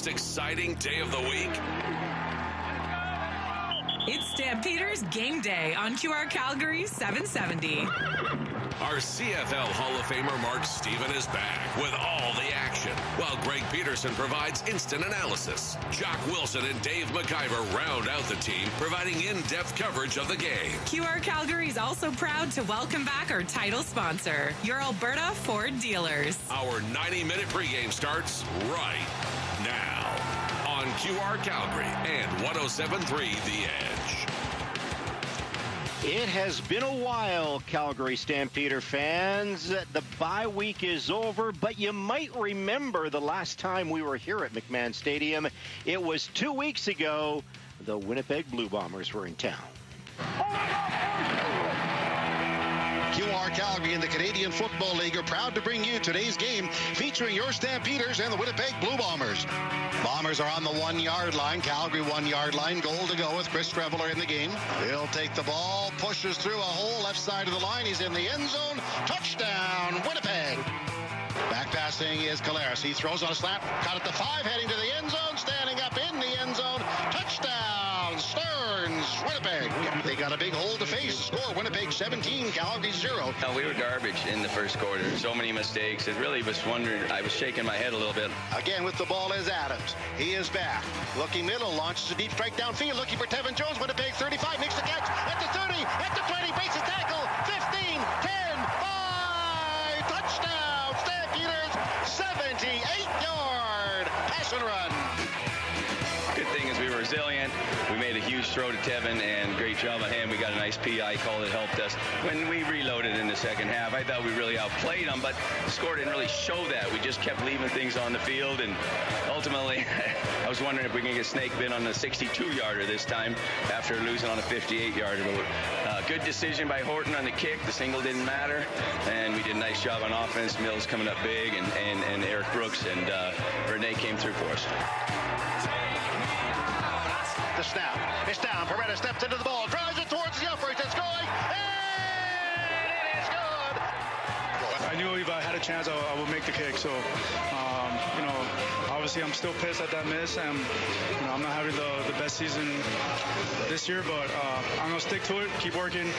most exciting day of the week? It's Stampeders Game Day on QR Calgary 770. Our CFL Hall of Famer Mark Steven is back with all the action, while Greg Peterson provides instant analysis. Jock Wilson and Dave McIver round out the team, providing in-depth coverage of the game. QR Calgary is also proud to welcome back our title sponsor, your Alberta Ford dealers. Our 90-minute pregame starts right now on QR Calgary and 107.3 The Edge. It has been a while, Calgary Stampeder fans. The bye week is over, but you might remember the last time we were here at McMahon Stadium. It was 2 weeks ago. The Winnipeg Blue Bombers were in town. QR Calgary and the Canadian Football League are proud to bring you today's game featuring your Stampeders and the Winnipeg Blue Bombers. Bombers are on the 1 yard line. Calgary 1 yard line. Goal to go with Chris Treveler in the game. He'll take the ball, pushes through a hole left side of the line. He's in the end zone. Touchdown, Winnipeg. Back passing is Caleres. He throws on a slant. Caught at the 5, heading to the end zone. Standing up in the end zone. Touchdown, Stearns, Winnipeg. They got a big hole to face. Score, Winnipeg 17, Calgary 0. We were garbage in the first quarter. So many mistakes. It really was wondering. I was shaking my head a little bit. Again with the ball is Adams. He is back. Looking middle, launches a deep strike downfield. Looking for Tevin Jones. Winnipeg 35. Makes the catch at the 30, at the 20. Breaks the tackle. 15, 10, 5. Touchdown. Stampeders 78-yard pass and run. Good thing is we were resilient. We made a huge throw to Tevin, and great job on him. We got a nice PI call that helped us. When we reloaded in the second half, I thought we really outplayed them, but the score didn't really show that. We just kept leaving things on the field, and ultimately, I was wondering if we can get snake bit on the 62-yarder this time after losing on a 58-yarder. Good decision by Horton on the kick. The single didn't matter, and we did a nice job on offense. Mills coming up big, and Eric Brooks and Renee came through for us. The snap. It's down. Peretta steps into the ball. Drives it towards the upright. It's going. And it is good. I knew if I had a chance, I would make the kick. So, obviously I'm still pissed at that miss. And, I'm not having the best season this year. But I'm going to stick to it, keep working,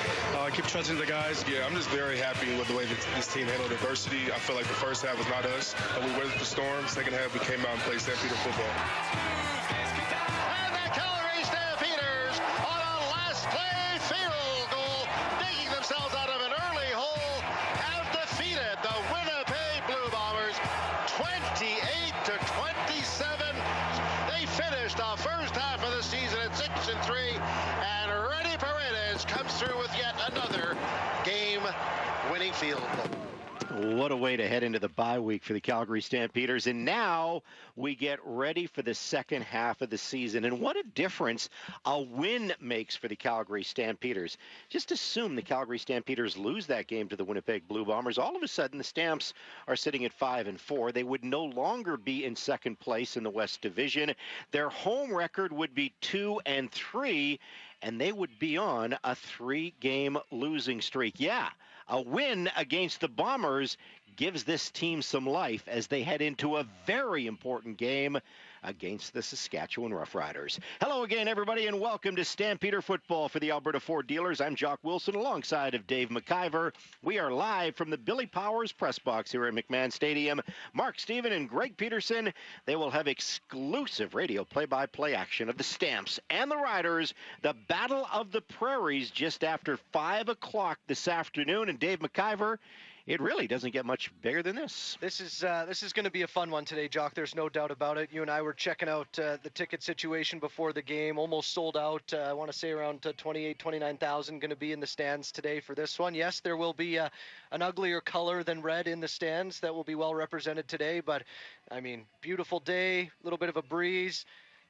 keep trusting the guys. Yeah, I'm just very happy with the way that this team handled adversity. I feel like the first half was not us. And we weathered the storm. Second half, we came out and played Stampeder football. Winning field goal. What a way to head into the bye week for the Calgary Stampeders. And now we get ready for the second half of the season. And what a difference a win makes for the Calgary Stampeders. Just assume the Calgary Stampeders lose that game to the Winnipeg Blue Bombers. All of a sudden, the Stamps are sitting at 5-4. They would no longer be in second place in the West Division. Their home record would be 2-3, and they would be on a 3-game losing streak. Yeah. A win against the Bombers gives this team some life as they head into a very important game against the Saskatchewan Roughriders. Hello again, everybody, and welcome to Stampeder Football for the Alberta Ford Dealers. I'm Jock Wilson alongside of Dave McIver. We are live from the Billy Powers press box here at McMahon Stadium. Mark Steven and Greg Peterson, they will have exclusive radio play-by-play action of the Stamps and the Riders, the Battle of the Prairies just after 5 o'clock this afternoon. And Dave McIver, it really doesn't get much bigger than this. This is going to be a fun one today, Jock. There's no doubt about it. You and I were checking out the ticket situation before the game. Almost sold out. I want to say around 29,000 going to be in the stands today for this one. Yes, there will be an uglier color than red in the stands that will be well represented today. But, I mean, beautiful day, a little bit of a breeze.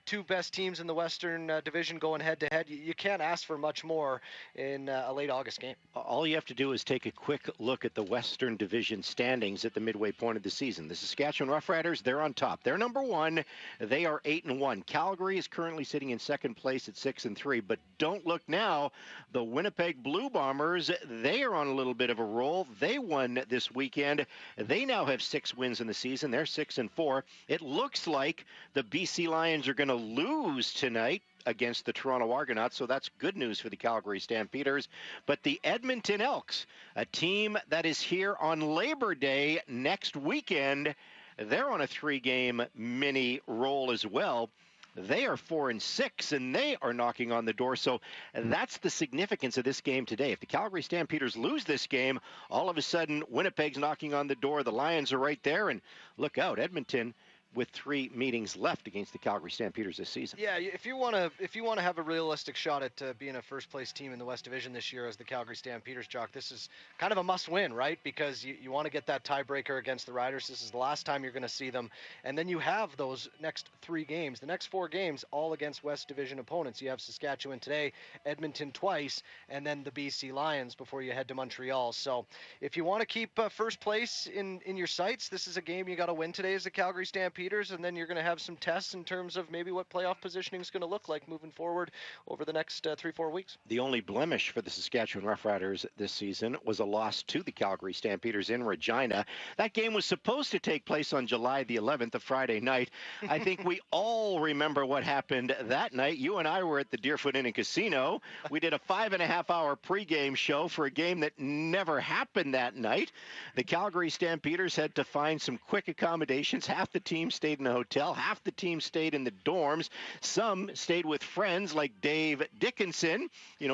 two best teams in the Western Division going head-to-head. You can't ask for much more in a late August game. All you have to do is take a quick look at the Western Division standings at the midway point of the season. The Saskatchewan Roughriders, they're on top. They're number one. They are 8-1. Calgary is currently sitting in second place at 6-3. But don't look now. The Winnipeg Blue Bombers, they are on a little bit of a roll. They won this weekend. They now have 6 wins in the season. They're 6-4. It looks like the BC Lions are going to lose tonight against the Toronto Argonauts, so that's good news for the Calgary Stampeders. But the Edmonton Elks, a team that is here on Labor Day next weekend, they're on a 3-game mini roll as well. They are 4-6, and they are knocking on the door. So that's the significance of this game today. If the Calgary Stampeders lose this game, all of a sudden Winnipeg's knocking on the door. The Lions are right there, and look out, Edmonton with 3 meetings left against the Calgary Stampeders this season. Yeah, if you want to have a realistic shot at being a first-place team in the West Division this year as the Calgary Stampeders, Jock, this is kind of a must-win, right? Because you want to get that tiebreaker against the Riders. This is the last time you're going to see them. And then you have those next 3 games, the next 4 games, all against West Division opponents. You have Saskatchewan today, Edmonton twice, and then the BC Lions before you head to Montreal. So if you want to keep first place in your sights, this is a game you got to win today as the Calgary Stampeders. And then you're going to have some tests in terms of maybe what playoff positioning is going to look like moving forward over the next 3-4 weeks. The only blemish for the Saskatchewan Roughriders this season was a loss to the Calgary Stampeders in Regina. That game was supposed to take place on July the 11th, a Friday night. I think we all remember what happened that night. You and I were at the Deerfoot Inn and Casino. We did a 5.5-hour pregame show for a game that never happened that night. The Calgary Stampeders had to find some quick accommodations. Half the team stayed in a hotel. Half the team stayed in the dorms. Some stayed with friends like Dave Dickinson,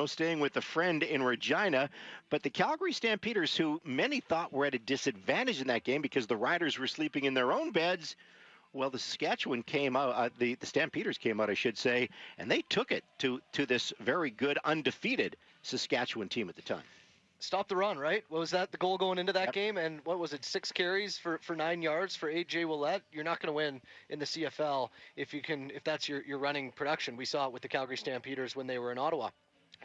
staying with a friend in Regina. But the Calgary Stampeders, who many thought were at a disadvantage in that game because the Riders were sleeping in their own beds, well, the Saskatchewan came out, the Stampeders came out, I should say, and they took it to this very good, undefeated Saskatchewan team at the time. Stop the run, right? What was that, the goal going into that game? And what was it, 6 carries for 9 yards for A.J. Ouellette? You're not going to win in the CFL if that's your running production. We saw it with the Calgary Stampeders when they were in Ottawa.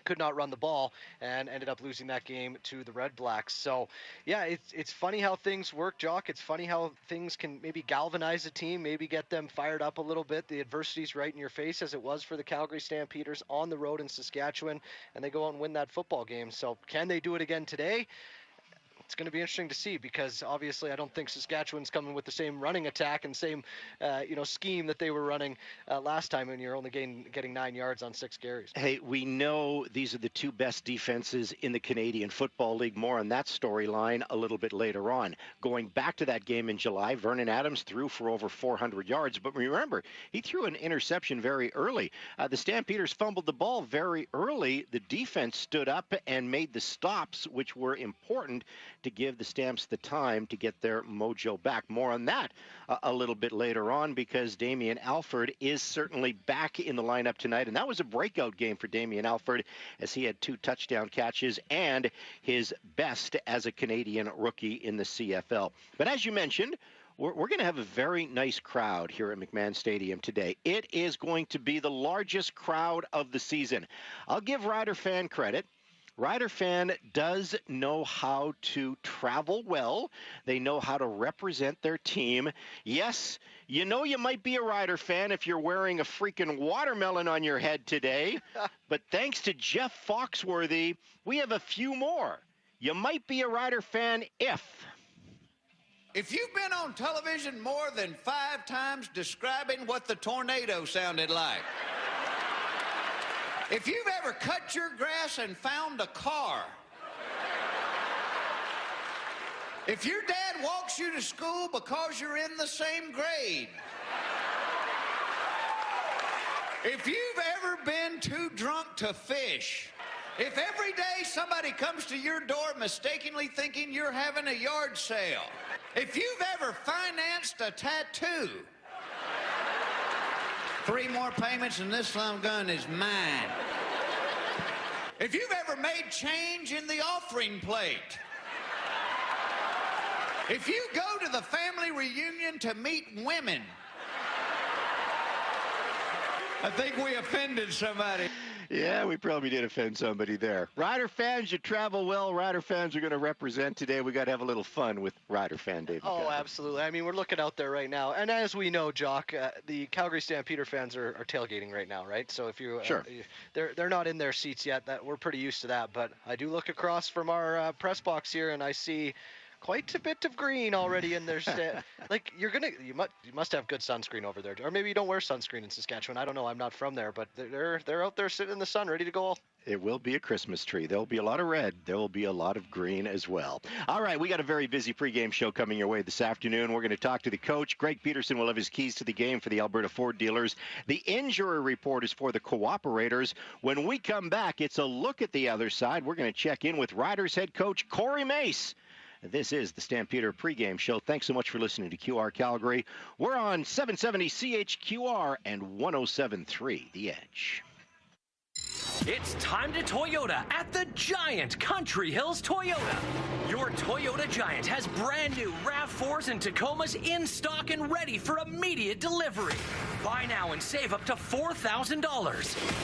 Could not run the ball and ended up losing that game to the Red Blacks. So, yeah, it's funny how things work, Jock. It's funny how things can maybe galvanize a team, maybe get them fired up a little bit. The adversity's right in your face, as it was for the Calgary Stampeders on the road in Saskatchewan, and they go out and win that football game. So can they do it again today? It's going to be interesting to see, because obviously I don't think Saskatchewan's coming with the same running attack and same scheme that they were running last time when you're only getting 9 yards on 6 carries. Hey, we know these are the 2 best defenses in the Canadian Football League. More on that storyline a little bit later on. Going back to that game in July, Vernon Adams threw for over 400 yards. But remember, he threw an interception very early. The Stampeders fumbled the ball very early. The defense stood up and made the stops, which were important to give the Stamps the time to get their mojo back. More on that a little bit later on, because Damian Alford is certainly back in the lineup tonight, and that was a breakout game for Damian Alford, as he had 2 touchdown catches and his best as a Canadian rookie in the CFL. But as you mentioned, we're going to have a very nice crowd here at McMahon Stadium today. It is going to be the largest crowd of the season. I'll give Rider Fan credit. Rider Fan does know how to travel well. They know how to represent their team. Yes, you might be a Rider Fan if you're wearing a freaking watermelon on your head today. But thanks to Jeff Foxworthy, we have a few more. You might be a Rider Fan if you've been on television more than 5 times describing what the tornado sounded like. If you've ever cut your grass and found a car. If your dad walks you to school because you're in the same grade. If you've ever been too drunk to fish. If every day somebody comes to your door mistakenly thinking you're having a yard sale. If you've ever financed a tattoo. 3 more payments and this some gun is mine. If you've ever made change in the offering plate. If you go to the family reunion to meet women. I think we offended somebody. Yeah, we probably did offend somebody there. Rider fans, you travel well. Rider fans are going to represent today. We got to have a little fun with Rider fan Dave. Oh, McCaffrey. absolutely. I mean, we're looking out there right now, and as we know, Jock, the Calgary Stampeder fans are tailgating right now, right? So if you, sure, they're not in their seats yet. That we're pretty used to that. But I do look across from our press box here, and I see quite a bit of green already in there. Like you must have good sunscreen over there, or maybe you don't wear sunscreen in Saskatchewan. I don't know. I'm not from there, but they're out there sitting in the sun, ready to go. It will be a Christmas tree. There'll be a lot of red. There will be a lot of green as well. All right, we got a very busy pregame show coming your way this afternoon. We're going to talk to the coach. Greg Peterson will have his keys to the game for the Alberta Ford dealers. The injury report is for the Cooperators. When we come back, it's a look at the other side. We're going to check in with Riders head coach Corey Mace. This is the Stampeder pregame show. Thanks so much for listening to QR Calgary. We're on 770 CHQR and 107.3 The Edge. It's time to Toyota at the Giant Country Hills Toyota. Your Toyota Giant has brand new RAV4s and Tacomas in stock and ready for immediate delivery. Buy now and save up to $4,000.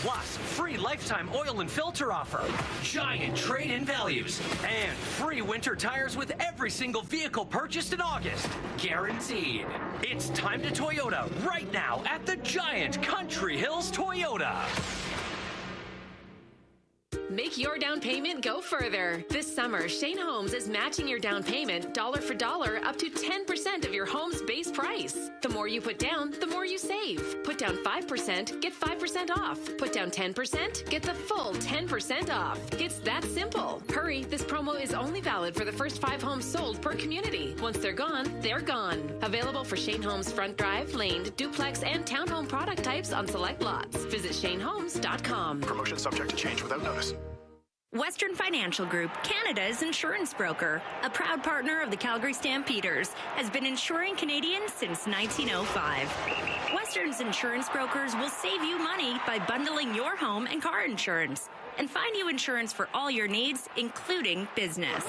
Plus, free lifetime oil and filter offer, giant trade-in values, and free winter tires with every single vehicle purchased in August. Guaranteed. It's time to Toyota right now at the Giant Country Hills Toyota. Make your down payment go further. This summer, Shane Homes is matching your down payment dollar for dollar up to 10% of your home's base price. The more you put down, the more you save. Put down 5%, get 5% off. Put down 10%, get the full 10% off. It's that simple. Hurry, this promo is only valid for the first 5 homes sold per community. Once they're gone, they're gone. Available for Shane Homes front drive, laned, duplex, and townhome product types on select lots. Visit ShaneHomes.com. Promotion subject to change without notice. Western Financial Group, Canada's insurance broker, a proud partner of the Calgary Stampeders, has been insuring Canadians since 1905. Western's insurance brokers will save you money by bundling your home and car insurance and find you insurance for all your needs, including business.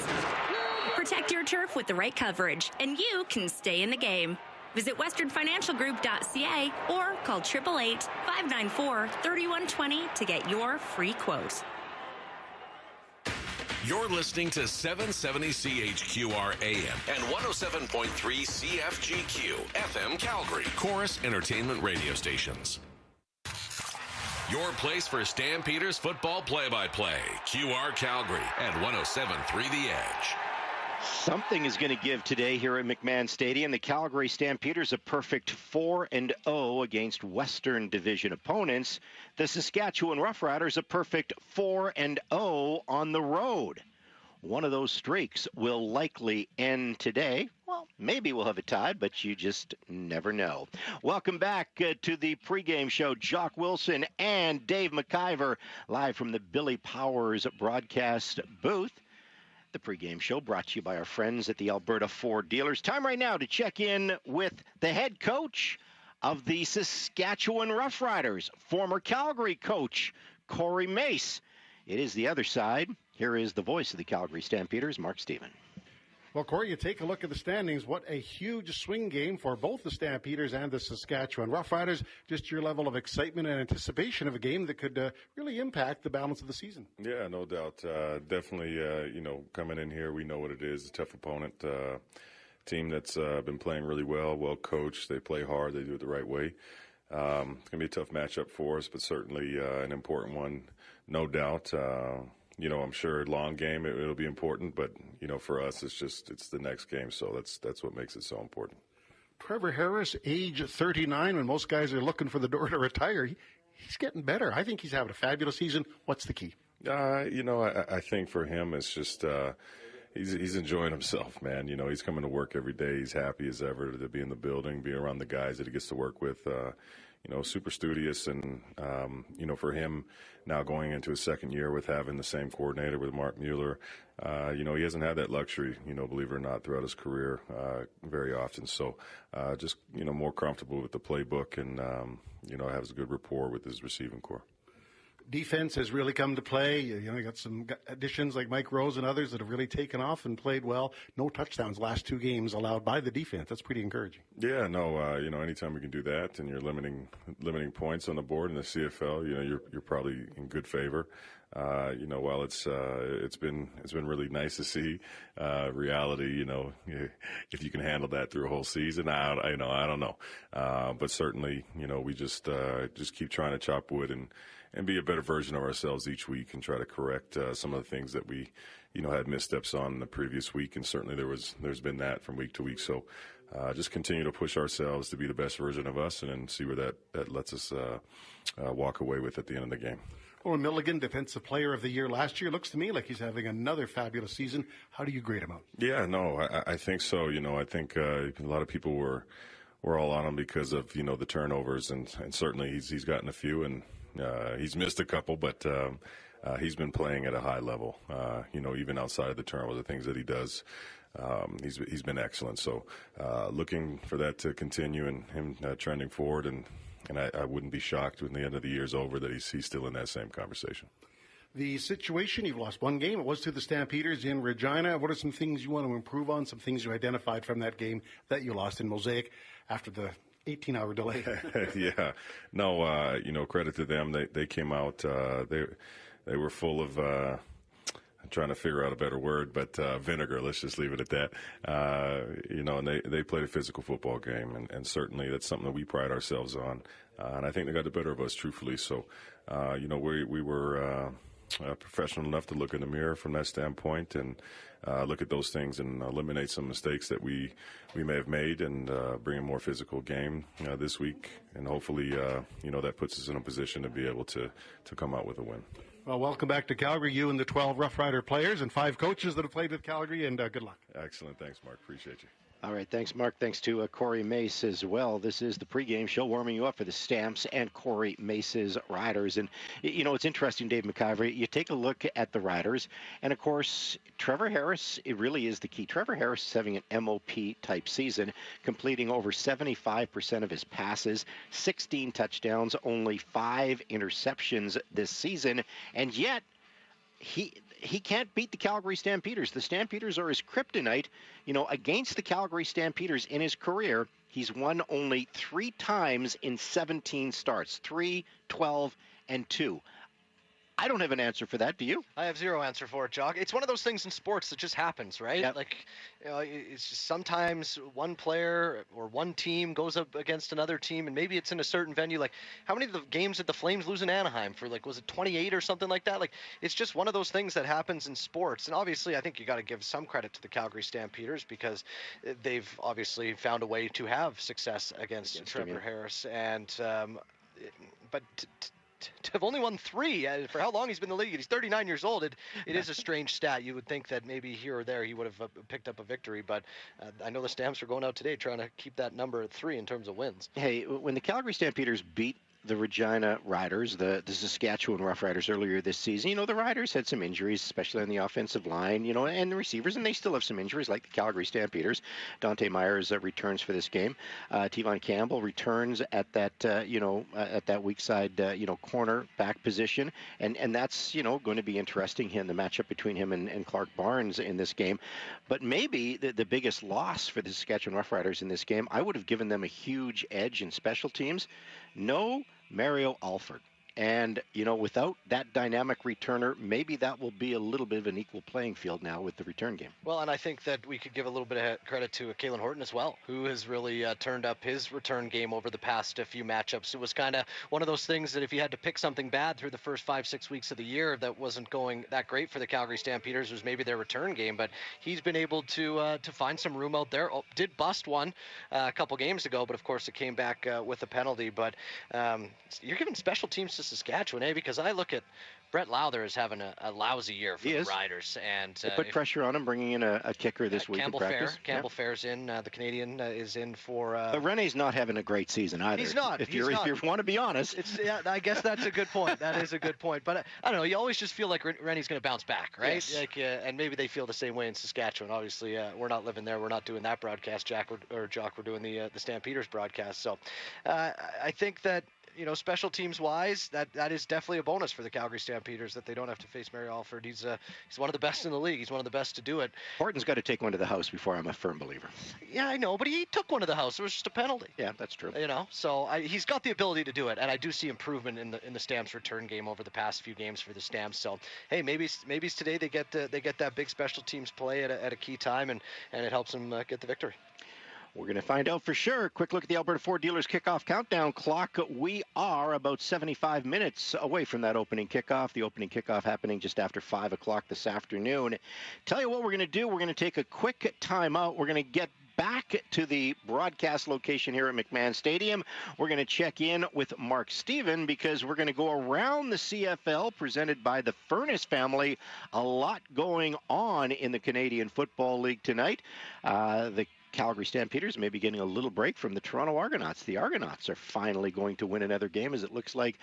Protect your turf with the right coverage, and you can stay in the game. Visit westernfinancialgroup.ca or call 888-594-3120 to get your free quote. You're listening to 770 CHQR AM and 107.3 CFGQ FM Calgary, Chorus Entertainment Radio Stations. Your place for Stampeders football play-by-play, QR Calgary at 107.3 The Edge. Something is going to give today here at McMahon Stadium. The Calgary Stampeders a perfect 4-0 against Western Division opponents. The Saskatchewan Roughriders a perfect 4-0 on the road. One of those streaks will likely end today. Well, maybe we'll have it tied, but you just never know. Welcome back to the pregame show. Jock Wilson and Dave McIver live from the Billy Powers broadcast booth. The pregame show brought to you by our friends at the Alberta Ford dealers. Time right now to check in with the head coach of the Saskatchewan Roughriders, former Calgary coach, Corey Mace. It is the other side. Here is the voice of the Calgary Stampeders, Mark Stephen. Well, Corey, you take a look at the standings. What a huge swing game for both the Stampeders and the Saskatchewan Roughriders. Just your level of excitement and anticipation of a game that could really impact the balance of the season. Yeah, no doubt. Definitely, coming in here, we know what it is. A tough opponent, team that's been playing really well coached. They play hard. They do it the right way. It's going to be a tough matchup for us, but certainly an important one, no doubt. I'm sure long game it'll be important, but for us it's the next game, so that's what makes it so important. Trevor Harris, age 39, when most guys are looking for the door to retire, he's getting better. I think he's having a fabulous season. What's the key? I think for him it's just he's enjoying himself, man. He's coming to work every day. He's happy as ever to be in the building, be around the guys that he gets to work with. Super studious, and for him now going into his second year with having the same coordinator with Mark Mueller, he hasn't had that luxury, believe it or not, throughout his career very often. So just more comfortable with the playbook, and has a good rapport with his receiving corps. Defense has really come to play. You got some additions like Mike Rose and others that have really taken off and played well. No touchdowns last 2 games allowed by the defense. That's pretty encouraging. Yeah, no, anytime we can do that and you're limiting points on the board in the CFL, you're probably in good favor. While it's been really nice to see, reality, if you can handle that through a whole season, I don't know. But certainly, we just keep trying to chop wood and be a better version of ourselves each week and try to correct some of the things that we, had missteps on in the previous week. And certainly there's been that from week to week. So just continue to push ourselves to be the best version of us and then see where that lets us walk away with at the end of the game. Well, Milligan, Defensive Player of the Year last year, looks to me like he's having another fabulous season. How do you grade him out? Yeah, no, I think so. I think a lot of people were all on him because of, the turnovers, and certainly he's gotten a few, and he's missed a couple, but he's been playing at a high level. Even outside of the turnovers, the things that he does, he's been excellent. So looking for that to continue and him trending forward, and I wouldn't be shocked when the end of the year's over that he's still in that same conversation. The situation, you've lost 1 game. It was to the Stampeders in Regina. What are some things you want to improve on, some things you identified from that game that you lost in Mosaic after the 18-hour delay? Yeah. No, credit to them. They came out, they were full of, I'm trying to figure out a better word, but vinegar, let's just leave it at that. And they played a physical football game, and certainly that's something that we pride ourselves on. And I think they got the better of us, truthfully. So, we were professional enough to look in the mirror from that standpoint and look at those things and eliminate some mistakes that we may have made and bring a more physical game this week. And hopefully, that puts us in a position to be able to come out with a win. Well, welcome back to Calgary, you and the 12 Rough Rider players and 5 coaches that have played with Calgary, and good luck. Excellent. Thanks, Mark. Appreciate you. All right, thanks, Mark. Thanks to Corey Mace as well. This is the pregame show warming you up for the Stamps and Corey Mace's Riders. And, it's interesting, Dave McIver, you take a look at the Riders, and, of course, Trevor Harris, it really is the key. Trevor Harris is having an MOP-type season, completing over 75% of his passes, 16 touchdowns, only 5 interceptions this season, and yet he can't beat the Calgary Stampeders. The Stampeders are his kryptonite. Against the Calgary Stampeders in his career, he's won only 3 times in 17 starts, 3, 12, and 2. I don't have an answer for that. Do you? I have zero answer for it, Jock. It's one of those things in sports that just happens, right? Yep. It's just sometimes one player or one team goes up against another team, and maybe it's in a certain venue. Like, how many of the games did the Flames lose in Anaheim for? Was it 28 or something like that? It's just one of those things that happens in sports. And obviously, I think you got to give some credit to the Calgary Stampeders because they've obviously found a way to have success against Trevor Harris. And but to have only won 3 for how long he's been in the league. He's 39 years old. It is a strange stat. You would think that maybe here or there he would have picked up a victory, but I know the Stamps are going out today trying to keep that number at 3 in terms of wins. Hey, when the Calgary Stampeders beat the Regina Riders, the Saskatchewan Rough Riders earlier this season, the Riders had some injuries, especially on the offensive line, and the receivers, and they still have some injuries like the Calgary Stampeders. Dante Myers returns for this game. Tevon Campbell returns at that, at that weak side, corner back position, and that's, going to be interesting in the matchup between him and Clark Barnes in this game. But maybe the biggest loss for the Saskatchewan Rough Riders in this game, I would have given them a huge edge in special teams. No Mario Alford. And, without that dynamic returner, maybe that will be a little bit of an equal playing field now with the return game. Well, and I think that we could give a little bit of credit to Kalen Horton as well, who has really turned up his return game over the past few matchups. It was kind of one of those things that if you had to pick something bad through the first 5-6 weeks of the year that wasn't going that great for the Calgary Stampeders, was maybe their return game. But he's been able to find some room out there. Did bust one a couple games ago, but of course it came back with a penalty. But you're giving special teams to Saskatchewan, because I look at Brett Lowther as having a lousy year for the Riders. And they put pressure on him, bringing in a kicker this week in practice. Campbell Fair's in. The Canadian is in for... But Rene's not having a great season either. He's not. If you want to be honest. I guess that's a good point. That is a good point. But I don't know. You always just feel like Rene's going to bounce back, right? Yes. And maybe they feel the same way in Saskatchewan. Obviously, we're not living there. We're not doing that broadcast, Jock. We're doing the Stampeders broadcast. So I think that special teams wise, that is definitely a bonus for the Calgary Stampeders that they don't have to face Mary Alford. He's one of the best in the league. He's one of the best to do it. Horton's got to take one to the house before I'm a firm believer. Yeah, I know, but he took one to the house. It was just a penalty. Yeah, that's true. So he's got the ability to do it, and I do see improvement in the Stamps return game over the past few games for the Stamps. So hey, maybe today they get that big special teams play at a key time, and it helps them get the victory. We're going to find out for sure. Quick look at the Alberta Ford Dealers kickoff countdown clock. We are about 75 minutes away from that opening kickoff. The opening kickoff happening just after 5 o'clock this afternoon. Tell you what we're going to do. We're going to take a quick timeout. We're going to get back to the broadcast location here at McMahon Stadium. We're going to check in with Mark Stephen because we're going to go around the CFL presented by the Furness family. A lot going on in the Canadian Football League tonight. The Calgary Stampeders may be getting a little break from the Toronto Argonauts. The Argonauts are finally going to win another game, as it looks like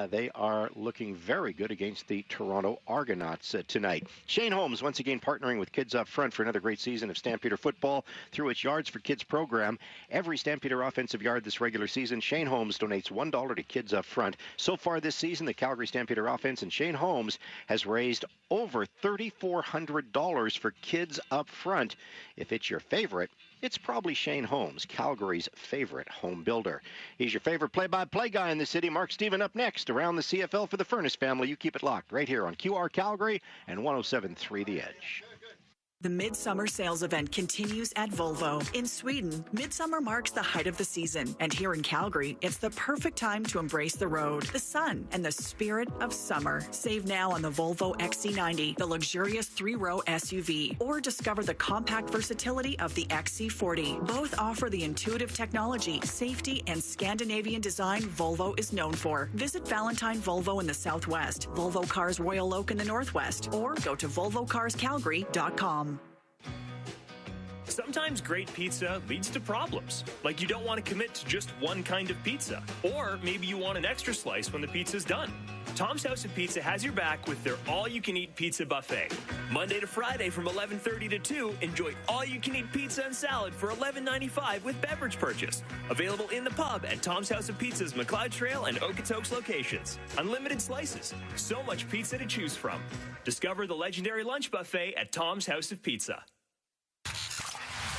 they are looking very good against the Toronto Argonauts tonight. Shane Holmes once again partnering with Kids Up Front for another great season of Stampeder football through its Yards for Kids program. Every Stampeder offensive yard this regular season, Shane Holmes donates $1 to Kids Up Front. So far this season, the Calgary Stampeder offense and Shane Holmes has raised over $3,400 for Kids Up Front. If it's your favorite, it's probably Shane Holmes, Calgary's favorite home builder. He's your favorite play-by-play guy in the city. Mark Stephen up next around the CFL for the Furness family. You keep it locked right here on QR Calgary and 107.3 The Edge. The Midsummer Sales Event continues at Volvo. In Sweden, Midsummer marks the height of the season. And here in Calgary, it's the perfect time to embrace the road, the sun, and the spirit of summer. Save now on the Volvo XC90, the luxurious 3-row SUV, or discover the compact versatility of the XC40. Both offer the intuitive technology, safety, and Scandinavian design Volvo is known for. Visit Valentine Volvo in the Southwest, Volvo Cars Royal Oak in the Northwest, or go to volvocarscalgary.com. Sometimes great pizza leads to problems, like you don't want to commit to just one kind of pizza, or maybe you want an extra slice when the pizza's done. Tom's House of Pizza has your back with their all-you-can-eat pizza buffet. Monday to Friday from 11:30 to 2, enjoy all-you-can-eat pizza and salad for $11.95 with beverage purchase. Available in the pub at Tom's House of Pizza's McLeod Trail and Okotoks locations. Unlimited slices, so much pizza to choose from. Discover the legendary lunch buffet at Tom's House of Pizza.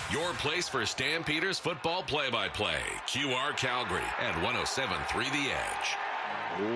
Your place for Stampeders football play-by-play. QR Calgary at 107.3 The Edge.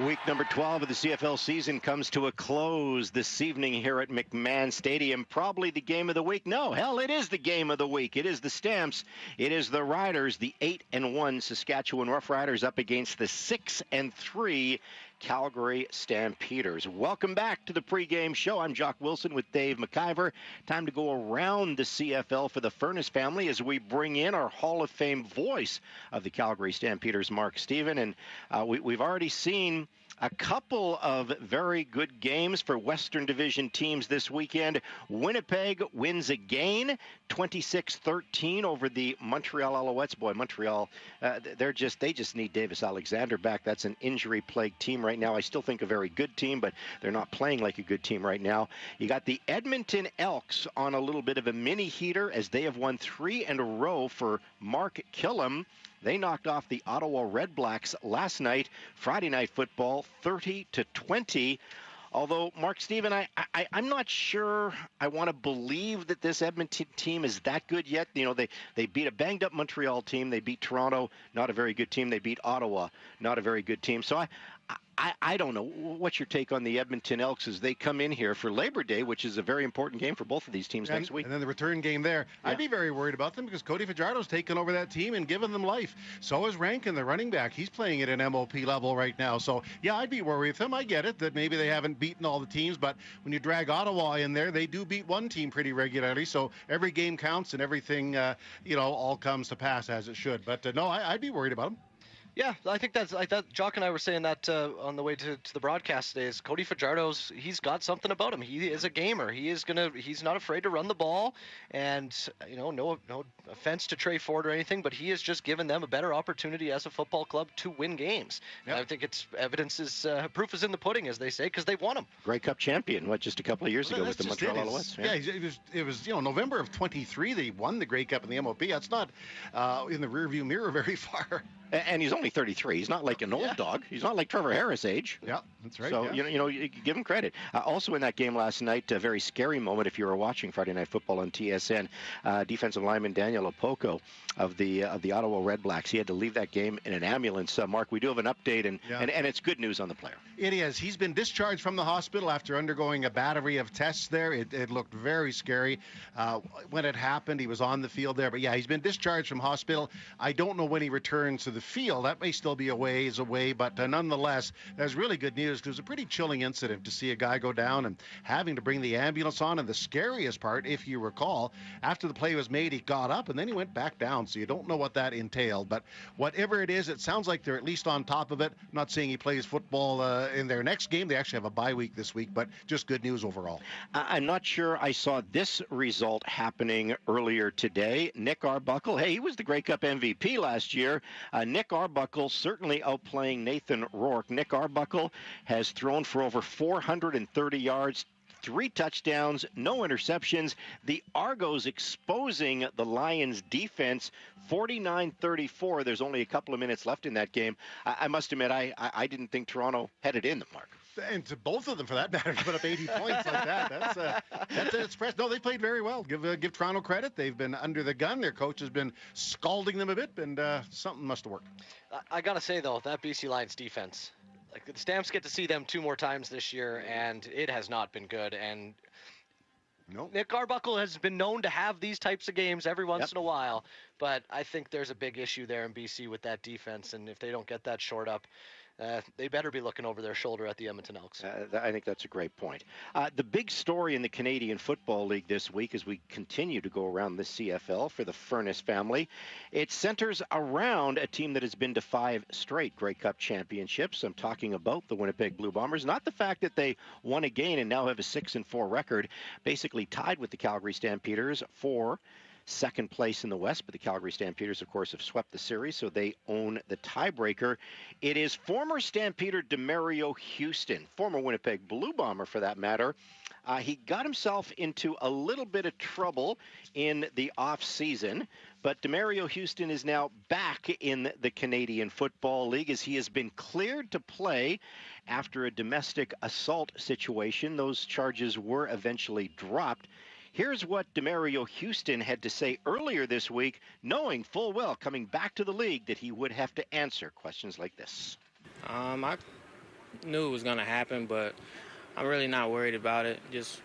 Week number 12 of the CFL season comes to a close this evening here at McMahon Stadium. Probably the game of the week. No, hell, it is the game of the week. It is the Stamps. It is the Riders, the 8-1 Saskatchewan Roughriders up against the 6-3 Calgary Stampeders. Welcome back to the pregame show. I'm Jock Wilson with Dave McIver. Time to go around the CFL for the Furness family as we bring in our Hall of Fame voice of the Calgary Stampeders, Mark Stephen. And we've already seen a couple of very good games for Western Division teams this weekend. Winnipeg wins again, 26-13 over the Montreal Alouettes. Boy, Montreal, they just need Davis Alexander back. That's an injury-plagued team right now. I still think a very good team, but they're not playing like a good team right now. You got the Edmonton Elks on a little bit of a mini heater as they have won 3 in a row for Mark Killam. They knocked off the Ottawa Red Blacks last night, Friday Night Football, 30-20. Although, Mark Stephen, I'm not sure I want to believe that this Edmonton team is that good yet. You know, they beat a banged-up Montreal team. They beat Toronto, not a very good team. They beat Ottawa, not a very good team. So I don't know. What's your take on the Edmonton Elks as they come in here for Labor Day, which is a very important game for both of these teams next week? And then the return game there. Yeah. I'd be very worried about them because Cody Fajardo's taken over that team and given them life. So is Rankin, the running back. He's playing at an MOP level right now. So, yeah, I'd be worried with him. I get it that maybe they haven't beaten all the teams, but when you drag Ottawa in there, they do beat one team pretty regularly. So every game counts and everything, all comes to pass as it should. But, no, I'd be worried about them. Yeah, I think that's like that. Jock and I were saying that on the way to the broadcast today. Is Cody Fajardo's? He's got something about him. He is a gamer. He's not afraid to run the ball, and no offense to Trey Ford or anything, but he has just given them a better opportunity as a football club to win games. Yep. And I think it's proof is in the pudding, as they say, because they've won them. Grey Cup champion, just a couple of years ago with the Montreal Alouettes. Yeah, it was November of 23 they won the Grey Cup in the MOP. That's not in the rearview mirror very far. And he's only 33. He's not like an old dog. He's not like Trevor Harris age. Yeah, that's right. So, you give him credit. Also in that game last night, a very scary moment if you were watching Friday Night Football on TSN, defensive lineman Daniel Opoco of the Ottawa Red Blacks. He had to leave that game in an ambulance. Mark, we do have an update, and it's good news on the player. It is. He's been discharged from the hospital after undergoing a battery of tests there. It looked very scary when it happened. He was on the field there. But, yeah, he's been discharged from hospital. I don't know when he returns to the field. That may still be a ways away, but nonetheless, that's really good news because it was a pretty chilling incident to see a guy go down and having to bring the ambulance on. And the scariest part, if you recall, after the play was made, he got up and then he went back down. So you don't know what that entailed. But whatever it is, it sounds like they're at least on top of it. I'm not saying he plays football in their next game. They actually have a bye week this week, but just good news overall. I'm not sure I saw this result happening earlier today. Nick Arbuckle, hey, he was the Grey Cup MVP last year. Nick Arbuckle certainly outplaying Nathan Rourke. Nick Arbuckle has thrown for over 430 yards, 3 touchdowns, no interceptions. The Argos exposing the Lions defense 49-34. There's only a couple of minutes left in that game. I must admit, I didn't think Toronto had it in them, Mark. And to both of them, for that matter, to put up 80 points like that, that's an express. No, they played very well. Give Toronto credit. They've been under the gun. Their coach has been scalding them a bit, and something must have worked. I got to say, though, that BC Lions defense, like the Stamps get to see them 2 more times this year, and it has not been good. And Nick Arbuckle has been known to have these types of games every once in a while, but I think there's a big issue there in BC with that defense, and if they don't get that shored up, they better be looking over their shoulder at the Edmonton Elks. I think that's a great point. The big story in the Canadian Football League this week as we continue to go around the CFL for the Furness family, it centers around a team that has been to 5 straight Grey Cup championships. I'm talking about the Winnipeg Blue Bombers, not the fact that they won again and now have a 6-4 record, basically tied with the Calgary Stampeders for second place in the West, but the Calgary Stampeders, of course, have swept the series, so they own the tiebreaker. It is former Stampeder Demario Houston, former Winnipeg Blue Bomber for that matter. He got himself into a little bit of trouble in the off-season, but Demario Houston is now back in the Canadian Football League as he has been cleared to play after a domestic assault situation. Those charges were eventually dropped. Here's what Demario Houston had to say earlier this week, knowing full well coming back to the league that he would have to answer questions like this. I knew it was going to happen, but I'm really not worried about it. Just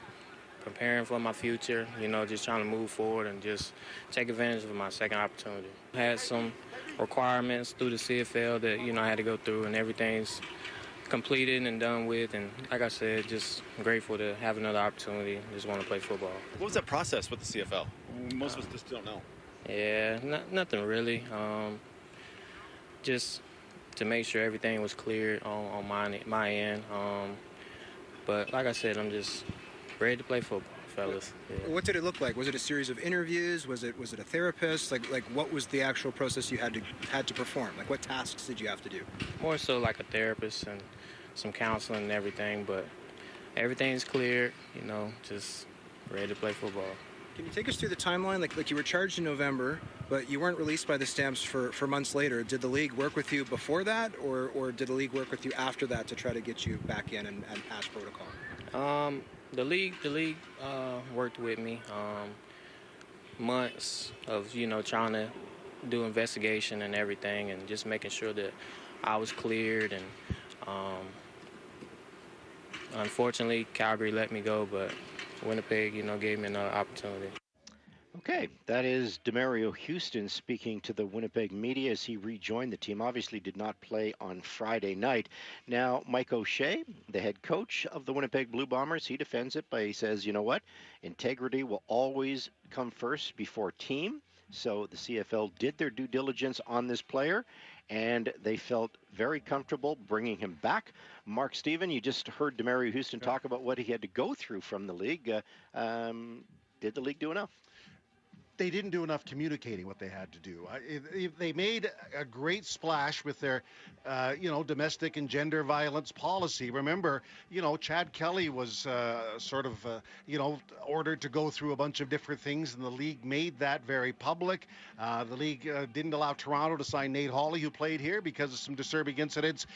preparing for my future, just trying to move forward and just take advantage of my second opportunity. I had some requirements through the CFL that, I had to go through, and everything's completed and done with, and like I said, just grateful to have another opportunity. Just want to play football. What was that process with the CFL? Most of us just don't know. Yeah, nothing really. Just to make sure everything was cleared on my end. But like I said, I'm just ready to play football, fellas. Yeah. What did it look like? Was it a series of interviews? Was it a therapist? Like what was the actual process you had to perform? Like what tasks did you have to do? More so like a therapist and some counseling and everything, but everything's cleared, just ready to play football. Can you take us through the timeline? Like you were charged in November, but you weren't released by the Stamps for months later. Did the league work with you before that, or did the league work with you after that to try to get you back in and pass protocol? The league worked with me months of, trying to do investigation and everything and just making sure that I was cleared. And unfortunately, Calgary let me go, but Winnipeg, gave me another opportunity. Okay, that is Demario Houston speaking to the Winnipeg media as he rejoined the team. Obviously did not play on Friday night. Now, Mike O'Shea, the head coach of the Winnipeg Blue Bombers, he defends it by, he says, you know what, integrity will always come first before team. So the CFL did their due diligence on this player, and they felt very comfortable bringing him back. Mark Steven, you just heard Demario Houston talk about what he had to go through from the league. Did the league do enough? they didn't do enough communicating what they had to do. They made a great splash with their, domestic and gender violence policy. Remember, Chad Kelly was ordered to go through a bunch of different things, and the league made that very public. The league didn't allow Toronto to sign Nate Hawley, who played here, because of some disturbing incidents.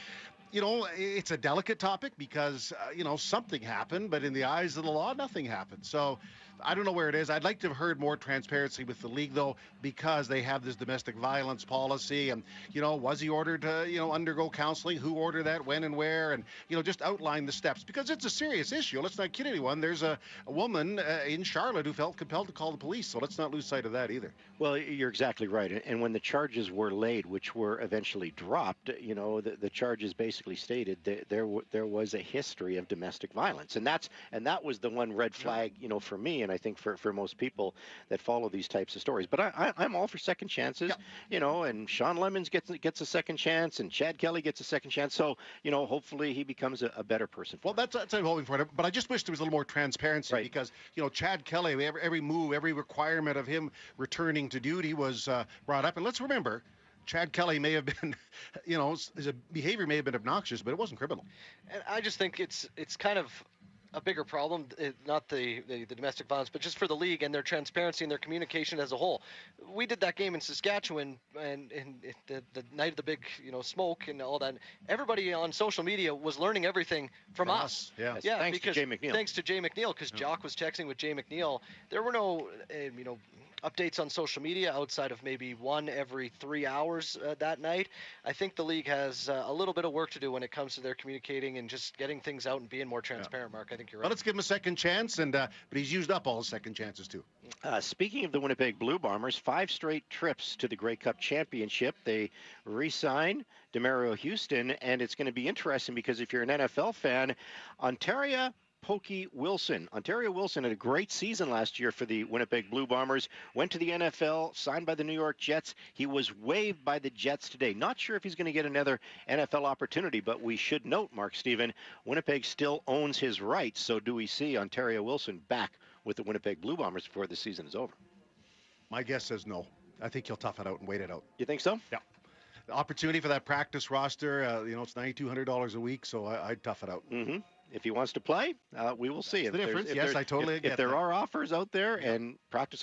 It's a delicate topic because, something happened, but in the eyes of the law, nothing happened. So I don't know where it is. I'd like to have heard more transparency with the league, though, because they have this domestic violence policy. And, was he ordered to, undergo counseling? Who ordered that, when and where? And, just outline the steps, because it's a serious issue. Let's not kid anyone. There's a woman in Charlotte who felt compelled to call the police. So let's not lose sight of that either. Well, you're exactly right. And when the charges were laid, which were eventually dropped, the charges basically stated that there was a history of domestic violence. And that was the one red flag, for me, and I think for most people that follow these types of stories. But I'm all for second chances, and Sean Lemons gets a second chance, and Chad Kelly gets a second chance. So, hopefully he becomes a better person. Well, that's I'm hoping for it. But I just wish there was a little more transparency, because, Chad Kelly, every move, every requirement of him returning to duty was brought up. And let's remember, Chad Kelly may have been, his behavior may have been obnoxious, but it wasn't criminal. And I just think it's kind of a bigger problem, not the domestic violence, but just for the league and their transparency and their communication as a whole. We did that game in Saskatchewan, and the night of the big, smoke and all that. Everybody on social media was learning everything from us. Yeah, thanks to Jay McNeil. Thanks to Jay McNeil, because Jock was texting with Jay McNeil. There were no, updates on social media outside of maybe one every 3 hours that night. I think the league has a little bit of work to do when it comes to their communicating and just getting things out and being more transparent, Mark. I think you're right. Well, let's give him a second chance, but he's used up all his second chances too. Speaking of the Winnipeg Blue Bombers, 5 straight trips to the Grey Cup Championship. They re-sign Demario Houston, and it's going to be interesting because if you're an NFL fan, Ontario Wilson had a great season last year for the Winnipeg Blue Bombers, went to the NFL, signed by the New York Jets. He was waived by the Jets today. Not sure if he's going to get another NFL opportunity, but we should note, Mark Steven, Winnipeg still owns his rights. So do we see Ontario Wilson back with the Winnipeg Blue Bombers before the season is over? My guess says no. I think he'll tough it out and wait it out. You think so? Yeah. The opportunity for that practice roster, it's $9,200 a week, so I'd tough it out. Mm-hmm. If he wants to play, we will see. The difference, yes, I totally get If there are offers out there and practice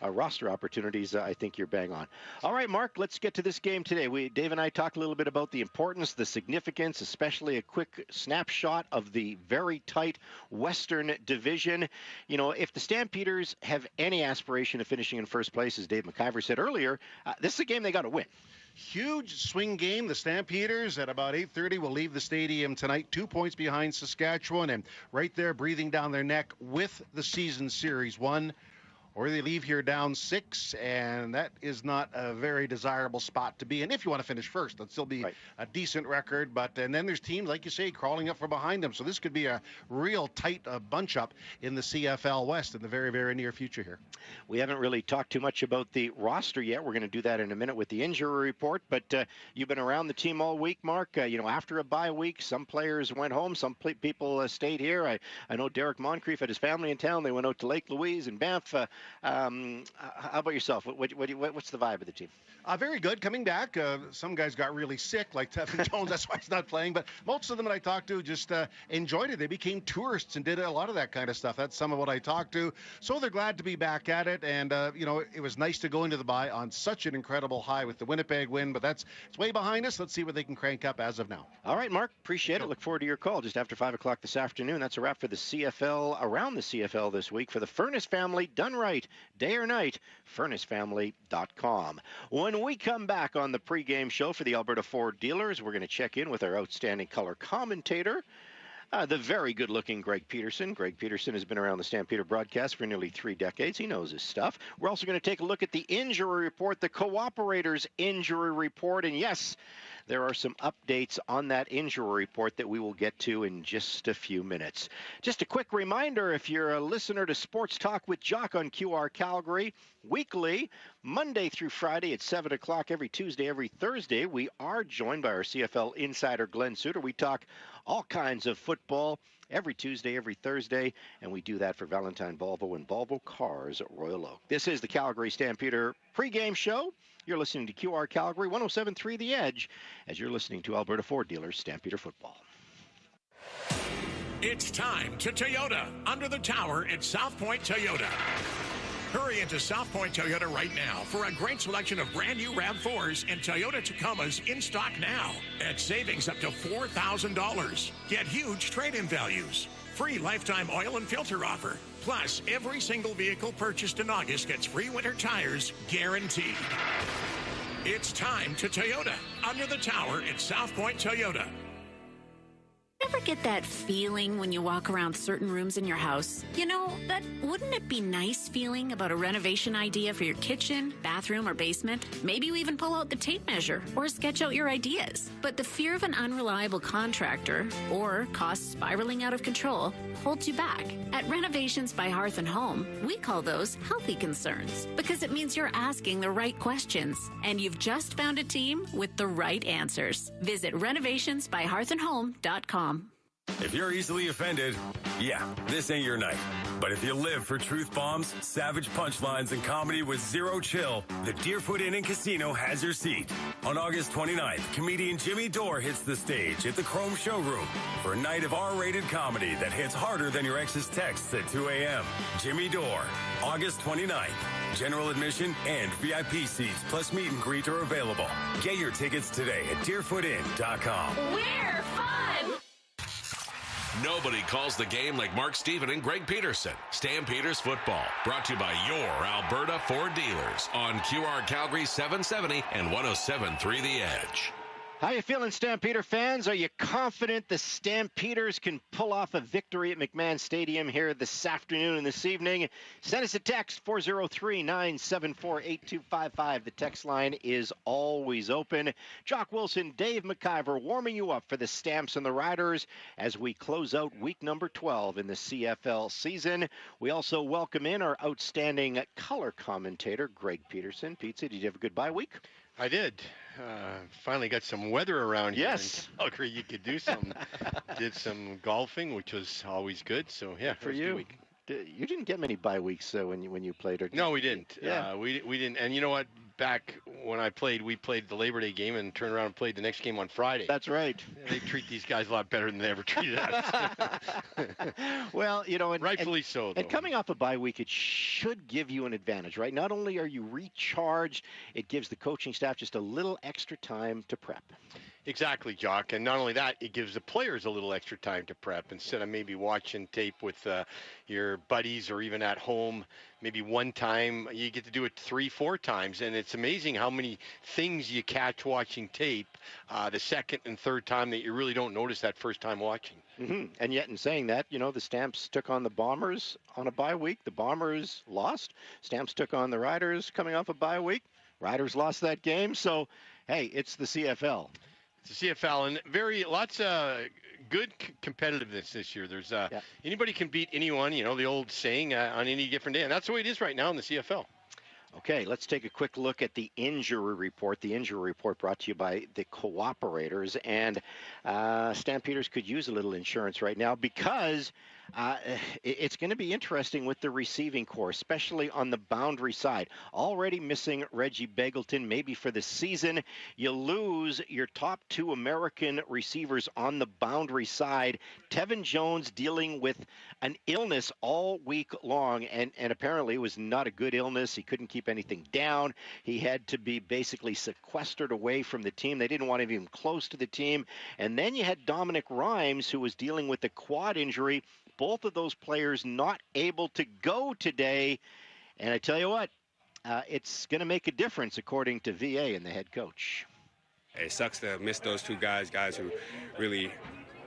roster opportunities, I think you're bang on. All right, Mark, let's get to this game today. Dave and I talked a little bit about the importance, the significance, especially a quick snapshot of the very tight Western Division. If the Stampeders have any aspiration of finishing in first place, as Dave McIver said earlier, this is a game they got to win. Huge swing game. The Stampeders at about 8:30 will leave the stadium tonight, 2 points behind Saskatchewan, and right there breathing down their neck with the season series one. Or they leave here down 6, and that is not a very desirable spot to be in. If you want to finish first, that'd still be a decent record. And then there's teams, like you say, crawling up from behind them. So this could be a real tight bunch up in the CFL West in the very, very near future here. We haven't really talked too much about the roster yet. We're going to do that in a minute with the injury report. But you've been around the team all week, Mark. After a bye week, some players went home. Some people stayed here. I know Derek Moncrief had his family in town. They went out to Lake Louise and Banff. How about yourself? What's the vibe of the team? Very good. Coming back, some guys got really sick, like Tevin Jones. That's why he's not playing. But most of them that I talked to just enjoyed it. They became tourists and did a lot of that kind of stuff. That's some of what I talked to. So they're glad to be back at it. And, it was nice to go into the bye on such an incredible high with the Winnipeg win. But it's way behind us. Let's see what they can crank up as of now. All right, Mark. Appreciate it. Look forward to your call just after 5 o'clock this afternoon. That's a wrap for the CFL, around the CFL this week. For the Furness family, done right, day or night, furnessfamily.com. When we come back on the pregame show for the Alberta Ford dealers, we're going to check in with our outstanding color commentator, the very good-looking Greg Peterson. Greg Peterson has been around the Stampeder broadcast for nearly 3 decades. He knows his stuff. We're also going to take a look at the injury report, the Cooperators injury report. And yes, there are some updates on that injury report that we will get to in just a few minutes. Just a quick reminder, if you're a listener to Sports Talk with Jock on QR Calgary, weekly, Monday through Friday at 7 o'clock, every Tuesday, every Thursday, we are joined by our CFL insider, Glenn Suter. We talk all kinds of football, every Tuesday, every Thursday, and we do that for Valentine Volvo and Volvo Cars at Royal Oak. This is the Calgary Stampeder pregame show. You're listening to QR Calgary 107.3 The Edge as you're listening to Alberta Ford Dealers Stampeder Football. It's time to Toyota. Under the tower at South Point Toyota. Hurry into South Point Toyota right now for a great selection of brand new RAV4s and Toyota Tacomas in stock now at savings up to $4,000. Get huge trade-in values. Free lifetime oil and filter offer. Plus, every single vehicle purchased in August gets free winter tires guaranteed. It's time to Toyota. Under the tower at South Point Toyota. Ever get that feeling when you walk around certain rooms in your house? You know, that wouldn't it be nice feeling about a renovation idea for your kitchen, bathroom, or basement? Maybe you even pull out the tape measure or sketch out your ideas. But the fear of an unreliable contractor or costs spiraling out of control holds you back. At Renovations by Hearth and Home, we call those healthy concerns because it means you're asking the right questions and you've just found a team with the right answers. Visit renovationsbyhearthandhome.com. If you're easily offended, yeah, this ain't your night. But if you live for truth bombs, savage punchlines, and comedy with zero chill, the Deerfoot Inn & Casino has your seat. On August 29th, comedian Jimmy Dore hits the stage at the Chrome Showroom for a night of R-rated comedy that hits harder than your ex's texts at 2 a.m. Jimmy Dore, August 29th. General admission and VIP seats plus meet and greet are available. Get your tickets today at deerfootinn.com. We're fun! Nobody calls the game like Mark Steven and Greg Peterson. Stampeders Football, brought to you by your Alberta Ford dealers on QR Calgary 770 and 107.3 The Edge. How you feeling, Stampeder fans? Are you confident the Stampeders can pull off a victory at McMahon Stadium here this afternoon and this evening? Send us a text, 403-974-8255. The text line is always open. Jock Wilson, Dave McIver warming you up for the Stamps and the Riders as we close out week number 12 in the CFL season. We also welcome in our outstanding color commentator, Greg Peterson. Pizza, did you have a good bye week? I did. Finally got some weather around here. Yes. In Calgary, you could do some. Did some golfing, which was always good. So yeah, for you. Week. You didn't get many bye weeks when you played, or no, we didn't. Yeah, we didn't. And you know what? Back when I played, we played the Labor Day game and turned around and played the next game on Friday. That's right. They treat these guys a lot better than they ever treated us. Well, you know, rightfully so. Though. And coming off a bye week, it should give you an advantage, right? Not only are you recharged, it gives the coaching staff just a little extra time to prep. Exactly, Jock. And not only that, it gives the players a little extra time to prep instead of maybe watching tape with your buddies or even at home. Maybe one time, you get to do it 3-4 times. And it's amazing how many things you catch watching tape the second and third time that you really don't notice that first time watching. Mm-hmm. And yet in saying that, you know, the Stamps took on the Bombers on a bye week. The Bombers lost. Stamps took on the Riders coming off a bye week. Riders lost that game. So, hey, it's the CFL. It's the CFL, and lots of good competitiveness this year. There's anybody can beat anyone, you know, the old saying, on any different day, and that's the way it is right now in the CFL. Okay, let's take a quick look at the injury report. The injury report brought to you by the Cooperators, and Stampeders could use a little insurance right now because it's going to be interesting with the receiving corps, especially on the boundary side. Already missing Reggie Begelton, maybe for the season. You lose your top two American receivers on the boundary side. Tevin Jones dealing with an illness all week long, and apparently it was not a good illness. He couldn't keep anything down. He had to be basically sequestered away from the team. They didn't want him even close to the team. And then you had Dominic Rhymes, who was dealing with a quad injury. Both of those players not able to go today. And I tell you what, it's going to make a difference, according to VA and the head coach. It sucks to miss those two guys who really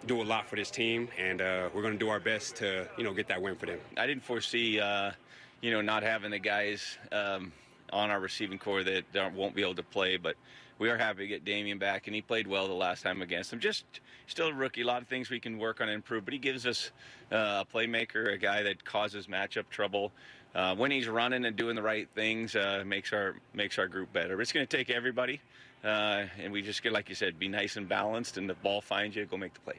do a lot for this team, and we're going to do our best to, get that win for them. I didn't foresee, not having the guys on our receiving corps that won't be able to play, but we are happy to get Damian back, and he played well the last time against him. Just still a rookie, a lot of things we can work on and improve, but he gives us a playmaker, a guy that causes matchup trouble. When he's running and doing the right things, makes our group better. But it's going to take everybody, and we just get, like you said, be nice and balanced, and the ball finds you, go make the play.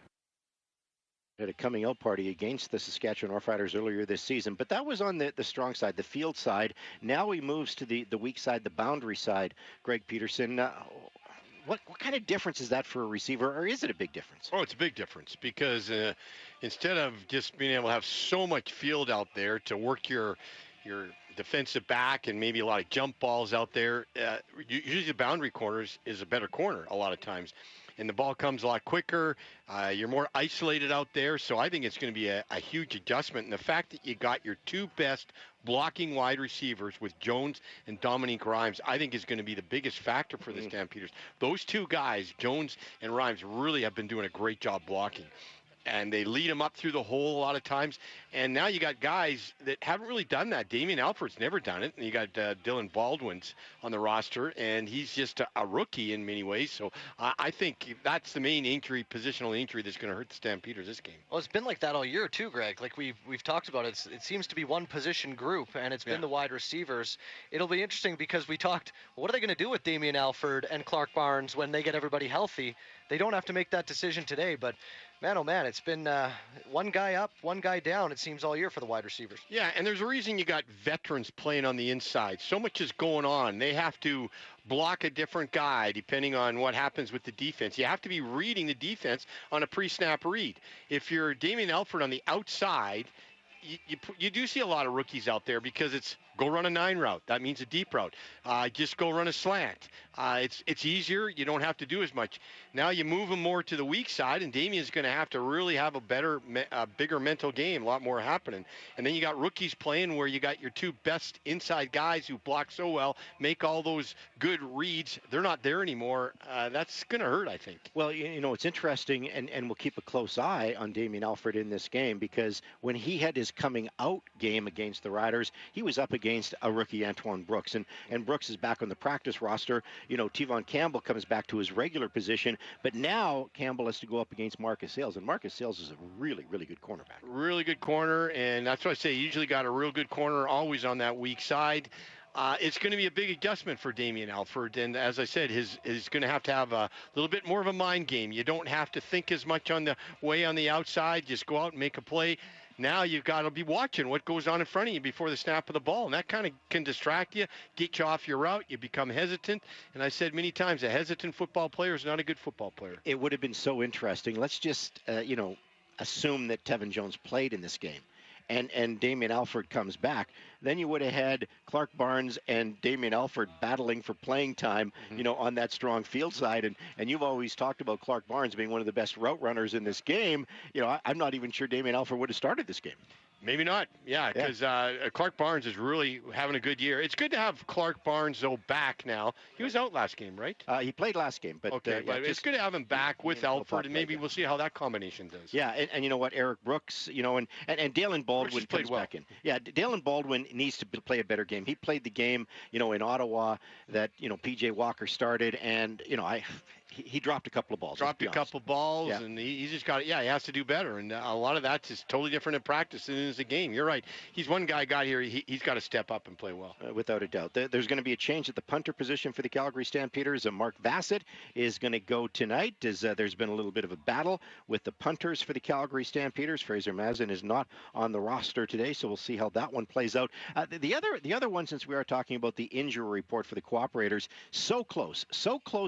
At a coming out party against the Saskatchewan Roughriders earlier this season, but that was on the strong side, the field side. Now he moves to the weak side, the boundary side. Greg Peterson, what kind of difference is that for a receiver, or is it a big difference? Oh, it's a big difference because instead of just being able to have so much field out there to work your defensive back and maybe a lot of jump balls out there, usually the boundary corners is a better corner a lot of times. And the ball comes a lot quicker. You're more isolated out there. So I think it's going to be a huge adjustment. And the fact that you got your two best blocking wide receivers with Jones and Dominique Rhymes, I think is going to be the biggest factor for the Stampeders. Those two guys, Jones and Rhymes, really have been doing a great job blocking. And they lead them up through the hole a lot of times. And now you got guys that haven't really done that. Damian Alford's never done it. And you got Dylan Baldwin's on the roster, and he's just a rookie in many ways. So I think that's the main positional injury that's going to hurt the Stampeders this game. Well, it's been like that all year too, Greg. Like we've talked about it. It seems to be one position group, and it's been the wide receivers. It'll be interesting because we talked, what are they going to do with Damian Alford and Clark Barnes when they get everybody healthy? They don't have to make that decision today, but man, oh man, it's been one guy up, one guy down, it seems, all year for the wide receivers. Yeah, and there's a reason you got veterans playing on the inside. So much is going on. They have to block a different guy depending on what happens with the defense. You have to be reading the defense on a pre-snap read. If you're Damian Alford on the outside, you do see a lot of rookies out there because it's go run a 9 route. That means a deep route. Just go run a slant. It's easier. You don't have to do as much. Now you move him more to the weak side, and Damian's going to have to really have a bigger mental game, a lot more happening. And then you got rookies playing where you got your two best inside guys who block so well, make all those good reads. They're not there anymore. That's going to hurt, I think. Well, it's interesting, and we'll keep a close eye on Damian Alford in this game because when he had his coming out game against the Riders, he was up against a rookie, Antoine Brooks, and Brooks is back on the practice roster. Tevon Campbell comes back to his regular position, but now Campbell has to go up against Marcus Sales, and Marcus Sales is a really, really good cornerback. Really good corner, and that's why I say you usually got a real good corner always on that weak side. It's going to be a big adjustment for Damian Alford, and as I said, he's going to have a little bit more of a mind game. You don't have to think as much on the way on the outside. Just go out and make a play. Now you've got to be watching what goes on in front of you before the snap of the ball, and that kind of can distract you, get you off your route. You become hesitant, and I said many times, a hesitant football player is not a good football player. It would have been so interesting. Let's just, assume that Tevin Jones played in this game. And Damian Alford comes back, then you would have had Clark Barnes and Damian Alford battling for playing time, on that strong field side. And you've always talked about Clark Barnes being one of the best route runners in this game. I'm not even sure Damian Alford would have started this game. Maybe not, because Clark Barnes is really having a good year. It's good to have Clark Barnes, though, back now. He was out last game, right? He played last game, but it's good to have him back with Alford, and maybe we'll see how that combination does. Yeah, and you know what, Eric Brooks, and Dalen Baldwin comes back in. Yeah, Dalen Baldwin needs to play a better game. He played the game, in Ottawa that PJ Walker started, and he dropped a couple of balls. And he just got it. Yeah, he has to do better, and a lot of that's just totally different in practice than in the game. You're right. He's one guy got here. He's got to step up and play well. Without a doubt. There's going to be a change at the punter position for the Calgary Stampeders. Mark Bassett is going to go tonight. There's been a little bit of a battle with the punters for the Calgary Stampeders. Fraser Mazin is not on the roster today, so we'll see how that one plays out. The other one, since we are talking about the injury report for the Cooperators, so close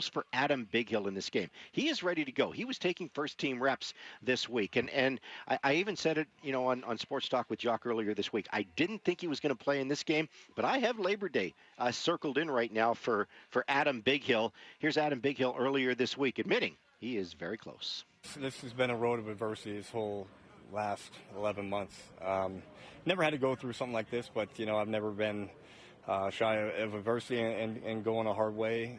for Adam Bighill in this game. He is ready to go. He was taking first-team reps this week, and I even said it, on Sports Talk with Jock earlier this week. I didn't think he was going to play in this game, but I have Labor Day circled in right now for Adam Bighill. Here's Adam Bighill earlier this week admitting he is very close. This has been a road of adversity this whole last 11 months. Never had to go through something like this, but, I've never been shy of adversity and going a hard way.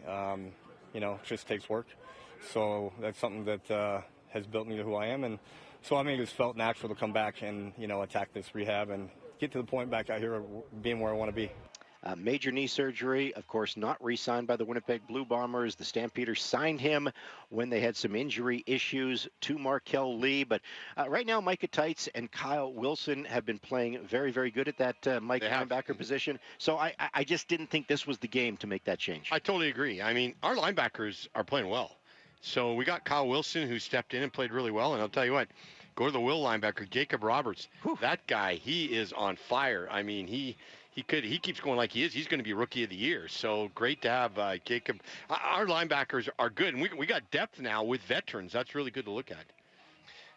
It just takes work. So that's something that has built me to who I am. And so, it just felt natural to come back and, attack this rehab and get to the point back out here being where I want to be. Major knee surgery, of course, not re-signed by the Winnipeg Blue Bombers. The Stampeders signed him when they had some injury issues to Markel Lee. But right now, Micah Teitz and Kyle Wilson have been playing very, very good at that Mike linebacker position. So I just didn't think this was the game to make that change. I totally agree. I mean, our linebackers are playing well. So we got Kyle Wilson, who stepped in and played really well. And I'll tell you what, go to the will linebacker, Jacob Roberts. Whew. That guy, he is on fire. I mean, he keeps going like he is. He's going to be Rookie of the Year. So great to have Jacob. Our linebackers are good, and we got depth now with veterans. That's really good to look at.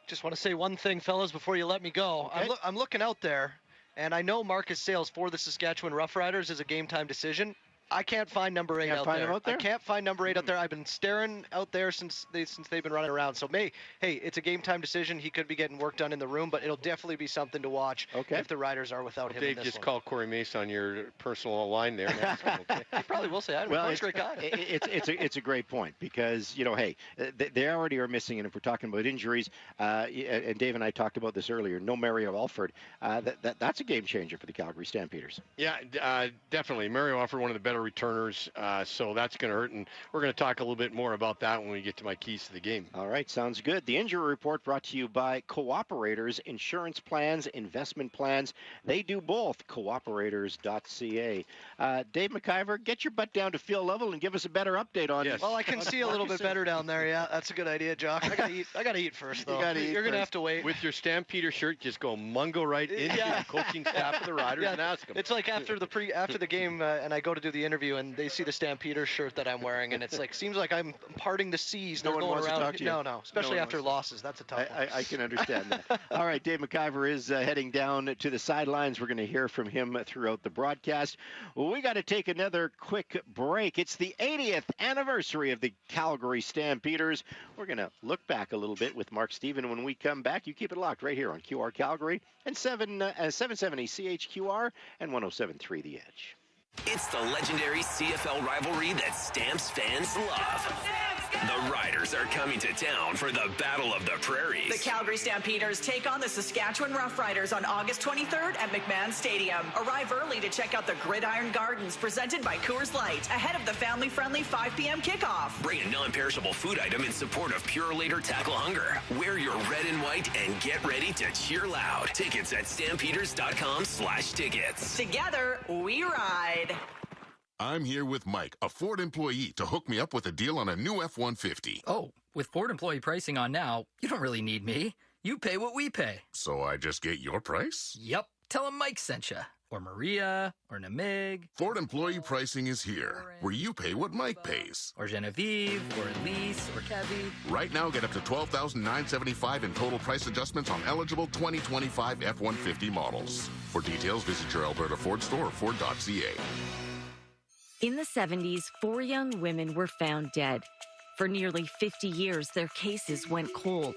Just want to say one thing, fellas, before you let me go. Okay. I'm looking out there, and I know Marcus Sales for the Saskatchewan Roughriders is a game-time decision. I can't find number 8 out there. I can't find number 8 out there. I've been staring out there since they've been running around. So, hey, it's a game-time decision. He could be getting work done in the room, but it'll definitely be something to watch if the Riders are without him. Dave, in this just call Corey Mace on your personal line there. And ask him, okay? He probably will say, "I'm a great guy." It's a great point because they already are missing, and if we're talking about injuries, and Dave and I talked about this earlier. No Mario Alford. That's a game changer for the Calgary Stampeders. Yeah, definitely. Mario Alford, one of the better returners. So that's going to hurt, and we're going to talk a little bit more about that when we get to my keys to the game. All right, sounds good. The injury report brought to you by Cooperators Insurance Plans, Investment Plans. They do both. Cooperators.ca. Dave McIver, get your butt down to field level and give us a better update on. Yes. Well, I can see a little bit better down there. Yeah, that's a good idea, Jock. I gotta eat first, though. You're going to have to wait. With your Stampeder shirt, just go mungo right into the coaching staff of the Riders and ask them. It's like after the game, and I go to do the interview, and they see the Stampeder shirt that I'm wearing, and it's like seems like I'm parting the seas. No one going wants around. to talk to you. No, especially after losses. That's a tough one. I can understand that. All right, Dave McIver is heading down to the sidelines. We're going to hear from him throughout the broadcast. Well, we got to take another quick break. It's the 80th anniversary of the Calgary Stampeders. We're going to look back a little bit with Mark Stephen when we come back. You keep it locked right here on QR Calgary and 770 CHQR and 107.3 The Edge. It's the legendary CFL rivalry that Stamps fans love. The Riders are coming to town for the Battle of the Prairies. The Calgary Stampeders take on the Saskatchewan Roughriders on August 23rd at McMahon Stadium. Arrive early to check out the Gridiron Gardens presented by Coors Light ahead of the family-friendly 5 p.m. kickoff. Bring a non-perishable food item in support of Pure Later Tackle Hunger. Wear your red and white and get ready to cheer loud. Tickets at stampeders.com/tickets. Together, we ride. I'm here with Mike, a Ford employee, to hook me up with a deal on a new F-150. Oh, with Ford employee pricing on now, you don't really need me. You pay what we pay. So I just get your price? Yep. Tell them Mike sent you. Or Maria, or Namig. Ford employee pricing is here, where you pay what Mike pays. Or Genevieve, or Elise, or Kevy. Right now, get up to $12,975 in total price adjustments on eligible 2025 F-150 models. For details, visit your Alberta Ford store or Ford.ca. In the 70s, 4 young women were found dead. For nearly 50 years, their cases went cold.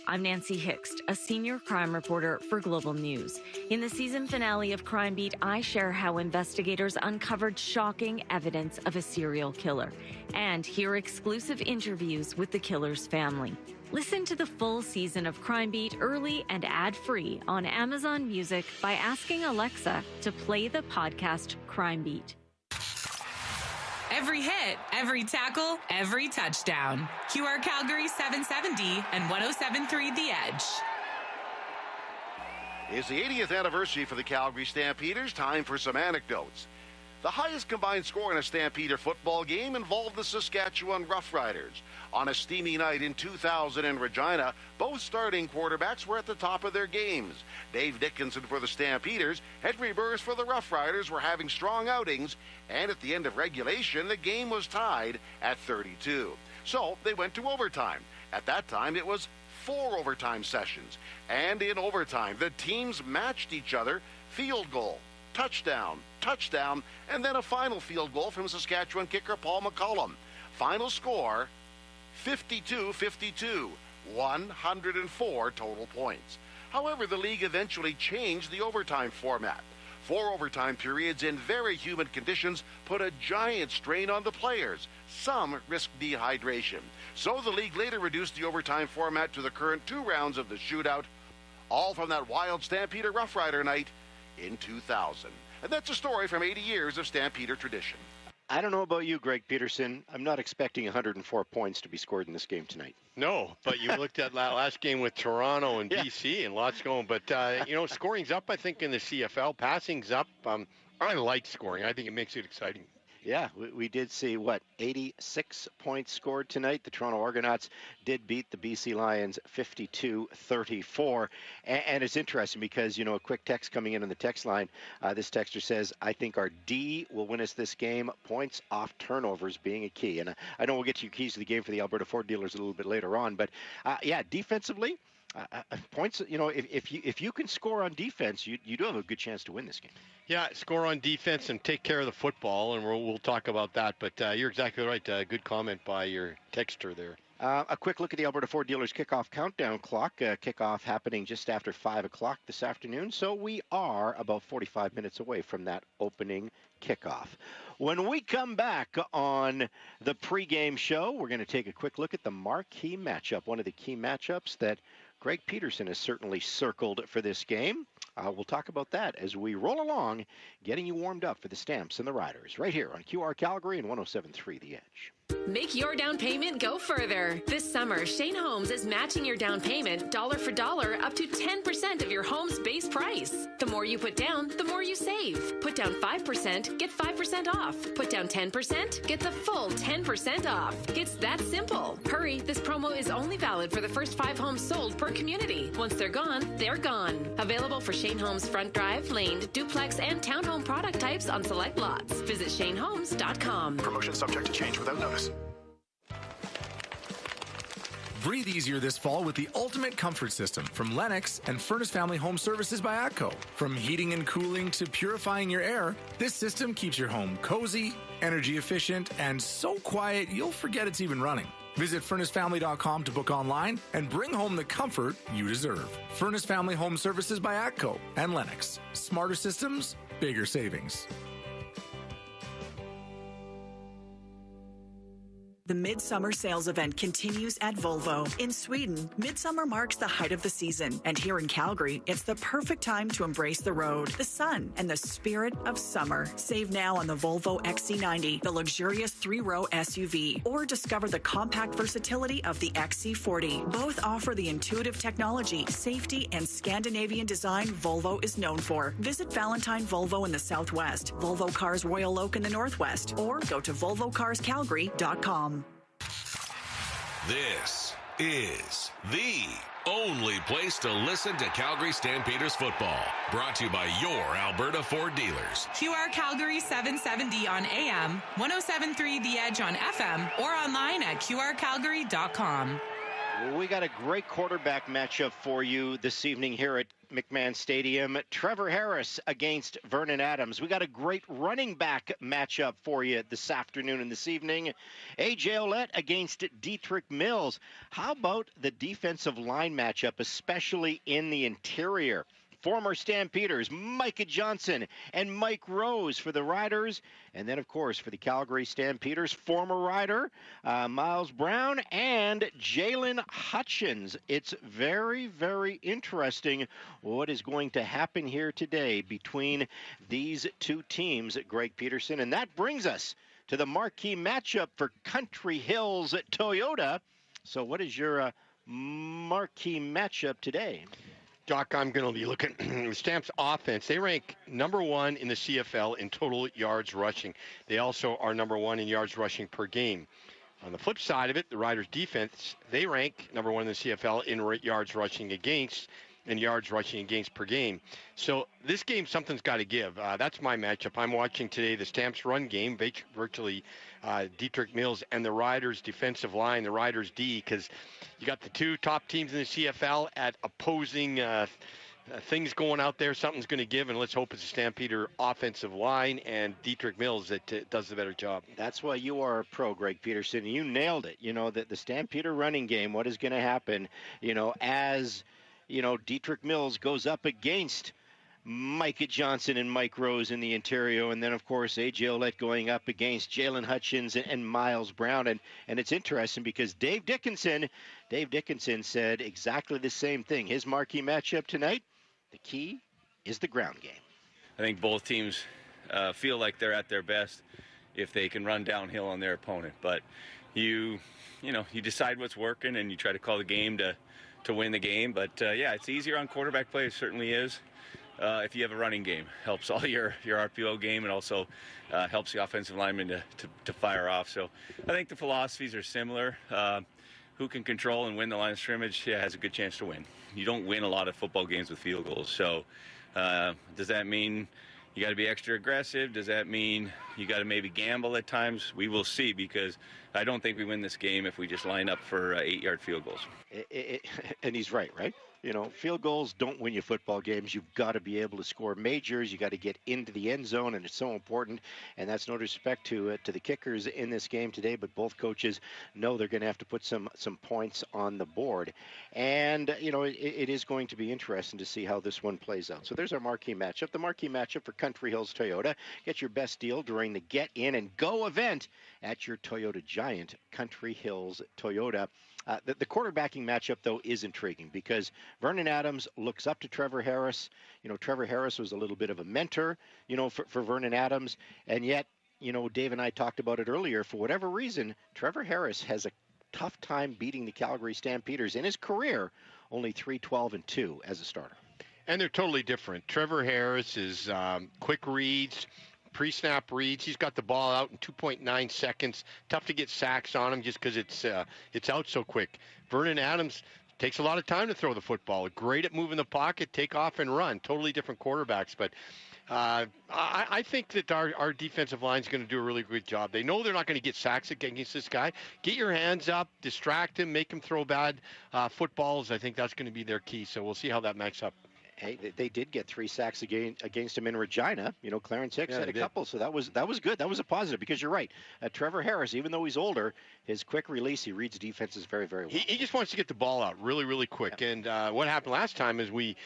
I'm Nancy Hixt, a senior crime reporter for Global News. In the season finale of Crime Beat, I share how investigators uncovered shocking evidence of a serial killer and hear exclusive interviews with the killer's family. Listen to the full season of Crime Beat early and ad-free on Amazon Music by asking Alexa to play the podcast Crime Beat. Every hit, every tackle, every touchdown. QR Calgary 770 and 107.3 The Edge. It's the 80th anniversary for the Calgary Stampeders. Time for some anecdotes. The highest combined score in a Stampeder football game involved the Saskatchewan Roughriders. On a steamy night in 2000 in Regina, both starting quarterbacks were at the top of their games. Dave Dickinson for the Stampeders, Henry Burris for the Roughriders were having strong outings, and at the end of regulation, the game was tied at 32. So they went to overtime. At that time, it was 4 overtime sessions. And in overtime, the teams matched each other, field goal, touchdown, touchdown, and then a final field goal from Saskatchewan kicker Paul McCollum. Final score, 52-52, 104 total points. However, the league eventually changed the overtime format. 4 overtime periods in very humid conditions put a giant strain on the players. Some risked dehydration. So the league later reduced the overtime format to the current 2 rounds of the shootout, all from that wild Stampeder Rough Rider night in 2000. And that's a story from 80 years of Stampeder tradition. I don't know about you, Greg Peterson. I'm not expecting 104 points to be scored in this game tonight. No, but you looked at that last game with Toronto and BC and lots going. But, scoring's up, I think, in the CFL. Passing's up. I like scoring. I think it makes it exciting. Yeah, we did see, 86 points scored tonight. The Toronto Argonauts did beat the BC Lions 52-34. And it's interesting because, a quick text coming in on the text line. This texter says, I think our D will win us this game, points off turnovers being a key. And I know we'll get to your keys to the game for the Alberta Ford dealers a little bit later on. But, defensively, points, if you can score on defense, you do have a good chance to win this game. Yeah, score on defense and take care of the football, and we'll talk about that. But you're exactly right. Good comment by your texter there. A quick look at the Alberta Ford Dealers kickoff countdown clock. Kickoff happening just after 5 o'clock this afternoon, so we are about 45 minutes away from that opening kickoff. When we come back on the pregame show, we're going to take a quick look at the marquee matchup, one of the key matchups that Greg Peterson has certainly circled for this game. We'll talk about that as we roll along, getting you warmed up for the Stamps and the Riders, right here on QR Calgary and 107.3 The Edge. Make your down payment go further. This summer, Shane Homes is matching your down payment dollar for dollar up to 10% of your home's base price. The more you put down, the more you save. Put down 5%, get 5% off. Put down 10%, get the full 10% off. It's that simple. Hurry, this promo is only valid for the first 5 homes sold per community. Once they're gone, they're gone. Available for Shane Homes front drive, laned, duplex, and townhome product types on select lots. Visit ShaneHomes.com. Promotion subject to change without notice. Breathe easier this fall with the ultimate comfort system from Lennox and Furnace Family Home Services by ATCO. From heating and cooling to purifying your air, this system keeps your home cozy, energy efficient, and so quiet you'll forget it's even running. Visit FurnaceFamily.com to book online and bring home the comfort you deserve. Furnace Family Home Services by ATCO and Lennox. Smarter systems, bigger savings. The Midsummer Sales Event continues at Volvo. In Sweden, Midsummer marks the height of the season. And here in Calgary, it's the perfect time to embrace the road, the sun, and the spirit of summer. Save now on the Volvo XC90, the luxurious 3-row SUV, or discover the compact versatility of the XC40. Both offer the intuitive technology, safety, and Scandinavian design Volvo is known for. Visit Valentine Volvo in the Southwest, Volvo Cars Royal Oak in the Northwest, or go to volvocarscalgary.com. This is the only place to listen to Calgary Stampeders football. Brought to you by your Alberta Ford dealers. QR Calgary 770 on AM, 107.3 The Edge on FM, or online at qrcalgary.com. We got a great quarterback matchup for you this evening here at McMahon Stadium. Trevor Harris against Vernon Adams. We got a great running back matchup for you this afternoon and this evening. A.J. Ouellette against Dietrich Mills. How about the defensive line matchup, especially in the interior? Former Stampeders, Micah Johnson and Mike Rose for the Riders. And then, of course, for the Calgary Stampeders, former Rider, Miles Brown and Jalen Hutchins. It's very, very interesting what is going to happen here today between these two teams, Greg Peterson. And that brings us to the marquee matchup for Country Hills Toyota. So what is your marquee matchup today? Doc, I'm going to be looking at Stamps offense. They rank number 1 in the CFL in total yards rushing. They also are number 1 in yards rushing per game. On the flip side of it, the Riders defense, they rank number 1 in the CFL in yards rushing against and yards rushing against per game. So this game, something's got to give. That's my matchup. I'm watching today the Stamps run game, virtually Dietrich Mills and the Riders defensive line, the Riders D, because you got the two top teams in the CFL at opposing things going out there. Something's going to give, and let's hope it's a Stampeder offensive line and Dietrich Mills that does the better job. That's why you are a pro, Greg Peterson. You nailed it. You know, the Stampeder running game, what is going to happen, as Dietrich Mills goes up against Micah Johnson and Mike Rose in the interior, and then, of course, A.J. Ouellette going up against Jalen Hutchins and Miles Brown. And it's interesting because Dave Dickinson said exactly the same thing. His marquee matchup tonight, the key is the ground game. I think both teams feel like they're at their best if they can run downhill on their opponent. But you decide what's working and you try to call the game to win the game. But, yeah, it's easier on quarterback play. It certainly is. if you have a running game. Helps all your RPO game, and also helps the offensive lineman to fire off. So I think the philosophies are similar. Who can control and win the line of scrimmage has a good chance to win. You don't win a lot of football games with field goals. So does that mean you got to be extra aggressive? Does that mean you got to maybe gamble at times? We will see, because I don't think we win this game if we just line up for 8-yard field goals. And he's right? You know, field goals don't win you football games. You've got to be able to score majors. You got to get into the end zone, and it's so important. And that's no disrespect to the kickers in this game today, but both coaches know they're going to have to put some points on the board. And you know, it is going to be interesting to see how this one plays out. So there's our marquee matchup. The marquee matchup for Country Hills Toyota. Get your best deal during the Get In and Go event at your Toyota Giant, Country Hills Toyota. The quarterbacking matchup, though, is intriguing because Vernon Adams looks up to Trevor Harris. You know, Trevor Harris was a little bit of a mentor, you know, for Vernon Adams. And yet, you know, Dave and I talked about it earlier. For whatever reason, Trevor Harris has a tough time beating the Calgary Stampeders in his career, only 3-12-2 as a starter. And they're totally different. Trevor Harris is quick reads, pre-snap reads. He's got the ball out in 2.9 seconds. Tough to get sacks on him just because it's out so quick. Vernon Adams takes a lot of time to throw the football. Great at moving the pocket, take off and run. Totally different quarterbacks. But I think that our defensive line is going to do a really good job. They know they're not going to get sacks against this guy. Get your hands up, distract him, make him throw bad footballs. I think that's going to be their key. So we'll see how that matches up. Hey, they did get 3 sacks against him in Regina. You know, Clarence Hicks had a couple, so that was good. That was a positive because you're right. Trevor Harris, even though he's older, his quick release, he reads defenses very, very well. He just wants to get the ball out really, really quick. Yep. And what happened last time is we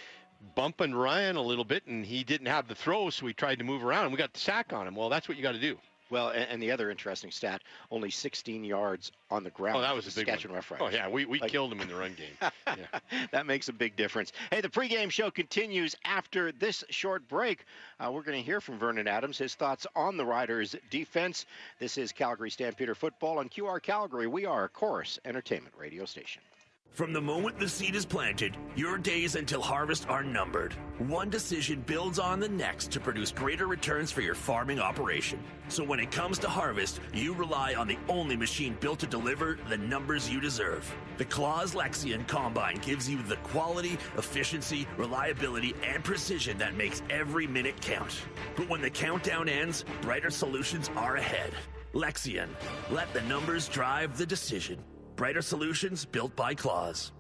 bump and run a little bit, and he didn't have the throw, so we tried to move around, and we got the sack on him. Well, that's what you got to do. Well, and the other interesting stat, only 16 yards on the ground. Oh, that was a big one. Rough oh, yeah, we killed him in the run game. Yeah. That makes a big difference. Hey, the pregame show continues after this short break. We're going to hear from Vernon Adams, his thoughts on the Riders' defense. This is Calgary Stampeder football on QR Calgary. We are a Chorus Entertainment radio station. From the moment the seed is planted, your days until harvest are numbered. One decision builds on the next to produce greater returns for your farming operation. So when it comes to harvest, you rely on the only machine built to deliver the numbers you deserve. The Claas Lexion Combine gives you the quality, efficiency, reliability, and precision that makes every minute count. But when the countdown ends, brighter solutions are ahead. Lexion. Let the numbers drive the decision. Brighter solutions built by Claas.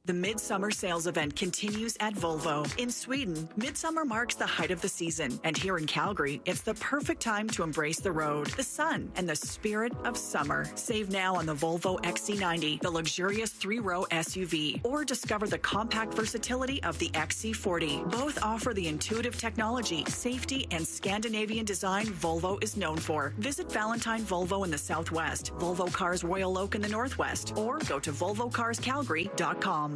The Midsummer Sales Event continues at Volvo. In Sweden, Midsummer marks the height of the season. And here in Calgary, it's the perfect time to embrace the road, the sun, and the spirit of summer. Save now on the Volvo XC90, the luxurious 3-row SUV, or discover the compact versatility of the XC40. Both offer the intuitive technology, safety, and Scandinavian design Volvo is known for. Visit Valentine Volvo in the Southwest, Volvo Cars Royal Oak in the Northwest, or go to volvocarscalgary.com.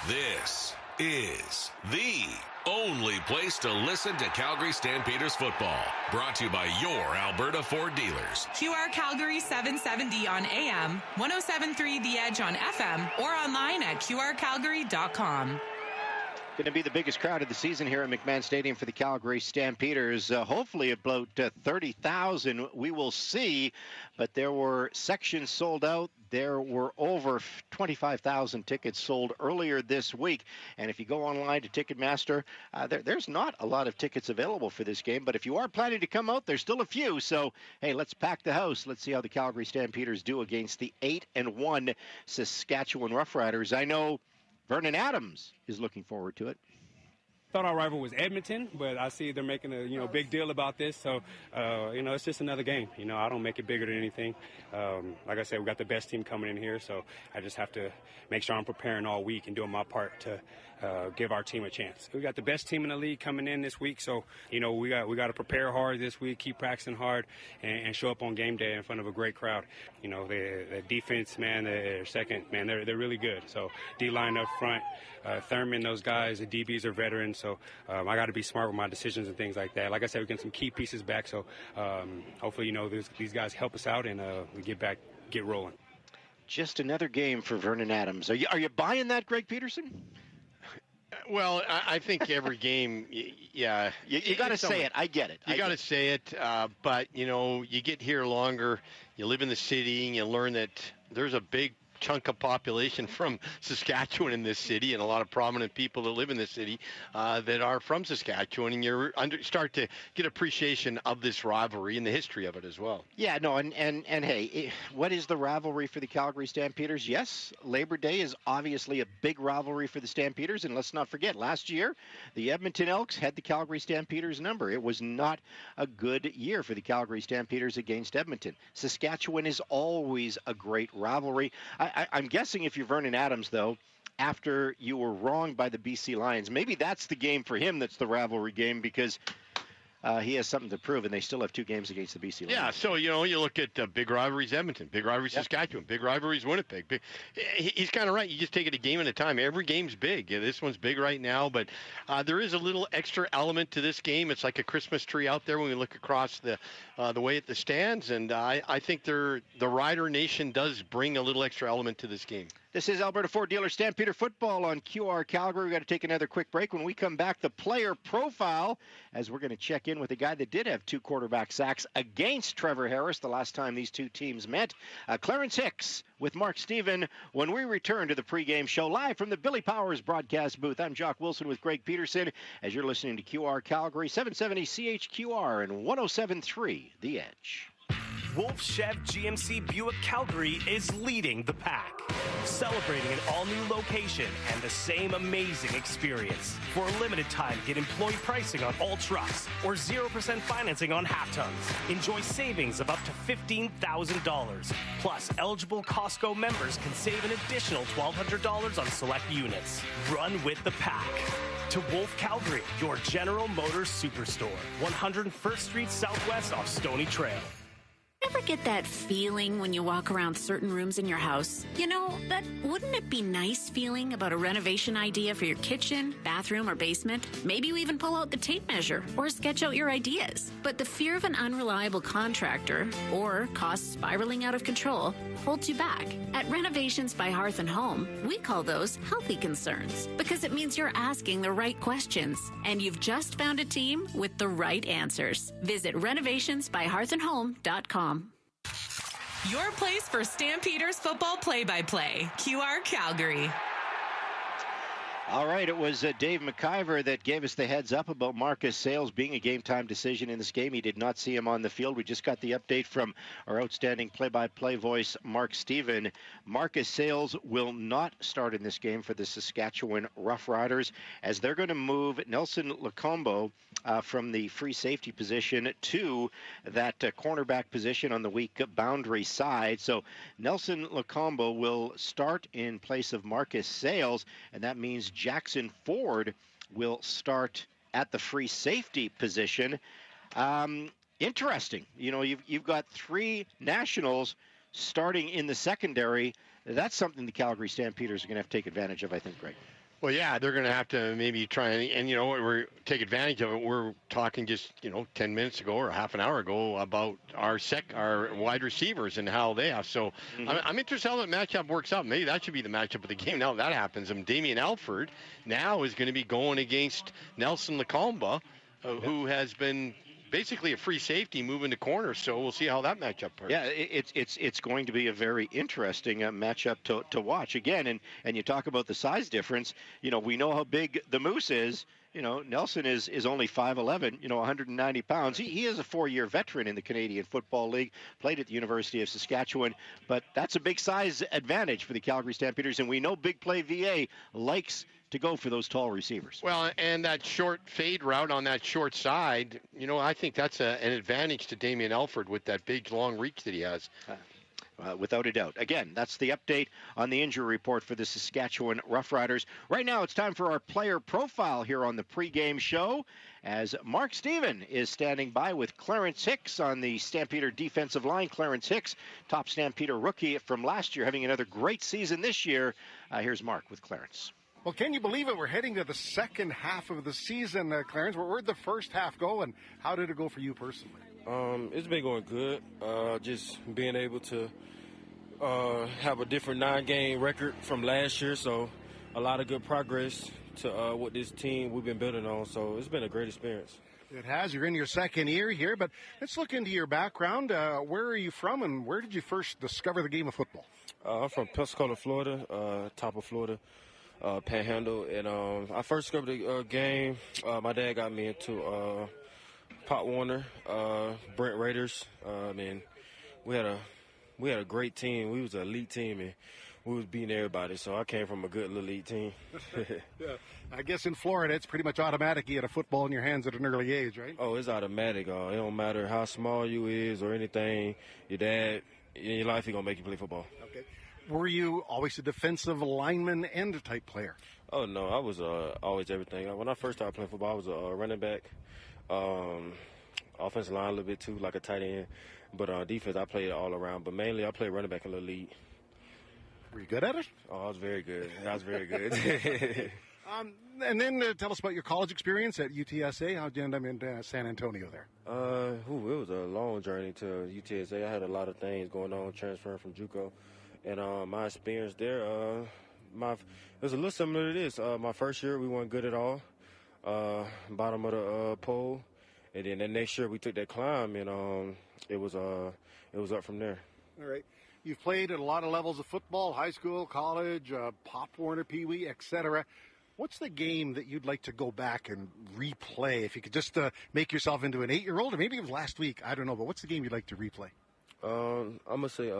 This is the only place to listen to Calgary Stampeders football. Brought to you by your Alberta Ford dealers. QR Calgary 770 on AM, 107.3 The Edge on FM, or online at qrcalgary.com. Going to be the biggest crowd of the season here at McMahon Stadium for the Calgary Stampeders. Hopefully about 30,000. We will see. But there were sections sold out. There were over 25,000 tickets sold earlier this week. And if you go online to Ticketmaster, there's not a lot of tickets available for this game. But if you are planning to come out, there's still a few. So, hey, let's pack the house. Let's see how the Calgary Stampeders do against the 8-1 Saskatchewan Roughriders. I know Vernon Adams is looking forward to it. Thought our rival was Edmonton, but I see they're making a big deal about this. So it's just another game. I don't make it bigger than anything. Like I said, we got the best team coming in here, so I just have to make sure I'm preparing all week and doing my part to give our team a chance. We got the best team in the league coming in this week, so we got to prepare hard this week, keep practicing hard, and show up on game day in front of a great crowd. The defense, man, their second, man, they're really good. So D-line up front, Thurman, those guys, the DBs are veterans. So I got to be smart with my decisions and things like that. Like I said, we're getting some key pieces back. So hopefully, these guys help us out and we get rolling. Just another game for Vernon Adams. Are you buying that, Greg Peterson? Well, I think every game, yeah. You got to say it. I get it. You got to say it. But, you get here longer, you live in the city, and you learn that there's a big chunk of population from Saskatchewan in this city, and a lot of prominent people that live in this city that are from Saskatchewan, and you start to get appreciation of this rivalry and the history of it as well. Yeah, no, and hey, what is the rivalry for the Calgary Stampeders? Yes, Labor Day is obviously a big rivalry for the Stampeders, and let's not forget, last year, the Edmonton Elks had the Calgary Stampeders number. It was not a good year for the Calgary Stampeders against Edmonton. Saskatchewan is always a great rivalry. I'm guessing if you're Vernon Adams, though, after you were wronged by the BC Lions, maybe that's the game for him that's the rivalry game, because he has something to prove, and they still have 2 games against the BC Lions. Yeah, so, you look at big rivalries Edmonton, big rivalries Saskatchewan, big rivalries Winnipeg. He's kind of right. You just take it a game at a time. Every game's big. Yeah, this one's big right now, but there is a little extra element to this game. It's like a Christmas tree out there when we look across the way at the stands, and I think the Rider Nation does bring a little extra element to this game. This is Alberta Ford Dealer Stampeder Football on QR Calgary. We've got to take another quick break. When we come back, the player profile, as we're going to check in with a guy that did have 2 quarterback sacks against Trevor Harris the last time these 2 teams met. Clarence Hicks with Mark Stephen when we return to the pregame show live from the Billy Powers broadcast booth. I'm Jock Wilson with Greg Peterson as you're listening to QR Calgary, 770 CHQR and 107.3 The Edge. Wolf Chev GMC Buick Calgary is leading the pack, celebrating an all-new location and the same amazing experience. For a limited time, get employee pricing on all trucks or 0% financing on half tons. Enjoy savings of up to $15,000. Plus, eligible Costco members can save an additional $1,200 on select units. Run with the pack. To Wolf Calgary, your General Motors Superstore, 101st Street Southwest off Stony Trail. Ever get that feeling when you walk around certain rooms in your house? That wouldn't it be nice feeling about a renovation idea for your kitchen, bathroom, or basement? Maybe you even pull out the tape measure or sketch out your ideas. But the fear of an unreliable contractor or costs spiraling out of control holds you back. At Renovations by Hearth and Home, we call those healthy concerns because it means you're asking the right questions and you've just found a team with the right answers. Visit renovationsbyhearthandhome.com. Your place for Stampeders football play-by-play. QR Calgary. All right, it was Dave McIver that gave us the heads up about Marcus Sayles being a game-time decision in this game. He did not see him on the field. We just got the update from our outstanding play-by-play voice, Mark Stephen. Marcus Sayles will not start in this game for the Saskatchewan Roughriders, as they're going to move Nelson Lacombo from the free safety position to that cornerback position on the weak boundary side. So Nelson Lacombo will start in place of Marcus Sayles, and that means Jackson Ford will start at the free safety position. Interesting. You've got 3 nationals starting in the secondary. That's something the Calgary Stampeders are going to have to take advantage of, I think, Greg. Well, yeah, they're going to have to maybe try and we're take advantage of it. We're talking just 10 minutes ago or half an hour ago about our wide receivers and how they have. So I'm interested how that matchup works out. Maybe that should be the matchup of the game. Now that happens, Damian Alford now is going to be going against Nelson Lacomba, who has been basically a free safety moving to corner, so we'll see how that matchup works. Yeah, it's going to be a very interesting matchup to watch again. And you talk about the size difference. We know how big the Moose is. Nelson is only 5'11", 190 pounds. He is a 4-year veteran in the Canadian Football League, played at the University of Saskatchewan, but that's a big size advantage for the Calgary Stampeders, and we know Big Play VA likes to go for those tall receivers. Well, and that short fade route on that short side, I think that's an advantage to Damian Alford with that big, long reach that he has. Without a doubt. Again, that's the update on the injury report for the Saskatchewan Roughriders. Right now, it's time for our player profile here on the pregame show, as Mark Stephen is standing by with Clarence Hicks on the Stampeder defensive line. Clarence Hicks, top Stampeder rookie from last year, having another great season this year. Here's Mark with Clarence. Well, can you believe it? We're heading to the second half of the season, Clarence. Where'd the first half go, and how did it go for you personally? It's been going good. Just being able to have a different 9-game record from last year, so a lot of good progress to what this team we've been building on. So it's been a great experience. It has. You're in your second year here, but let's look into your background. Where are you from, and where did you first discover the game of football? I'm from Pensacola, Florida, top of Florida, Panhandle. And I first discovered the game. My dad got me into Pop Warner, Brent Raiders. And we had a great team. We was an elite team, and we was beating everybody. So I came from a good little elite team. Yeah. I guess in Florida, it's pretty much automatic. You had a football in your hands at an early age, right? Oh, it's automatic. It don't matter how small you is or anything. Your dad, in your life, he going to make you play football. Okay. Were you always a defensive lineman end type player? Oh, no. I was always everything. When I first started playing football, I was a running back, offensive line a little bit too, like a tight end. But defense, I played all around. But mainly, I played running back in the league. Were you good at it? Oh, I was very good. And then tell us about your college experience at UTSA. How'd you end up in San Antonio there? It was a long journey to UTSA. I had a lot of things going on, transferring from JUCO. And my experience there, it was a little similar to this. My first year, we weren't good at all. Bottom of the pole. And then the next year, we took that climb, and it was up from there. All right. You've played at a lot of levels of football, high school, college, Pop Warner, Pee Wee, etc. What's the game that you'd like to go back and replay? If you could just make yourself into an 8-year-old, or maybe it was last week, I don't know, but what's the game you'd like to replay? I'm going to say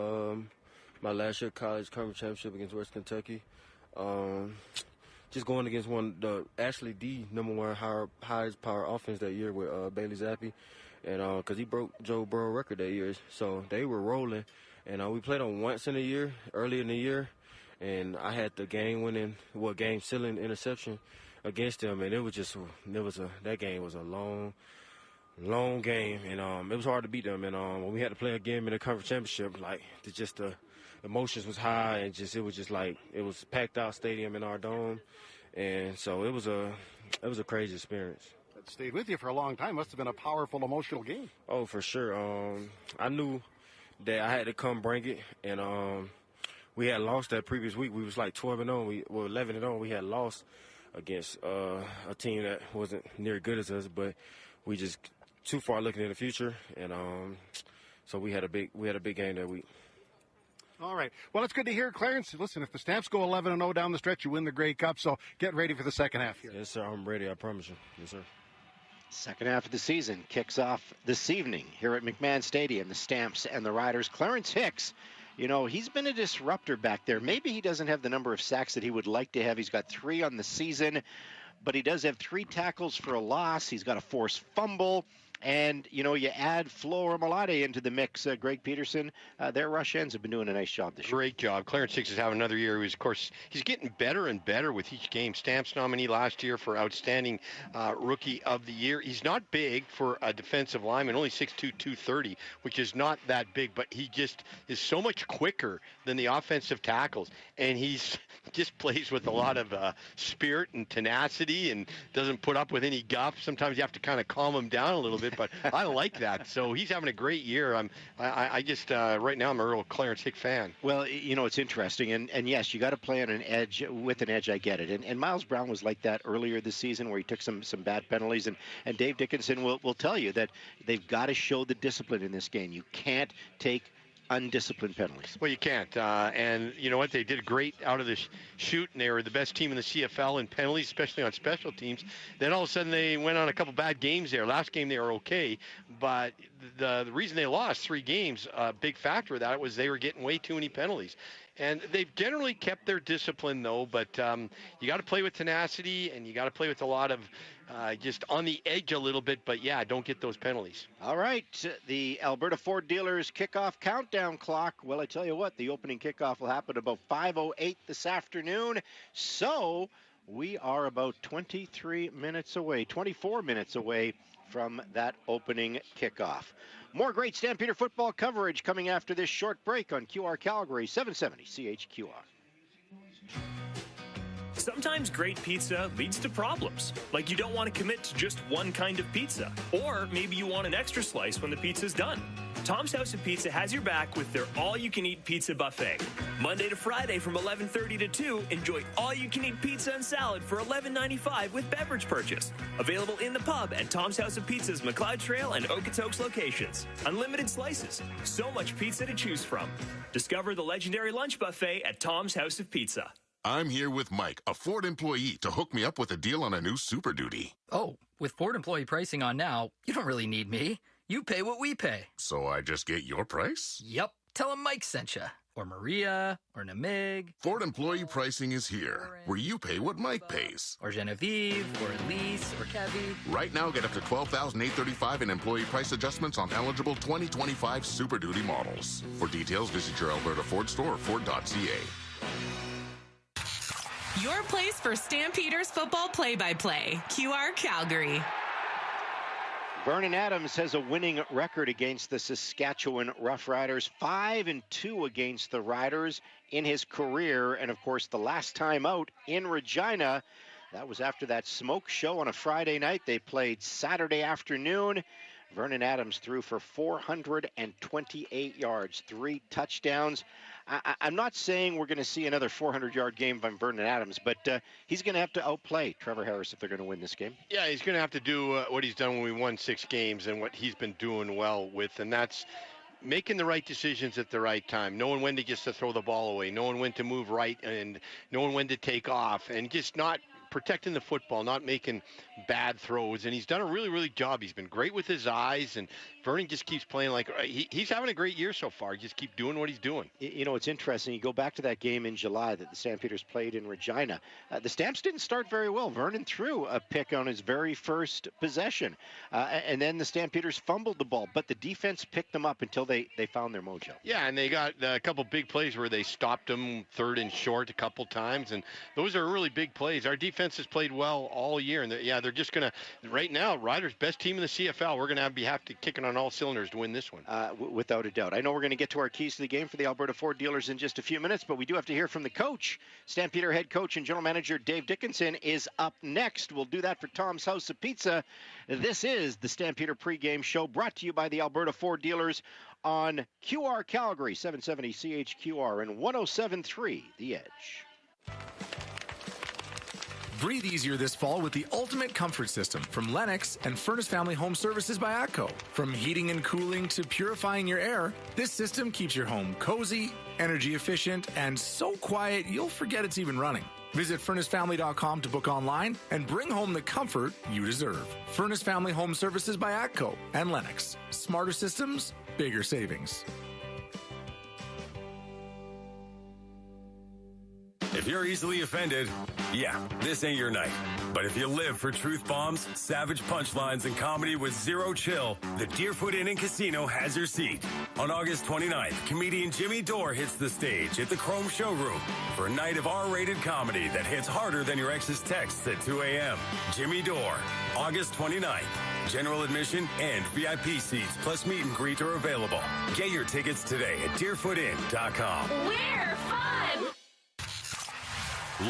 my last year college conference championship against West Kentucky. Just going against the number one highest power offense that year with Bailey Zappi. And because he broke Joe Burrow record that year. So they were rolling. And we played them once in a year, early in the year. And I had the game-sealing interception against them, and that game was a long game, and it was hard to beat them. And when we had to play a game in the conference championship, the emotions was high, and it was packed out stadium in our dome, and so it was a crazy experience. That stayed with you for a long time. Must have been a powerful, emotional game. Oh, for sure. I knew that I had to come bring it, and we had lost that previous week. We was like 12-0. We were 11-0. We had lost against a team that wasn't near as good as us, but we just too far looking in the future, and so we had a big game that week. All right. Well, it's good to hear, Clarence. Listen, if the Stamps go 11-0 down the stretch, you win the Grey Cup. So get ready for the second half here. Yes, sir. I'm ready. I promise you. Yes, sir. Second half of the season kicks off this evening here at McMahon Stadium. The Stamps and the Riders. Clarence Hicks, he's been a disruptor back there. Maybe he doesn't have the number of sacks that he would like to have. He's got 3 on the season, but he does have 3 tackles for a loss. He's got a forced fumble. And, you add Flo Malade into the mix. Greg Peterson, their rush ends have been doing a nice job this year. Great job. Clarence Hicks is having another year. He's getting better and better with each game. Stamps nominee last year for Outstanding Rookie of the Year. He's not big for a defensive lineman, only 6'2", 230, which is not that big, but he just is so much quicker than the offensive tackles. And he's just plays with a lot of spirit and tenacity and doesn't put up with any guff. Sometimes you have to kind of calm him down a little bit. But I like that. So he's having a great year. I just right now I'm a real Clarence Hicks fan. Well, it's interesting, and yes, you got to play on an edge. With an edge, I get it. And Miles Brown was like that earlier this season, where he took some bad penalties. And Dave Dickinson will tell you that they've got to show the discipline in this game. You can't take undisciplined penalties. Well, you can't. And you know what? They did great out of the chute, and they were the best team in the CFL in penalties, especially on special teams. Then all of a sudden they went on a couple bad games there. Last game they were okay, but the reason they lost 3 games, a big factor of that was they were getting way too many penalties. And they've generally kept their discipline, though, but you got to play with tenacity, and you got to play with a lot of just on the edge a little bit, but yeah, don't get those penalties. All right, the Alberta Ford Dealers kickoff countdown clock. Well, I tell you what, the opening kickoff will happen about 5:08 this afternoon. So we are about 24 minutes away from that opening kickoff. More great Stampeder football coverage coming after this short break on QR Calgary 770 CHQR. Sometimes great pizza leads to problems, like you don't want to commit to just one kind of pizza, or maybe you want an extra slice when the pizza's done. Tom's House of Pizza has your back with their all-you-can-eat pizza buffet. Monday to Friday from 11:30 to 2, enjoy all-you-can-eat pizza and salad for $11.95 with beverage purchase. Available in the pub at Tom's House of Pizza's McLeod Trail and Okotoks locations. Unlimited slices. So much pizza to choose from. Discover the legendary lunch buffet at Tom's House of Pizza. I'm here with Mike, a Ford employee, to hook me up with a deal on a new Super Duty. Oh, with Ford employee pricing on now, you don't really need me. You pay what we pay. So I just get your price? Yep. Tell them Mike sent you. Or Maria. Or Namig. Ford employee pricing is here, where you pay what Mike pays. Or Genevieve. Or Elise. Or Kevy. Right now, get up to $12,835 in employee price adjustments on eligible 2025 Super Duty models. For details, visit your Alberta Ford store or Ford.ca. Your place for Stampeders football play-by-play. QR Calgary. Vernon Adams has a winning record against the Saskatchewan Roughriders, 5-2 against the Riders in his career. And of course, the last time out in Regina, that was after that smoke show on a Friday night. They played Saturday afternoon. Vernon Adams threw for 428 yards, 3 touchdowns. I'm not saying we're going to see another 400-yard game from Vernon Adams, but he's going to have to outplay Trevor Harris if they're going to win this game. Yeah, he's going to have to do what he's done when we won 6 games and what he's been doing well with, and that's making the right decisions at the right time, knowing when to just to throw the ball away, knowing when to move right, and knowing when to take off, and just not protecting the football, not making bad throws. And he's done a really, really job. He's been great with his eyes, and Vernon just keeps playing like he's having a great year so far. Just keep doing what he's doing. You know, it's interesting. You go back to that game in July that the Stampeders played in Regina. The Stamps didn't start very well. Vernon threw a pick on his very first possession, and then the Stampeders fumbled the ball, but the defense picked them up until they found their mojo. Yeah, and they got a couple big plays where they stopped them 3rd and short a couple times, and those are really big plays. Our defense has played well all year, and they're just going to, right now, Riders' best team in the CFL. We're going to have to kick it on all cylinders to win this one. Without a doubt. I know we're going to get to our keys to the game for the Alberta Ford dealers in just a few minutes, but we do have to hear from the coach. Stampeder head coach and general manager Dave Dickinson is up next. We'll do that for Tom's House of Pizza. This is the Stampeder pregame show brought to you by the Alberta Ford dealers on QR Calgary, 770 CHQR and 107.3 The Edge. Breathe easier this fall with the ultimate comfort system from Lennox and Furnace Family Home Services by ATCO. From heating and cooling to purifying your air, this system keeps your home cozy, energy efficient, and so quiet you'll forget it's even running. Visit FurnaceFamily.com to book online and bring home the comfort you deserve. Furnace Family Home Services by ATCO and Lennox. Smarter systems, bigger savings. If you're easily offended, yeah, this ain't your night. But if you live for truth bombs, savage punchlines, and comedy with zero chill, the Deerfoot Inn & Casino has your seat. On August 29th, comedian Jimmy Dore hits the stage at the Chrome Showroom for a night of R-rated comedy that hits harder than your ex's texts at 2 a.m. Jimmy Dore, August 29th. General admission and VIP seats plus meet and greet are available. Get your tickets today at deerfootin.com. We're fun!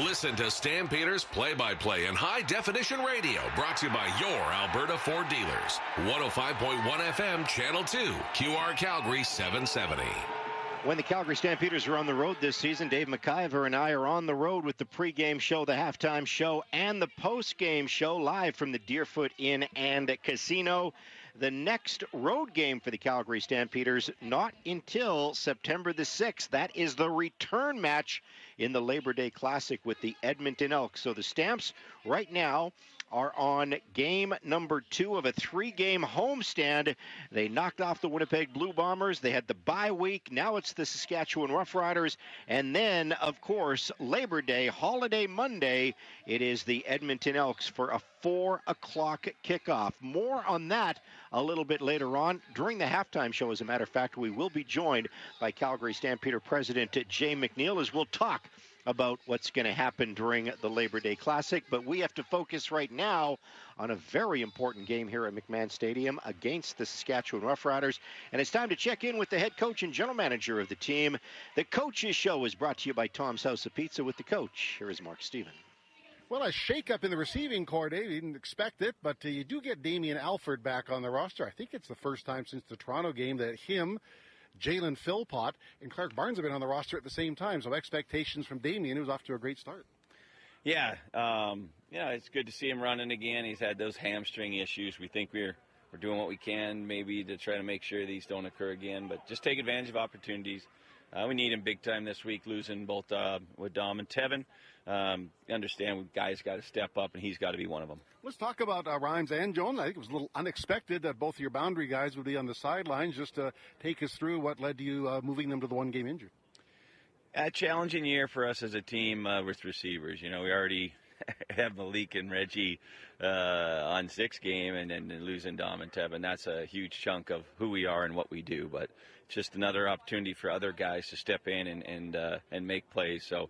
Listen to Stampeders play-by-play in high-definition radio, brought to you by your Alberta Ford dealers. 105.1 FM, Channel 2, QR Calgary 770. When the Calgary Stampeders are on the road this season, Dave McIver and I are on the road with the pregame show, the halftime show, and the postgame show live from the Deerfoot Inn and Casino. The next road game for the Calgary Stampeders, not until September the 6th. That is the return match in the Labor Day Classic with the Edmonton Elks. So the Stamps right now are on game number 2 of a 3-game homestand. They knocked off the Winnipeg Blue Bombers. They had the bye week. Now it's the Saskatchewan Roughriders. And then, of course, Labor Day, holiday Monday, it is the Edmonton Elks for a 4 o'clock kickoff. More on that a little bit later on during the halftime show. As a matter of fact, we will be joined by Calgary Stampeder President Jay McNeil as we'll talk about what's going to happen during the Labor Day Classic. But we have to focus right now on a very important game here at McMahon Stadium against the Saskatchewan Roughriders. And it's time to check in with the head coach and general manager of the team. The Coach's Show is brought to you by Tom's House of Pizza with the coach. Here is Mark Stephen. Well, a shakeup in the receiving corps, Dave. You didn't expect it, but you do get Damian Alford back on the roster. I think it's the first time since the Toronto game that him, Jalen Philpott, and Clark Barnes have been on the roster at the same time. So expectations from Damian, who's off to a great start. Yeah, it's good to see him running again. He's had those hamstring issues. We think we're doing what we can maybe to try to make sure these don't occur again, but just take advantage of opportunities. We need him big time this week, losing both with Dom and Tevin. Understand guys got to step up, and he's got to be one of them. Let's talk about Rhymes and Jones. I think it was a little unexpected that both of your boundary guys would be on the sidelines. Just to take us through what led to you moving them to the one-game injured. A challenging year for us as a team with receivers. We already have Malik and Reggie on 6 game, and then losing Dom and Tevin. That's a huge chunk of who we are and what we do. But just another opportunity for other guys to step in and make plays. So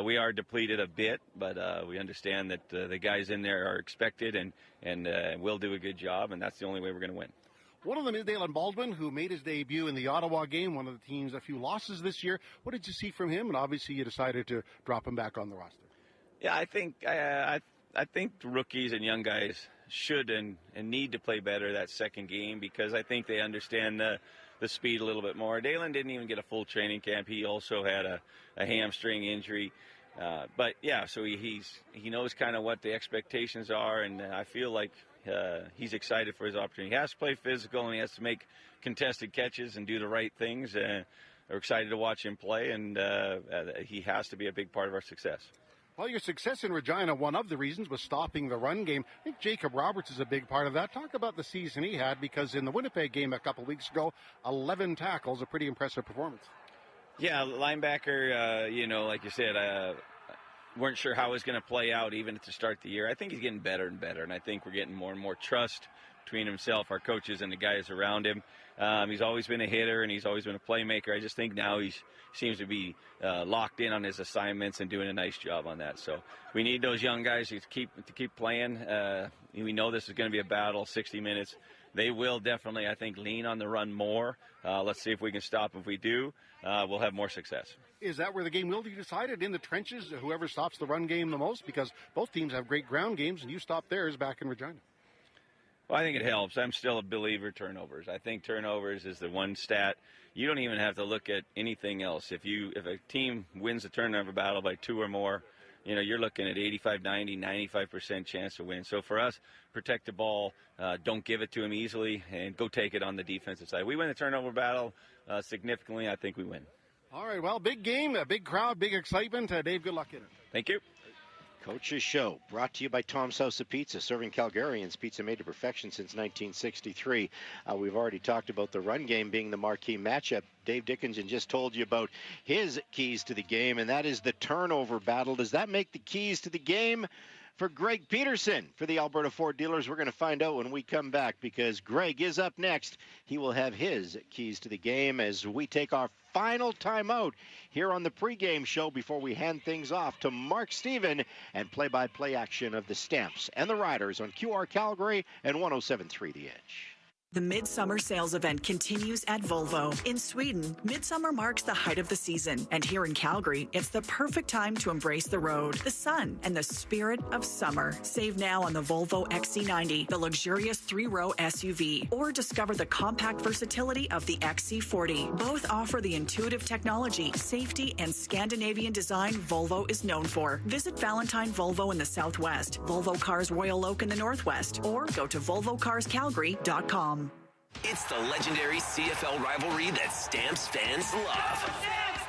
we are depleted a bit, but we understand that the guys in there are expected and will do a good job, and that's the only way we're going to win. One of them is Dalen Baldwin, who made his debut in the Ottawa game, one of the team's a few losses this year. What did you see from him? And obviously you decided to drop him back on the roster. Yeah, I think I think rookies and young guys should and need to play better that second game, because I think they understand the speed a little bit more. Dalen didn't even get a full training camp. He also had a hamstring injury. But, yeah, so he knows kind of what the expectations are, and I feel like he's excited for his opportunity. He has to play physical, and he has to make contested catches and do the right things. We're excited to watch him play, and he has to be a big part of our success. Well, your success in Regina, one of the reasons, was stopping the run game. I think Jacob Roberts is a big part of that. Talk about the season he had, because in the Winnipeg game a couple weeks ago, 11 tackles, a pretty impressive performance. Yeah, linebacker, like you said, weren't sure how it was going to play out even to start the year. I think he's getting better and better, and I think we're getting more and more trust between himself, our coaches, and the guys around him. He's always been a hitter, and he's always been a playmaker. I just think now he seems to be locked in on his assignments and doing a nice job on that. So we need those young guys to keep playing. We know this is going to be a battle, 60 minutes. They will definitely, I think, lean on the run more. Let's see if we can stop. If we do, we'll have more success. Is that where the game will be decided, in the trenches, whoever stops the run game the most? Because both teams have great ground games, and you stopped theirs back in Regina. Well, I think it helps. I'm still a believer turnovers. I think turnovers is the one stat. You don't even have to look at anything else. If a team wins a turnover battle by 2 or more, you're looking at 85, 90, 95% chance to win. So for us, protect the ball, don't give it to them easily, and go take it on the defensive side. We win the turnover battle significantly. I think we win. All right, well, big game, a big crowd, big excitement. Dave, good luck in it. Thank you. Coach's Show, brought to you by Tom's House of Pizza, serving Calgarians pizza made to perfection since 1963. We've already talked about the run game being the marquee matchup. Dave Dickinson just told you about his keys to the game, and that is the turnover battle. Does that make the keys to the game for Greg Peterson for the Alberta Ford Dealers? We're going to find out when we come back, because Greg is up next. He will have his keys to the game as we take our final timeout here on the pregame show before we hand things off to Mark Stephen and play-by-play action of the Stamps and the Riders on QR Calgary and 107.3 The Edge. The Midsummer Sales Event continues at Volvo. In Sweden, Midsummer marks the height of the season. And here in Calgary, it's the perfect time to embrace the road, the sun, and the spirit of summer. Save now on the Volvo XC90, the luxurious 3-row SUV, or discover the compact versatility of the XC40. Both offer the intuitive technology, safety, and Scandinavian design Volvo is known for. Visit Valentine Volvo in the Southwest, Volvo Cars Royal Oak in the Northwest, or go to volvocarscalgary.com. It's the legendary CFL rivalry that Stamps fans love.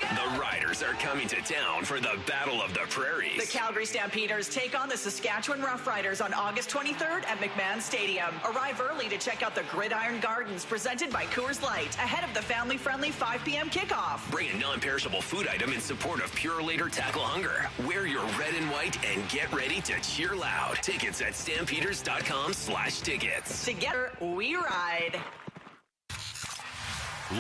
The Riders are coming to town for the Battle of the Prairies. The Calgary Stampeders take on the Saskatchewan Roughriders on August 23rd at McMahon Stadium. Arrive early to check out the Gridiron Gardens presented by Coors Light ahead of the family-friendly 5 p.m. kickoff. Bring a non-perishable food item in support of Pure Later Tackle Hunger. Wear your red and white and get ready to cheer loud. Tickets at stampeders.com/tickets. Together, we ride.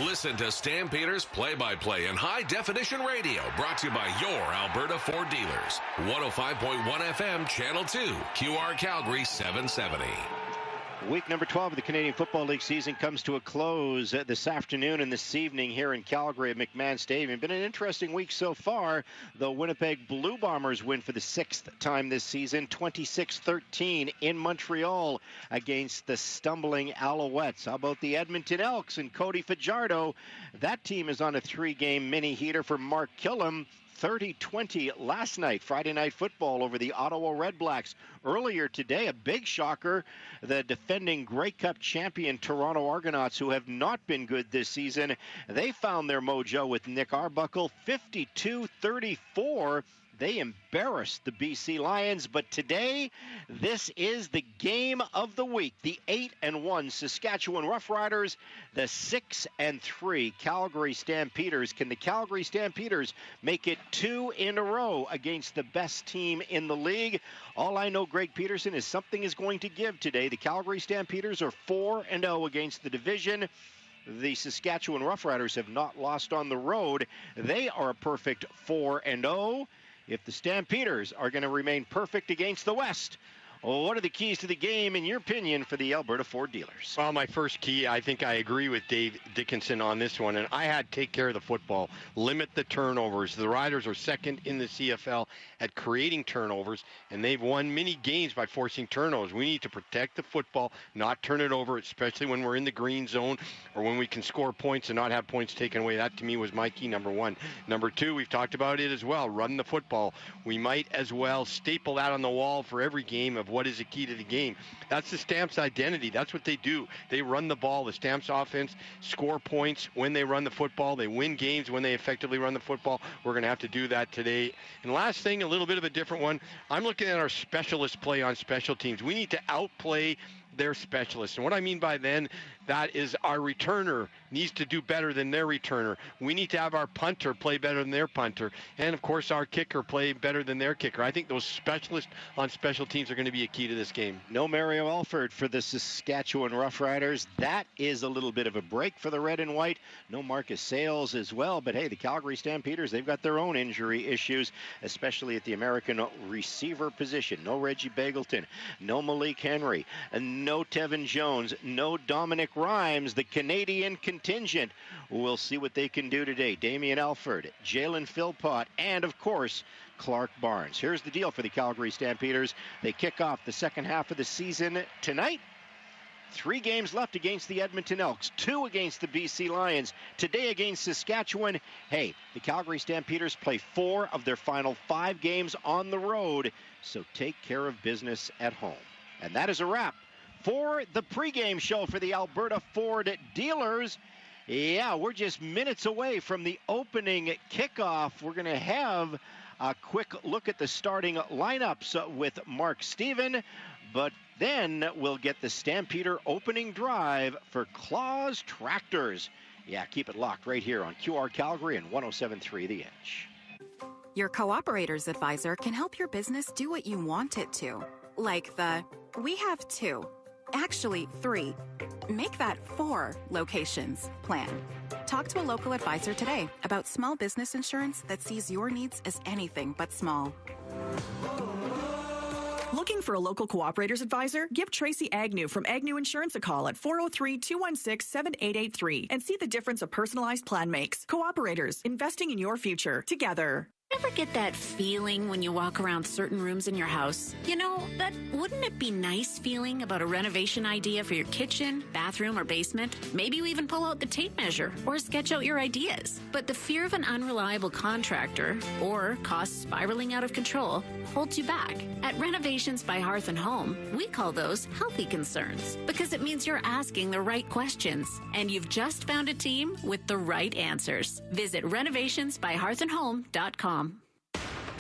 Listen to Stampeders play-by-play in high-definition radio, brought to you by your Alberta Ford dealers. 105.1 FM, Channel 2, QR Calgary 770. Week number 12 of the Canadian Football League season comes to a close this afternoon and this evening here in Calgary at McMahon Stadium. It's been an interesting week so far. The Winnipeg Blue Bombers win for the 6th time this season, 26-13 in Montreal against the stumbling Alouettes. How about the Edmonton Elks and Cody Fajardo? That team is on a 3-game mini heater for Mark Killam. 30-20 last night, Friday Night Football over the Ottawa Redblacks. Earlier today, a big shocker, the defending Grey Cup champion Toronto Argonauts, who have not been good this season, they found their mojo with Nick Arbuckle, 52-34. They embarrassed the BC Lions, but today, this is the game of the week. The 8-1 Saskatchewan Roughriders, the 6-3 Calgary Stampeders. Can the Calgary Stampeders make it 2 in a row against the best team in the league? All I know, Greg Peterson, is something is going to give today. The Calgary Stampeders are 4-0 against the division. The Saskatchewan Roughriders have not lost on the road. They are a perfect 4-0. If the Stampeders are going to remain perfect against the West, what are the keys to the game, in your opinion, for the Alberta Ford dealers? Well, my first key, I think I agree with Dave Dickinson on this one, and I had to take care of the football, limit the turnovers. The Riders are second in the CFL at creating turnovers, and they've won many games by forcing turnovers. We need to protect the football, not turn it over, especially when we're in the green zone or when we can score points and not have points taken away. That, to me, was my key, number one. Number two, we've talked about it as well, run the football. We might as well staple that on the wall for every game of what is the key to the game. That's the Stamps' identity. That's what they do. They run the ball. The Stamps offense score points when they run the football. They win games when they effectively run the football. We're going to have to do that today. And last thing, a little bit of a different one. I'm looking at our specialist play on special teams. We need to outplay their specialists. And what I mean by then, that is our returner needs to do better than their returner. We need to have our punter play better than their punter. And, of course, our kicker play better than their kicker. I think those specialists on special teams are going to be a key to this game. No Mario Alford for the Saskatchewan Roughriders. That is a little bit of a break for the red and white. No Marcus Sales as well. But, hey, the Calgary Stampeders, they've got their own injury issues, especially at the American receiver position. No Reggie Bagleton. No Malik Henry. No Tevin Jones. No Dominic Rhymes. The Canadian contingent. We'll see what they can do today. Damian Alford, Jalen Philpott, and, of course, Clark Barnes. Here's the deal for the Calgary Stampeders. They kick off the second half of the season tonight. 3 games left against the Edmonton Elks, 2 against the BC Lions, today against Saskatchewan. Hey, the Calgary Stampeders play 4 of their final 5 games on the road, so take care of business at home. And that is a wrap for the pregame show for the Alberta Ford dealers. Yeah, we're just minutes away from the opening kickoff. We're going to have a quick look at the starting lineups with Mark Stephen, but then we'll get the Stampeder opening drive for Claus Tractors. Yeah, keep it locked right here on QR Calgary and 107.3 The Edge. Your Cooperator's Advisor can help your business do what you want it to. Like the, we have 2. Actually, 3. Make that 4 locations plan. Talk to a local advisor today about small business insurance that sees your needs as anything but small. Looking for a local Cooperator's Advisor? Give Tracy Agnew from Agnew Insurance a call at 403-216-7883 and see the difference a personalized plan makes. Cooperators, investing in your future together. Ever get that feeling when you walk around certain rooms in your house? You know, that wouldn't it be nice feeling about a renovation idea for your kitchen, bathroom, or basement? Maybe you even pull out the tape measure or sketch out your ideas. But the fear of an unreliable contractor or costs spiraling out of control holds you back. At Renovations by Hearth and Home, we call those healthy concerns because it means you're asking the right questions and you've just found a team with the right answers. Visit renovationsbyhearthandhome.com.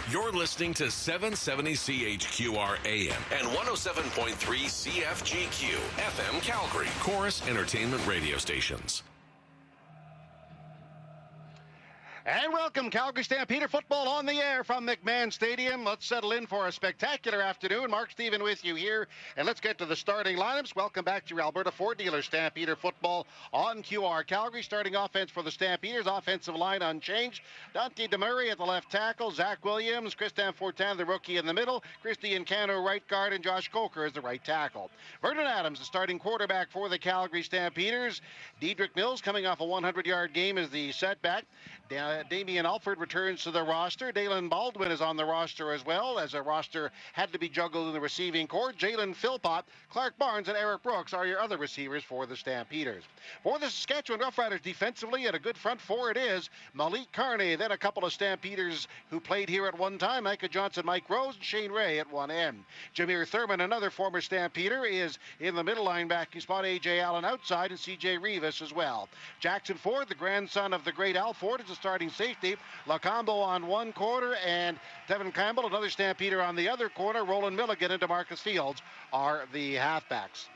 You're listening to 770 CHQR AM and 107.3 CFGQ FM Calgary, Chorus Entertainment radio stations. And welcome, Calgary Stampeder football on the air from McMahon Stadium. Let's settle in for a spectacular afternoon. Mark Stephen with you here, and let's get to the starting lineups. Welcome back to your Alberta Ford Dealer Stampeder football on QR. Calgary starting offense for the Stampeders. Offensive line unchanged. Dante DeMurray at the left tackle. Zach Williams, Christian Fortin, the rookie in the middle. Christian Cano, right guard, and Josh Coker is the right tackle. Vernon Adams, the starting quarterback for the Calgary Stampeders. Dedrick Mills coming off a 100-yard game as the setback. Damian Alford returns to the roster. Dalen Baldwin is on the roster as well, as a roster had to be juggled in the receiving corps. Jalen Philpott, Clark Barnes, and Eric Brooks are your other receivers for the Stampeders. For the Saskatchewan Roughriders defensively, at a good front four it is Malik Carney, then a couple of Stampeders who played here at one time, Micah Johnson, Mike Rose, and Shane Ray at one end. Jameer Thurman, another former Stampeder, is in the middle linebacking spot. A.J. Allen outside, and C.J. Rivas as well. Jackson Ford, the grandson of the great Al Ford, is the starting safety. Lacombo on one corner, and Devin Campbell, another Stampeder, on the other corner. Roland Milligan and DeMarcus Fields are the halfbacks.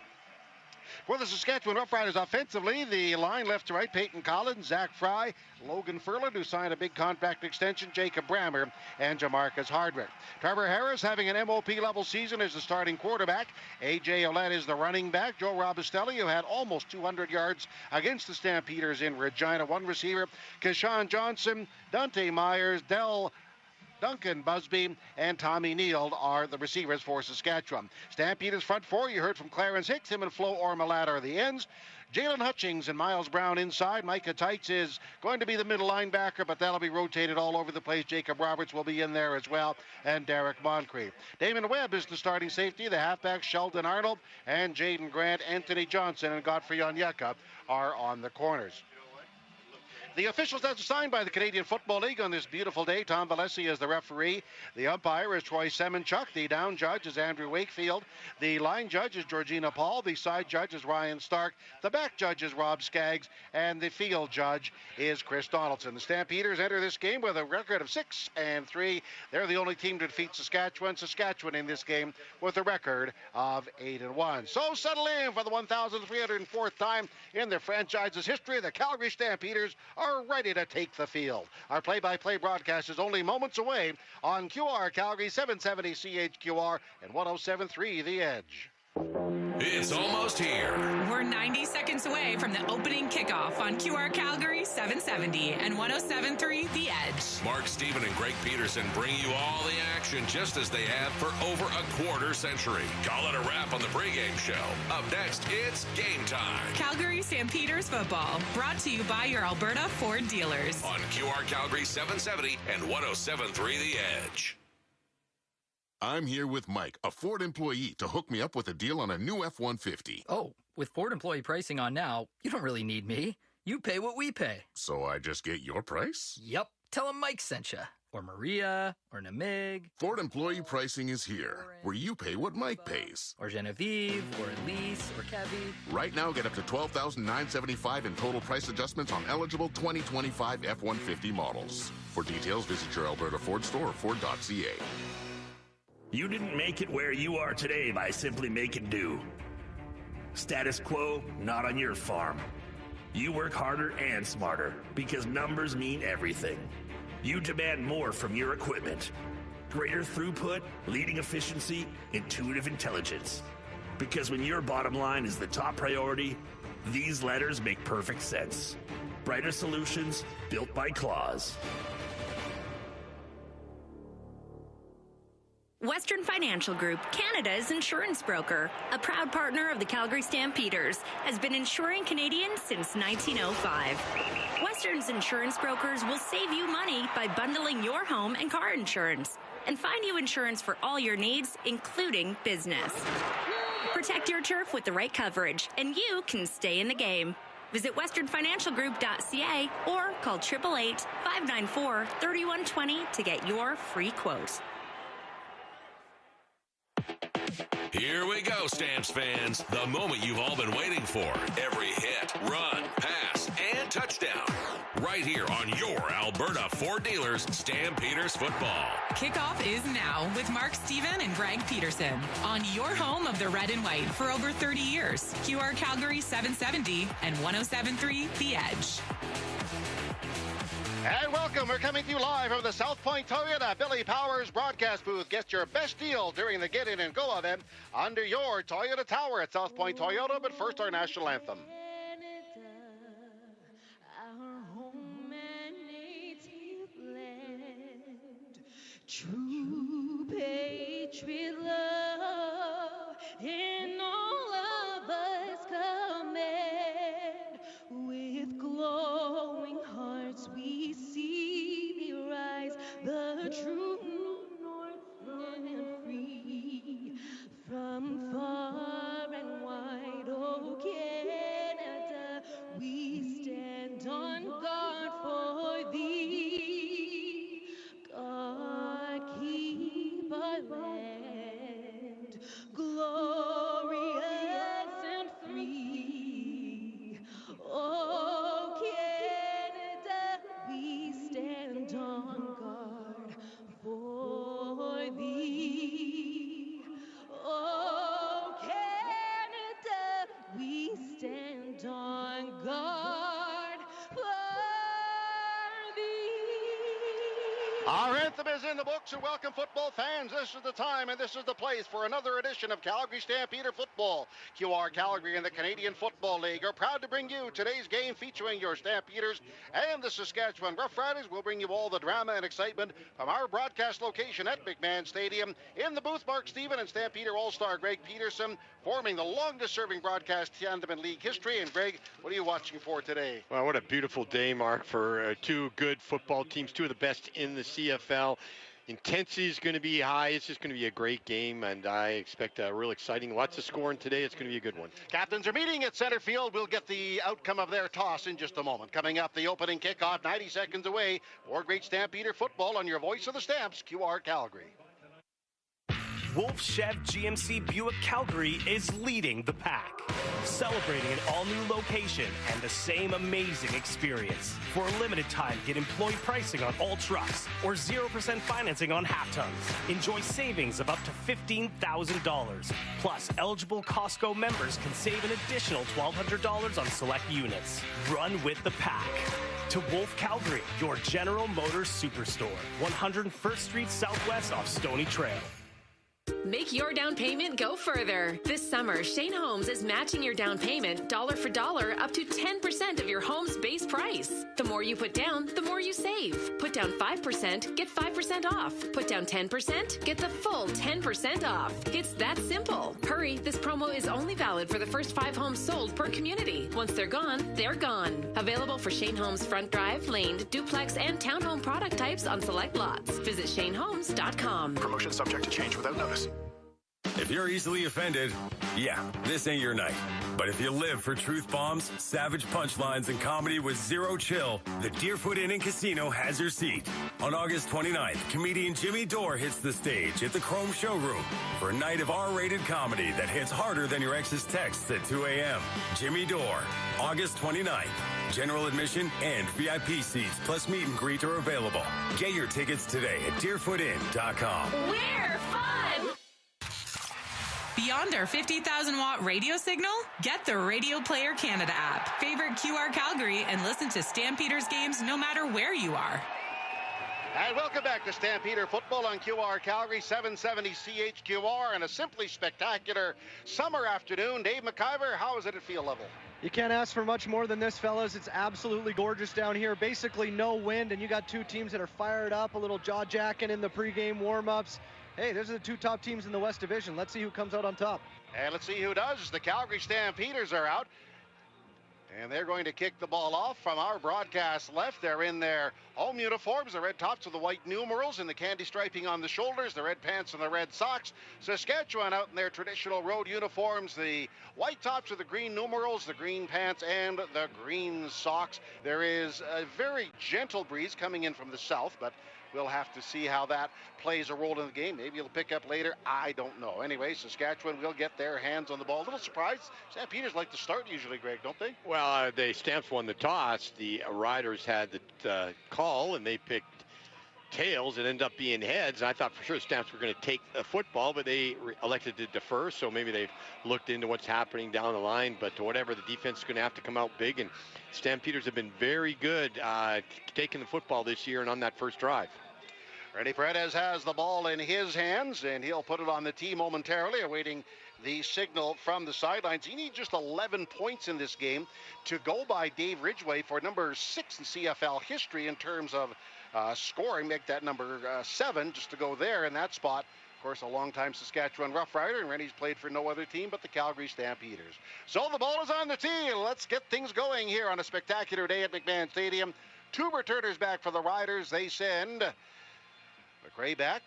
For the Saskatchewan Roughriders offensively, the line left to right, Peyton Collins, Zach Fry, Logan Furland, who signed a big contract extension, Jacob Brammer, and Jamarcus Hardwick. Trevor Harris having an MOP-level season as the starting quarterback. A.J. Ouellette is the running back. Joe Robustelli, who had almost 200 yards against the Stampeders in Regina. One receiver, Keshawn Johnson, Dante Myers, Duncan Busby, and Tommy Neal are the receivers for Saskatchewan. Stampeders front four, you heard from Clarence Hicks. Him and Flo Ormalat are the ends. Jalen Hutchings and Miles Brown inside. Micah Tights is going to be the middle linebacker, but that'll be rotated all over the place. Jacob Roberts will be in there as well, and Derek Moncrief. Damon Webb is the starting safety. The halfbacks, Sheldon Arnold and Jaden Grant. Anthony Johnson and Godfrey Onyeka are on the corners. The officials as assigned by the Canadian Football League on this beautiful day. Tom Valesi is the referee. The umpire is Troy Semenchuk. The down judge is Andrew Wakefield. The line judge is Georgina Paul. The side judge is Ryan Stark. The back judge is Rob Skaggs. And the field judge is Chris Donaldson. The Stampeders enter this game with a record of 6-3. They're the only team to defeat Saskatchewan. Saskatchewan in this game with a record of 8-1. So settle in for the 1,304th time in their franchise's history. The Calgary Stampeders are ready to take the field. Our play-by-play broadcast is only moments away on QR Calgary 770 CHQR and 107.3 The Edge. It's almost here. We're 90 seconds away from the opening kickoff on QR Calgary 770 and 107.3 The Edge. Mark Stephen and Greg Peterson bring you all the action just as they have for over a quarter century. Call it a wrap on the pregame show. Up next, it's game time. Calgary Stampeders football, brought to you by your Alberta Ford dealers. On QR Calgary 770 and 107.3 The Edge. I'm here with Mike, a Ford employee, to hook me up with a deal on a new F-150. Oh, with Ford employee pricing on now, you don't really need me. You pay what we pay. So I just get your price? Yep. Tell them Mike sent you. Or Maria, or Namig. Ford employee pricing is here, where you pay what Mike pays. Or Genevieve, or Elise, or Kevy. Right now, get up to $12,975 in total price adjustments on eligible 2025 F-150 models. For details, visit your Alberta Ford store or Ford.ca. You didn't make it where you are today by simply making do. Status quo, not on your farm. You work harder and smarter because numbers mean everything. You demand more from your equipment. Greater throughput, leading efficiency, intuitive intelligence. Because when your bottom line is the top priority, these letters make perfect sense. Brighter solutions built by Claws. Western Financial Group, Canada's insurance broker, a proud partner of the Calgary Stampeders, has been insuring Canadians since 1905. Western's insurance brokers will save you money by bundling your home and car insurance and find you insurance for all your needs, including business. Protect your turf with the right coverage, and you can stay in the game. Visit westernfinancialgroup.ca or call 888-594-3120 to get your free quote. Here we go, Stamps fans. The moment you've all been waiting for. Every hit, run, pass, and touchdown. Right here on your Alberta Ford Dealers Stampeders football. Kickoff is now with Mark Stephen and Greg Peterson on your home of the red and white for over 30 years. QR Calgary 770 and 107.3 The Edge. And welcome. We're coming to you live from the South Point Toyota Billy Powers broadcast booth. Get your best deal during the Get In and Go event under your Toyota Tower at South Point Toyota. But first, our national anthem. True patriot love in all of us command. With glowing hearts we see thee rise, the true north and free. From far and wide, oh Canada, we stand on guard for thee. God keep our land glorious and free. Oh, Canada, we stand on guard for thee. Oh, Canada, we stand on guard for thee. Our anthem is in the books, and welcome football fans. This is the time and this is the place for another edition of Calgary Stampeder Football. QR Calgary and the Canadian Football League are proud to bring you today's game featuring your Stampeders and the Saskatchewan Roughriders. We'll bring you all the drama and excitement from our broadcast location at McMahon Stadium. In the booth, Mark Stephen and Stampeder All-Star Greg Peterson forming the longest-serving broadcast tandem in league history. And Greg, what are you watching for today? Well, what a beautiful day, Mark, for two good football teams, two of the best in the CFL. Intensity is going to be high. It's just going to be a great game, and I expect a real exciting, lots of scoring today. It's going to be a good one. Captains are meeting at center field. We'll get the outcome of their toss in just a moment. Coming up, the opening kickoff, 90 seconds away. More great Stampeder football on your voice of the Stamps, QR Calgary. Wolf Chev GMC Buick Calgary is leading the pack, celebrating an all-new location and the same amazing experience. For a limited time, get employee pricing on all trucks or 0% financing on half tons. Enjoy savings of up to $15,000. Plus, eligible Costco members can save an additional $1,200 on select units. Run with the pack. To Wolf Calgary, your General Motors Superstore, 101st Street Southwest off Stony Trail. Make your down payment go further. This summer, Shane Holmes is matching your down payment dollar for dollar up to 10% of your home's base price. The more you put down, the more you save. Put down 5%, get 5% off. Put down 10%, get the full 10% off. It's that simple. Hurry, this promo is only valid for the first 5 homes sold per community. Once they're gone, they're gone. Available for Shane Holmes front drive, laned, duplex, and townhome product types on select lots. Visit ShaneHolmes.com. Promotion subject to change without notice. If you're easily offended, yeah, this ain't your night. But if you live for truth bombs, savage punchlines, and comedy with zero chill, the Deerfoot Inn & Casino has your seat. On August 29th, comedian Jimmy Dore hits the stage at the Chrome Showroom for a night of R-rated comedy that hits harder than your ex's texts at 2 a.m. Jimmy Dore, August 29th. General admission and VIP seats plus meet and greet are available. Get your tickets today at deerfootin.com. We're fun! Beyond our 50,000-watt radio signal, get the Radio Player Canada app. Favorite QR Calgary and listen to Stampeders games no matter where you are. And welcome back to Stampeder Football on QR Calgary, 770 CHQR, and a simply spectacular summer afternoon. Dave McIver, how is it at field level? You can't ask for much more than this, fellas. It's absolutely gorgeous down here. Basically no wind, and you got two teams that are fired up, a little jaw-jacking in the pregame warm-ups. Hey, those are the two top teams in the West Division. Let's see who comes out on top. And let's see who does. The Calgary Stampeders are out. And they're going to kick the ball off from our broadcast left. They're in their home uniforms, the red tops with the white numerals and the candy striping on the shoulders, the red pants and the red socks. Saskatchewan out in their traditional road uniforms, the white tops with the green numerals, the green pants, and the green socks. There is a very gentle breeze coming in from the south, but we'll have to see how that plays a role in the game. Maybe it'll pick up later. I don't know. Anyway, Saskatchewan will get their hands on the ball. A little surprised. Stampeders like to start usually, Greg, don't they? Well, the Stamps won the toss. The Riders had the call, and they picked tails. It ended up being heads. I thought for sure the Stamps were going to take the football, but they elected to defer, so maybe they've looked into what's happening down the line. But whatever, the defense is going to have to come out big, and Stampeders have been very good taking the football this year and on that first drive. Randy Paredes has the ball in his hands, and he'll put it on the tee momentarily, awaiting the signal from the sidelines. He needs just 11 points in this game to go by Dave Ridgway for number 6 in CFL history in terms of scoring, make that number 7 just to go there in that spot. Of course, a longtime Saskatchewan Roughrider, and Randy's played for no other team but the Calgary Stampeders. So the ball is on the tee. Let's get things going here on a spectacular day at McMahon Stadium. 2 returners back for the Riders. They send McRae back,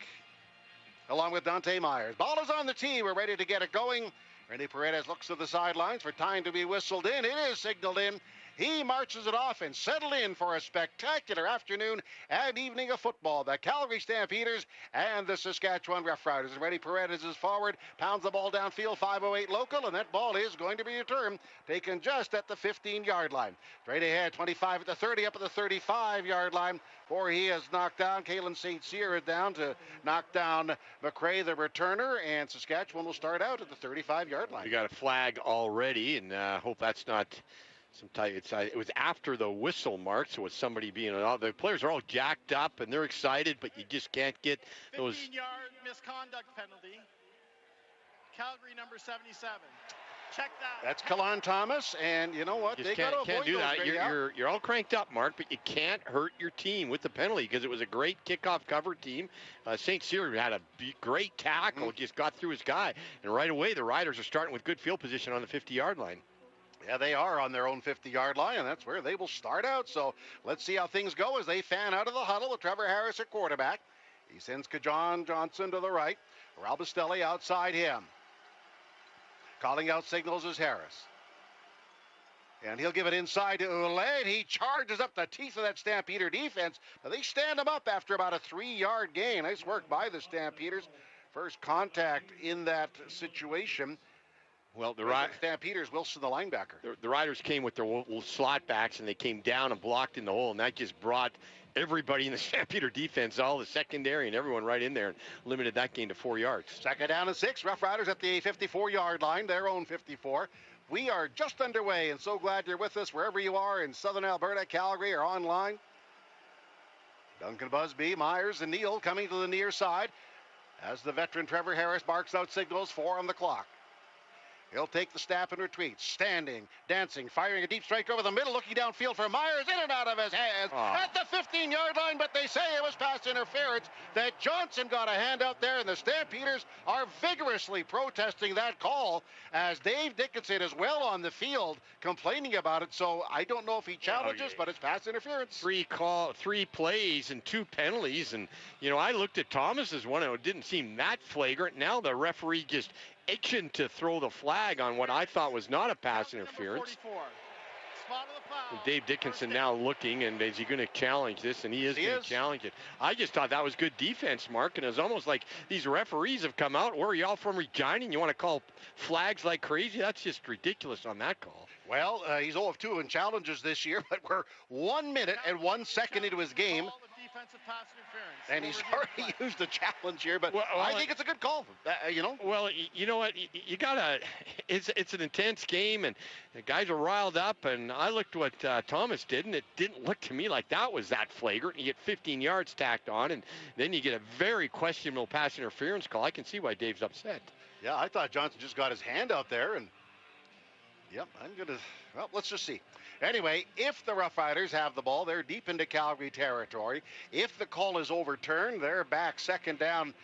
along with Dante Myers. Ball is on the tee. We're ready to get it going. Randy Paredes looks to the sidelines for time to be whistled in. It is signaled in. He marches it off and settled in for a spectacular afternoon and evening of football. The Calgary Stampeders and the Saskatchewan Roughriders. And Randy Paredes is forward, pounds the ball downfield, 5:08 local, and that ball is going to be returned, taken just at the 15-yard line. Straight ahead, 25 at the 30, up at the 35-yard line. For he has knocked down Kalen St. Cyr down to knock down McRae, the returner, and Saskatchewan will start out at the 35-yard line. We got a flag already, and hope that's not some type. It was after the whistle mark, so it's somebody being. The players are all jacked up and they're excited, but you just can't get those. 15-yard misconduct penalty. Calgary number 77. Check that. That's Kalon Thomas, and you know what? They can't do that. You're all cranked up, Mark, but you can't hurt your team with the penalty because it was a great kickoff cover team. St. Cyr had a great tackle, just got through his guy, and right away the Riders are starting with good field position on the 50-yard line. Yeah, they are on their own 50-yard line, and that's where they will start out. So let's see how things go as they fan out of the huddle with Trevor Harris at quarterback. He sends Kajon Johnson to the right. Ralbastelli outside him. Calling out signals is Harris. And he'll give it inside to Ouellette. He charges up the teeth of that Stampeder defense. Now they stand him up after about a 3-yard gain. Nice work by the Stampeders. First contact in that situation. Well, the Stampeders, Wilson, the linebacker. The Riders came with their slot backs, and they came down and blocked in the hole, and that just brought everybody in the Stampeder defense, all the secondary and everyone right in there, and limited that gain to 4 yards. Second down and 6. Rough Riders at the 54-yard line, their own 54. We are just underway, and so glad you're with us wherever you are in southern Alberta, Calgary, or online. Duncan Busby, Myers, and Neal coming to the near side as the veteran Trevor Harris barks out signals, 4 on the clock. He'll take the snap and retreat. Standing, dancing, firing a deep strike over the middle, looking downfield for Myers, in and out of his hands at the 15-yard line, but they say it was pass interference, that Johnson got a hand out there, and the Stampeders are vigorously protesting that call as Dave Dickinson is well on the field complaining about it. So I don't know if he challenges, but it's pass interference. 3 plays and 2 penalties, and I looked at Thomas's one, and it didn't seem that flagrant. Now the referee just itching to throw the flag on what I thought was not a pass interference. Dave Dickinson now looking, and is he going to challenge this? And he is going to challenge it. I just thought that was good defense, Mark, and it's almost like these referees have come out. Where are y'all from Regina? And you want to call flags like crazy? That's just ridiculous on that call. Well, he's 0 of 2 in challenges this year, but we're 1 minute and 1 second into his game. And he's already used the challenge here, but I think it's a good call. Well, you know what? You gotta. It's an intense game, and the guys are riled up. And I looked what Thomas did, and it didn't look to me like that was that flagrant. You get 15 yards tacked on, and then you get a very questionable pass interference call. I can see why Dave's upset. Yeah, I thought Johnson just got his hand out there, and let's just see. Anyway, if the Rough Riders have the ball, they're deep into Calgary territory. If the call is overturned, they're back second down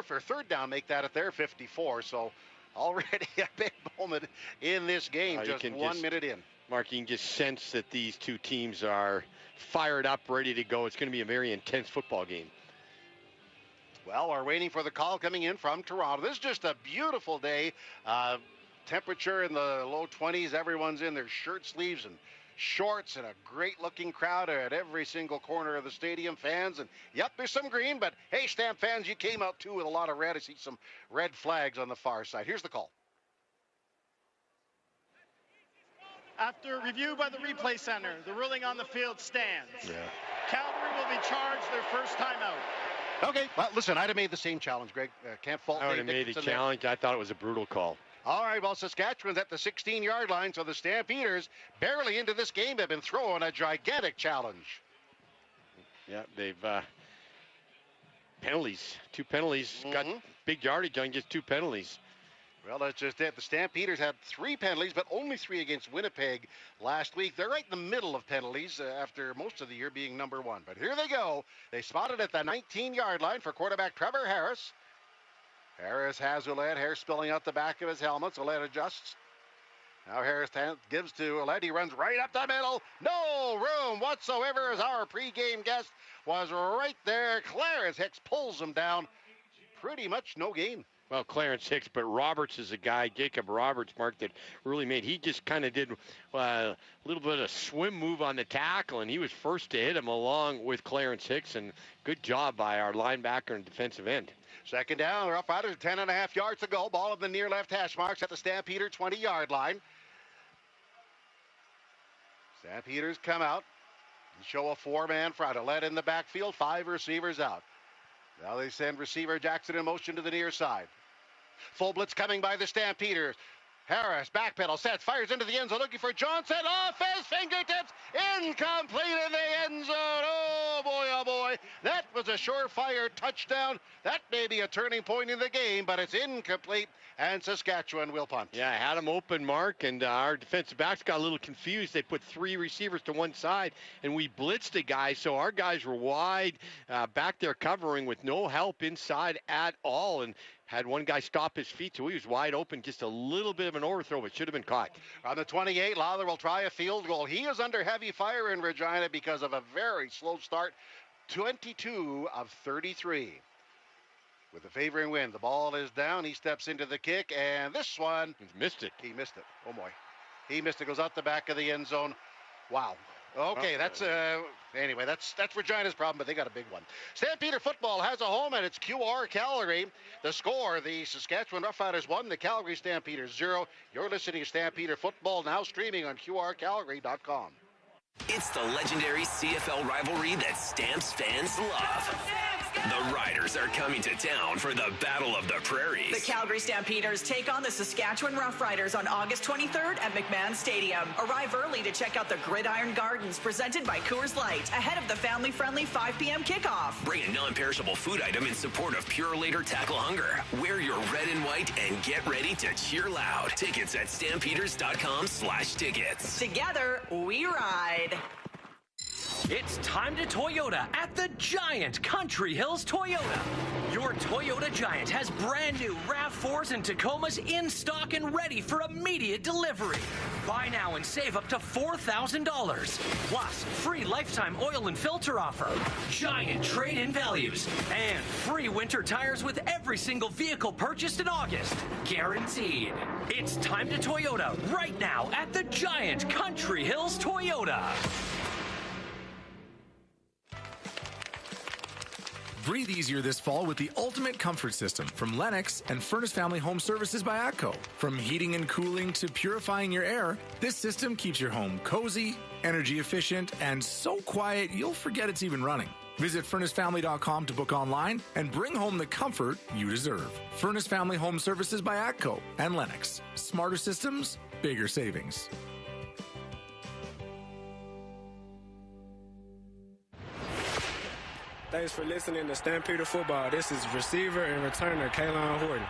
for third down, make that at their 54. So already a big moment in this game, just 1 minute in. Mark, you can just sense that these two teams are fired up, ready to go. It's going to be a very intense football game. Well, we're waiting for the call coming in from Toronto. This is just a beautiful day. Temperature in the low 20s. Everyone's in their shirt sleeves and shorts, and a great-looking crowd at every single corner of the stadium. Fans, and there's some green, but hey, Stamp fans, you came out too with a lot of red. I see some red flags on the far side. Here's the call. After review by the replay center, the ruling on the field stands. Yeah. Calgary will be charged their first timeout. Okay, well, listen, I'd have made the same challenge, Greg. Can't fault I would Dave have made the Dickinson challenge. I thought it was a brutal call. All right, well, Saskatchewan's at the 16-yard line, so the Stampeders, barely into this game, have been throwing a gigantic challenge. Yeah, they've penalties. 2 penalties. Got big yardage on just 2 penalties. Well, that's just it. The Stampeders had 3 penalties, but only 3 against Winnipeg last week. They're right in the middle of penalties after most of the year being number 1. But here they go. They spotted at the 19-yard line for quarterback Trevor Harris. Harris has Ouellette. Hair spilling out the back of his helmet. Ouellette adjusts. Now Harris gives to Ouellette. He runs right up the middle. No room whatsoever, as our pregame guest was right there. Clarence Hicks pulls him down. Pretty much no gain. Well, Clarence Hicks, but Roberts is a guy, Jacob Roberts, Mark, that really made. He just kind of did a little bit of swim move on the tackle, and he was first to hit him along with Clarence Hicks, and good job by our linebacker and defensive end. Second down, Rough Riders, 10.5 yards to go. Ball of the near left hash marks at the Stampeder 20-yard line. Stampeders come out and show a 4-man front. Ouellette in the backfield, 5 receivers out. Now they send receiver Jackson in motion to the near side. Full blitz coming by the Stampeders. Harris, backpedal, sets, fires into the end zone, looking for Johnson, off his fingertips, incomplete in the end zone. Oh boy, that was a surefire touchdown. That may be a turning point in the game, but it's incomplete, and Saskatchewan will punt. Yeah, I had him open, Mark, and our defensive backs got a little confused. They put 3 receivers to one side, and we blitzed a guy, so our guys were wide back there covering with no help inside at all, and had one guy stop his feet, so he was wide open. Just a little bit of an overthrow, but should have been caught. On the 28, Lawler will try a field goal. He is under heavy fire in Regina because of a very slow start. 22 of 33. With the favoring wind, the ball is down. He steps into the kick, and this one... He's missed it. He missed it. Oh, boy. He missed it. Goes out the back of the end zone. Wow. Okay, that's anyway, that's Regina's problem, but they got a big one. Stampeder football has a home, and it's QR Calgary. The score, the Saskatchewan Roughriders 1, the Calgary Stampeders 0. You're listening to Stampeder football, now streaming on QRCalgary.com. It's the legendary CFL rivalry that Stamps fans love. The Riders are coming to town for the Battle of the Prairies. The Calgary Stampeders take on the Saskatchewan Roughriders on August 23rd at McMahon Stadium. Arrive early to check out the Gridiron Gardens presented by Coors Light ahead of the family-friendly 5 p.m. kickoff. Bring a non-perishable food item in support of Pure Later Tackle Hunger. Wear your red and white and get ready to cheer loud. Tickets at stampeders.com/tickets. Together, we ride. It's time to Toyota at the Giant Country Hills Toyota. Your Toyota Giant has brand new RAV4s and Tacomas in stock and ready for immediate delivery. Buy now and save up to $4,000. Plus, free lifetime oil and filter offer, giant trade-in values, and free winter tires with every single vehicle purchased in August. Guaranteed. It's time to Toyota right now at the Giant Country Hills Toyota. Breathe easier this fall with the ultimate comfort system from Lennox and Furnace Family Home Services by ATCO. From heating and cooling to purifying your air, this system keeps your home cozy, energy efficient, and so quiet you'll forget it's even running. Visit FurnaceFamily.com to book online and bring home the comfort you deserve. Furnace Family Home Services by ATCO and Lennox. Smarter systems, bigger savings. Thanks for listening to Stampeder Football. This is receiver and returner Kaylon Horton.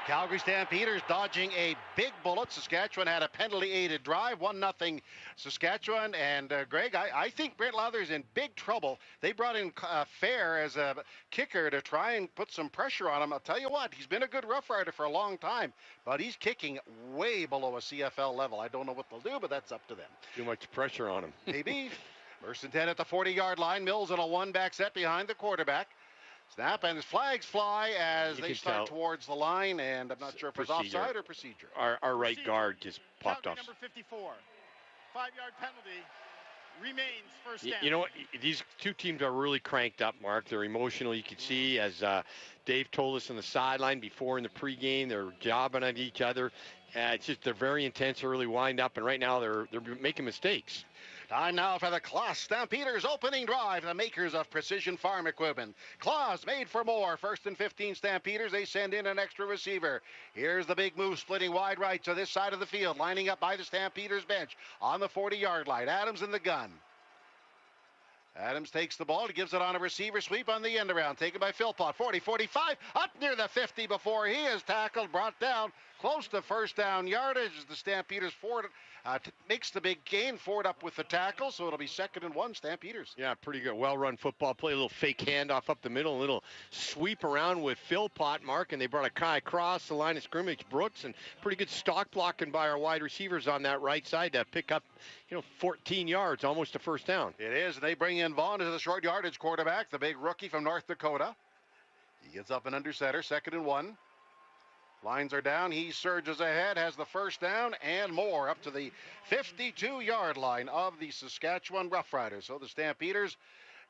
Calgary Stampeders dodging a big bullet. Saskatchewan had a penalty-aided drive, 1-0 Saskatchewan. And, Greg, I think Brent Lowther's in big trouble. They brought in Fair as a kicker to try and put some pressure on him. I'll tell you what, he's been a good Rough Rider for a long time, but he's kicking way below a CFL level. I don't know what they'll do, but that's up to them. Too much pressure on him. Maybe. First and 10 at the 40-yard line. Mills in a one-back set behind the quarterback. Snap, and his flags fly as they start towards the line, and I'm not sure if it's offside or procedure. Our right guard just popped off. Number 54. 5-yard penalty remains first down. You know what? These two teams are really cranked up, Mark. They're emotional. You can see, as Dave told us on the sideline before in the pregame, they're jobbing at each other. It's just they're very intense early wind-up, and right now they're making mistakes. Time now for the Claas Stampeders opening drive, the makers of precision farm equipment. Claas made for more. First and 15 Stampeders, they send in an extra receiver. Here's the big move, splitting wide right to this side of the field, lining up by the Stampeders bench on the 40-yard line. Adams in the gun. Adams takes the ball. He gives it on a receiver sweep on the end around. Taken by Philpott. 40, 45, up near the 50 before he is tackled, brought down close to first down yardage. The Stampeders forward makes the big gain. Ford up with the tackle, so it'll be 2nd and 1, Stampeders. Yeah, pretty good. Well-run football play. A little fake handoff up the middle, a little sweep around with Philpott, Mark, and they brought a guy across the line of scrimmage, Brooks, and pretty good stock blocking by our wide receivers on that right side to pick up, 14 yards, almost a first down. It is. They bring in Vaughn as the short yardage quarterback, the big rookie from North Dakota. He gets up and under center, 2nd and 1. Lines are down. He surges ahead, has the first down and more up to the 52-yard line of the Saskatchewan Roughriders. So the Stampeders,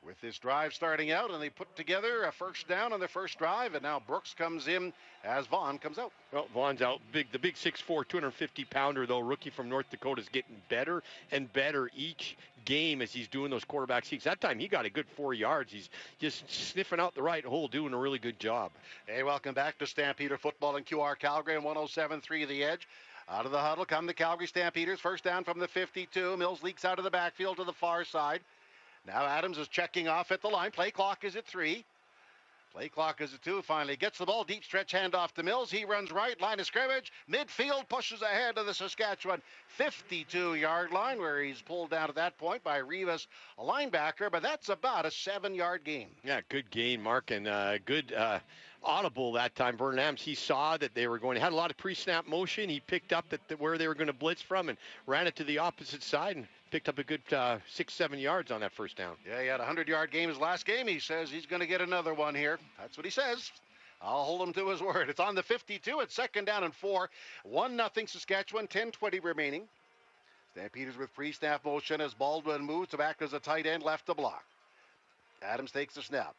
with this drive starting out, and they put together a first down on their first drive, and now Brooks comes in as Vaughn comes out. Well, Vaughn's out. The big 6'4", 250-pounder, though, rookie from North Dakota, is getting better and better each game as he's doing those quarterback sneaks. That time he got a good 4 yards. He's just sniffing out the right hole, doing a really good job. Hey, welcome back to Stampeder Football in QR Calgary and 107.3 The Edge. Out of the huddle come the Calgary Stampeders. First down from the 52. Mills leaks out of the backfield to the far side. Now Adams is checking off at the line. Play clock is at 3. Play clock is at 2. Finally gets the ball. Deep stretch handoff to Mills. He runs right. Line of scrimmage. Midfield pushes ahead to the Saskatchewan 52-yard line, where he's pulled down at that point by Rivas, a linebacker. But that's about a 7-yard gain. Yeah, good gain, Mark, and good audible that time. Vernon Adams, he saw that they were going to had a lot of pre-snap motion. He picked up where they were going to blitz from and ran it to the opposite side and picked up a good 6-7 yards on that first down. Yeah, he had a 100-yard game his last game. He says he's going to get another one here. That's what he says. I'll hold him to his word. It's on the 52. It's 2nd down and 4. 1-0 Saskatchewan, 10:20 remaining. Stampeders with pre-snap motion as Baldwin moves to back as a tight end left to block. Adams takes the snap.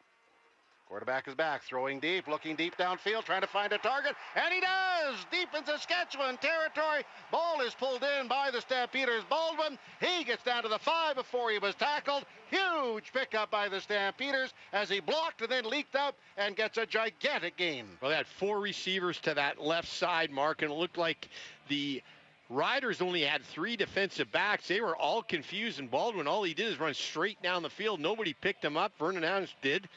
Quarterback is back, throwing deep, looking deep downfield, trying to find a target, and he does! Deep in Saskatchewan territory. Ball is pulled in by the Stampeders. Baldwin, he gets down to the 5 before he was tackled. Huge pickup by the Stampeders as he blocked and then leaked out and gets a gigantic gain. Well, they had 4 receivers to that left side, Mark, and it looked like the Riders only had 3 defensive backs. They were all confused, and Baldwin, all he did is run straight down the field. Nobody picked him up. Vernon Adams did.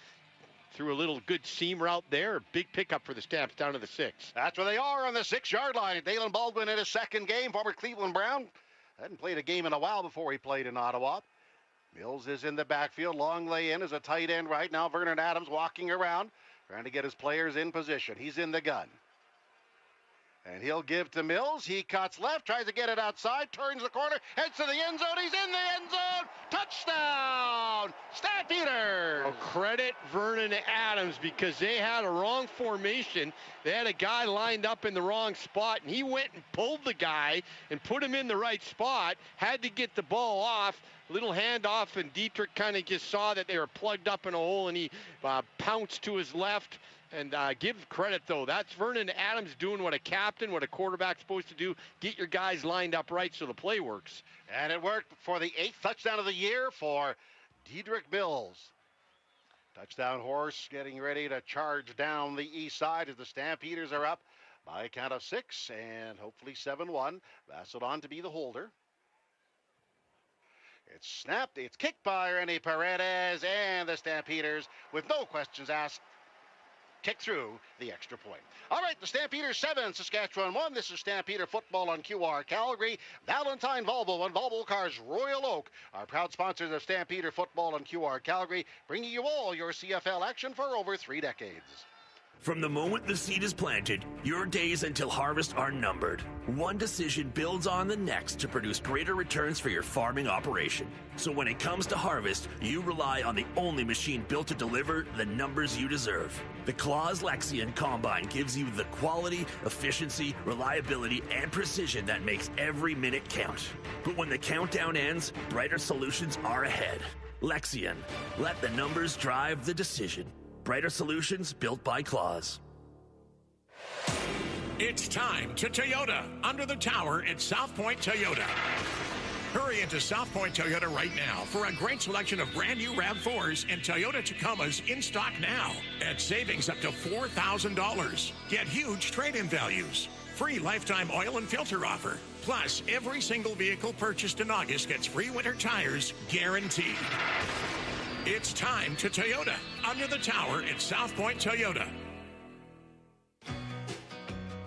Threw a little good seam route there. Big pickup for the Stamps down to the 6. That's where they are on the 6-yard line. Dalen Baldwin in his 2nd game. Former Cleveland Brown. Hadn't played a game in a while before he played in Ottawa. Mills is in the backfield. Long lay in as a tight end right now. Vernon Adams walking around, trying to get his players in position. He's in the gun. And he'll give to Mills. He cuts left, tries to get it outside, turns the corner, heads to the end zone. He's in the end zone. Touchdown, Stampeders. Oh, credit Vernon Adams, because they had a wrong formation. They had a guy lined up in the wrong spot, and he went and pulled the guy and put him in the right spot. Had to get the ball off. Little handoff, and Dietrich kind of just saw that they were plugged up in a hole, and he pounced to his left. And give credit, though. That's Vernon Adams doing what a captain, what a quarterback's supposed to do. Get your guys lined up right so the play works. And it worked for the 8th touchdown of the year for Diedrich Mills. Touchdown horse getting ready to charge down the east side as the Stampeders are up by a count of 6 and hopefully 7-1. Vasselon to be the holder. It's snapped. It's kicked by Rene Paredes, and the Stampeders, with no questions asked, kick through the extra point. All right, the Stampeders 7, Saskatchewan 1. This is Stampeder Football on QR Calgary. Valentine Volvo and Volvo Cars Royal Oak are proud sponsors of Stampeder Football on QR Calgary, bringing you all your CFL action for over 3 decades. From the moment the seed is planted, your days until harvest are numbered. One decision builds on the next to produce greater returns for your farming operation. So when it comes to harvest, you rely on the only machine built to deliver the numbers you deserve. The Claas Lexion Combine gives you the quality, efficiency, reliability, and precision that makes every minute count. But when the countdown ends, brighter solutions are ahead. Lexion. Let the numbers drive the decision. Brighter solutions built by Claas. It's time to Toyota. Under the tower at South Point Toyota. Hurry into South Point Toyota right now for a great selection of brand new RAV4s and Toyota Tacomas in stock now at savings up to $4,000. Get huge trade-in values. Free lifetime oil and filter offer. Plus, every single vehicle purchased in August gets free winter tires guaranteed. It's time to Toyota. Under the tower at South Point Toyota.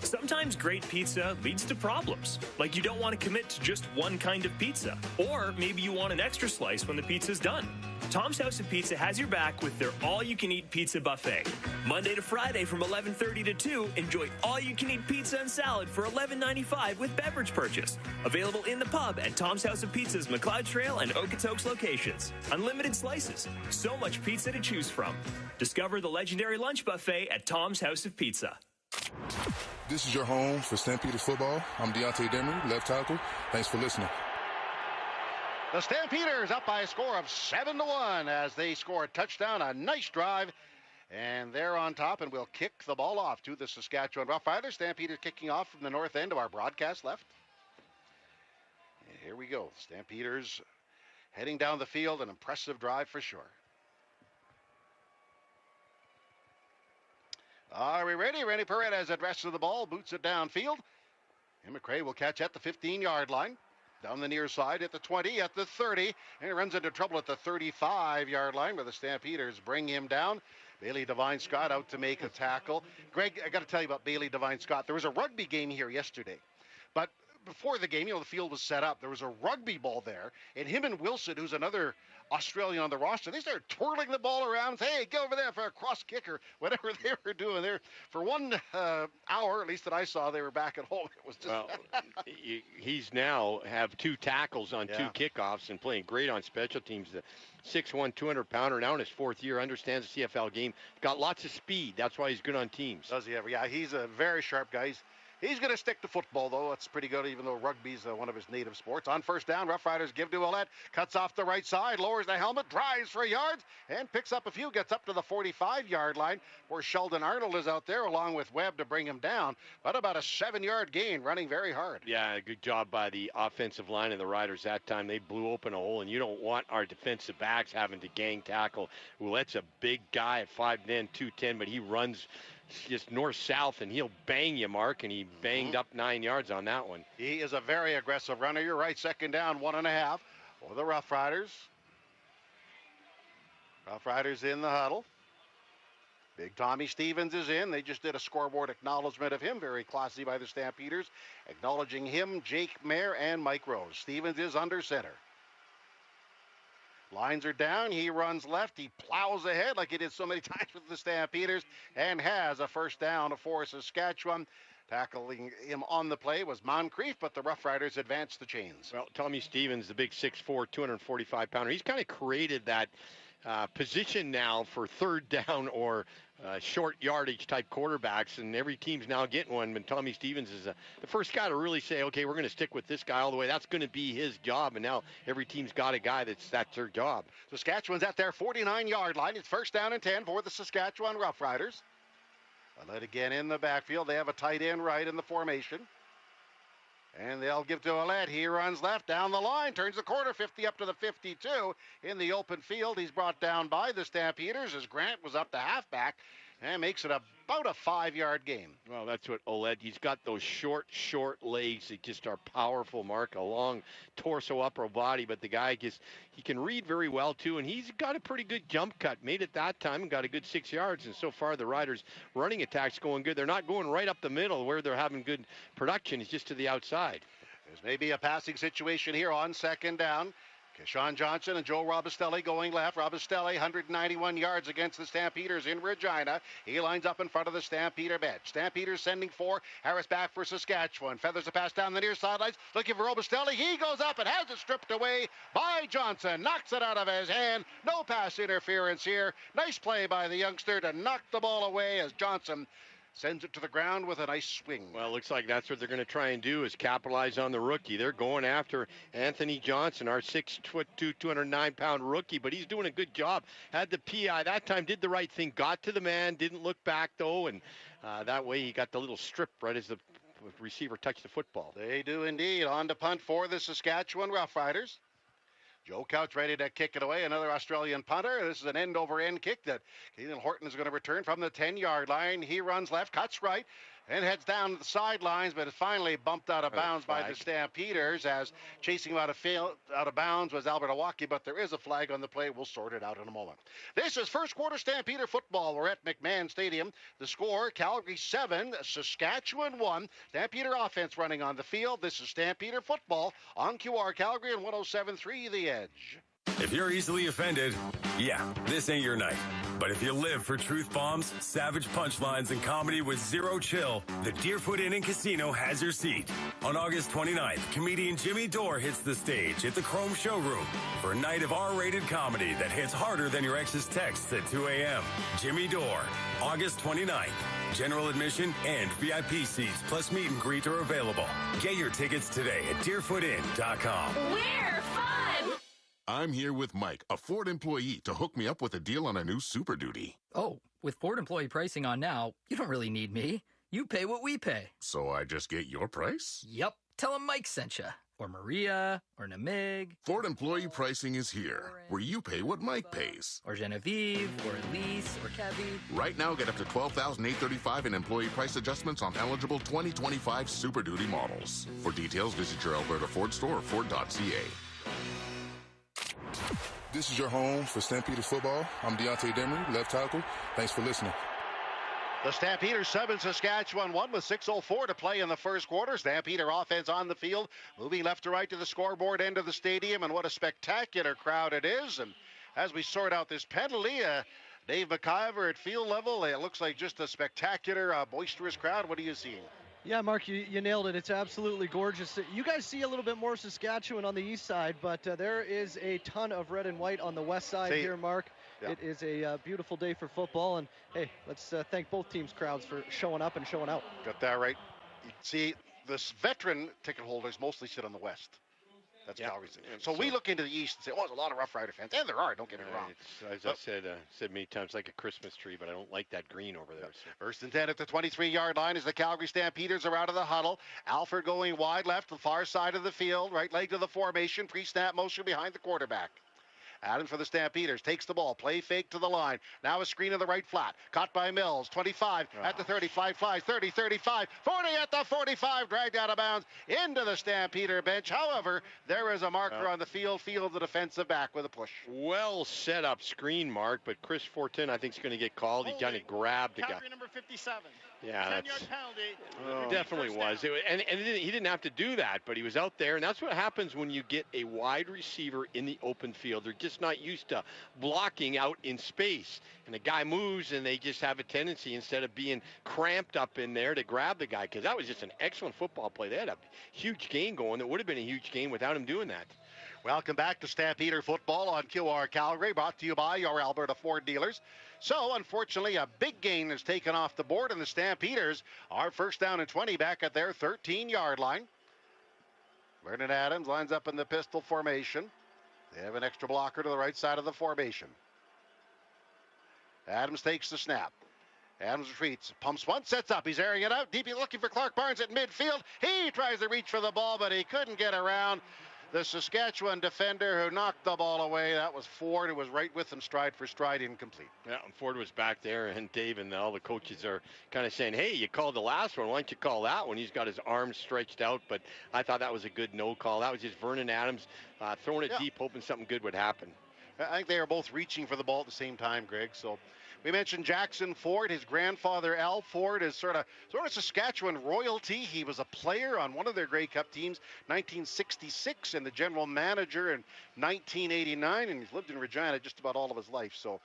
Sometimes great pizza leads to problems, like you don't want to commit to just one kind of pizza, or maybe you want an extra slice when the pizza's done. Tom's House of Pizza has your back with their all-you-can-eat pizza buffet. Monday to Friday from 11:30 to 2, enjoy all-you-can-eat pizza and salad for $11.95 with beverage purchase. Available in the pub at Tom's House of Pizza's McLeod Trail and Okotoks locations. Unlimited slices, so much pizza to choose from. Discover the legendary lunch buffet at Tom's House of Pizza. This is your home for Stampeders football. I'm Deontay Demery, left tackle. Thanks for listening. The Stampeders up by a score of 7-1 as they score a touchdown, a nice drive, and they're on top, and we'll kick the ball off to the Saskatchewan Roughriders. Stampeders kicking off from the north end of our broadcast left. And here we go. Stampeders heading down the field, an impressive drive for sure. Are we ready? Randy Paredes addresses the ball, boots it downfield. And McRae will catch at the 15-yard line. Down the near side at the 20, at the 30. And he runs into trouble at the 35-yard line where the Stampeders bring him down. Bailey Devine-Scott out to make a tackle. Greg, I got to tell you about Bailey Devine-Scott. There was a rugby game here yesterday. But before the game, the field was set up. There was a rugby ball there. And him and Wilson, who's another Australian on the roster, they started twirling the ball around. Hey, get over there for a cross kicker, whatever they were doing there. For 1 hour, at least that I saw, they were back at home. It was just well, he's now have 2 tackles on 2 kickoffs and playing great on special teams. The 6'1", 200-pounder, now in his 4th year, understands the CFL game. Got lots of speed. That's why he's good on teams. Does he ever? Yeah, he's a very sharp guy. He's going to stick to football, though. That's pretty good, even though rugby's one of his native sports. On first down, Rough Riders give to Ouellette. Cuts off the right side, lowers the helmet, drives for yards, and picks up a few. Gets up to the 45-yard line, where Sheldon Arnold is out there, along with Webb to bring him down. But about a 7-yard gain, running very hard. Yeah, good job by the offensive line and the Riders that time. They blew open a hole, and you don't want our defensive backs having to gang tackle. Ouellette's a big guy at 5'10", 210, but he runs just north-south, and he'll bang you, Mark, and he banged up 9 yards on that one. He is a very aggressive runner. You're right, second down, 1.5 for the Rough Riders. Rough Riders in the huddle. Big Tommy Stevens is in. They just did a scoreboard acknowledgement of him. Very classy by the Stampeders. Acknowledging him, Jake Mayer, and Mike Rose. Stevens is under center. Lines are down. He runs left. He plows ahead like he did so many times with the Stampeders and has a first down for Saskatchewan. Tackling him on the play was Moncrief, but the Rough Riders advance the chains. Well, Tommy Stevens, the big 6'4", 245-pounder, he's kind of created that position now for third down or short yardage type quarterbacks, and every team's now getting one. But Tommy Stevens is the first guy to really say, okay, we're going to stick with this guy all the way. That's going to be his job, and now every team's got a guy that's their job. Saskatchewan's at their 49-yard line. It's first down and 10 for the Saskatchewan Roughriders. Led again in the backfield. They have a tight end right in the formation. And they'll give to Ouellette. He runs left down the line, turns the corner, 50 up to the 52 in the open field. He's brought down by the Stampeders as Grant was up to halfback and makes it about a 5-yard gain. Well, that's what Ouellette, he's got those short legs that just are powerful, Mark, a long torso, upper body, but the guy he can read very well, too, and he's got a pretty good jump cut. Made it that time and got a good 6 yards, and so far the Riders' running attack's going good. They're not going right up the middle where they're having good production. It's just to the outside. There's maybe a passing situation here on second down. Keyshawn Johnson and Joe Robustelli going left. Robustelli, 191 yards against the Stampeders in Regina. He lines up in front of the Stampeder bench. Stampeders sending 4. Harris back for Saskatchewan. Feathers a pass down the near sidelines. Looking for Robustelli. He goes up and has it stripped away by Johnson. Knocks it out of his hand. No pass interference here. Nice play by the youngster to knock the ball away as Johnson sends it to the ground with a nice swing. Well, it looks like that's what they're going to try and do is capitalize on the rookie. They're going after Anthony Johnson, our 6'2", 209-pound rookie, but he's doing a good job. Had the PI that time, did the right thing, got to the man, didn't look back, though, and that way he got the little strip right as the receiver touch the football. They do indeed. On to punt for the Saskatchewan Roughriders. Joe Couch ready to kick it away. Another Australian punter. This is an end-over-end kick that Keelan Horton is going to return from the 10-yard line. He runs left, cuts right, and heads down to the sidelines, but is finally bumped out of bounds by the Stampeders as chasing him out of bounds was Albert Awaki, but there is a flag on the play. We'll sort it out in a moment. This is first quarter Stampeder football. We're at McMahon Stadium. The score, Calgary 7, Saskatchewan 1. Stampeder offense running on the field. This is Stampeder football on QR Calgary and 107.3 The Edge. If you're easily offended, yeah, this ain't your night. But if you live for truth bombs, savage punchlines, and comedy with zero chill, the Deerfoot Inn & Casino has your seat. On August 29th, comedian Jimmy Dore hits the stage at the Chrome Showroom for a night of R-rated comedy that hits harder than your ex's texts at 2 a.m. Jimmy Dore, August 29th. General admission and VIP seats plus meet and greet are available. Get your tickets today at deerfootin.com. We're fun! I'm here with Mike, a Ford employee, to hook me up with a deal on a new Super Duty. Oh, with Ford employee pricing on now, you don't really need me. You pay what we pay. So I just get your price? Yep. Tell them Mike sent you. Or Maria, or Namig. Ford employee pricing is here, where you pay what Mike pays. Or Genevieve, or Elise, or Kevy. Right now, get up to $12,835 in employee price adjustments on eligible 2025 Super Duty models. For details, visit your Alberta Ford store or Ford.ca. This is your home for Stampeders football. I'm Deontay Demery, left tackle. Thanks for listening. The Stampeders 7, Saskatchewan 1 with 6:04 to play in the first quarter. Stampeder offense on the field, moving left to right to the scoreboard end of the stadium, and what a spectacular crowd it is. And as we sort out this penalty, Dave McIver at field level, it looks like just a spectacular, boisterous crowd. What are you seeing? Yeah, Mark, you nailed it. It's absolutely gorgeous. You guys see a little bit more Saskatchewan on the east side, but there is a ton of red and white on the west side here, Mark. Yeah. It is a beautiful day for football, and hey, let's thank both teams' crowds for showing up and showing out. Got that right. You see, this veteran ticket holders mostly sit on the west. That's Calgary's. So we look into the east and say, oh, there's a lot of Rough Rider fans. And there are, don't get me wrong. As I said many times, like a Christmas tree, but I don't like that green over there. So. First and 10 at the 23-yard line as the Calgary Stampeders are out of the huddle. Alford going wide left, the far side of the field, right leg to the formation, pre-snap motion behind the quarterback. Adams for the Stampeders, takes the ball, play fake to the line. Now a screen in the right flat, caught by Mills, 25 at the 35, flies 30, 35, 40 at the 45, dragged out of bounds into the Stampeder bench. However, there is a marker on the field the defensive back with a push. Well set up screen, Mark, but Chris Fortin, I think, is going to get called. He kind of grabbed the guy. Calgary number 57. Yeah, 10-yard penalty. Definitely was. And he didn't have to do that, but he was out there, and that's what happens when you get a wide receiver in the open field. They're just not used to blocking out in space, and the guy moves, and they just have a tendency, instead of being cramped up in there, to grab the guy, because that was just an excellent football play. They had a huge game going. That would have been a huge game without him doing that. Welcome back to Stampeder Football on QR Calgary, brought to you by your Alberta Ford dealers. So, unfortunately, a big gain is taken off the board, and the Stampeders are first down and 20 back at their 13-yard line. Vernon Adams lines up in the pistol formation. They have an extra blocker to the right side of the formation. Adams takes the snap. Adams retreats, pumps once, sets up. He's airing it out. Deep, looking for Clark Barnes at midfield. He tries to reach for the ball, but he couldn't get around the Saskatchewan defender who knocked the ball away. That was Ford, who was right with him, stride for stride, incomplete. Yeah, and Ford was back there, and Dave and all the coaches are kind of saying, hey, you called the last one. Why don't you call that one? He's got his arms stretched out, but I thought that was a good no call. That was just Vernon Adams throwing it deep, hoping something good would happen. I think they are both reaching for the ball at the same time, Greg. So we mentioned Jackson Ford. His grandfather, Al Ford, is sort of Saskatchewan royalty. He was a player on one of their Grey Cup teams, 1966, and the general manager in 1989, and he's lived in Regina just about all of his life. So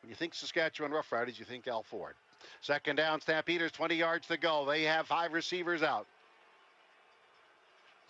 when you think Saskatchewan Roughriders, you think Al Ford. Second down, Stampeders, 20 yards to go. They have 5 receivers out.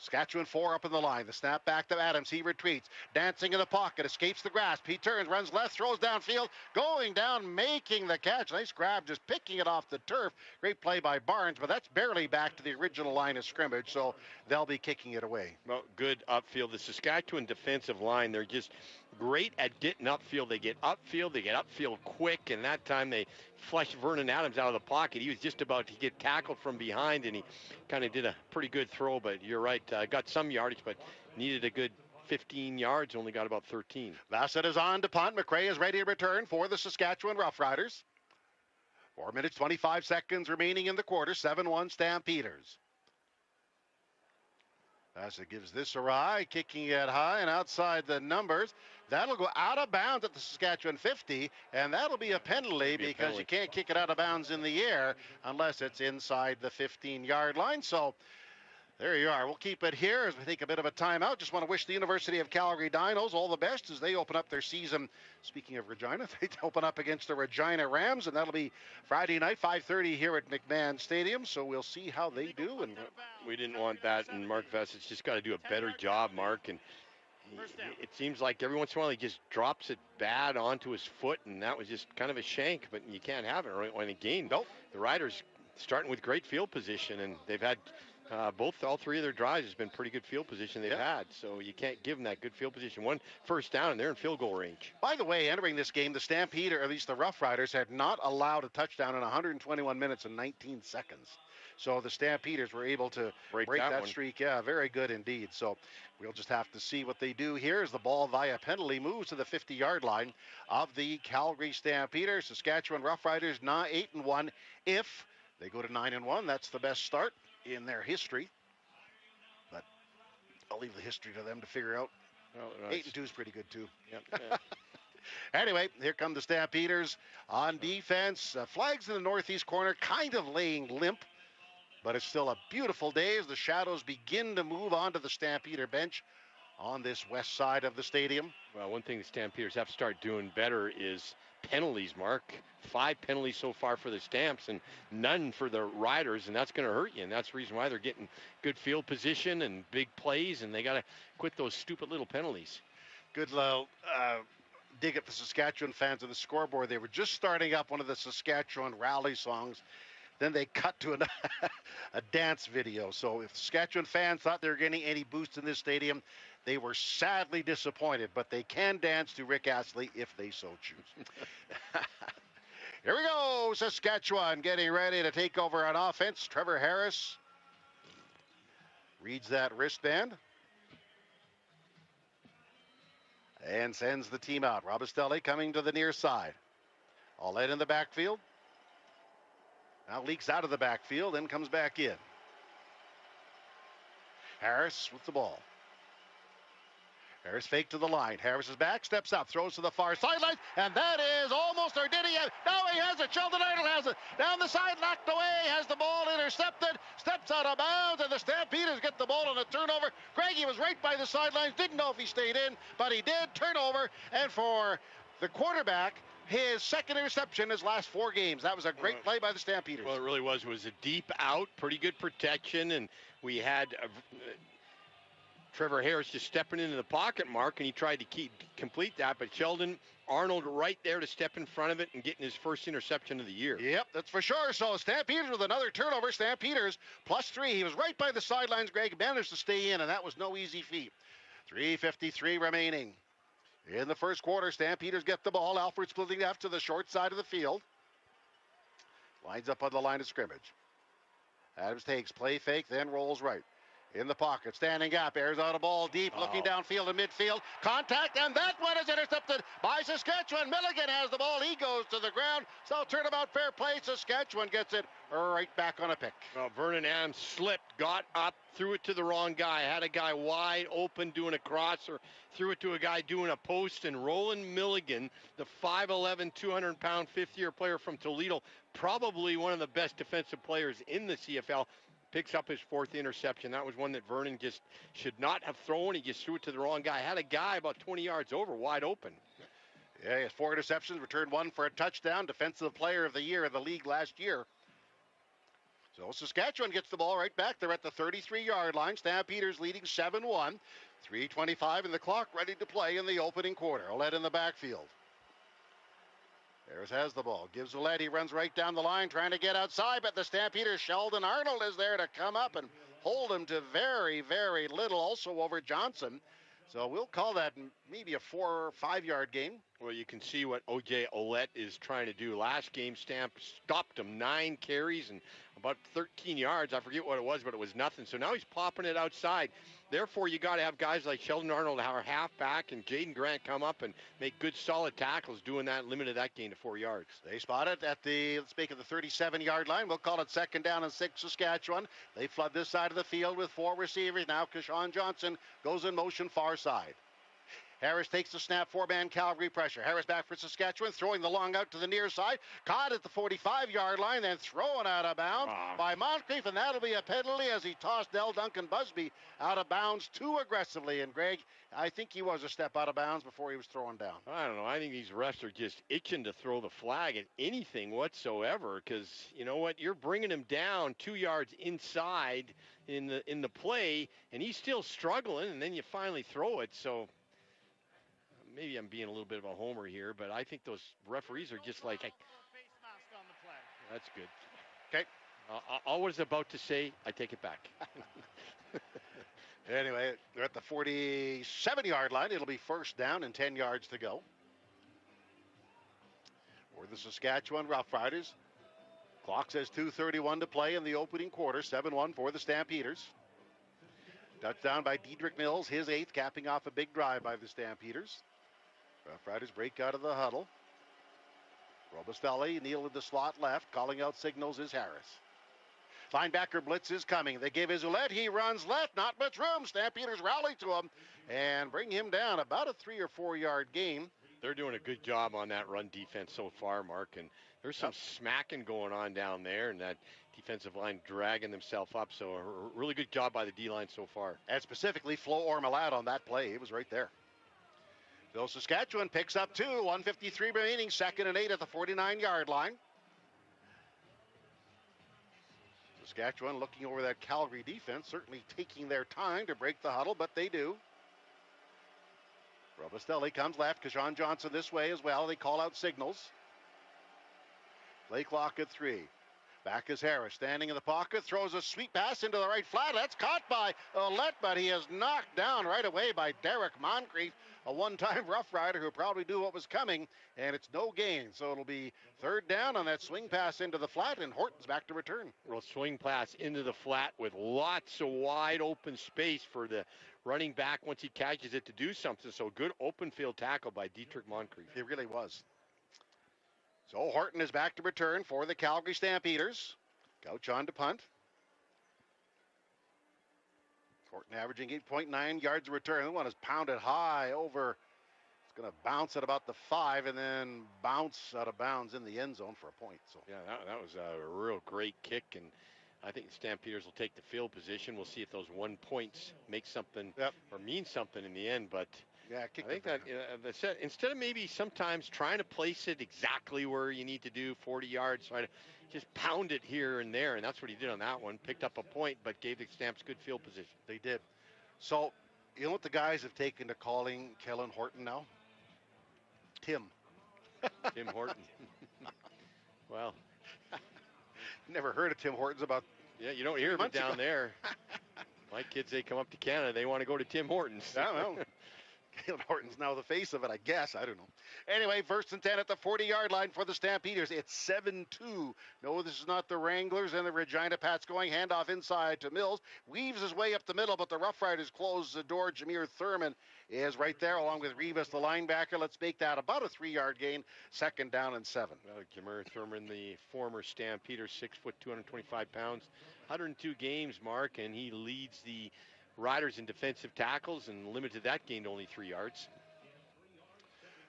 Saskatchewan 4 up in the line. The snap back to Adams. He retreats. Dancing in the pocket. Escapes the grasp. He turns, runs left, throws downfield. Going down, making the catch. Nice grab, just picking it off the turf. Great play by Barnes, but that's barely back to the original line of scrimmage, so they'll be kicking it away. Well, good upfield. The Saskatchewan defensive line, they're just great at getting upfield. They get upfield quick, and that time they flushed Vernon Adams out of the pocket. He was just about to get tackled from behind, and he kind of did a pretty good throw, but you're right, got some yardage, but needed a good 15 yards, only got about 13. Bassett is on to punt. McRae is ready to return for the Saskatchewan Roughriders. 4 minutes, 25 seconds remaining in the quarter. 7-1 Stampeders. Bassett gives this a ride, kicking it high and outside the numbers. That'll go out of bounds at the Saskatchewan 50, and that'll be a penalty because you can't kick it out of bounds in the air unless it's inside the 15-yard line. So there you are. We'll keep it here as we take a bit of a timeout. Just want to wish the University of Calgary Dinos all the best as they open up their season. Speaking of Regina, they open up against the Regina Rams, and that'll be Friday night, 5:30 here at McMahon Stadium. So we'll see how they do. And we didn't want that, and Mark Vessett's just got to do a better job, Mark. And it seems like every once in a while he just drops it bad onto his foot, and that was just kind of a shank, but you can't have it right when a game. Nope. The Riders starting with great field position, and they've had all three of their drives has been pretty good field position they've had, so you can't give them that good field position. One first down, and they're in field goal range. By the way, entering this game, the Stampede, or at least the Rough Riders, had not allowed a touchdown in 121 minutes and 19 seconds. So the Stampeders were able to break that streak. Yeah, very good indeed. So we'll just have to see what they do here as the ball via penalty moves to the 50-yard line of the Calgary Stampeders. Saskatchewan Roughriders now 8-1. If they go to 9-1, that's the best start in their history. But I'll leave the history to them to figure out. 8-2 is pretty good too. Yep. Anyway, here come the Stampeders on defense. Flags in the northeast corner, kind of laying limp. But it's still a beautiful day as the shadows begin to move onto the Stampeder bench on this west side of the stadium. Well, one thing the Stampeders have to start doing better is penalties, Mark. 5 penalties so far for the Stamps and none for the Riders, and that's going to hurt you. And that's the reason why they're getting good field position and big plays, and they got to quit those stupid little penalties. Good little dig at the Saskatchewan fans of the scoreboard. They were just starting up one of the Saskatchewan rally songs. Then they cut to a dance video. So if Saskatchewan fans thought they were getting any boost in this stadium, they were sadly disappointed. But they can dance to Rick Astley if they so choose. Here we go. Saskatchewan getting ready to take over on offense. Trevor Harris reads that wristband and sends the team out. Robustelli coming to the near side. All in the backfield. Now leaks out of the backfield, then comes back in. Harris with the ball. Harris fake to the line. Harris is back, steps up, throws to the far sideline, and that is almost, or did he have? No, he has it. Sheldon Idle has it. Down the side, knocked away, has the ball intercepted, steps out of bounds, and the Stampeders get the ball on a turnover. Greggy was right by the sidelines, didn't know if he stayed in, but he did. Turnover, and for the quarterback, his second interception in his last 4 games. That was a great play by the Stampeders. Well, it really was. It was a deep out, pretty good protection, and we had Trevor Harris just stepping into the pocket, Mark, and he tried to complete that, but Sheldon Arnold right there to step in front of it and getting his first interception of the year. Yep, that's for sure. So Stampeders with another turnover. Stampeders +3. He was right by the sidelines. Greg managed to stay in, and that was no easy feat. 3:53 remaining. In the first quarter, Stampeders get the ball. Alfred splitting left to the short side of the field. Lines up on the line of scrimmage. Adams takes play fake, then rolls right. In the pocket, standing up, airs out a ball deep, looking downfield and midfield. Contact, and that one is intercepted by Saskatchewan. Milligan has the ball. He goes to the ground. So turnabout, fair play. Saskatchewan gets it right back on a pick. Well, Vernon Adams slipped, got up, threw it to the wrong guy. Had a guy wide open doing a crosser, threw it to a guy doing a post, and Roland Milligan, the 5'11", 200-pound fifth-year player from Toledo, probably one of the best defensive players in the CFL, picks up his 4th interception. That was one that Vernon just should not have thrown. He just threw it to the wrong guy. Had a guy about 20 yards over, wide open. Yeah, he has 4 interceptions, returned 1 for a touchdown. Defensive player of the year in the league last year. So Saskatchewan gets the ball right back. They're at the 33-yard line. Stampeders leading 7-1. 3:25 in the clock, ready to play in the opening quarter. Ouellette in the backfield. Harris has the ball. Gives Ouellette. He runs right down the line trying to get outside, but the Stampeders, Sheldon Arnold is there to come up and hold him to very, very little. Also over Johnson. So we'll call that maybe a 4 or 5 yard game. Well, you can see what O.J. Ouellette is trying to do. Last game, Stamp stopped him 9 carries and about 13 yards. I forget what it was, but it was nothing. So now he's popping it outside. Therefore, you got to have guys like Sheldon Arnold, our halfback, and Jaden Grant come up and make good, solid tackles, doing that, limited that gain to 4 yards. They spot it at the, let's make it the 37-yard line. We'll call it 2nd down and 6, Saskatchewan. They flood this side of the field with 4 receivers. Now Keshawn Johnson goes in motion far side. Harris takes the snap, 4-man Calgary pressure. Harris back for Saskatchewan, throwing the long out to the near side. Caught at the 45-yard line, then thrown out of bounds by Moncrief, and that'll be a penalty as he tossed Del Duncan Busby out of bounds too aggressively. And Greg, I think he was a step out of bounds before he was thrown down. I don't know. I think these refs are just itching to throw the flag at anything whatsoever because, you know what, you're bringing him down 2 yards inside in the play, and he's still struggling, and then you finally throw it. So maybe I'm being a little bit of a homer here, but I think those referees are just like, that's good. Okay. All I was about to say, I take it back. Anyway, they're at the 47-yard line. It'll be 1st down and 10 yards to go for the Saskatchewan Roughriders. Clock says 2:31 to play in the opening quarter. 7-1 for the Stampeders. Touchdown by Dedrick Mills, his 8th, capping off a big drive by the Stampeders. Roughriders break out of the huddle. Robustelli, Neal in the slot left. Calling out signals is Harris. Linebacker blitz is coming. They give his Ouellette. He runs left. Not much room. Stampeders rally to him and bring him down. About a 3 or 4 yard gain. They're doing a good job on that run defense so far, Mark. And there's some smacking going on down there, and that defensive line dragging themselves up. So a really good job by the D-line so far. And specifically, Flo Ormalat on that play. He was right there. So Saskatchewan picks up 2. 1:53 remaining. 2nd and 8 at the 49-yard line. Saskatchewan looking over that Calgary defense, certainly taking their time to break the huddle, but they do. Robustelli comes left. Keshawn Johnson this way as well. They call out signals. Play clock at 3. Back is Harris, standing in the pocket, throws a sweet pass into the right flat. That's caught by Ouellette, but he is knocked down right away by Derek Moncrief, a one-time Rough Rider who probably knew what was coming, and it's no gain. So it'll be 3rd down on that swing pass into the flat, and Horton's back to return. Well, swing pass into the flat with lots of wide open space for the running back once he catches it to do something. So good open field tackle by Dedrick Moncrief. It really was. So Horton is back to return for the Calgary Stampeders. Couch on to punt. Horton averaging 8.9 yards of return. The one is pounded high over. It's going to bounce at about the 5 and then bounce out of bounds in the end zone for a point. So yeah, that was a real great kick, and I think the Stampeders will take the field position. We'll see if those 1 points make something or mean something in the end. But yeah, I think that instead of maybe sometimes trying to place it exactly where you need to do 40 yards, try to just pound it here and there, and that's what he did on that one. Picked up a point, but gave the Stamps good field position. They did. So, you know what the guys have taken to calling Kellen Horton now? Tim. Tim Horton. Well, never heard of Tim Hortons about. Yeah, you don't hear of it down there. My kids, they come up to Canada, they want to go to Tim Hortons. I don't know. Caleb Horton's now the face of it, I guess. I don't know. Anyway, 1st and 10 at the 40-yard line for the Stampeders. It's 7-2. No, this is not the Wranglers and the Regina Pats going. Handoff inside to Mills. Weaves his way up the middle, but the Rough Riders close the door. Jameer Thurman is right there along with Rivas, the linebacker. Let's make that about a 3-yard gain. 2nd down and 7. Well, Jameer Thurman, the former Stampeder, 6 foot, 225 pounds, 102 games, Mark, and he leads the Riders in defensive tackles and limited that gain to only 3 yards.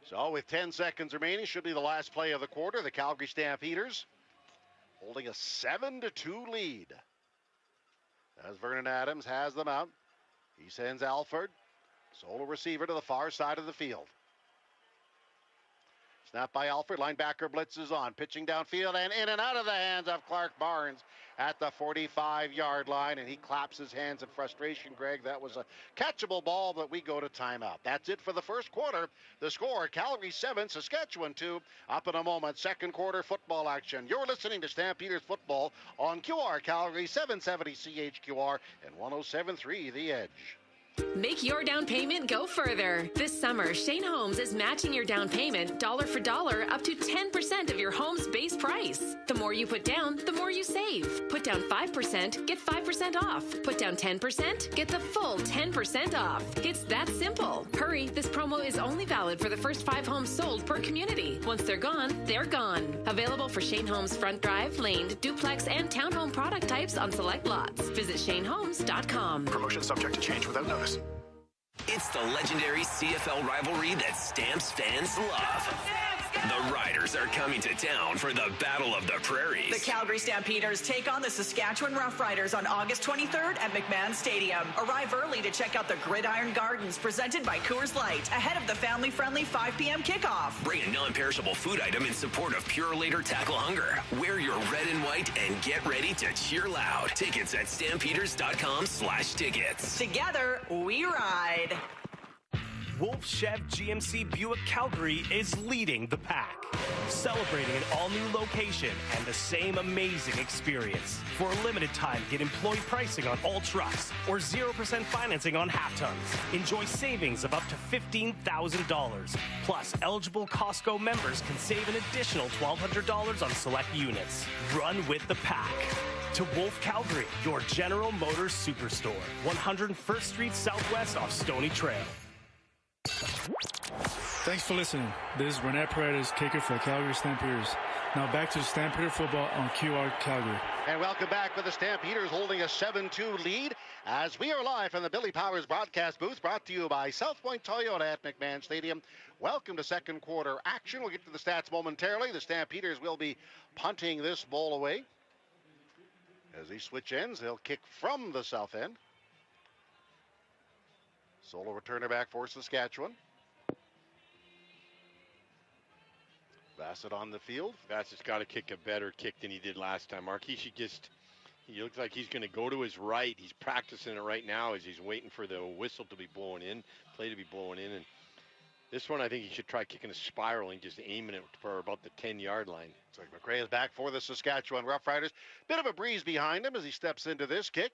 So with 10 seconds remaining, should be the last play of the quarter. The Calgary Stampeders holding a 7-2 lead. As Vernon Adams has them out, he sends Alford, solo receiver, to the far side of the field. Snap by Alford. Linebacker blitz is on. Pitching downfield and in and out of the hands of Clark Barnes at the 45-yard line. And he claps his hands in frustration, Greg. That was a catchable ball, but we go to timeout. That's it for the first quarter. The score, Calgary 7, Saskatchewan 2. Up in a moment, second quarter football action. You're listening to Stampeders Football on QR Calgary 770 CHQR and 107.3 The Edge. Make your down payment go further. This summer, Shane Holmes is matching your down payment dollar for dollar up to 10% of your home's base price. The more you put down, the more you save. Put down 5%, get 5% off. Put down 10%, get the full 10% off. It's that simple. Hurry, this promo is only valid for the first 5 homes sold per community. Once they're gone, they're gone. Available for Shane Holmes front drive, laned, duplex, and townhome product types on select lots. Visit ShaneHolmes.com. Promotion subject to change without notice. It's the legendary CFL rivalry that Stamps fans love. The Riders are coming to town for the Battle of the Prairies. The Calgary Stampeders take on the Saskatchewan Roughriders on August 23rd at McMahon Stadium. Arrive early to check out the Gridiron Gardens presented by Coors Light ahead of the family-friendly 5 p.m. kickoff. Bring a non-perishable food item in support of Pure Later Tackle Hunger. Wear your red and white and get ready to cheer loud. Tickets at stampeders.com/tickets. Together, we ride. Wolf Chev GMC Buick Calgary is leading the pack, celebrating an all-new location and the same amazing experience. For a limited time, get employee pricing on all trucks or 0% financing on half tons. Enjoy savings of up to $15,000. Plus, eligible Costco members can save an additional $1,200 on select units. Run with the pack. To Wolf Calgary, your General Motors Superstore, 101st Street Southwest off Stony Trail. Thanks for listening. This is Renee Paredes, kicker for the Calgary Stampeders. Now back to Stampeder football on QR Calgary. And welcome back with the Stampeders holding a 7-2 lead as we are live from the Billy Powers broadcast booth, brought to you by South Point Toyota at McMahon Stadium. Welcome to second quarter action. We'll get to the stats momentarily. The Stampeders will be punting this ball away. As they switch ends, they'll kick from the south end. Solo returner back for Saskatchewan. Bassett on the field. Bassett's got to kick a better kick than he did last time. Marquis should just, he looks like he's going to go to his right. He's practicing it right now as he's waiting for the whistle to be blowing in, play to be blowing in. And this one, I think he should try kicking a spiral and just aiming it for about the 10-yard line. So McRae is back for the Saskatchewan Roughriders. Bit of a breeze behind him as he steps into this kick.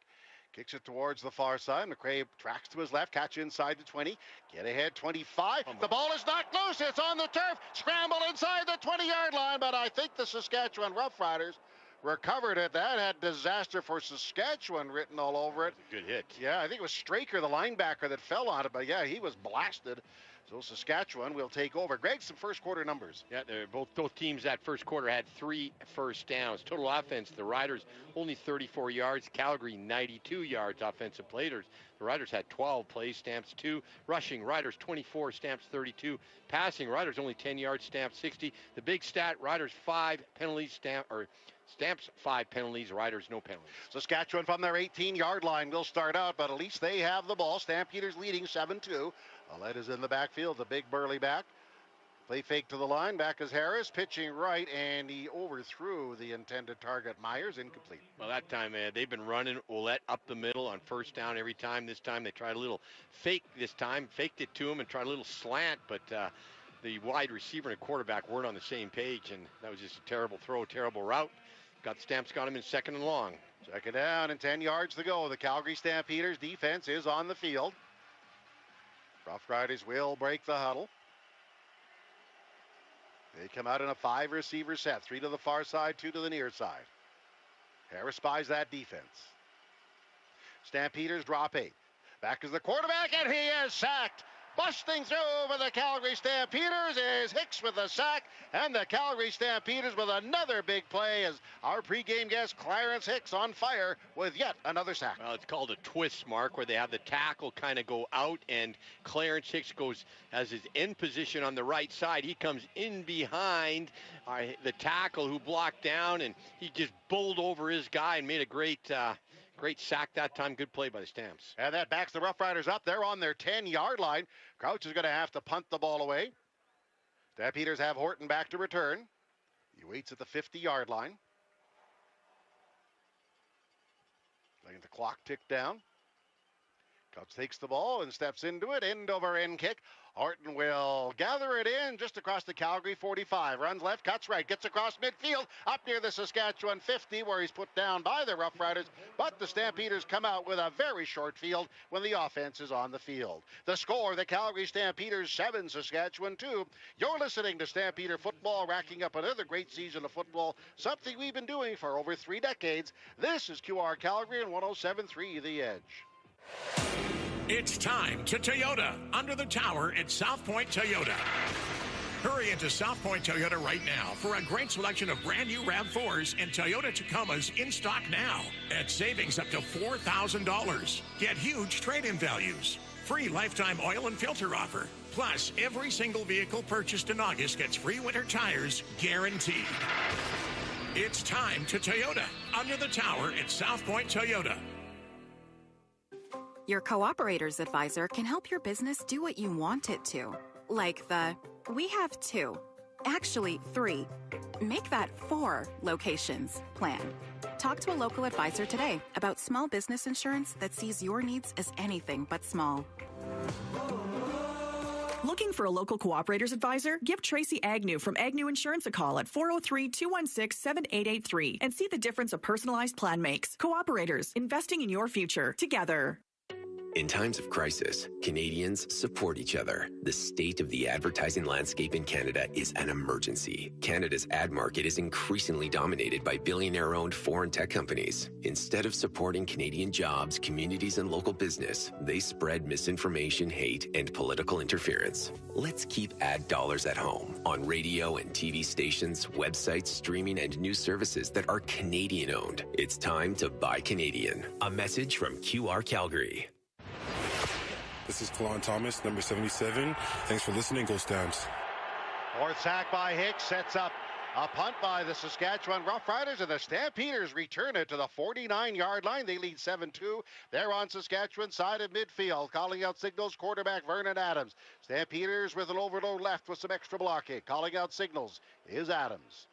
Kicks it towards the far side. McRae tracks to his left, catch inside the 20. Get ahead, 25. The ball is knocked loose. It's on the turf. Scramble inside the 20-yard line, but I think the Saskatchewan Roughriders recovered it. That had disaster for Saskatchewan written all over it. Good hit. Yeah, I think it was Straker, the linebacker, that fell on it, but yeah, he was blasted. So Saskatchewan will take over. Greg, some first quarter numbers. Yeah, both teams that first quarter had 3 first downs. Total offense, the Riders only 34 yards. Calgary 92 yards offensive plays. The Riders had 12 plays, Stamps 2. Rushing, Riders 24, Stamps 32. Passing, Riders only 10 yards, Stamps 60. The big stat, Riders 5 penalties, Stamps 5 penalties, Riders no penalties. Saskatchewan from their 18-yard line will start out, but at least they have the ball. Stampeders leading 7-2. Alette is in the backfield, the big burly back. Play fake to the line. Back is Harris, pitching right, and he overthrew the intended target. Myers, incomplete. Well, that time, they've been running Ouellette up the middle on first down every time. This time they tried a little fake this time, faked it to him and tried a little slant, but the wide receiver and quarterback weren't on the same page, and that was just a terrible throw, terrible route. Stamps got him in second and long. Second down and 10 yards to go. The Calgary Stampeders defense is on the field. Rough Riders will break the huddle. They come out in a 5-receiver set. 3 to the far side, 2 to the near side. Harris spies that defense. Stampeders drop 8. Back is the quarterback, and he is sacked. Busting through for the Calgary Stampeders is Hicks with the sack, and the Calgary Stampeders with another big play as our pregame guest Clarence Hicks on fire with yet another sack. Well, it's called a twist, Mark, where they have the tackle kind of go out, and Clarence Hicks goes as his end position on the right side. He comes in behind the tackle who blocked down, and he just bowled over his guy and made a great sack that time. Good play by the Stamps. And that backs the Rough Riders up. They're on their 10-yard line. Crouch is going to have to punt the ball away. Stampeders have Horton back to return. He waits at the 50-yard line. Letting the clock tick down. Cubs takes the ball and steps into it. End-over-end kick. Horton will gather it in just across the Calgary 45. Runs left, cuts right, gets across midfield, up near the Saskatchewan 50, where he's put down by the Rough Riders. But the Stampeders come out with a very short field when the offense is on the field. The score, the Calgary Stampeders 7, Saskatchewan 2. You're listening to Stampeder Football, racking up another great season of football, something we've been doing for over 3 decades. This is QR Calgary and 107.3 The Edge. It's time to Toyota, under the tower at South Point Toyota. Hurry into South Point Toyota right now for a great selection of brand new RAV4s and Toyota Tacomas in stock now at savings up to $4,000. Get huge trade-in values. Free lifetime oil and filter offer. Plus, every single vehicle purchased in August gets free winter tires guaranteed. It's time to Toyota, under the tower at South Point Toyota. Your Cooperator's Advisor can help your business do what you want it to. Like we have 2, actually 3, make that 4 locations plan. Talk to a local advisor today about small business insurance that sees your needs as anything but small. Looking for a local Cooperator's Advisor? Give Tracy Agnew from Agnew Insurance a call at 403-216-7883 and see the difference a personalized plan makes. Cooperators, investing in your future together. In times of crisis, Canadians support each other. The state of the advertising landscape in Canada is an emergency. Canada's ad market is increasingly dominated by billionaire-owned foreign tech companies. Instead of supporting Canadian jobs, communities, and local business, they spread misinformation, hate, and political interference. Let's keep ad dollars at home on radio and TV stations, websites, streaming, and news services that are Canadian-owned. It's time to buy Canadian. A message from QR Calgary. This is Kalon Thomas, number 77. Thanks for listening. Go Stamps. Fourth sack by Hicks sets up a punt by the Saskatchewan Roughriders, and the Stampeders return it to the 49-yard line. They lead 7-2. They're on Saskatchewan side of midfield. Calling out signals, quarterback Vernon Adams. Stampeders with an overload left with some extra blocking. Calling out signals is Adams.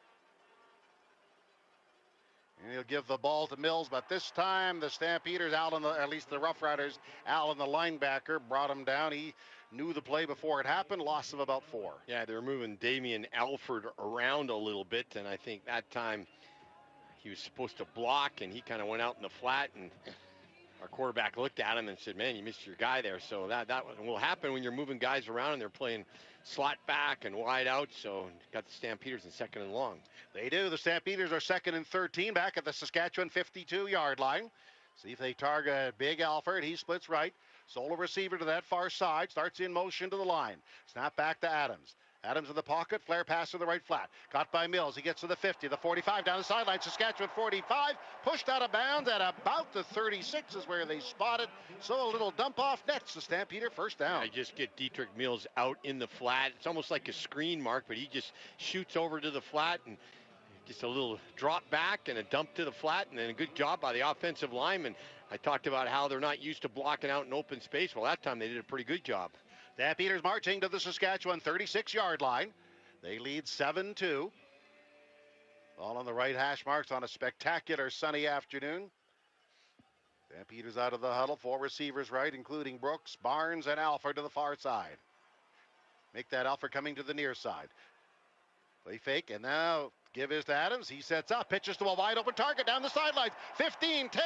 And he'll give the ball to Mills, but this time the Stampeders, at least the Rough Riders, Allen, the linebacker, brought him down. He knew the play before it happened, loss of about 4. Yeah, they were moving Damian Alford around a little bit, and I think that time he was supposed to block, and he kind of went out in the flat, and our quarterback looked at him and said, man, you missed your guy there. So that will happen when you're moving guys around and they're playing slot back and wide out. So got the Stampeders in 2nd and long. They do. The Stampeders are 2nd and 13 back at the Saskatchewan 52-yard line. See if they target Big Alford. He splits right. Solo receiver to that far side. Starts in motion to the line. Snap back to Adams. Adams in the pocket, flare pass to the right flat. Caught by Mills. He gets to the 50, the 45, down the sideline. Saskatchewan 45, pushed out of bounds at about the 36 is where they spot it. So a little dump off nets. The Stampeder first down. I just get Dietrich Mills out in the flat. It's almost like a screen mark, but he just shoots over to the flat and just a little drop back and a dump to the flat, and then a good job by the offensive lineman. I talked about how they're not used to blocking out in open space. Well, that time they did a pretty good job. Stampeders marching to the Saskatchewan 36-yard line. They lead 7-2. All on the right hash marks on a spectacular sunny afternoon. Stampeders out of the huddle. 4 receivers right, including Brooks, Barnes, and Alford to the far side. Make that Alford coming to the near side. Play fake, and now give is to Adams. He sets up, pitches to a wide open target down the sidelines. 15, 10,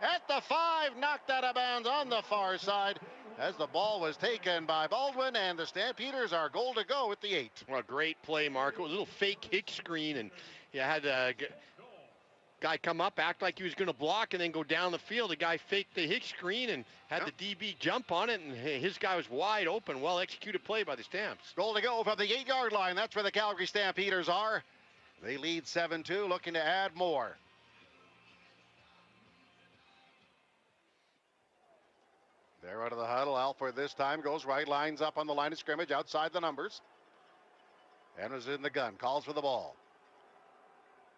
at the 5, knocked out of bounds on the far side as the ball was taken by Baldwin, and the Stampeders are goal to go at the 8. Well, great play, Mark. It was a little fake hick screen, and you had a guy come up, act like he was going to block, and then go down the field. The guy faked the hick screen and had the DB jump on it, and his guy was wide open. Well executed play by the Stamps. Goal to go from the 8-yard line. That's where the Calgary Stampeders are. They lead 7-2, looking to add more. They're out of the huddle. Alford this time goes right, lines up on the line of scrimmage outside the numbers. Adams in the gun, calls for the ball.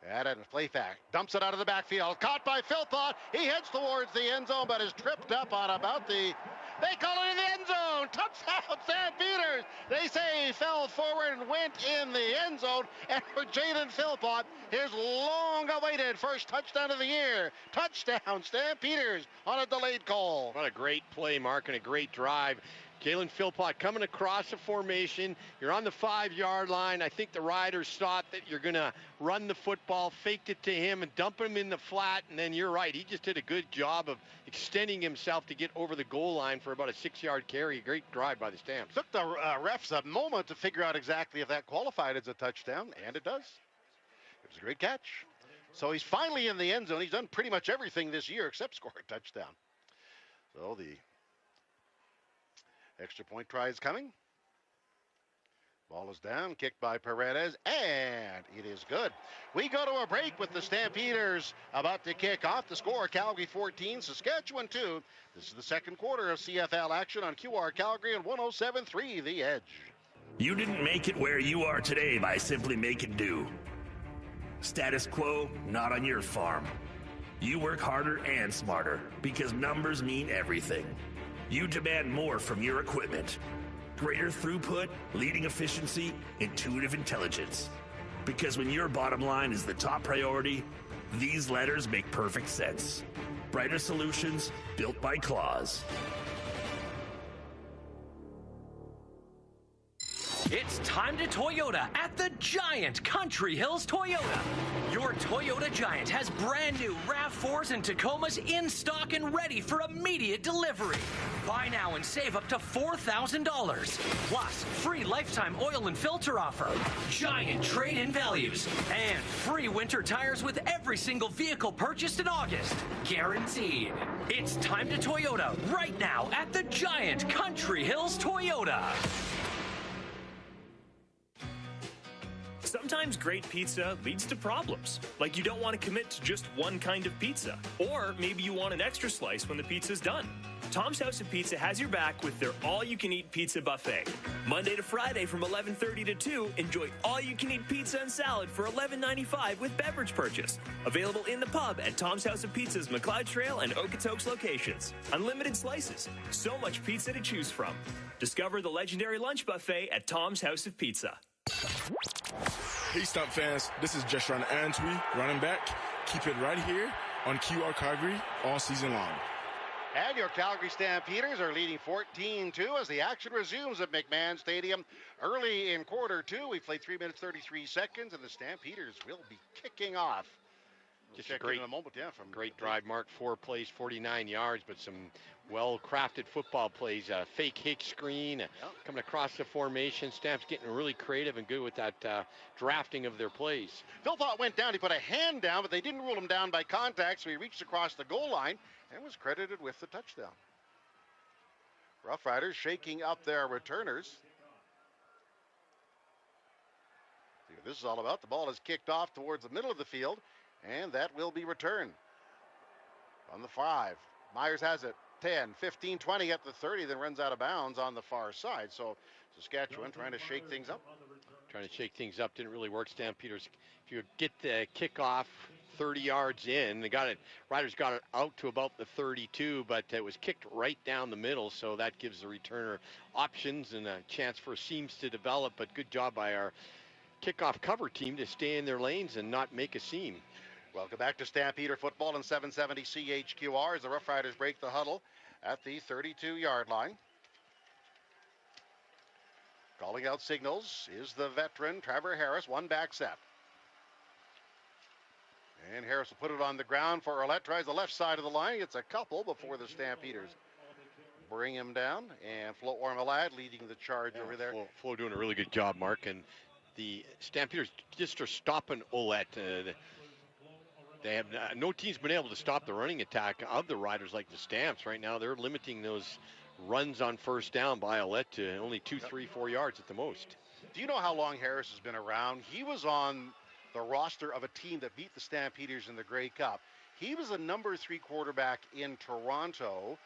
Adams, play back, dumps it out of the backfield. Caught by Philpott. He heads towards the end zone, but is tripped up on about the... They call it in the end zone. Touchdown, San Stampeders. They say he fell forward and went in the end zone. And for Jaden Philpott, his long-awaited first touchdown of the year. Touchdown, Stampeders on a delayed call. What a great play, Mark, and a great drive. Jalen Philpott coming across the formation. You're on the 5-yard line. I think the Riders thought that you're going to run the football, faked it to him, and dump him in the flat. And then you're right. He just did a good job of extending himself to get over the goal line for about a 6-yard carry. Great drive by the Stamps. Took the refs a moment to figure out exactly if that qualified as a touchdown, and it does. It was a great catch. So he's finally in the end zone. He's done pretty much everything this year except score a touchdown. So the extra point try is coming. Ball is down, kicked by Paredes, and it is good. We go to a break with the Stampeders about to kick off. The score, Calgary 14, Saskatchewan 2. This is the second quarter of CFL action on QR Calgary and 107.3 The Edge. You didn't make it where you are today by simply making do. Status quo, not on your farm. You work harder and smarter because numbers mean everything. You demand more from your equipment. Greater throughput, leading efficiency, intuitive intelligence. Because when your bottom line is the top priority, these letters make perfect sense. Brighter solutions built by Claws. It's time to Toyota at the Giant Country Hills Toyota. Your Toyota Giant has brand new RAV4s and Tacomas in stock and ready for immediate delivery. Buy now and save up to $4,000. Plus, free lifetime oil and filter offer, giant trade-in values, and free winter tires with every single vehicle purchased in August. Guaranteed. It's time to Toyota right now at the Giant Country Hills Toyota. Sometimes great pizza leads to problems, like you don't want to commit to just one kind of pizza, or maybe you want an extra slice when the pizza's done. Tom's House of Pizza has your back with their all-you-can-eat pizza buffet. Monday to Friday from 11:30 to 2, enjoy all-you-can-eat pizza and salad for $11.95 with beverage purchase. Available in the pub at Tom's House of Pizza's McLeod Trail and Okotoks locations. Unlimited slices, so much pizza to choose from. Discover the legendary lunch buffet at Tom's House of Pizza. Hey, Stump fans, this is Jeshron Antwi, running back. Keep it right here on QR Calgary all season long. And your Calgary Stampeders are leading 14-2 as the action resumes at McMahon Stadium. Early in quarter two, we played 3 minutes 33 seconds, and the Stampeders will be kicking off. Just a great, great drive, Mark. 4 plays, 49 yards, but some well-crafted football plays. Fake hick screen, coming across the formation. Stamps getting really creative and good with that drafting of their plays. Philpott went down. He put a hand down, but they didn't rule him down by contact, so he reached across the goal line and was credited with the touchdown. Rough Riders shaking up their returners. See what this is all about. The ball is kicked off towards the middle of the field, and that will be returned. On the 5, Myers has it. 10, 15, 20 at the 30, then runs out of bounds on the far side. So Saskatchewan trying to shake things up. Trying to shake things up didn't really work. Stampeders, if you get the kickoff 30 yards in, Riders got it out to about the 32, but it was kicked right down the middle, so that gives the returner options and a chance for seams to develop. But good job by our kickoff cover team to stay in their lanes and not make a seam. Welcome back to Stampeder Football on 770 CHQR as the Rough Riders break the huddle at the 32-yard line. Calling out signals is the veteran Trevor Harris, one back set. And Harris will put it on the ground for Ouellette. Tries the left side of the line. Gets a couple before the Stampeders bring him down. And Flo Ormelad leading the charge over there. Flo doing a really good job, Mark. And the Stampeders just are stopping Ouellette. They have no team's been able to stop the running attack of the Riders like the Stamps right now. They're limiting those runs on first down by Ouellette to only 2, 3, 4 yards at the most. Do you know how long Harris has been around? He was on the roster of a team that beat the Stampeders in the Grey Cup. He was a number 3 quarterback in Toronto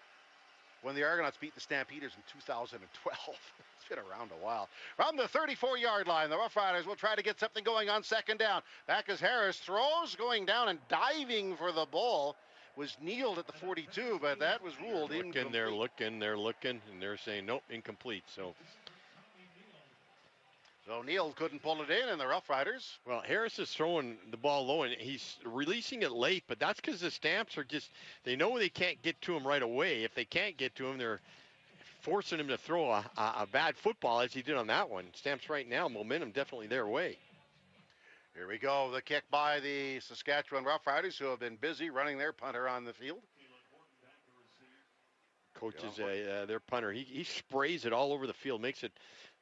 when the Argonauts beat the Stampeders in 2012. It's been around a while. From the 34-yard line, the Rough Riders will try to get something going on second down. Back as Harris throws, going down and diving for the ball. Was kneeled at the 42, but that was ruled incomplete. They're looking, and they're saying, nope, incomplete. So So Neal couldn't pull it in, and the Rough Riders. Well, Harris is throwing the ball low, and he's releasing it late, but that's because the Stamps are just, they know they can't get to him right away. If they can't get to him, they're forcing him to throw a bad football, as he did on that one. Stamps right now, momentum definitely their way. Here we go, the kick by the Saskatchewan Roughriders, who have been busy running their punter on the field. Coach is their punter. He sprays it all over the field, makes it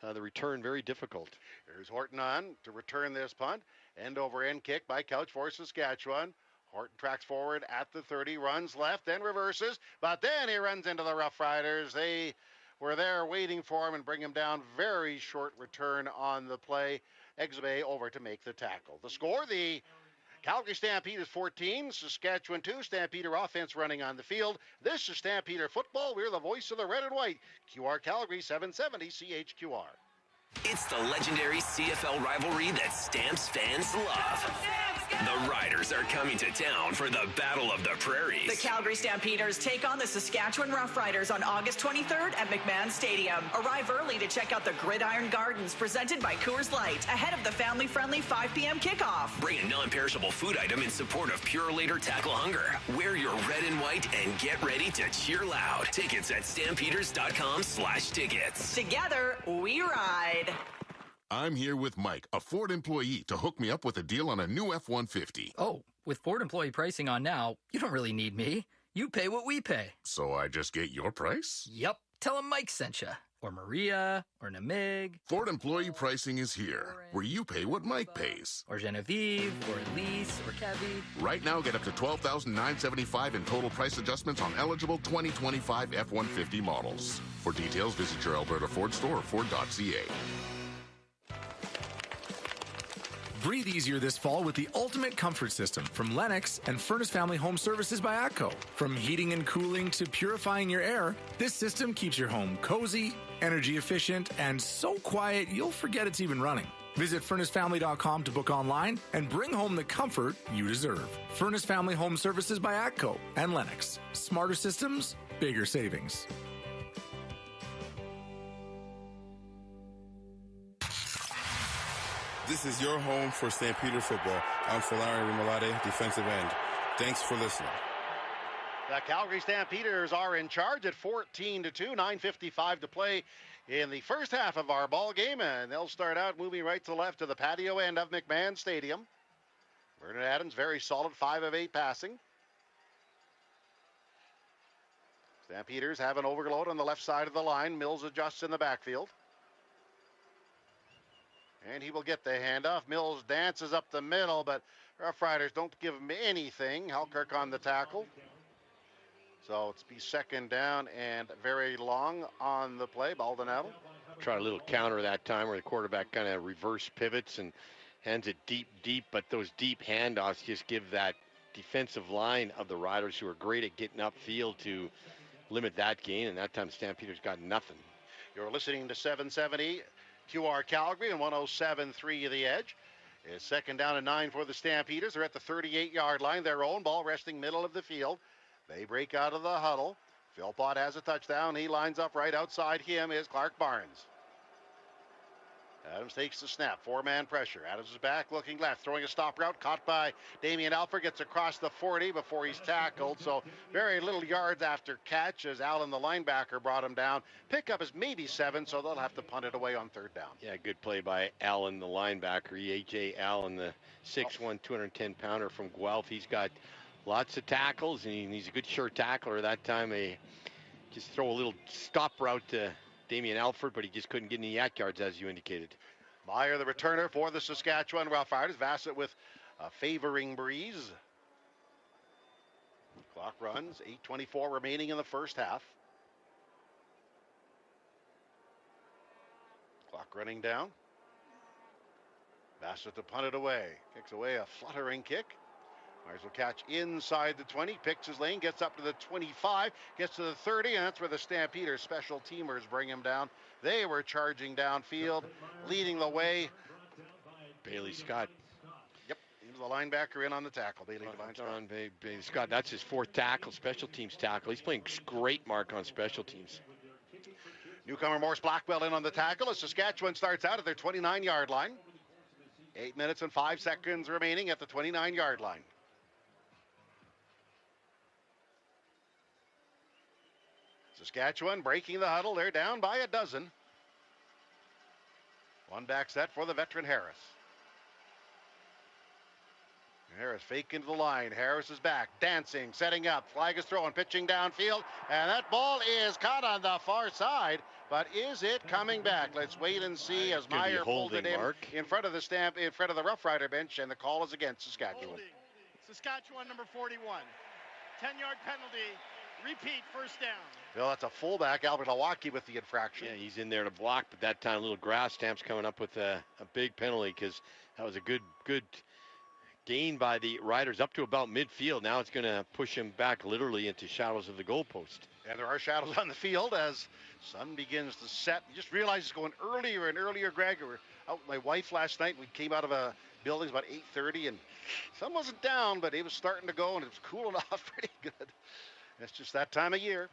the return very difficult. Here's Horton on to return this punt. End-over-end kick by Couch for Saskatchewan. Horton tracks forward at the 30, runs left, then reverses, but then he runs into the Rough Riders. They were there waiting for him and bring him down. Very short return on the play. Exabe over to make the tackle. The score, the Calgary Stampeders 14, Saskatchewan 2. Stampeder offense running on the field. This is Stampeder football. We're the voice of the red and white. QR Calgary 770 CHQR. It's the legendary CFL rivalry that Stamps fans love. The Riders are coming to town for the Battle of the Prairies. The Calgary Stampeders take on the Saskatchewan Roughriders on August 23rd at McMahon Stadium. Arrive early to check out the Gridiron Gardens presented by Coors Light ahead of the family-friendly 5 p.m. kickoff. Bring a non-perishable food item in support of Pure Later Tackle Hunger. Wear your red and white and get ready to cheer loud. Tickets at stampeders.com/tickets. Together, we ride. I'm here with Mike, a Ford employee, to hook me up with a deal on a new F-150. Oh, with Ford employee pricing on now, you don't really need me. You pay what we pay. So I just get your price? Yep. Tell them Mike sent you. Or Maria, or Namig. Ford employee pricing is here, where you pay what Mike pays. Or Genevieve, or Elise, or Kevy. Right now, get up to $12,975 in total price adjustments on eligible 2025 F-150 models. For details, visit your Alberta Ford store or Ford.ca. Breathe easier this fall with the ultimate comfort system from Lennox and Furnace Family Home Services by ATCO. From heating and cooling to purifying your air, this system keeps your home cozy, energy efficient, and so quiet you'll forget it's even running. Visit FurnaceFamily.com to book online and bring home the comfort you deserve. Furnace Family Home Services by ATCO and Lennox. Smarter systems, bigger savings. This is your home for Stampeder football. I'm Falari Rimalade, defensive end. Thanks for listening. The Calgary Stampeders are in charge at 14-2, 9:55 to play in the first half of our ball game, and they'll start out moving right to left to the patio end of McMahon Stadium. Vernon Adams, very solid, 5 of 8 passing. Stampeders have an overload on the left side of the line. Mills adjusts in the backfield. And he will get the handoff. Mills dances up the middle, but Rough Riders don't give him anything. Halkirk on the tackle. So it's be second down and very long on the play. Baldonado. Try a little counter that time where the quarterback kind of reverse pivots and hands it deep, but those deep handoffs just give that defensive line of the Riders, who are great at getting upfield, to limit that gain, and that time Stampeders got nothing. You're listening to 770 QR Calgary and 107.3 The Edge. It's second down and 9 for the Stampeders. They're at the 38-yard line. Their own ball resting middle of the field. They break out of the huddle. Philpott has a touchdown. He lines up right outside him is Clark Barnes. Adams takes the snap. 4-man pressure. Adams is back, looking left, throwing a stop route. Caught by Damian Alford. Gets across the 40 before he's tackled. So very little yards after catch as Allen, the linebacker, brought him down. Pickup is maybe 7, so they'll have to punt it away on third down. Yeah, good play by Allen, the linebacker. A.J. Allen, the 6'1", 210-pounder from Guelph. He's got lots of tackles, and he's a good sure tackler. That time they just throw a little stop route to Damian Alford, but he just couldn't get any yak yards, as you indicated. Meyer, the returner for the Saskatchewan Roughriders. Vassett with a favoring breeze. Clock runs, 8:24 remaining in the first half. Clock running down. Vassett to punt it away. Kicks away a fluttering kick. Myers will catch inside the 20, picks his lane, gets up to the 25, gets to the 30, and that's where the Stampeders special teamers bring him down. They were charging downfield, leading the way. Bailey Scott. Yep, he was the linebacker in on the tackle. Bailey Scott, that's his 4th tackle, special teams tackle. He's playing great mark on special teams. Newcomer Morse Blackwell in on the tackle as Saskatchewan starts out at their 29-yard line. 8 minutes and 5 seconds remaining at the 29-yard line. Saskatchewan breaking the huddle. They're down by a dozen. One back set for the veteran Harris. Harris fake into the line. Harris is back, dancing, setting up. Flag is thrown, pitching downfield, and that ball is caught on the far side. But is it coming back? Let's wait and see as Meyer pulled it in front of the Rough Rider bench, and the call is against Saskatchewan. Holding. Saskatchewan number 41. 10-yard penalty. Repeat, first down. Well, that's a fullback, Albert Lawaki, with the infraction. Yeah, he's in there to block, but that time little grass Stamps coming up with a big penalty because that was a good gain by the Riders up to about midfield. Now it's going to push him back literally into shadows of the goalpost. And there are shadows on the field as sun begins to set. You just realize it's going earlier and earlier, Greg. We were out with my wife last night. We came out of a building about 8:30, and sun wasn't down, but it was starting to go, and it was cooling off pretty good. It's just that time of year.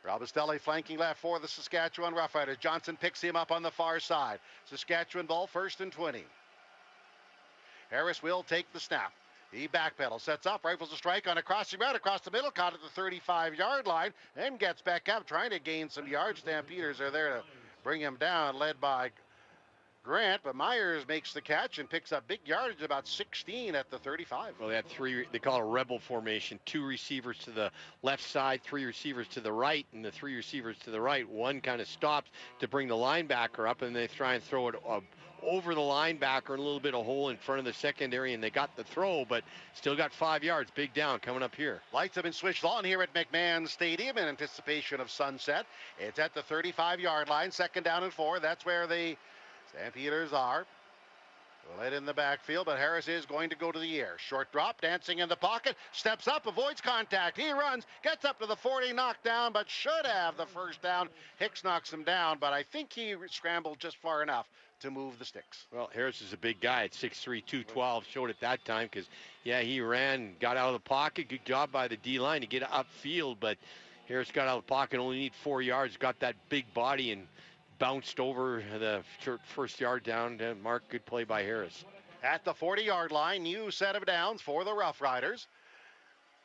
Robustelli flanking left for the Saskatchewan Roughriders. Johnson picks him up on the far side. Saskatchewan ball, 1st and 20. Harris will take the snap. He backpedals, sets up, rifles a strike on a crossing route across the middle, caught at the 35-yard line, then gets back up, trying to gain some yards. Stampeders are there to bring him down, led by Grant, but Myers makes the catch and picks up big yardage, about 16 at the 35. Well, they had three, they call it a rebel formation, 2 receivers to the left side, 3 receivers to the right, and the 3 receivers to the right, one kind of stops to bring the linebacker up, and they try and throw it over the linebacker, a little bit of hole in front of the secondary, and they got the throw, but still got 5 yards. Big down coming up here. Lights have been switched on here at McMahon Stadium in anticipation of sunset. It's at the 35-yard line, 2nd down and 4. That's where the Stampeders are. Led in the backfield, but Harris is going to go to the air. Short drop, dancing in the pocket, steps up, avoids contact. He runs, gets up to the 40, knocked down, but should have the first down. Hicks knocks him down, but I think he scrambled just far enough to move the sticks. Well, Harris is a big guy at 6'3", 212, showed it that time because, yeah, he ran, got out of the pocket. Good job by the D-line to get upfield, but Harris got out of the pocket, only need 4 yards, got that big body and bounced over the first yard down. Mark, good play by Harris. At the 40-yard line, new set of downs for the Rough Riders.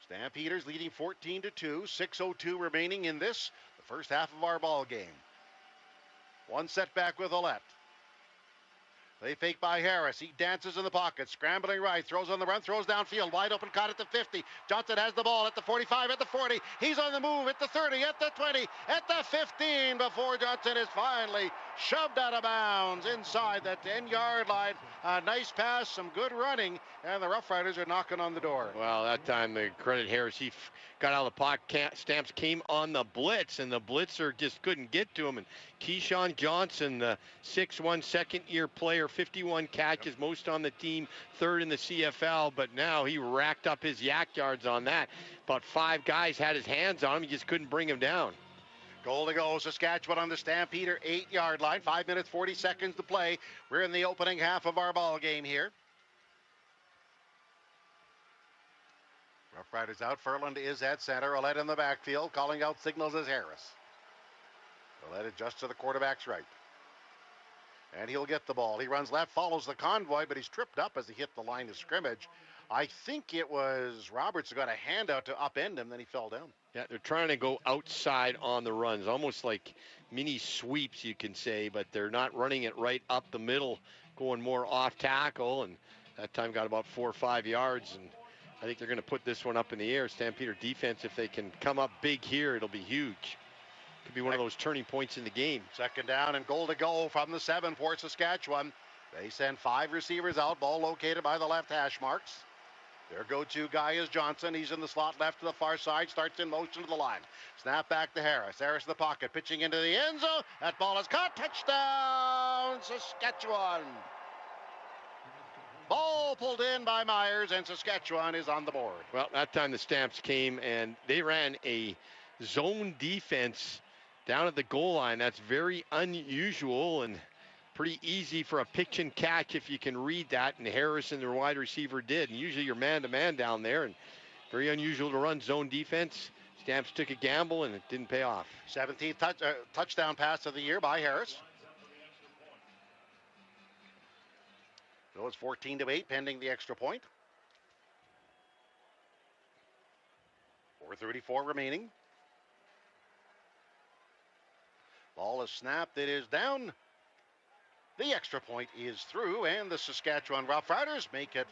Stampeders leading 14-2, 6:02 remaining in this, the first half of our ball game. One setback with Ouellette. They fake by Harris. He dances in the pocket, scrambling right, throws on the run, throws downfield, wide open, caught at the 50. Johnson has the ball at the 45, at the 40. He's on the move at the 30, at the 20, at the 15 before Johnson is finally shoved out of bounds inside the 10-yard line. A nice pass, some good running, and the Rough Riders are knocking on the door. Well, that time the credit Harris. He got out of the pocket. Stamps came on the blitz, and the blitzer just couldn't get to him. And Keyshawn Johnson, the 6'1", second-year player, 51 catches, most on the team, 3rd in the CFL, but now he racked up his yak yards on that. About 5 guys had his hands on him. He just couldn't bring him down. Goal to go, Saskatchewan on the Stampeder 8-yard line. 5 minutes, 40 seconds to play. We're in the opening half of our ball game here. Rough Riders out. Furland is at center. Ouellette in the backfield. Calling out signals as Harris. Ouellette adjusts to the quarterback's right. And he'll get the ball. He runs left, follows the convoy, but he's tripped up as he hit the line of scrimmage. I think it was Roberts who got a handout to upend him, then he fell down. Yeah, they're trying to go outside on the runs, almost like mini sweeps, you can say, but they're not running it right up the middle, going more off tackle, and that time got about 4 or 5 yards, and I think they're going to put this one up in the air. Stampeder defense, if they can come up big here, it'll be huge. Could be one of those turning points in the game. 2nd down and goal to go from the 7 for Saskatchewan. They send 5 receivers out, ball located by the left hash marks. Their go-to guy is Johnson. He's in the slot left to the far side, starts in motion to the line. Snap back to Harris. Harris in the pocket, pitching into the end zone. That ball is caught. Touchdown, Saskatchewan. Ball pulled in by Myers, and Saskatchewan is on the board. Well, that time the Stamps came, and they ran a zone defense down at the goal line. That's very unusual and pretty easy for a pitch and catch if you can read that, and Harris and their wide receiver did. And usually you're man-to-man down there, and very unusual to run zone defense. Stamps took a gamble and it didn't pay off. 17th touchdown pass of the year by Harris. So it's 14-8 pending the extra point. 4:34 remaining. Ball is snapped. It is down. The extra point is through, and the Saskatchewan Roughriders make it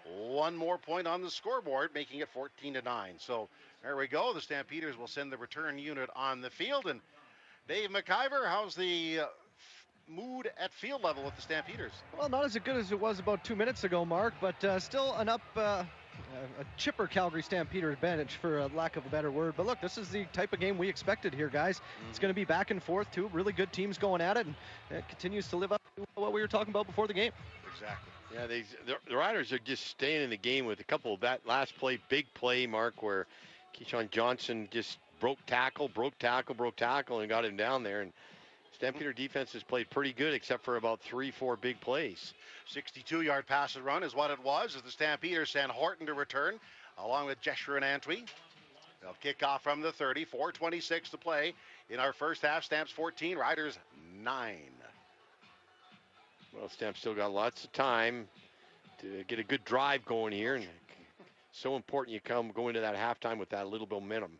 one more point on the scoreboard, making it 14-9. So there we go. The Stampeders will send the return unit on the field. And Dave McIver, how's the mood at field level with the Stampeders? Well, not as good as it was about 2 minutes ago, Mark, but still a chipper Calgary Stampeders bench, for a lack of a better word. But look, this is the type of game we expected here, guys. It's going to be back and forth, two really good teams going at it, and it continues to live up to what we were talking about before the game. Exactly. Yeah, the Riders are just staying in the game with a couple of that last play, big play, Mark, where Keyshawn Johnson just broke tackle, and got him down there. And Stampeder defense has played pretty good, except for about 3-4 big plays. 62-yard pass and run is what it was, as the Stampeders send Horton to return, along with Jesher and Antwi. They'll kick off from the 30, 4:26 to play in our first half. Stamps 14, Riders 9. Well, Stamps still got lots of time to get a good drive going here, and so important you go into that halftime with that little momentum.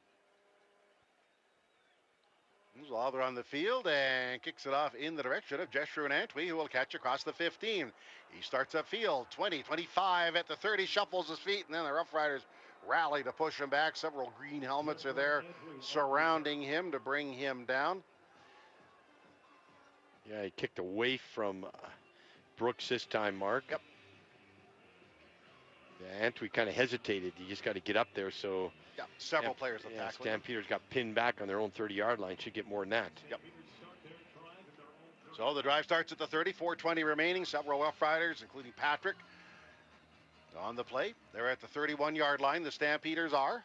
Lauder on the field and kicks it off in the direction of Jesher and Antwi, who will catch across the 15. He starts upfield, 20, 25 at the 30, shuffles his feet, and then the Rough Riders rally to push him back. Several green helmets are there surrounding him to bring him down. Yeah, he kicked away from Brooks this time, Mark. Yep. Yeah, Antwi kind of hesitated. You just got to get up there, so... Yeah, several players will tackle. Stampeders got pinned back on their own 30-yard line. Should get more than that. Yep. So the drive starts at the 30, 4:20 remaining. Several Rough Riders, including Patrick, on the play. They're at the 31-yard line. The Stampeders are.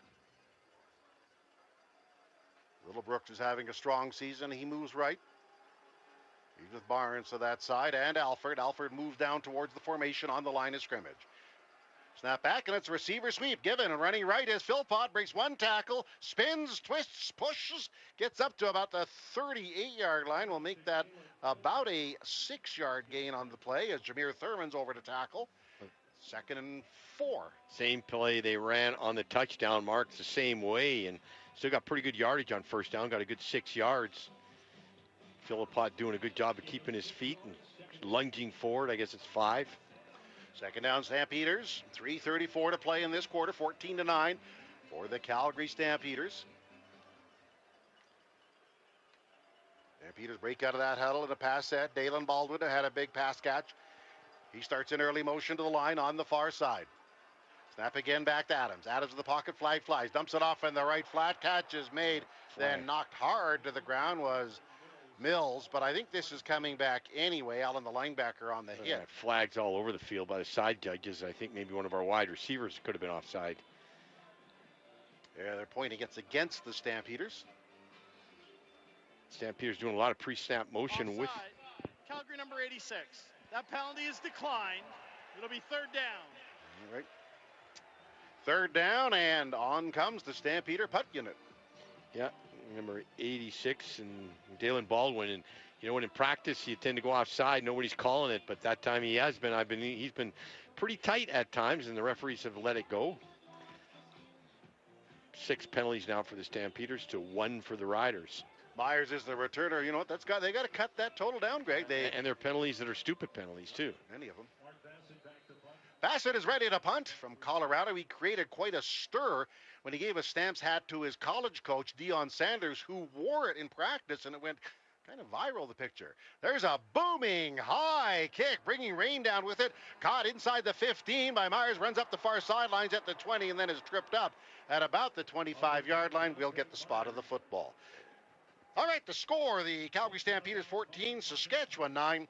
Little Brooks is having a strong season. He moves right. He's with Barnes to that side, and Alford. Alford moves down towards the formation on the line of scrimmage. Snap back, and it's a receiver sweep given, and running right is Philpott, breaks one tackle, spins, twists, pushes, gets up to about the 38-yard line. We'll make that about a 6-yard gain on the play as Jameer Thurman's over to tackle. 2nd and 4. Same play they ran on the touchdown, Mark, the same way, and still got pretty good yardage on first down, got a good 6 yards. Philpott doing a good job of keeping his feet and lunging forward. I guess it's 5. 2nd down, Stampeders. 3:34 to play in this quarter, 14-9 for the Calgary Stampeders. Stampeders break out of that huddle in a pass set. Dalen Baldwin had a big pass catch. He starts in early motion to the line on the far side. Snap again back to Adams. Adams in the pocket, flag flies. Dumps it off in the right, flat catch is made. Then knocked hard to the ground was Mills, but I think this is coming back anyway. Allen, the linebacker, on the hit. Flags all over the field by the side judges. I think maybe one of our wide receivers could have been offside. Yeah, they're pointing against the Stampeders. Stampeders doing a lot of pre-snap motion offside. With Calgary number 86. That penalty is declined. It'll be 3rd down. All right. 3rd down, and on comes the Stampeder punt unit. Yeah, number 86 and Dalen Baldwin. And you know, when in practice you tend to go offside, nobody's calling it, but that time he's been pretty tight at times, and the referees have let it go. 6 penalties now for the Stampeders to 1 for the Riders. Myers is the returner. You know what? They got to cut that total down, Greg. And they're penalties that are stupid penalties too. Many of them. Bassett is ready to punt from Colorado. He created quite a stir when he gave a Stamps hat to his college coach, Deion Sanders, who wore it in practice, and it went kind of viral, the picture. There's a booming high kick, bringing rain down with it. Caught inside the 15 by Myers, runs up the far sidelines at the 20, and then is tripped up at about the 25-yard line. We'll get the spot of the football. All right, the score, the Calgary Stampeders 14, Saskatchewan 9.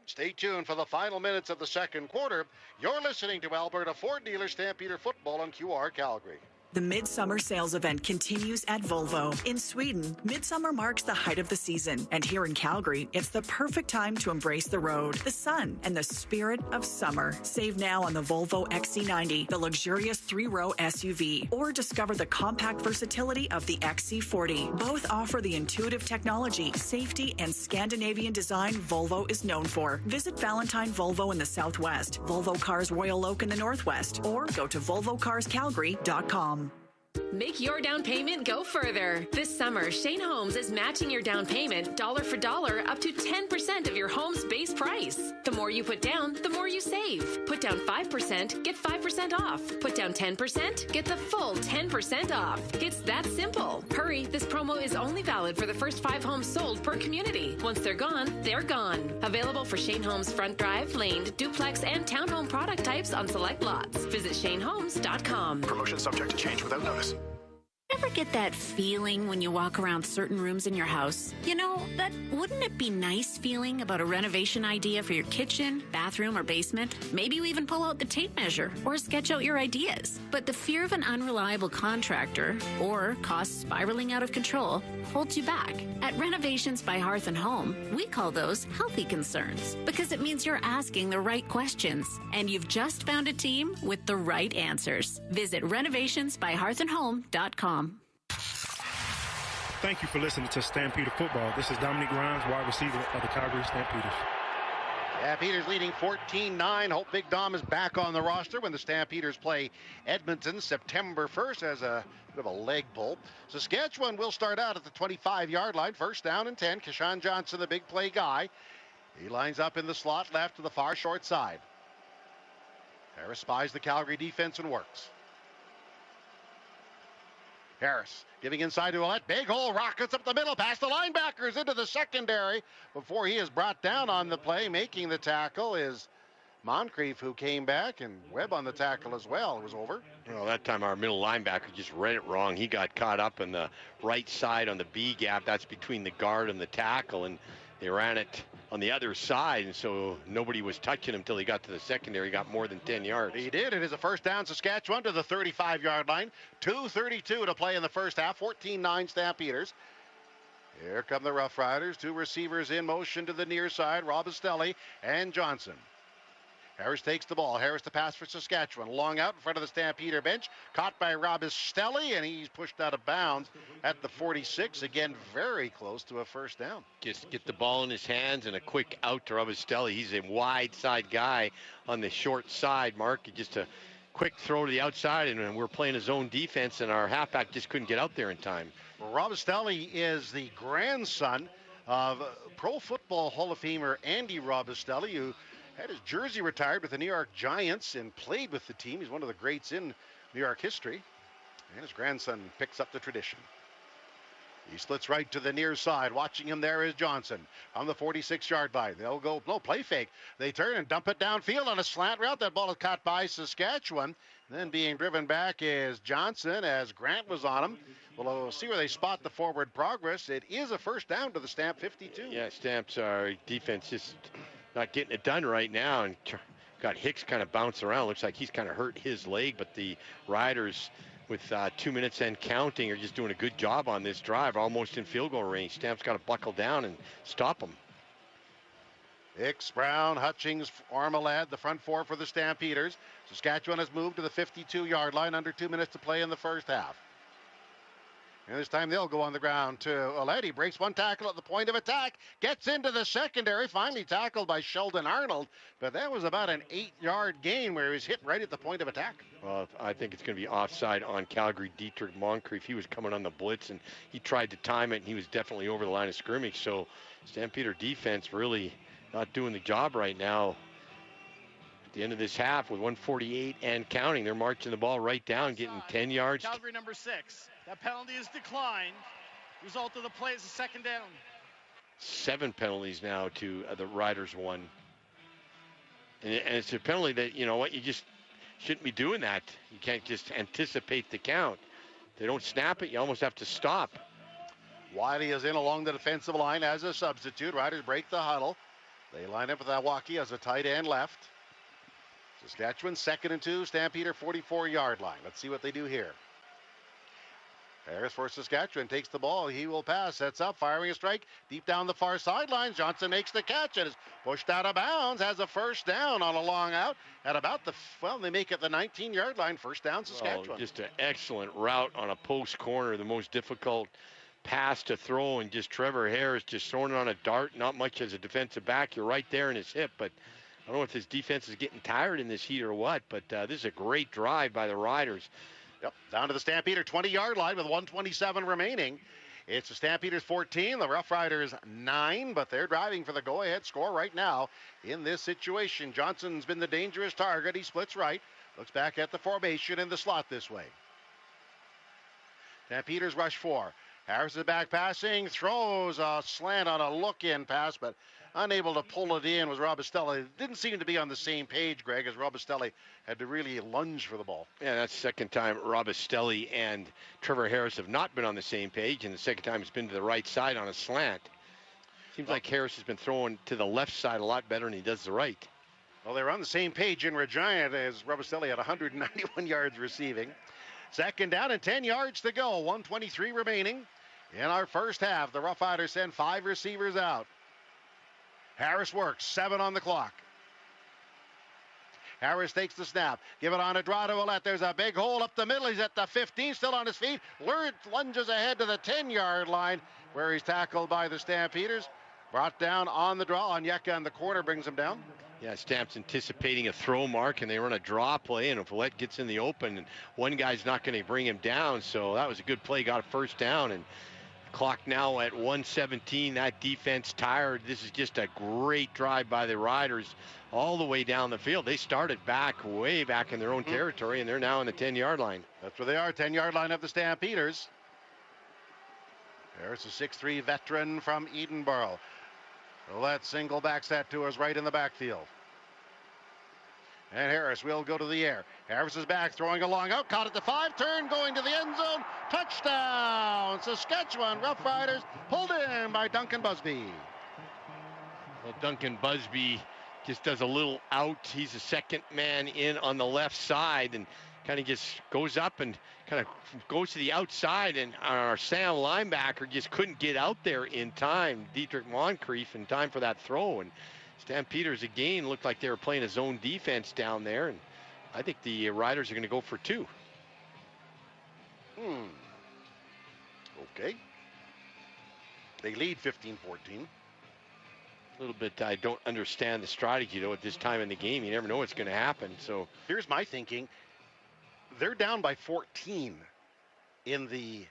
Stay tuned for the final minutes of the second quarter. You're listening to Alberta Ford Dealer Stampeder Football on QR Calgary. The Midsummer Sales Event continues at Volvo. In Sweden, Midsummer marks the height of the season. And here in Calgary, it's the perfect time to embrace the road, the sun, and the spirit of summer. Save now on the Volvo XC90, the luxurious 3-row SUV, or discover the compact versatility of the XC40. Both offer the intuitive technology, safety, and Scandinavian design Volvo is known for. Visit Valentine Volvo in the Southwest, Volvo Cars Royal Oak in the Northwest, or go to volvocarscalgary.com. Make your down payment go further. This summer, Shane Holmes is matching your down payment dollar for dollar up to 10% of your home's base price. The more you put down, the more you save. Put down 5%, get 5% off. Put down 10%, get the full 10% off. It's that simple. Hurry, this promo is only valid for the first 5 homes sold per community. Once they're gone, they're gone. Available for Shane Holmes front drive, laned, duplex, and townhome product types on select lots. Visit ShaneHolmes.com. Promotion subject to change without notice. Ever get that feeling when you walk around certain rooms in your house? You know, that wouldn't it be nice feeling about a renovation idea for your kitchen, bathroom, or basement? Maybe you even pull out the tape measure or sketch out your ideas. But the fear of an unreliable contractor or costs spiraling out of control holds you back. At Renovations by Hearth and Home, we call those healthy concerns because it means you're asking the right questions and you've just found a team with the right answers. Visit renovationsbyhearthandhome.com. Thank you for listening to Stampeder Football. This is Dominic Grimes, wide receiver of the Calgary Stampeders. Stampeders leading 14-9. Hope Big Dom is back on the roster when the Stampeders play Edmonton September 1st as a bit of a leg pull. Saskatchewan will start out at the 25-yard line. First down and 10. Keshawn Johnson, the big play guy. He lines up in the slot left to the far short side. Harris spies the Calgary defense and works. Harris giving inside to Ouellette. Big hole, rockets up the middle, past the linebackers into the secondary before he is brought down on the play. Making the tackle is Moncrief, who came back, and Webb on the tackle as well. It was over. Well, that time our middle linebacker just read it wrong. He got caught up in the right side on the B gap. That's between the guard and the tackle, and they ran it on the other side, and so nobody was touching him until he got to the secondary. He got more than 10 yards. He did. It is a first down, Saskatchewan to the 35-yard line. 2:32 to play in the first half. 14-9 Stampeders. Here come the Rough Riders. 2 receivers in motion to the near side. Robistelli and Johnson. Harris takes the ball. Harris to pass for Saskatchewan. Long out in front of the Stampeder bench. Caught by Robistelli, and he's pushed out of bounds at the 46. Again, very close to a first down. Just get the ball in his hands and a quick out to Robistelli. He's a wide side guy on the short side, Mark. Just a quick throw to the outside, and we're playing a zone defense, and our halfback just couldn't get out there in time. Robistelli is the grandson of Pro Football Hall of Famer Andy Robistelli, who had his jersey retired with the New York Giants and played with the team. He's one of the greats in New York history. And his grandson picks up the tradition. He splits right to the near side. Watching him there is Johnson on the 46-yard line. They'll go, no, play fake. They turn and dump it downfield on a slant route. That ball is caught by Saskatchewan. Then being driven back is Johnson as Grant was on him. We'll see where they spot the forward progress. It is a first down to the Stamp 52. Yeah, Stamps, our defense just not getting it done right now, and got Hicks kind of bouncing around. Looks like he's kind of hurt his leg, but the Riders with 2 minutes and counting are just doing a good job on this drive, almost in field goal range. Stamps got to buckle down and stop them. Hicks, Brown, Hutchings, Armalad, the front four for the Stampeders. Saskatchewan has moved to the 52-yard line, under 2 minutes to play in the first half. And this time they'll go on the ground to Ouellette. He breaks one tackle at the point of attack, gets into the secondary, finally tackled by Sheldon Arnold, but that was about an 8-yard gain where he was hit right at the point of attack. Well, I think it's going to be offside on Calgary. Dietrich Moncrief, he was coming on the blitz, and he tried to time it, and he was definitely over the line of scrimmage. So Stampeder defense really not doing the job right now. At the end of this half with 1:48 and counting, they're marching the ball right down, getting 10 yards. Calgary number 6. That penalty is declined. Result of the play is a second down. 7 penalties now to the Riders 1. And it's a penalty that, you know what, you just shouldn't be doing that. You can't just anticipate the count. If they don't snap it, you almost have to stop. Wiley is in along the defensive line as a substitute. Riders break the huddle. They line up with Awaki as a tight end left. Saskatchewan 2nd and 2, Stampeder 44-yard line. Let's see what they do here. Harris for Saskatchewan takes the ball. He will pass, sets up, firing a strike deep down the far sidelines. Johnson makes the catch and is pushed out of bounds. Has a first down on a long out at about they make it the 19-yard line. First down, Saskatchewan. Well, just an excellent route on a post corner, the most difficult pass to throw, and just Trevor Harris just throwing it on a dart. Not much as a defensive back. You're right there in his hip, but I don't know if his defense is getting tired in this heat or what, but this is a great drive by the Riders. Yep, down to the Stampeder 20-yard line with 1:27 remaining. It's the Stampeders 14, the Rough Riders 9, but they're driving for the go-ahead score right now in this situation. Johnson's been the dangerous target. He splits right, looks back at the formation in the slot this way. Stampeders rush 4. Harris is back passing, throws a slant on a look-in pass, but unable to pull it in was Robustelli. Didn't seem to be on the same page, Greg, as Robustelli had to really lunge for the ball. Yeah, that's the second time Robustelli and Trevor Harris have not been on the same page, and the second time it's been to the right side on a slant. Seems like Harris has been throwing to the left side a lot better than he does the right. Well, they were on the same page in Regina as Robustelli had 191 yards receiving. Second down and 10 yards to go. 1:23 remaining in our first half. The Rough Riders send 5 receivers out. Harris works, 7 on the clock. Harris takes the snap. Give it on to Ouellette. There's a big hole up the middle. He's at the 15, still on his feet. Lunges ahead to the 10-yard line where he's tackled by the Stampeders. Brought down on the draw. Onyeka in the corner brings him down. Yeah, Stamp's anticipating a throw mark, and they run a draw play, and if Ouellette gets in the open, and one guy's not going to bring him down, so that was a good play, got a first down, and clock now at 1:17. That defense tired. This is just a great drive by the Riders all the way down the field. They started way back in their own territory, and they're now in the 10-yard line. That's where they are, 10-yard line of the Stampeders. There's a 6'3" veteran from Edinburgh. Ouellette single backs that to us right in the backfield. And Harris will go to the air. Harris is back, throwing a long out, caught at the 5, turn, going to the end zone. Touchdown! Saskatchewan Rough Riders pulled in by Duncan Busby. Well, Duncan Busby just does a little out. He's the second man in on the left side and kind of just goes up and kind of goes to the outside, and our Sam linebacker just couldn't get out there in time. Dietrich Moncrief in time for that throw, and Stampeders again looked like they were playing a zone defense down there, and I think the Riders are going to go for 2. Okay. They lead 15-14. A little bit, I don't understand the strategy, though, at this time in the game. You never know what's going to happen. So here's my thinking. They're down by 14 in the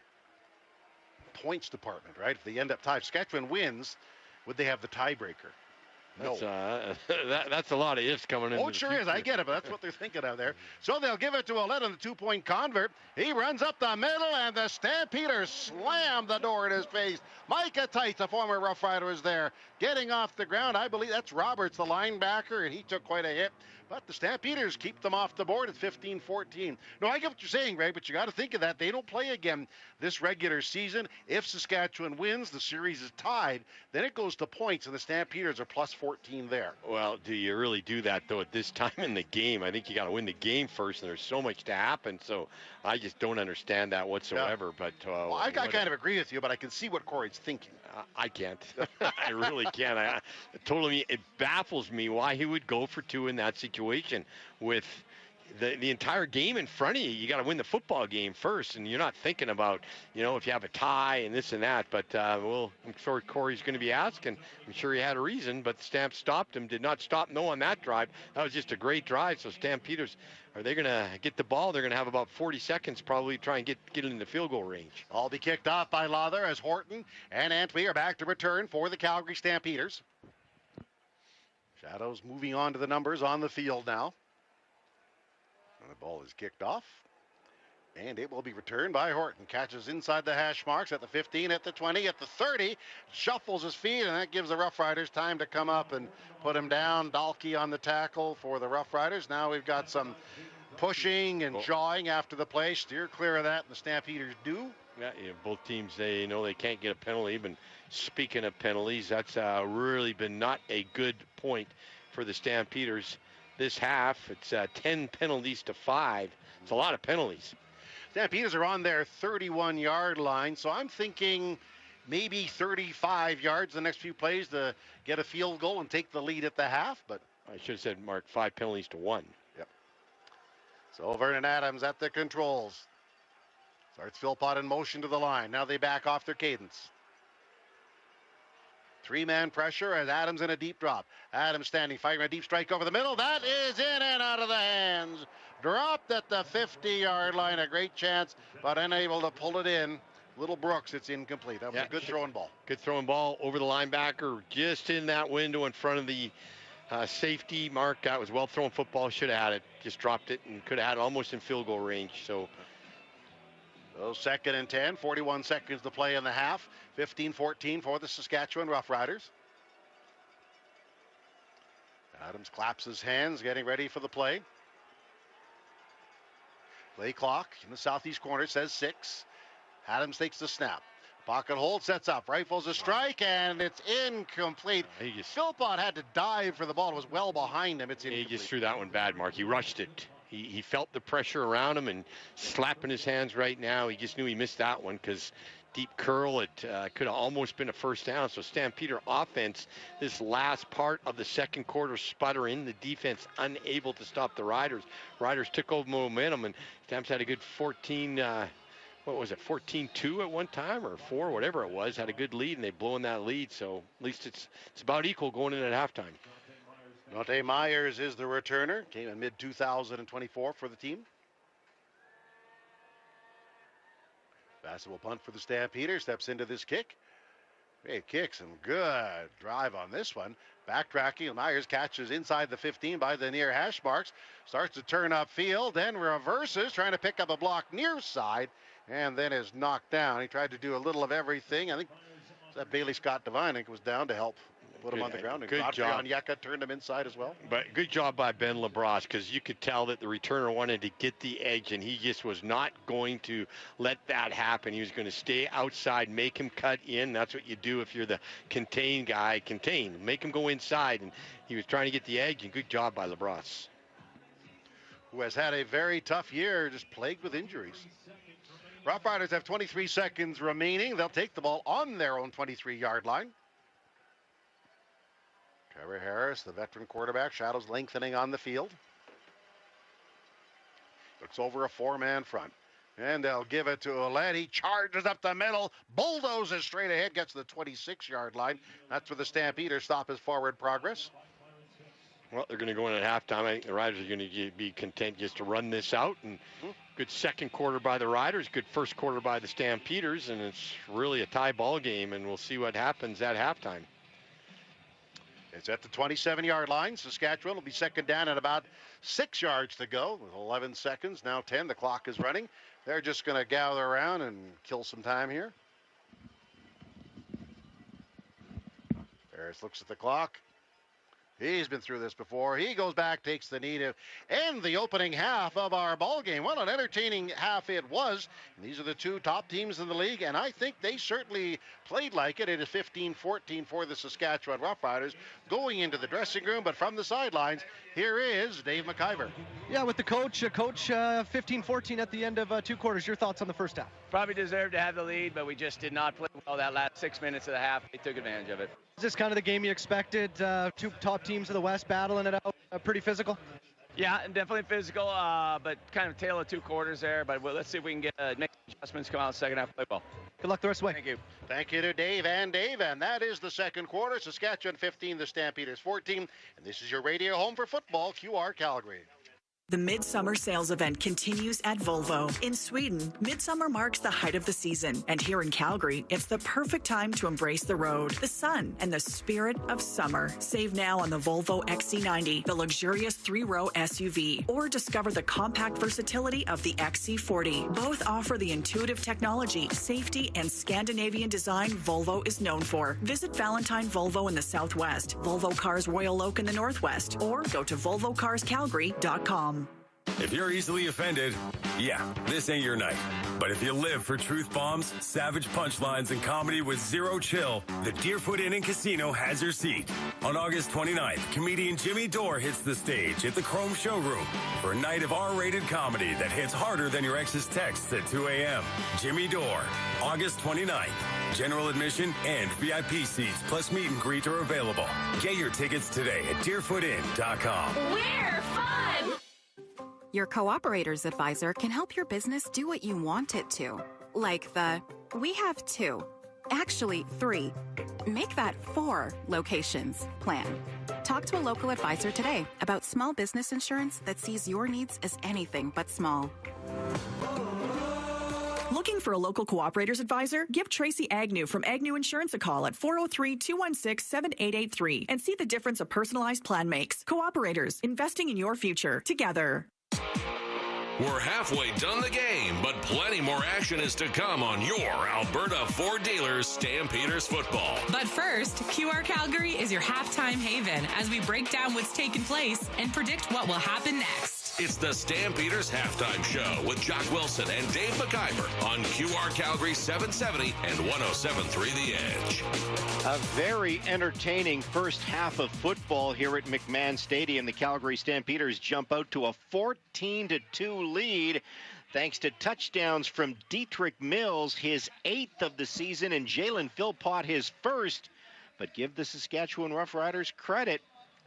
points department, right? If they end up tied, Saskatchewan wins, would they have the tiebreaker? That's, that's a lot of ifs coming in. Oh, it sure is. I get it, but that's what they're thinking of there. So they'll give it to Ouellette on the 2-point convert. He runs up the middle, and the Stampeders slam the door in his face. Micah Tice, a former Rough Rider, is there, getting off the ground. I believe that's Roberts, the linebacker, and he took quite a hit. But the Stampeders keep them off the board at 15-14. No, I get what you're saying, Greg, but you got to think of that. They don't play again this regular season. If Saskatchewan wins, the series is tied. Then it goes to points, and the Stampeders are plus 14 there. Well, do you really do that, though, at this time in the game? I think you got to win the game first, and there's so much to happen. So I just don't understand that whatsoever. Yeah. But well, I kind of agree with you, but I can see what Corey's thinking. I can't. I really can't. It baffles me why he would go for 2 in that situation with the entire game in front of you. You got to win the football game first, and you're not thinking about, if you have a tie and this and that. But, well, I'm sure Corey's going to be asking. I'm sure he had a reason, but the Stamps stopped him, did not stop no on that drive. That was just a great drive. So Stampeders, are they going to get the ball? They're going to have about 40 seconds probably try and get it in the field goal range. All be kicked off by Lawther as Horton and Antwi are back to return for the Calgary Stampeders. Shadows moving on to the numbers on the field now. And the ball is kicked off. And it will be returned by Horton. Catches inside the hash marks at the 15, at the 20, at the 30. Shuffles his feet, and that gives the Rough Riders time to come up and put him down. Dahlke on the tackle for the Rough Riders. Now we've got some pushing and jawing after the play. Steer clear of that, and the Stampeders do. Yeah, both teams, they know they can't get a penalty. But speaking of penalties, that's really been not a good point for the Stampeders this half. It's 10 penalties to 5. It's a lot of penalties. Stampeders are on their 31-yard line, so I'm thinking maybe 35 yards the next few plays to get a field goal and take the lead at the half. But I should have said, Mark, 5 penalties to 1. Yep. So Vernon Adams at the controls. Starts Philpott in motion to the line. Now they back off their cadence. 3-man pressure as Adams in a deep drop. Adams standing, firing a deep strike over the middle. That is in and out of the hands. Dropped at the 50-yard line. A great chance, but unable to pull it in. Little Brooks, it's incomplete. That was a good throwing ball. Good throwing ball over the linebacker, just in that window in front of the safety. Mark, that was well thrown football. Should have had it. Just dropped it and could have had it almost in field goal range. So 2nd and 10, 41 seconds to play in the half. 15-14 for the Saskatchewan Roughriders. Adams claps his hands, getting ready for the play. Play clock in the southeast corner says 6. Adams takes the snap. Pocket hold, sets up, rifles a strike, and it's incomplete. Philpott had to dive for the ball. It was well behind him. It's incomplete. He just threw that one bad, Mark. He rushed it. He felt the pressure around him and slapping his hands right now. He just knew he missed that one because deep curl, it could have almost been a first down. So Stampeder offense, this last part of the second quarter sputtering, the defense unable to stop the Riders. Riders took over momentum, and Stamps had a good 14-2 at one time, or 4, whatever it was, had a good lead, and they've blown that lead. So at least it's about equal going in at halftime. Dante Myers is the returner. Came in mid-2024 for the team. Passable punt for the Stampeders. Steps into this kick. Great kick. Some good drive on this one. Backtracking. Myers catches inside the 15 by the near hash marks. Starts to turn upfield. Then reverses, trying to pick up a block near side. And then is knocked down. He tried to do a little of everything. I think that Bailey Scott Devine, I think, was down to help put him on the ground. And good job. Onyeka turned him inside as well. But good job by Ben LaBrosse, because you could tell that the returner wanted to get the edge, and he just was not going to let that happen. He was going to stay outside, make him cut in. That's what you do if you're the contain guy. Contain. Make him go inside. And he was trying to get the edge, and good job by LaBrosse, who has had a very tough year, just plagued with injuries. Rough Riders have 23 seconds remaining. They'll take the ball on their own 23-yard line. Trevor Harris, the veteran quarterback, shadows lengthening on the field. Looks over a 4-man front. And they'll give it to Ouellette. He charges up the middle, bulldozes straight ahead, gets to the 26-yard line. That's where the Stampeders stop his forward progress. Well, they're going to go in at halftime. I think the Riders are going to be content just to run this out. And good second quarter by the Riders, good first quarter by the Stampeders, and it's really a tie ball game, and we'll see what happens at halftime. It's at the 27-yard line. Saskatchewan will be second down at about 6 yards to go with 11 seconds. Now 10. The clock is running. They're just going to gather around and kill some time here. Harris looks at the clock. He's been through this before. He goes back, takes the knee to end the opening half of our ball game. What an entertaining half it was. And these are the two top teams in the league, and I think they certainly played like it. It is 15-14 for the Saskatchewan Roughriders going into the dressing room, but from the sidelines, here is Dave McIver. Yeah, with the coach. 15-14 at the end of 2 quarters. Your thoughts on the first half? Probably deserved to have the lead, but we just did not play well that last 6 minutes of the half. They took advantage of it. Is this kind of the game you expected? 2 top teams of the West battling it out, pretty physical? Yeah, and definitely physical, but kind of tale of 2 quarters there. But let's see if we can get make adjustments, come out in the second half, play well. Good luck the rest of the way. Thank you. Thank you to Dave. And that is the second quarter. Saskatchewan 15, the Stampeders 14. And this is your radio home for football, QR Calgary. The Midsummer Sales Event continues at Volvo. In Sweden, Midsummer marks the height of the season. And here in Calgary, it's the perfect time to embrace the road, the sun, and the spirit of summer. Save now on the Volvo XC90, the luxurious 3-row SUV, or discover the compact versatility of the XC40. Both offer the intuitive technology, safety, and Scandinavian design Volvo is known for. Visit Valentine Volvo in the Southwest, Volvo Cars Royal Oak in the Northwest, or go to volvocarscalgary.com. If you're easily offended, yeah, this ain't your night. But if you live for truth bombs, savage punchlines, and comedy with zero chill, the Deerfoot Inn & Casino has your seat. On August 29th, comedian Jimmy Dore hits the stage at the Chrome Showroom for a night of R-rated comedy that hits harder than your ex's texts at 2 a.m. Jimmy Dore, August 29th. General admission and VIP seats plus meet and greet are available. Get your tickets today at deerfootinn.com. We're fun! Your Cooperators Advisor can help your business do what you want it to. Like the, we have 2, actually 3, make that 4 locations plan. Talk to a local advisor today about small business insurance that sees your needs as anything but small. Looking for a local Cooperators Advisor? Give Tracy Agnew from Agnew Insurance a call at 403-216-7883 and see the difference a personalized plan makes. Cooperators, investing in your future. Together. We're halfway done the game, but plenty more action is to come on your Alberta Ford Dealers Stampeders football. But first, QR Calgary is your halftime haven as we break down what's taken place and predict what will happen next. It's the Stampeders Halftime Show with Jock Wilson and Dave McIver on QR Calgary 770 and 107.3 The Edge. A very entertaining first half of football here at McMahon Stadium. The Calgary Stampeders jump out to a 14-2 lead thanks to touchdowns from Dietrich Mills, his 8th of the season, and Jalen Philpott, his 1st. But give the Saskatchewan Roughriders credit.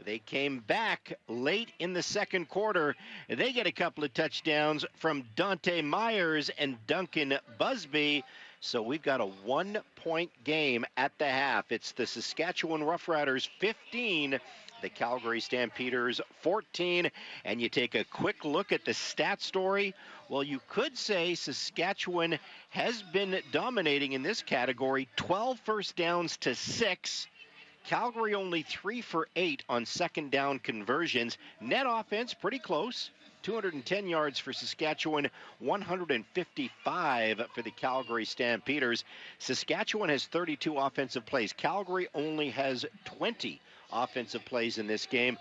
They came back late in the second quarter. They get a couple of touchdowns from Dante Myers and Duncan Busby. So we've got a 1-point game at the half. It's the Saskatchewan Roughriders 15, the Calgary Stampeders 14. And you take a quick look at the stat story. Well, you could say Saskatchewan has been dominating in this category. 12 first downs to 6. Calgary only 3 for 8 on second down conversions. Net offense pretty close. 210 yards for Saskatchewan, 155 for the Calgary Stampeders. Saskatchewan has 32 offensive plays. Calgary only has 20 offensive plays in this game.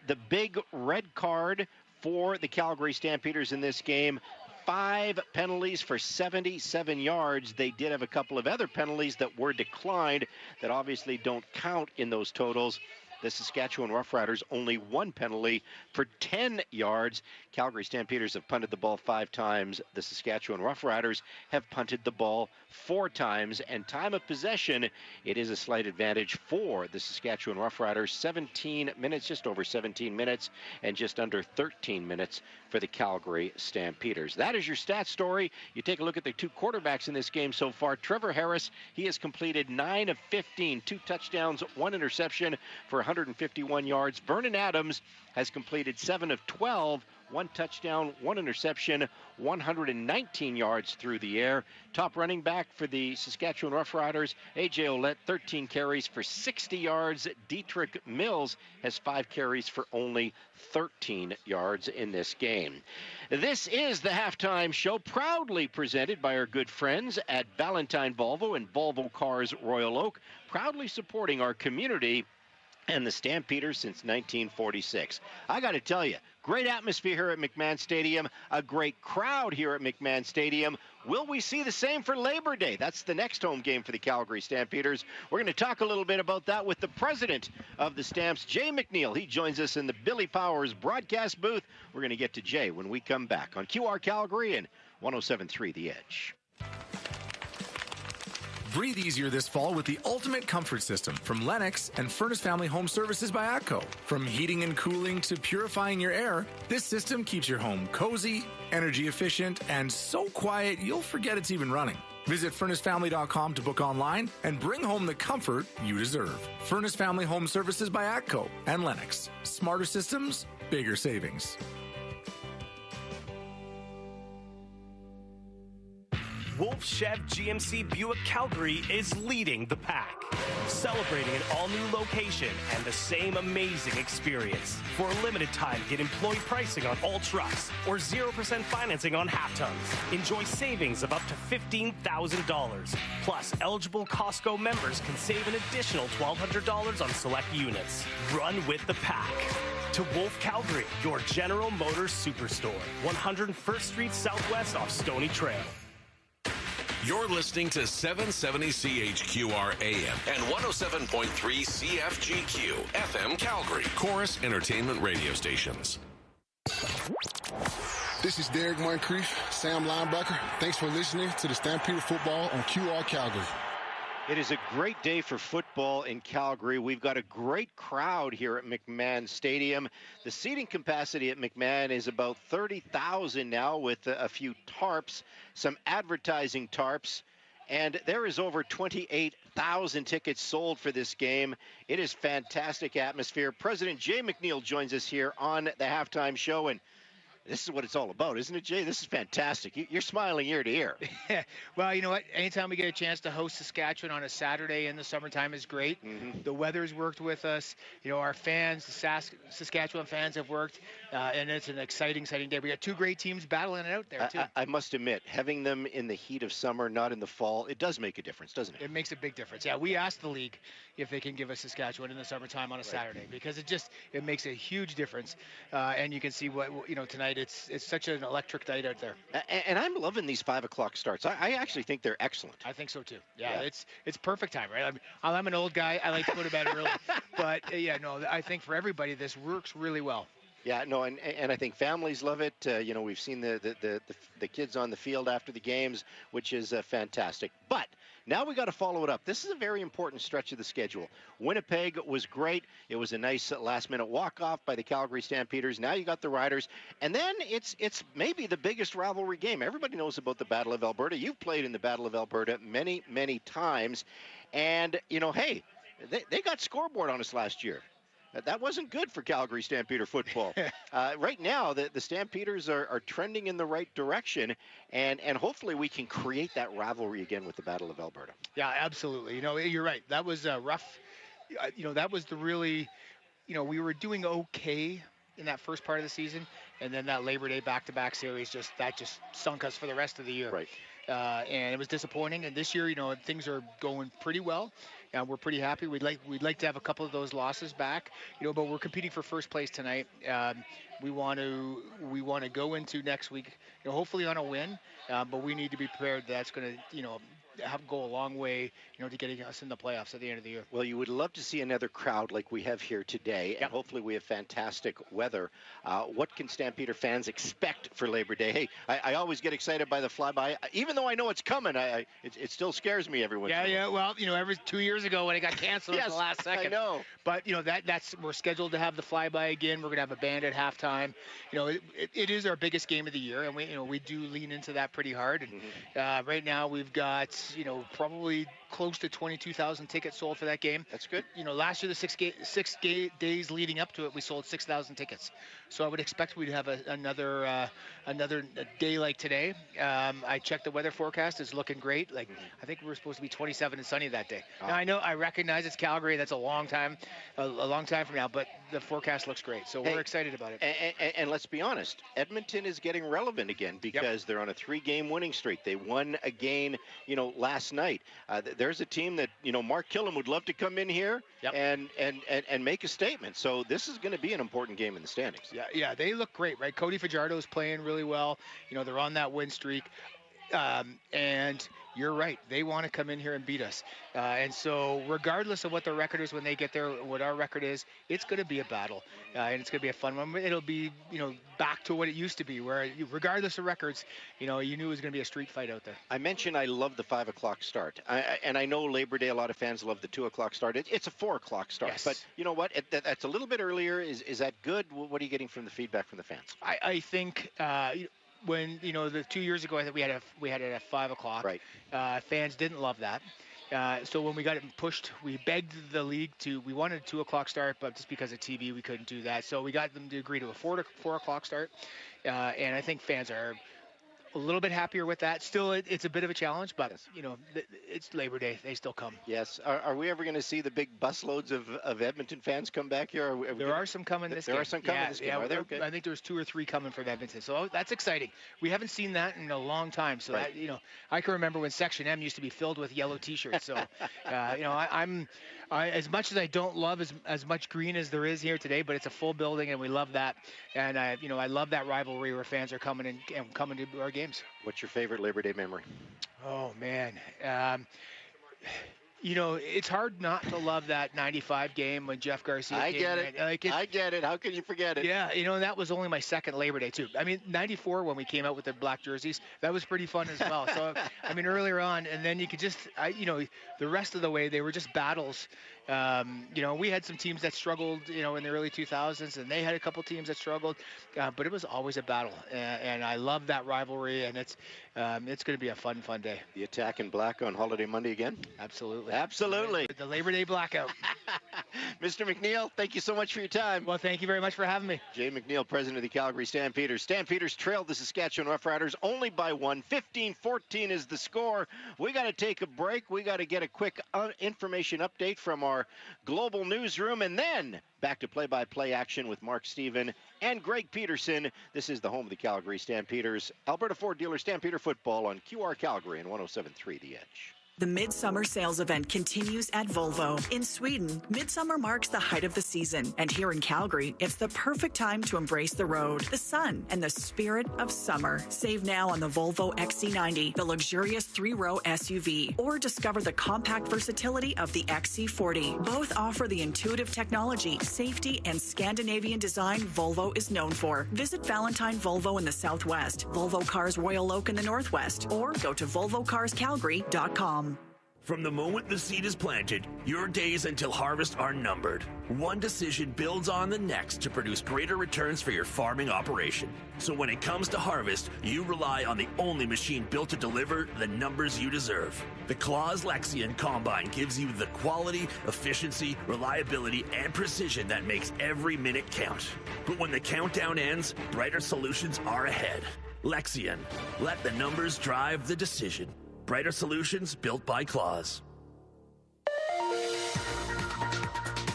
The big red card for the Calgary Stampeders in this game, 5 penalties for 77 yards. They did have a couple of other penalties that were declined that obviously don't count in those totals. The Saskatchewan Roughriders only 1 penalty for 10 yards. Calgary Stampeders have punted the ball 5 times. The Saskatchewan Roughriders have punted the ball 4 times. And time of possession, it is a slight advantage for the Saskatchewan Roughriders. 17 minutes, just over 17 minutes, and just under 13 minutes for the Calgary Stampeders. That is your stat story. You take a look at the 2 quarterbacks in this game so far. Trevor Harris, he has completed 9 of 15, 2 touchdowns, 1 interception for 151 yards. Vernon Adams has completed 7 of 12, 1 touchdown, 1 interception, 119 yards through the air. Top running back for the Saskatchewan Roughriders, A.J. Ouellette, 13 carries for 60 yards. Dietrich Mills has 5 carries for only 13 yards in this game. This is the halftime show, proudly presented by our good friends at Valentine Volvo and Volvo Cars Royal Oak, proudly supporting our community and the Stampeders since 1946. I got to tell you, great atmosphere here at McMahon Stadium, a great crowd here at McMahon Stadium. Will we see the same for Labor Day? That's the next home game for the Calgary Stampeders. We're going to talk a little bit about that with the president of the Stamps, Jay McNeil. He joins us in the Billy Powers broadcast booth. We're going to get to Jay when we come back on QR Calgary and 107.3 The Edge. Breathe easier this fall with the ultimate comfort system from Lennox and Furnace Family Home Services by ATCO. From heating and cooling to purifying your air, this system keeps your home cozy, energy efficient, and so quiet you'll forget it's even running. Visit FurnaceFamily.com to book online and bring home the comfort you deserve. Furnace Family Home Services by ATCO and Lennox. Smarter systems, bigger savings. Wolf Chev GMC Buick Calgary is leading the pack, celebrating an all-new location and the same amazing experience. For a limited time, get employee pricing on all trucks or 0% financing on half tons. Enjoy savings of up to $15,000. Plus, eligible Costco members can save an additional $1,200 on select units. Run with the pack. to Wolf Calgary, your General Motors superstore, 101st Street Southwest off Stony Trail. You're listening to 770 CHQR AM and 107.3 CFGQ FM Calgary, Chorus Entertainment Radio Stations. This is Derek Moncrief, Sam Linebacker. Thanks for listening to the Stampede of Football on QR Calgary. It is a great day for football in Calgary. We've got a great crowd here at McMahon Stadium. The seating capacity at McMahon is about 30,000 now with a few tarps, some advertising tarps, and there is over 28,000 tickets sold for this game. It is fantastic atmosphere. President Jay McNeil joins us here on the halftime show, and this is what it's all about, isn't it, Jay? This is fantastic. You're smiling ear to ear. Well, you know what? Anytime we get a chance to host Saskatchewan on a Saturday in the summertime is great. Mm-hmm. The weather's worked with us. You know, our fans, the Saskatchewan fans have worked, and it's an exciting day. We got two great teams battling it out there, too. I must admit, having them in the heat of summer, not in the fall, it does make a difference, doesn't it? It makes a big difference. Yeah, we asked the league if they can give us Saskatchewan in the summertime on a Saturday, because it makes a huge difference. And you can see what, tonight it's such an electric night out there. And I'm loving these 5 o'clock starts. I actually think they're excellent. I think so too. Yeah. It's perfect time, right? I'm an old guy. I like to go to bed early, but I think for everybody this works really well. Yeah, no, and I think families love it. We've seen the kids on the field after the games, which is fantastic. But now we got to follow it up. This is a very important stretch of the schedule. Winnipeg was great. It was a nice last-minute walk-off by the Calgary Stampeders. Now you got the Riders. And then it's maybe the biggest rivalry game. Everybody knows about the Battle of Alberta. You've played in the Battle of Alberta many, many times. And, hey, they got scoreboard on us last year. That wasn't good for Calgary Stampeder football. Right now, the Stampeders are trending in the right direction, and hopefully we can create that rivalry again with the Battle of Alberta. Yeah, absolutely. You're right. That was rough. That was the really, we were doing okay in that first part of the season, and then that Labor Day back-to-back series just sunk us for the rest of the year. Right. And it was disappointing. And this year, things are going pretty well. We're pretty happy. We'd like to have a couple of those losses back, but we're competing for first place tonight. We want to go into next week, hopefully on a win, but we need to be prepared. That's going to, go a long way, to getting us in the playoffs at the end of the year. Well, you would love to see another crowd like we have here today, and hopefully we have fantastic weather. What can Stampeder fans expect for Labor Day? Hey, I always get excited by the flyby, even though I know it's coming. It still scares me every once in a while. Yeah. Well, every 2 years ago when it got canceled at the last second. I know. But we're scheduled to have the flyby again. We're going to have a band at halftime. It is our biggest game of the year, and we do lean into that pretty hard. And right now we've got probably close to 22,000 tickets sold for that game. That's good. Last year, the 6 days leading up to it, we sold 6,000 tickets. So I would expect we'd have another day like today. I checked the weather forecast; it's looking great. I think we were supposed to be 27 and sunny that day. Now I recognize it's Calgary. That's a long time from now, but the forecast looks great. So we're excited about it. And let's be honest, Edmonton is getting relevant again because they're on a 3-game winning streak. They won again, last night. There's a team that Mark Killam would love to come in here and make a statement. So this is going to be an important game in the standings. Yeah, they look great, right? Cody Fajardo is playing really well. They're on that win streak. And you're right. They want to come in here and beat us. And so regardless of what their record is when they get there, what our record is, it's going to be a battle. And it's going to be a fun one. It'll be, back to what it used to be, where regardless of records, you knew it was going to be a street fight out there. I mentioned I love the 5 o'clock start. And I know Labor Day, a lot of fans love the 2 o'clock start. It's a 4 o'clock start. Yes. But you know what? That's a little bit earlier. Is that good? What are you getting from the feedback from the fans? I think when the 2 years ago, I think we had it at 5 o'clock. Right. Fans didn't love that. So when we got it pushed, we begged the league we wanted a 2 o'clock start, but just because of TV, we couldn't do that. So we got them to agree to a 4 o'clock start. And I think fans are a little bit happier with that. Still, it's a bit of a challenge, but it's Labor Day. They still come. Yes. Are we ever going to see the big busloads of Edmonton fans come back here? There are some coming this game. There are some coming this game. Yeah, are there? Okay. I think there's 2 or 3 coming from Edmonton. So that's exciting. We haven't seen that in a long time. So right. that, I can remember when Section M used to be filled with yellow T-shirts. So I'm as much as I don't love as much green as there is here today, but it's a full building and we love that. And I love that rivalry where fans are coming and coming to our games. What's your favorite Labor Day memory? Oh man. It's hard not to love that 95 game when Jeff Garcia I came get in. it. I get it. How can you forget it? Yeah, and that was only my second Labor Day, too. I mean, 94 when we came out with the black jerseys, that was pretty fun as well. So, earlier on, and then you could just, the rest of the way, they were just battles. We had some teams that struggled, in the early 2000s, and they had a couple teams that struggled, but it was always a battle. And I love that rivalry, and it's going to be a fun day. The attack in black on Holiday Monday again? Absolutely. Absolutely. The Labor Day blackout. Mr. McNeil, thank you so much for your time. Well, thank you very much for having me. Jay McNeil, president of the Calgary Stampeders. Stampeders trailed the Saskatchewan Roughriders only by 1. 15-14 is the score. We got to take a break. We got to get a quick information update from our global newsroom, and then back to play-by-play action with Mark Stephen and Greg Peterson. This is the home of the Calgary Stampeders. Alberta Ford dealer Stampeder football on QR Calgary and 107.3 The Edge. The Midsummer Sales Event continues at Volvo. In Sweden, Midsummer marks the height of the season. And here in Calgary, it's the perfect time to embrace the road, the sun, and the spirit of summer. Save now on the Volvo XC90, the luxurious 3-row SUV, or discover the compact versatility of the XC40. Both offer the intuitive technology, safety, and Scandinavian design Volvo is known for. Visit Valentine Volvo in the Southwest, Volvo Cars Royal Oak in the Northwest, or go to volvocarscalgary.com. From the moment the seed is planted, your days until harvest are numbered. One decision builds on the next to produce greater returns for your farming operation. So when it comes to harvest, you rely on the only machine built to deliver the numbers you deserve. The Claas Lexion Combine gives you the quality, efficiency, reliability, and precision that makes every minute count. But when the countdown ends, brighter solutions are ahead. Lexion. Let the numbers drive the decision. Brighter solutions built by Claas.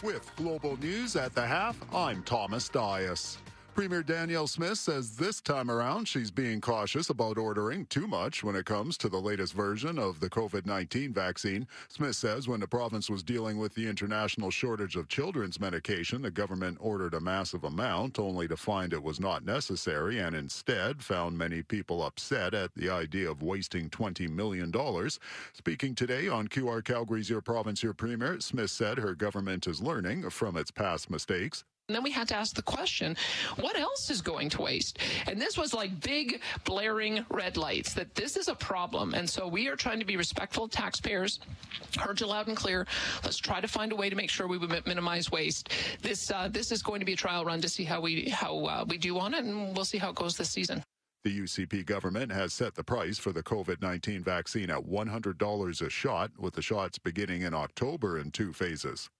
With Global News at the half, I'm Thomas Dias. Premier Danielle Smith says this time around she's being cautious about ordering too much when it comes to the latest version of the COVID-19 vaccine. Smith says when the province was dealing with the international shortage of children's medication, the government ordered a massive amount only to find it was not necessary and instead found many people upset at the idea of wasting $20 million. Speaking today on QR Calgary's Your Province, Your Premier, Smith said her government is learning from its past mistakes. And then we had to ask the question, what else is going to waste? And this was like big blaring red lights that this is a problem. And so we are trying to be respectful of taxpayers, heard you loud and clear. Let's try to find a way to make sure we minimize waste. This is going to be a trial run to see how we do on it, and we'll see how it goes this season. The UCP government has set the price for the COVID-19 vaccine at $100 a shot, with the shots beginning in October in 2 phases.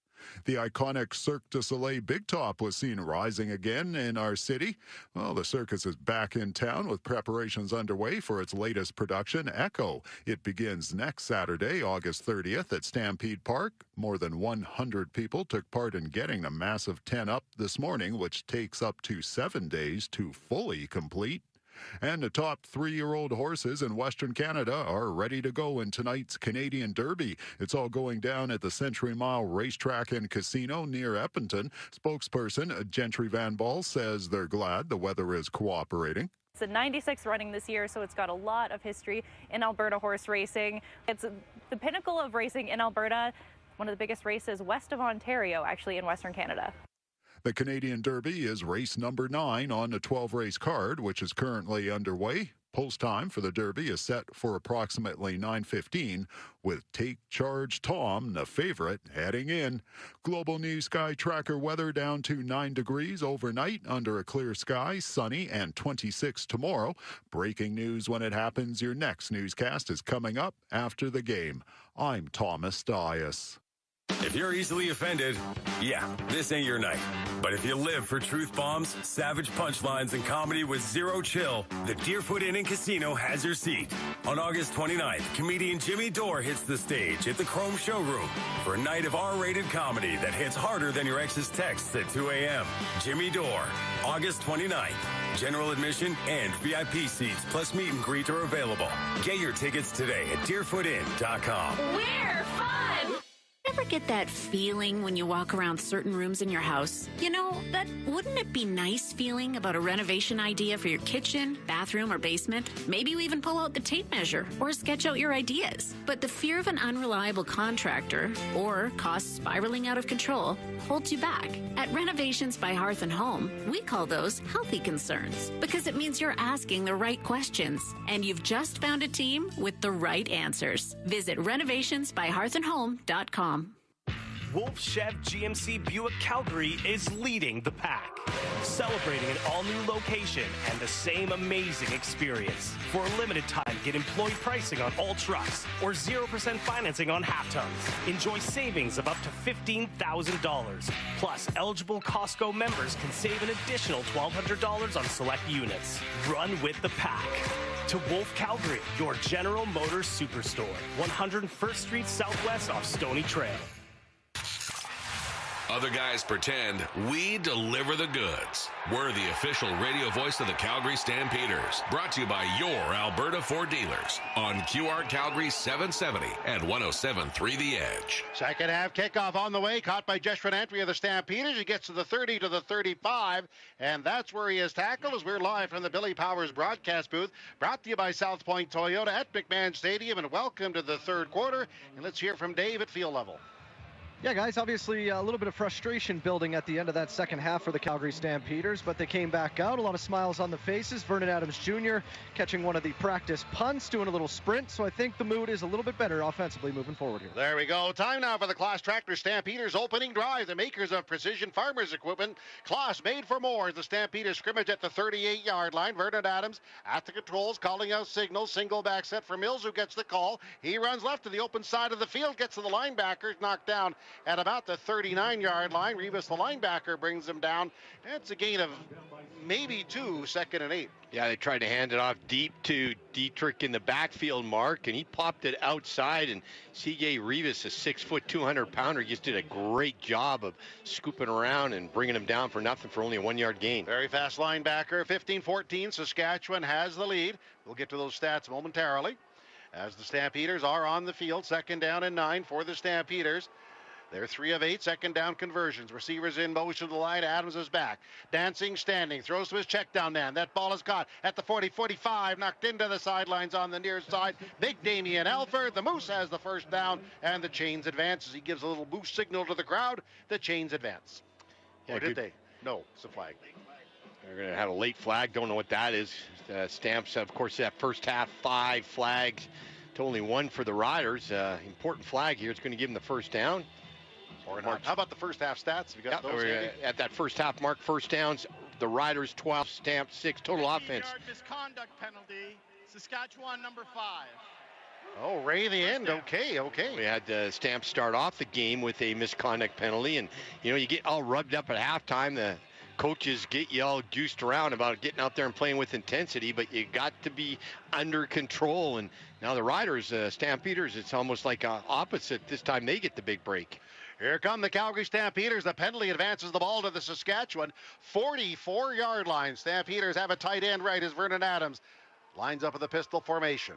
The iconic Cirque du Soleil Big Top was seen rising again in our city. Well, the circus is back in town with preparations underway for its latest production, Echo. It begins next Saturday, August 30th at Stampede Park. More than 100 people took part in getting the massive tent up this morning, which takes up to 7 days to fully complete. And the top 3-year-old horses in Western Canada are ready to go in tonight's Canadian Derby. It's all going down at the Century Mile Racetrack and Casino near Edmonton. Spokesperson Gentry Van Ball says they're glad the weather is cooperating. It's the 96th running this year, so it's got a lot of history in Alberta horse racing. It's the pinnacle of racing in Alberta, one of the biggest races west of Ontario, actually, in Western Canada. The Canadian Derby is race number 9 on the 12-race card, which is currently underway. Post time for the Derby is set for approximately 9:15, with Take Charge Tom, the favorite, heading in. Global News Sky Tracker weather down to 9 degrees overnight under a clear sky, sunny, and 26 tomorrow. Breaking news when it happens. Your next newscast is coming up after the game. I'm Thomas Dias. If you're easily offended, yeah, this ain't your night. But if you live for truth bombs, savage punchlines, and comedy with zero chill, the Deerfoot Inn and Casino has your seat. On August 29th, comedian Jimmy Dore hits the stage at the Chrome Showroom for a night of R-rated comedy that hits harder than your ex's texts at 2 a.m. Jimmy Dore, August 29th. General admission and VIP seats plus meet and greet are available. Get your tickets today at deerfootin.com. We're fun! Ever get that feeling when you walk around certain rooms in your house? You know, that wouldn't it be nice feeling about a renovation idea for your kitchen, bathroom, or basement? Maybe you even pull out the tape measure or sketch out your ideas. But the fear of an unreliable contractor or costs spiraling out of control holds you back. At Renovations by Hearth and Home, we call those healthy concerns because it means you're asking the right questions and you've just found a team with the right answers. Visit renovationsbyhearthandhome.com. Wolf Chev GMC Buick Calgary is leading the pack, celebrating an all-new location and the same amazing experience. For a limited time, get employee pricing on all trucks or 0% financing on half tons. Enjoy savings of up to $15,000. Plus, eligible Costco members can save an additional $1,200 on select units. Run with the pack. To Wolf Calgary, your General Motors Superstore, 101st Street Southwest off Stony Trail. Other guys pretend, we deliver the goods. We're the official radio voice of the Calgary Stampeders. Brought to you by your Alberta Ford dealers on QR Calgary 770 and 107.3 The Edge. Second half kickoff on the way. Caught by Jeshua Entry of the Stampeders. He gets to the 30 to the 35, and that's where he is tackled as we're live from the Billy Powers broadcast booth. Brought to you by South Point Toyota at McMahon Stadium, and welcome to the third quarter. And let's hear from Dave at field level. Yeah, guys, obviously a little bit of frustration building at the end of that second half for the Calgary Stampeders, but they came back out. A lot of smiles on the faces. Vernon Adams Jr. catching one of the practice punts, doing a little sprint, so I think the mood is a little bit better offensively moving forward here. There we go. Time now for the Claas Tractor Stampeders opening drive. The makers of precision farmers equipment. Claas made for more. The Stampeders scrimmage at the 38-yard line. Vernon Adams at the controls, calling out signals. Single back set for Mills, who gets the call. He runs left to the open side of the field, gets to the linebackers, knocked down at about the 39-yard line. Rivas, the linebacker, brings him down. It's a gain of maybe 2, 2nd and 8. Yeah, they tried to hand it off deep to Dietrich in the backfield, Mark, and he popped it outside, and CJ Rivas, a 6-foot, 200-pounder, just did a great job of scooping around and bringing him down for nothing for only a 1-yard gain. Very fast linebacker. 15-14, Saskatchewan has the lead. We'll get to those stats momentarily as the Stampeders are on the field. 2nd down and 9 for the Stampeders. They're 3 of 8 second down conversions. Receivers in motion to the line. Adams is back. Dancing, standing. Throws to his check down man. That ball is caught at the 40-45. Knocked into the sidelines on the near side. Big Damian Alford. The Moose has the first down, and the Chains advances. He gives a little Moose signal to the crowd. The Chains advance. Yeah, or did they? No, it's a flag. They're going to have a late flag. Don't know what that is. Stamps, of course, that first half, 5 flags to only 1 for the Riders. Important flag here. It's going to give them the first down. How about the first half stats? Have you got those? At that first half mark, first downs, the Riders 12, Stamps 6, total offense. Misconduct penalty, Saskatchewan number 5. Oh, Ray, the end. Okay. We had Stamps start off the game with a misconduct penalty, and you get all rubbed up at halftime. The coaches get you all juiced around about getting out there and playing with intensity, but you got to be under control. And now the Riders, Stampeders, it's almost like opposite. This time they get the big break. Here come the Calgary Stampeders. The penalty advances the ball to the Saskatchewan 44-yard line. Stampeders have a tight end right as Vernon Adams lines up with the pistol formation.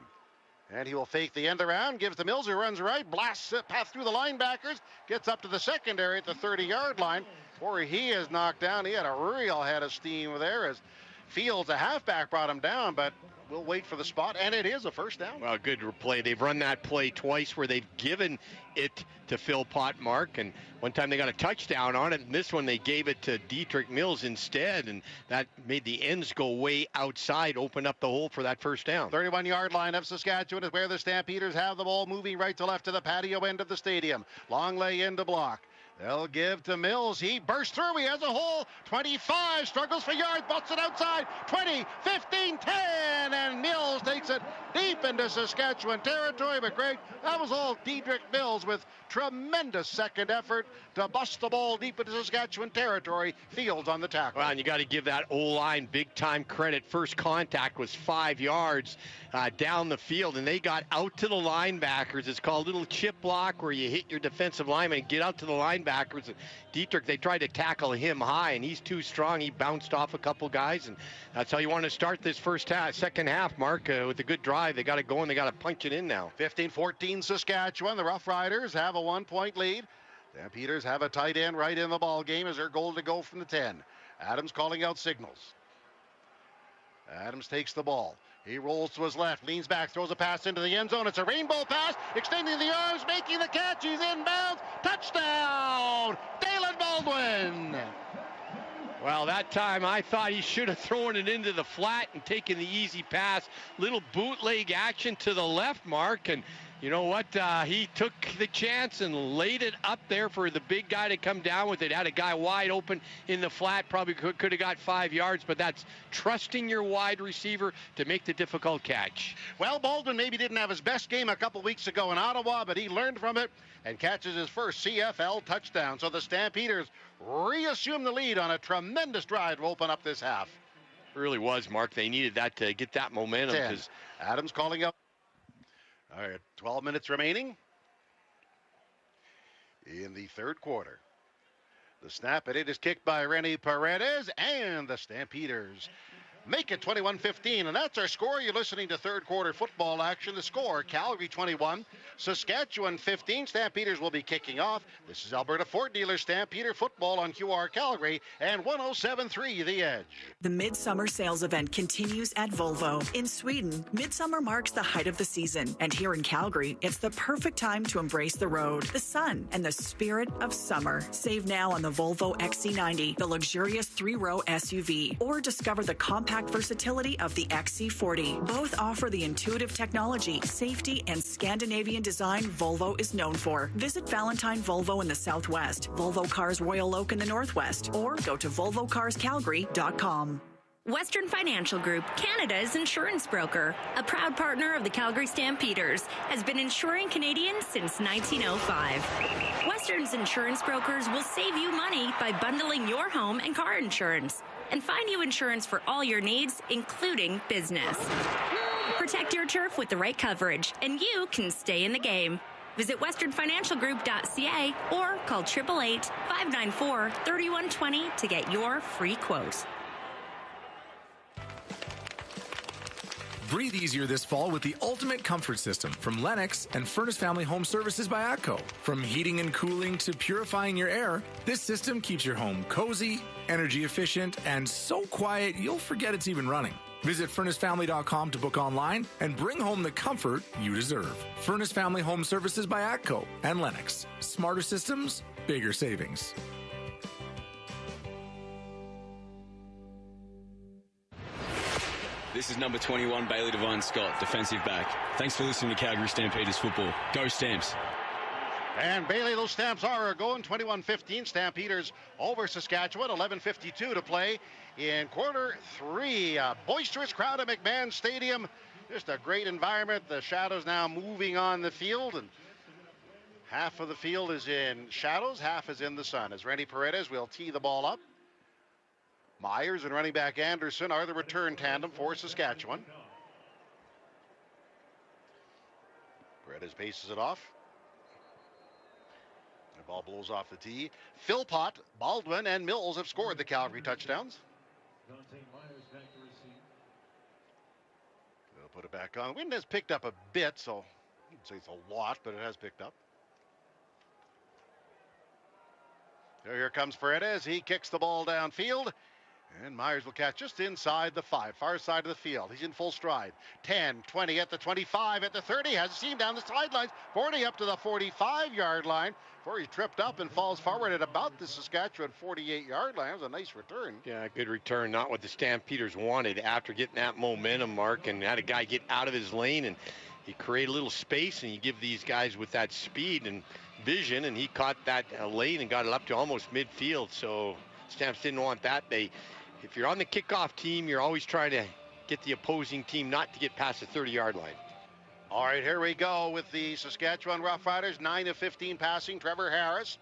And he will fake the end around, gives to Mills, who runs right, blasts it past through the linebackers, gets up to the secondary at the 30-yard line. Before he is knocked down, he had a real head of steam there as Fields, a halfback, brought him down, but we'll wait for the spot, and it is a first down. Well, good play. They've run that play twice where they've given it to Phil Potmark, and one time they got a touchdown on it, and this one they gave it to Dietrich Mills instead, and that made the ends go way outside, open up the hole for that first down. 31-yard line of Saskatchewan is where the Stampeders have the ball, moving right to left to the patio end of the stadium. Long lay in to block. They'll give to Mills. He bursts through. He has a hole. 25. Struggles for yards. Busts it outside. 20, 15, 10. And Mills takes it deep into Saskatchewan territory. But Greg, that was all Dedrick Mills with tremendous second effort to bust the ball deep into Saskatchewan territory. Fields on the tackle. Well, and you got to give that O-line big-time credit. First contact was 5 yards down the field, and they got out to the linebackers. It's called a little chip block where you hit your defensive lineman and get out to the linebackers. And Dietrich, they tried to tackle him high, and he's too strong. He bounced off a couple guys, and that's how you want to start this second half, Mark, with a good drive. They got it going. They got to punch it in now. 15-14 Saskatchewan. The Rough Riders have a 1-point lead. Stampeders have a tight end right in the ball game as their goal to go from the 10. Adams calling out signals. Adams takes the ball. He rolls to his left, leans back, throws a pass into the end zone. It's a rainbow pass, extending the arms, making the catch. He's inbounds. Touchdown, Dalen Baldwin. Well, that time I thought he should have thrown it into the flat and taken the easy pass. Little bootleg action to the left, Mark, and you know what? He took the chance and laid it up there for the big guy to come down with it. Had a guy wide open in the flat, probably could have got 5 yards, but that's trusting your wide receiver to make the difficult catch. Well, Baldwin maybe didn't have his best game a couple weeks ago in Ottawa, but he learned from it and catches his first CFL touchdown. So the Stampeders reassume the lead on a tremendous drive to open up this half. It really was, Mark. They needed that to get that momentum. Adams calling up. All right, 12 minutes remaining in the third quarter. The snap, and it is kicked by Rennie Paredes, and the Stampeders make it 21-15, and that's our score. You're listening to third quarter football action. The score, Calgary 21, Saskatchewan 15. Stampeders will be kicking off. This is Alberta Ford Dealer Stampeder football on QR Calgary and 107.3 The Edge. The Midsummer Sales Event continues at Volvo. In Sweden, Midsummer marks the height of the season, and here in Calgary, it's the perfect time to embrace the road, the sun, and the spirit of summer. Save now on the Volvo XC90, the luxurious 3-row SUV, or discover the compact versatility of the XC40. Both offer the intuitive technology, safety, and Scandinavian design Volvo is known for. Visit Valentine Volvo in the Southwest, Volvo Cars Royal Oak in the Northwest, or go to volvocarscalgary.com. Western Financial Group, Canada's insurance broker, a proud partner of the Calgary Stampeders, has been insuring Canadians since 1905. Western's insurance brokers will save you money by bundling your home and car insurance and find you insurance for all your needs, including business. Protect your turf with the right coverage, and you can stay in the game. Visit westernfinancialgroup.ca or call 888-594-3120 to get your free quote. Breathe easier this fall with the ultimate comfort system from Lennox and Furnace Family Home Services by ATCO. From heating and cooling to purifying your air, this system keeps your home cozy, energy efficient, and so quiet you'll forget it's even running. Visit FurnaceFamily.com to book online and bring home the comfort you deserve. Furnace Family Home Services by ATCO and Lennox. Smarter systems, bigger savings. This is number 21, Bailey Devine Scott, defensive back. Thanks for listening to Calgary Stampeders football. Go Stamps. And Bailey, those Stamps are going 21-15. Stampeders over Saskatchewan, 11:52 to play in quarter three. A boisterous crowd at McMahon Stadium. Just a great environment. The shadows now moving on the field, and half of the field is in shadows, half is in the sun. As Rennie Paredes will tee the ball up. Myers and running back Anderson are the return tandem for Saskatchewan. Paredes paces it off. The ball blows off the tee. Philpott, Baldwin, and Mills have scored the Calgary touchdowns. They'll put it back on. Wind has picked up a bit, so I wouldn't say it's a lot, but it has picked up. Here comes Paredes. He kicks the ball downfield. And Myers will catch just inside the 5, far side of the field. He's in full stride. 10, 20 at the 25, at the 30. Has a seam down the sidelines. 40 up to the 45-yard line before he tripped up and falls forward at about the Saskatchewan 48-yard line. That was a nice return. Yeah, good return. Not what the Stampeders wanted after getting that momentum, Mark, and had a guy get out of his lane, and you create a little space, and you give these guys with that speed and vision, and he caught that lane and got it up to almost midfield. So Stamps didn't want that. If you're on the kickoff team, you're always trying to get the opposing team not to get past the 30-yard line. All right, here we go with the Saskatchewan Roughriders. 9 of 15 passing. Trevor Harris,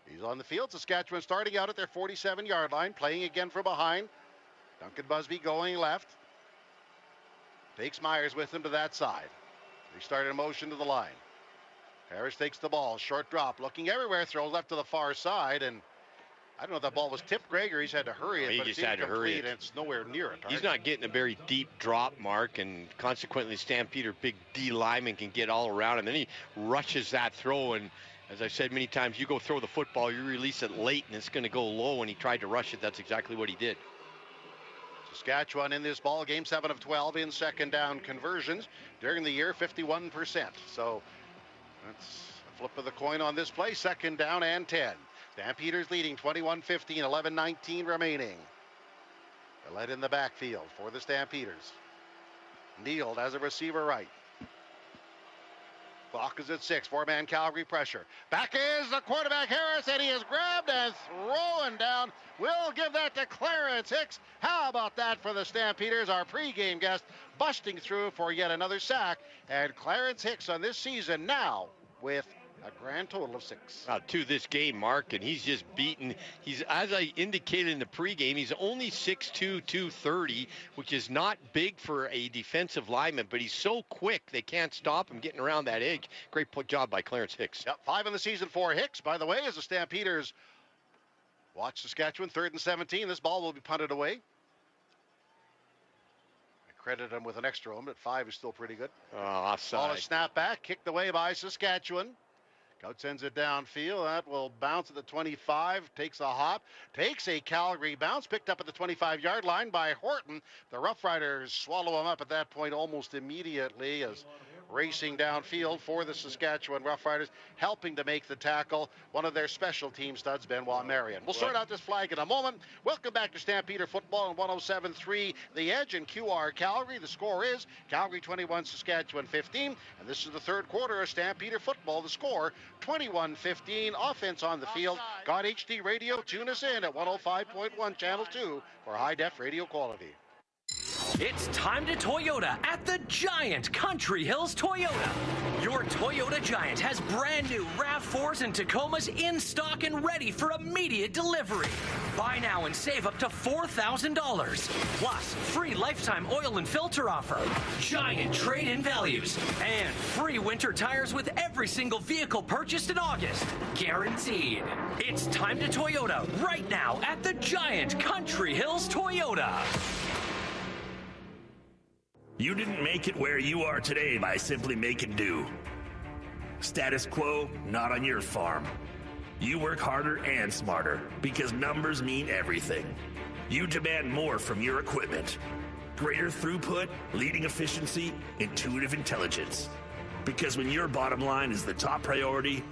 he's on the field. Saskatchewan starting out at their 47-yard line, playing again from behind. Duncan Busby going left. Takes Myers with him to that side. They started in motion to the line. Harris takes the ball, short drop, looking everywhere, throws left to the far side, and I don't know if that ball was tipped, Greg, or he's had to hurry it, He but just it's had to hurry it. incomplete, and it's nowhere near it. He's not getting a very deep drop, Mark, and consequently Stampeder, big D lineman, can get all around him. Then he rushes that throw, and as I've said many times, you go throw the football, you release it late, and it's going to go low. When he tried to rush it, that's exactly what he did. Saskatchewan in this ball game, 7 of 12 in second down conversions during the year, 51%. So that's a flip of the coin on this play. Second down and 10. Stampeders leading 21-15, 11-19 remaining. They're led in the backfield for the Stampeders. Neal as a receiver right. Clock is at 6. 4-man Calgary pressure. Back is the quarterback Harris, and he is grabbed and thrown down. We'll give that to Clarence Hicks. How about that for the Stampeders? Our pregame guest busting through for yet another sack. And Clarence Hicks on this season now with a grand total of 6. To this game, Mark, and he's just beaten. He's, as I indicated in the pregame, he's only 6'2", 230, which is not big for a defensive lineman, but he's so quick they can't stop him getting around that edge. Great job by Clarence Hicks. Yep, 5 in the season for Hicks, by the way, as the Stampeders watch Saskatchewan. 3rd and 17. This ball will be punted away. I credit him with an extra one, but 5 is still pretty good. Offside. Ball is snapped back, kicked away by Saskatchewan. Coach sends it downfield. That will bounce at the 25. Takes a hop. Takes a Calgary bounce. Picked up at the 25-yard line by Horton. The Rough Riders swallow him up at that point almost immediately as racing downfield for the Saskatchewan Rough Riders, helping to make the tackle. One of their special team studs, Benoit Marion. We'll sort out this flag in a moment. Welcome back to Stampeder Football on 107.3 The Edge in QR Calgary. The score is Calgary 21, Saskatchewan 15. And this is the third quarter of Stampeder Football. The score 21-15. Offense on the field. Got HD radio. Tune us in at 105.1 Channel 2 for high-def radio quality. It's time to Toyota at the Giant Country Hills Toyota. Your Toyota Giant has brand new RAV4s and Tacomas in stock and ready for immediate delivery. Buy now and save up to $4,000. Plus, free lifetime oil and filter offer, giant trade-in values, and free winter tires with every single vehicle purchased in August. Guaranteed. It's time to Toyota right now at the Giant Country Hills Toyota. You didn't make it where you are today by simply making do. Status quo, not on your farm. You work harder and smarter because numbers mean everything. You demand more from your equipment. Greater throughput, leading efficiency, intuitive intelligence. Because when your bottom line is the top priority,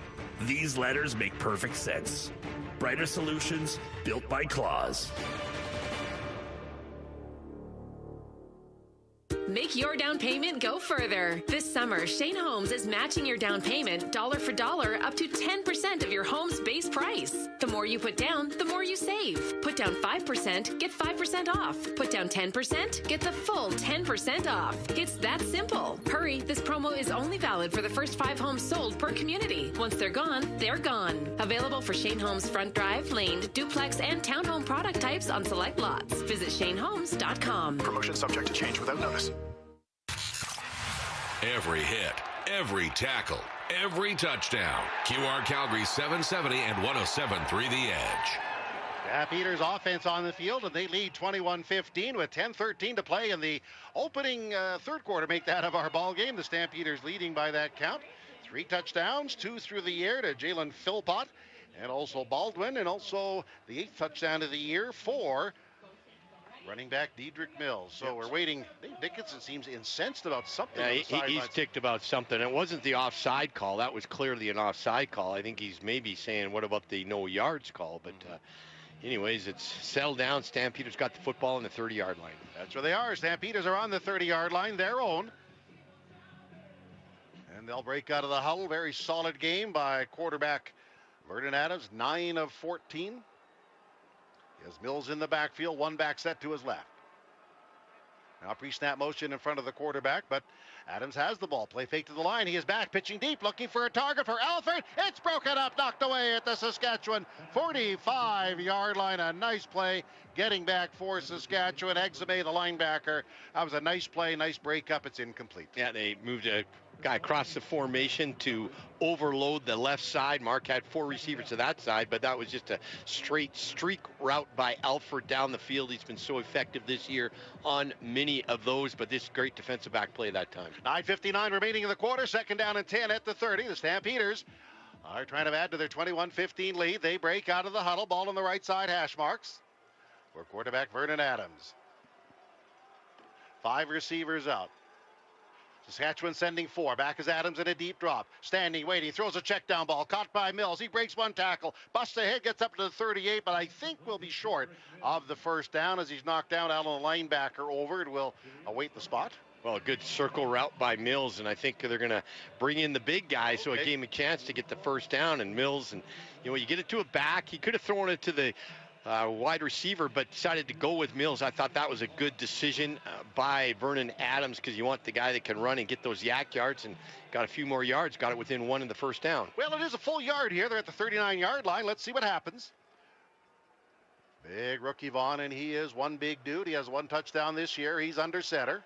these letters make perfect sense. Brighter solutions built by Claws. Make your down payment go further. This summer, Shane Homes is matching your down payment dollar for dollar up to 10% of your home's base price. The more you put down, the more you save. Put down 5%, get 5% off. Put down 10%, get the full 10% off. It's that simple. Hurry, this promo is only valid for the first 5 homes sold per community. Once they're gone, they're gone. Available for Shane Homes front drive, laned, duplex, and townhome product types on select lots. Visit ShaneHomes.com. Promotion subject to change without notice. Every hit, every tackle, every touchdown. QR Calgary 770 and 107.3 The Edge. Stampeders offense on the field, and they lead 21-15 with 10:13 to play in the opening third quarter. Make that of our ball game. The Stampeders leading by that count. 3 touchdowns, 2 through the air to Jalen Philpott and also Baldwin, and also the 8th touchdown of the year for running back Dedrick Mills. So we're waiting. Dave Dickinson seems incensed about something. Yeah, he's ticked about something. It wasn't the offside call. That was clearly an offside call. I think he's maybe saying, what about the no yards call? But anyways, it's settled down. Stampeders got the football on the 30-yard line. That's where they are. Stampeders are on the 30-yard line, their own. And And they'll break out of the huddle. Very solid game by quarterback Vernon Adams, 9 of 14. He has Mills in the backfield, one back set to his left. Now pre-snap motion in front of the quarterback, but Adams has the ball. Play fake to the line. He is back, pitching deep, looking for a target for Alford. It's broken up, knocked away at the Saskatchewan 45-yard line. A nice play getting back for Saskatchewan. Exame, the linebacker. That was a nice play, nice breakup. It's incomplete. Yeah, they moved a guy across the formation to overload the left side. Mark had 4 receivers to that side, but that was just a straight streak route by Alford down the field. He's been so effective this year on many of those, but this great defensive back play that time. 9:59 remaining in the quarter, second down and 10 at the 30. The Stampeders are trying to add to their 21-15 lead. They break out of the huddle, ball on the right side, hash marks for quarterback Vernon Adams. 5 receivers out. Saskatchewan sending 4. Back is Adams in a deep drop. Standing, waiting, throws a check down ball. Caught by Mills. He breaks one tackle. Busts ahead, gets up to the 38, but I think will be short of the first down as he's knocked down out on the linebacker over. It will await the spot. Well, a good circle route by Mills, and I think they're going to bring in the big guy, so it gave him a chance to get the first down. And Mills, and you get it to a back. He could have thrown it to the wide receiver, but decided to go with Mills. I thought that was a good decision by Vernon Adams, because you want the guy that can run and get those yak yards, and got a few more yards, got it within 1 in the first down. Well, it is a full yard here. They're at the 39-yard line. Let's see what happens. Big rookie Vaughn, and he is one big dude. He has 1 touchdown this year. He's under center.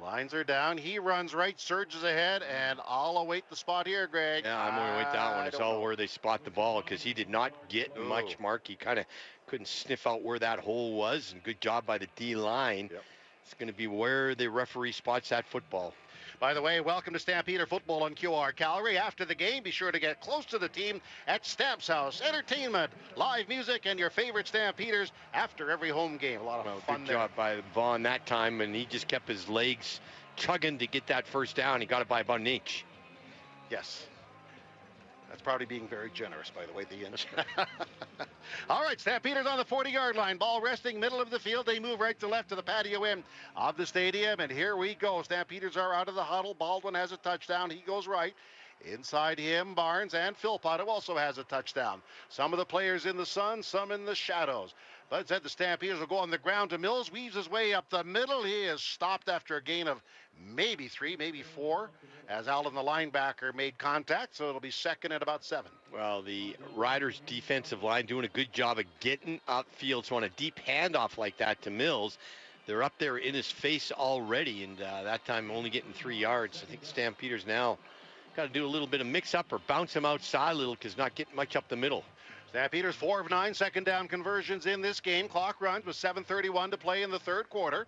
Lines are down. He runs right, surges ahead, and I'll await the spot here, Greg. Yeah, I'm going to wait that one. It's all where they spot the ball, because he did not get much, Mark. He kind of couldn't sniff out where that hole was, and good job by the D-line. Yep. It's going to be where the referee spots that football. By the way, welcome to Stampeder Football on QR Calgary. After the game, be sure to get close to the team at Stamps House. Entertainment, live music, and your favorite Stampeders after every home game. A lot of fun there. Good job by Vaughn that time, and he just kept his legs chugging to get that first down. He got it by about an inch. Yes. That's probably being very generous, by the way, the inch. All right, Stampeders on the 40-yard line. Ball resting, middle of the field. They move right to left to the patio end of the stadium, and here we go. Stampeders are out of the huddle. Baldwin has a touchdown. He goes right. Inside him, Barnes and Philpott, who also has a touchdown. Some of the players in the sun, some in the shadows. But said the Stampeders will go on the ground to Mills. Weaves his way up the middle. He is stopped after a gain of maybe 3, maybe 4, as Allen, the linebacker, made contact. So it'll be second at about 7. Well, the Riders' defensive line doing a good job of getting upfield. So on a deep handoff like that to Mills, they're up there in his face already. And that time only getting 3 yards. I think the Stampeders now got to do a little bit of mix-up or bounce him outside a little, because not getting much up the middle. Stampeders 4 of 9 second down conversions in this game. Clock runs with 7:31 to play in the third quarter.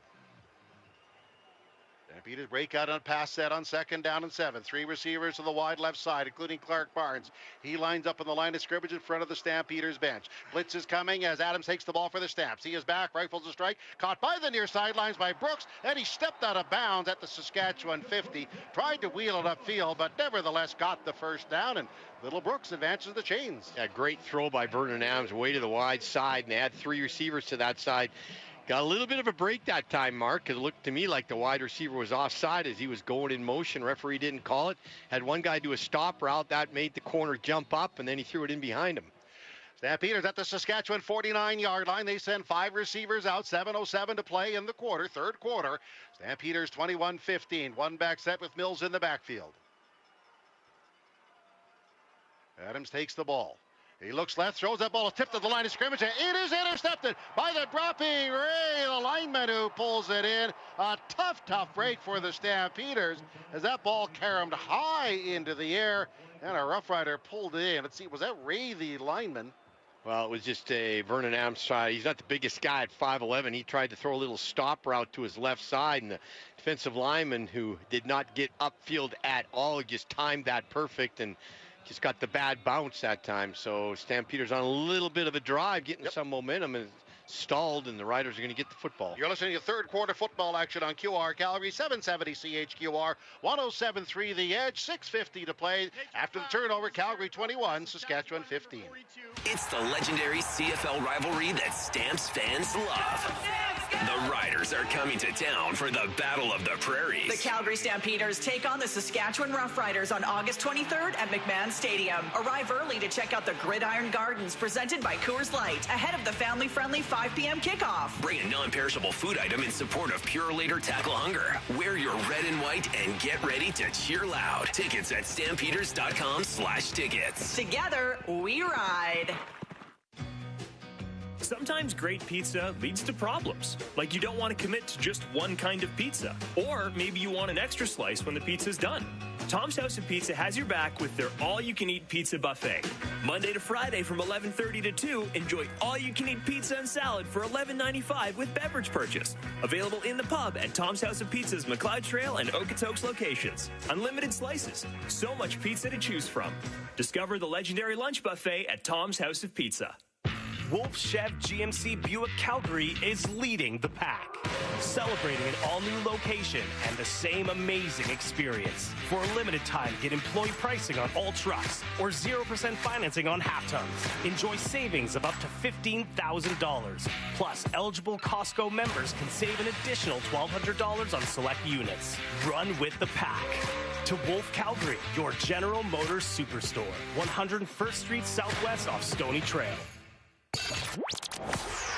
Stampeders break out on a pass set on second down and 7. 3 receivers to the wide left side, including Clark Barnes. He lines up on the line of scrimmage in front of the Stampeders bench. Blitz is coming as Adams takes the ball for the Stamps. He is back, rifles a strike, caught by the near sidelines by Brooks, and he stepped out of bounds at the Saskatchewan 50. Tried to wheel it upfield, but nevertheless got the first down, and Little Brooks advances the chains. Yeah, great throw by Vernon Adams, way to the wide side, and they had 3 receivers to that side. Got a little bit of a break that time, Mark. It looked to me like the wide receiver was offside as he was going in motion. Referee didn't call it. Had one guy do a stop route. That made the corner jump up, and then he threw it in behind him. Stampeders at the Saskatchewan 49-yard line. They send 5 receivers out, 7:07 to play in the quarter, third quarter. Stampeders 21-15. One back set with Mills in the backfield. Adams takes the ball. He looks left, throws that ball, tipped to the line of scrimmage, and it is intercepted by the dropping Ray, the lineman who pulls it in. A tough break for the Stampeders as that ball caromed high into the air, and a Rough Rider pulled it in. Let's see, was that Ray, the lineman? Well, it was just a Vernon Adams try. He's not the biggest guy at 5'11". He tried to throw a little stop route to his left side, and the defensive lineman, who did not get upfield at all, just timed that perfect and just got the bad bounce that time. So Stampeders on a little bit of a drive, getting some momentum, and stalled, and the Riders are going to get the football. You're listening to third quarter football action on QR Calgary, 770 CHQR, 107.3 The Edge, 6:50 to play. After the turnover, Calgary 21, Saskatchewan 15. It's the legendary CFL rivalry that Stamps fans love. The Riders are coming to town for the Battle of the Prairies. The Calgary Stampeders take on the Saskatchewan Roughriders on August 23rd at McMahon Stadium. Arrive early to check out the Gridiron Gardens presented by Coors Light ahead of the family-friendly 5 p.m. kickoff. Bring a non-perishable food item in support of Pure Later Tackle Hunger. Wear your red and white and get ready to cheer loud. Tickets at stampeders.com/tickets. Together, we ride. Sometimes great pizza leads to problems. Like you don't want to commit to just one kind of pizza. Or maybe you want an extra slice when the pizza's done. Tom's House of Pizza has your back with their all-you-can-eat pizza buffet. Monday to Friday from 11:30 to 2, enjoy all-you-can-eat pizza and salad for $11.95 with beverage purchase. Available in the pub at Tom's House of Pizza's McLeod Trail and Okotoks locations. Unlimited slices. So much pizza to choose from. Discover the legendary lunch buffet at Tom's House of Pizza. Wolf Chev GMC Buick Calgary is leading the pack, celebrating an all-new location and the same amazing experience. For a limited time, get employee pricing on all trucks or 0% financing on half tons. Enjoy savings of up to $15,000. Plus, eligible Costco members can save an additional $1,200 on select units. Run with the pack. To Wolf Calgary, your General Motors Superstore, 101st Street Southwest off Stony Trail.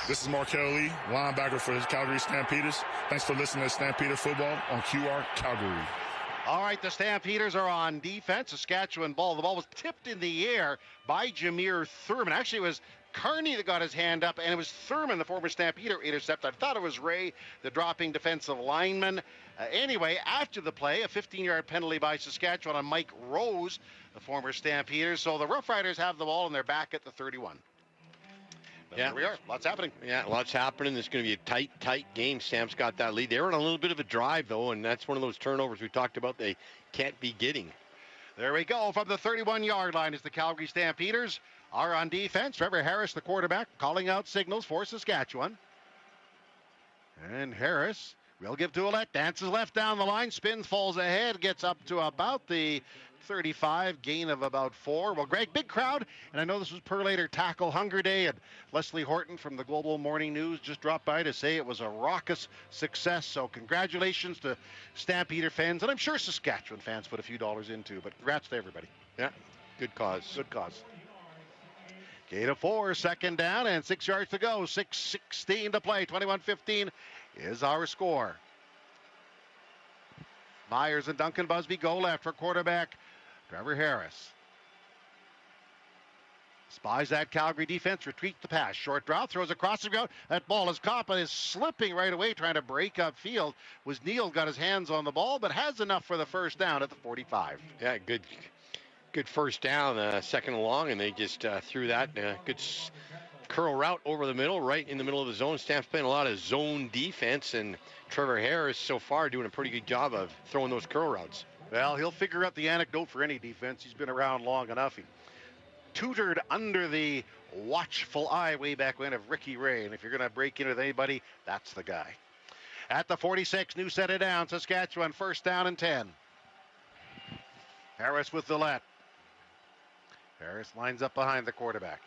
This is Markel Lee, linebacker for the Calgary Stampeders. Thanks for listening to Stampeder Football on QR Calgary. All right, the Stampeders are on defense. Saskatchewan ball. The ball was tipped in the air by Jameer Thurman. Actually, it was Kearney that got his hand up, and it was Thurman, the former Stampeder, intercepted. I thought it was Ray, the dropping defensive lineman. Anyway, after the play, a 15-yard penalty by Saskatchewan on Mike Rose, the former Stampeder. So the Rough Riders have the ball, and they're back at the 31. Yeah, here we are. Lots happening. Yeah, lots happening. It's going to be a tight game. Sam's got that lead. They were on a little bit of a drive, though, and that's one of those turnovers we talked about they can't be getting. There we go. From the 31-yard line as the Calgary Stampeders are on defense. Trevor Harris, the quarterback, calling out signals for Saskatchewan. And Harris will give to Ouellette. Dances left down the line. Spins, falls ahead. Gets up to about the 35, gain of about 4. Well, Greg, big crowd, and I know this was Pure Later Tackle Hunger Day, and Leslie Horton from the Global Morning News just dropped by to say it was a raucous success. So congratulations to Stampeder fans, and I'm sure Saskatchewan fans put a few dollars in too, but congrats to everybody. Yeah, good cause. Good cause. Gain of 4, second down, and 6 yards to go. 6:16 to play. 21-15 is our score. Myers and Duncan Busby go left for quarterback Trevor Harris. Spies that Calgary defense, retreat the pass. Short drop, throws across the ground. That ball is caught, but is slipping right away, trying to break up field. Was Neal got his hands on the ball, but has enough for the first down at the 45. Yeah, good first down, second and long, and they just threw that good curl route over the middle, right in the middle of the zone. Stamp's playing a lot of zone defense, and Trevor Harris so far doing a pretty good job of throwing those curl routes. Well, he'll figure out the anecdote for any defense. He's been around long enough. He tutored under the watchful eye way back when of Ricky Ray, and if you're going to break in with anybody, that's the guy. At the 46, new set it down. Saskatchewan, first down and 10. Harris with the let. Harris lines up behind the quarterback.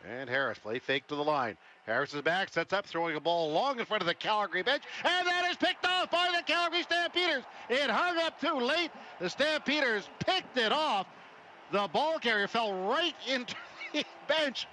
And Harris play fake to the line. Harris is back, sets up, throwing a ball long in front of the Calgary bench, and that is picked off by the Calgary Stampeders. It hung up too late. The Stampeders picked it off. The ball carrier fell right into the bench.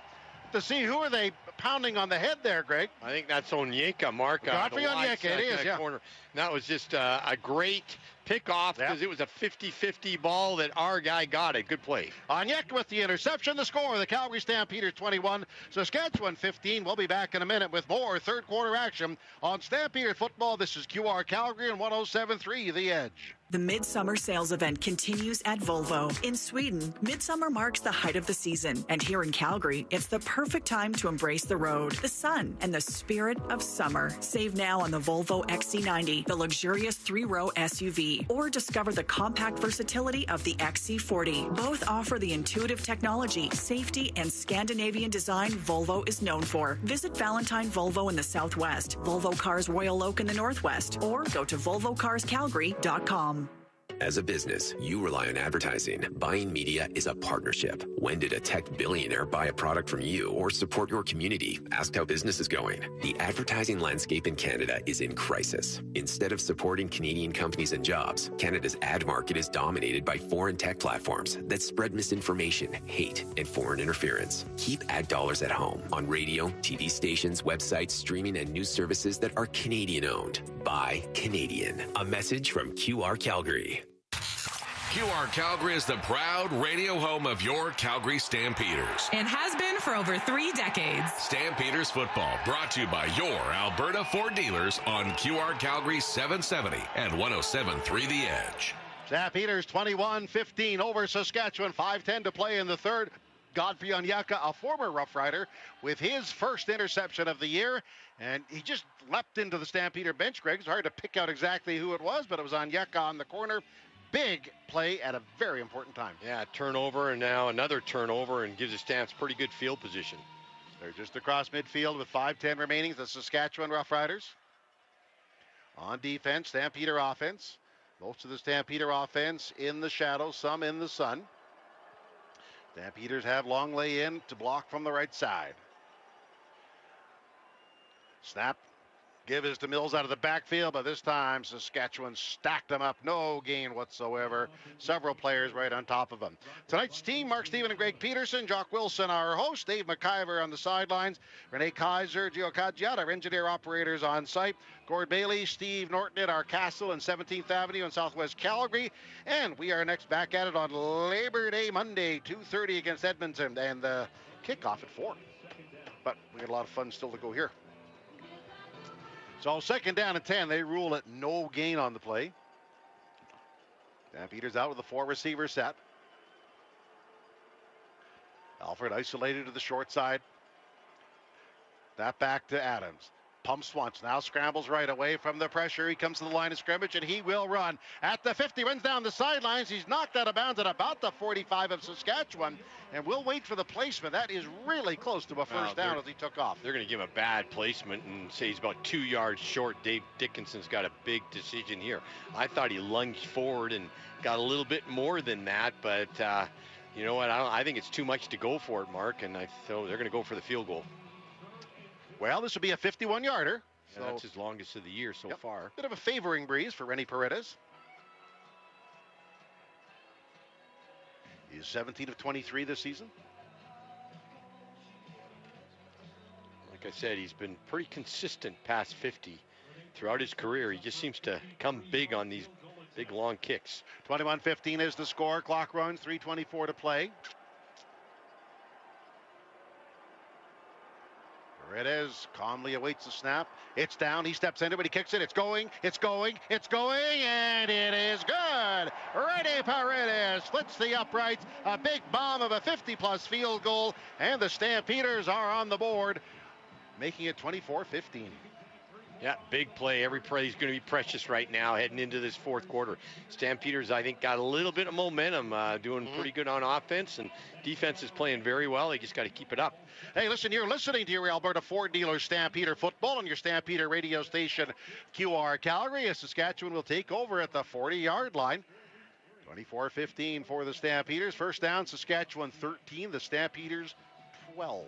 To see who are they pounding on the head there, Greg? I think that's Onyeka, Mark. Godfrey Onyeka, it is, yeah. Corner. That was just a great pick-off because it was a 50-50 ball that our guy got it. Good play. Onyeka with the interception, the score. The Calgary Stampeders 21, Saskatchewan 15. We'll be back in a minute with more third quarter action on Stampeder Football. This is QR Calgary and 107.3 The Edge. The Midsummer Sales Event continues at Volvo. In Sweden, Midsummer marks the height of the season. And here in Calgary, it's the perfect time to embrace the road, the sun, and the spirit of summer. Save now on the Volvo XC90, the luxurious 3-row SUV, or discover the compact versatility of the XC40. Both offer the intuitive technology, safety, and Scandinavian design Volvo is known for. Visit Valentine Volvo in the Southwest, Volvo Cars Royal Oak in the Northwest, or go to volvocarscalgary.com. As a business, you rely on advertising. Buying media is a partnership. When did a tech billionaire buy a product from you or support your community? Ask how business is going. The advertising landscape in Canada is in crisis. Instead of supporting Canadian companies and jobs, Canada's ad market is dominated by foreign tech platforms that spread misinformation, hate, and foreign interference. Keep ad dollars at home on radio, TV stations, websites, streaming, and news services that are Canadian-owned. Buy Canadian. A message from QR Calgary. QR Calgary is the proud radio home of your Calgary Stampeders. And has been for over 3 decades. Stampeders football brought to you by your Alberta Ford dealers on QR Calgary 770 and 107.3 The Edge. Stampeders 21-15 over Saskatchewan. 5:10 to play in the third. Godfrey Onyeka, a former Rough Rider, with his first interception of the year. And he just leapt into the Stampeder bench, Greg. It's hard to pick out exactly who it was, but it was Onyeka on the corner. Big play at a very important time. Yeah, turnover, and now another turnover, and gives the Stamps pretty good field position. They're just across midfield with 5:10 remaining. The Saskatchewan Roughriders. On defense, Stampeder offense. Most of the Stampeder offense in the shadows, some in the sun. Stampeders have long lay in to block from the right side. Snap. Give is to Mills out of the backfield, but this time Saskatchewan stacked them up. No gain whatsoever. Several players right on top of them. Tonight's team, Mark Stephen and Greg Peterson. Jock Wilson, our host. Dave McIver on the sidelines. Renee Kaiser, Gio Kajiat, our engineer operators on site. Gord Bailey, Steve Norton at our castle in 17th Avenue in Southwest Calgary. And we are next back at it on Labor Day Monday, 2:30 against Edmonton. And the kickoff at 4. But we got a lot of fun still to go here. So 2nd down and 10, they rule it no gain on the play. Stampeders out with a 4-receiver set. Alfred isolated to the short side. That back to Adams. Pumps once, now scrambles right away from the pressure. He comes to the line of scrimmage, and he will run. At the 50, runs down the sidelines. He's knocked out of bounds at about the 45 of Saskatchewan, and we'll wait for the placement. That is really close to a first down as he took off. They're going to give him a bad placement and say he's about 2 yards short. Dave Dickinson's got a big decision here. I thought he lunged forward and got a little bit more than that, but you know what? I think it's too much to go for it, Mark, and so they're going to go for the field goal. Well, this will be a 51-yarder. So that's his longest of the year so far. Bit of a favoring breeze for Rennie Paredes. He's 17 of 23 this season. Like I said, he's been pretty consistent past 50 throughout his career. He just seems to come big on these big long kicks. 21-15 is the score. Clock runs, 3:24 to play. Paredes calmly awaits the snap. It's down. He steps into it. He kicks it. It's going. It's going. It's going. And it is good. Rennie Paredes splits the uprights. A big bomb of a 50-plus field goal. And the Stampeders are on the board, making it 24-15. Yeah, big play. Every play is going to be precious right now heading into this fourth quarter. Stampeders, I think, got a little bit of momentum, doing pretty good on offense, and defense is playing very well. They just got to keep it up. Hey, listen, you're listening to your Alberta Ford dealer Stampeder football on your Stampeder radio station, QR Calgary, as Saskatchewan will take over at the 40-yard line. 24-15 for the Stampeders. First down, Saskatchewan 13, the Stampeders 12.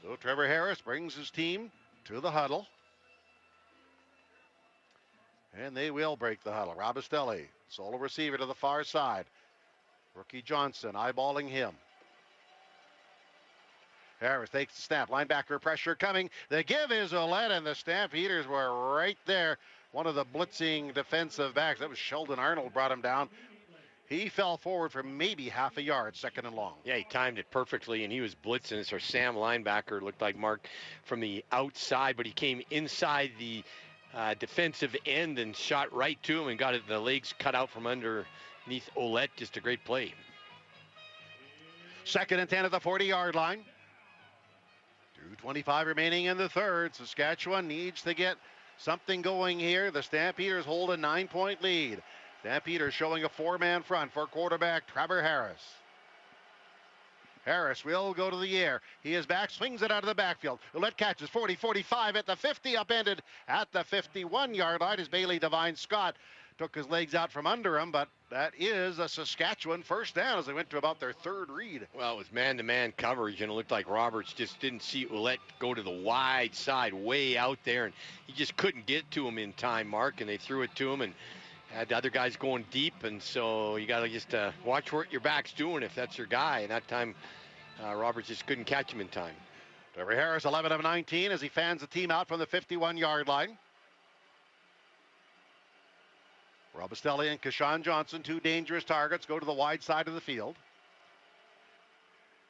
So Trevor Harris brings his team to the huddle. And they will break the huddle. Robistelli, solo receiver to the far side. Rookie Johnson eyeballing him. Harris takes the snap. Linebacker pressure coming. The give is Ouellette, and the Stampeders were right there. One of the blitzing defensive backs, that was Sheldon Arnold, brought him down. He fell forward for maybe half a yard, 2nd and long. Yeah, he timed it perfectly, and he was blitzing. It's our Sam linebacker, looked like Mark from the outside, but he came inside the defensive end and shot right to him and got the legs cut out from underneath Ouellette. Just a great play. 2nd and 10 at the 40-yard line. 2:25 remaining in the third. Saskatchewan needs to get something going here. The Stampeders hold a 9-point lead. Stampeders showing a 4-man front for quarterback Trevor Harris. Harris will go to the air. He is back, swings it out of the backfield. Ouellette catches 40-45 at the 50, upended at the 51-yard line as Bailey Devine Scott took his legs out from under him, but that is a Saskatchewan first down as they went to about their third read. Well, it was man-to-man coverage, and it looked like Roberts just didn't see Ouellette go to the wide side, way out there, and he just couldn't get to him in time, Mark, and they threw it to him and had the other guys going deep, and so you got to just watch what your back's doing if that's your guy, and that time Roberts just couldn't catch him in time. Trevor Harris, 11 of 19 as he fans the team out from the 51-yard line. Robustelli and Kashawn Johnson, two dangerous targets, go to the wide side of the field.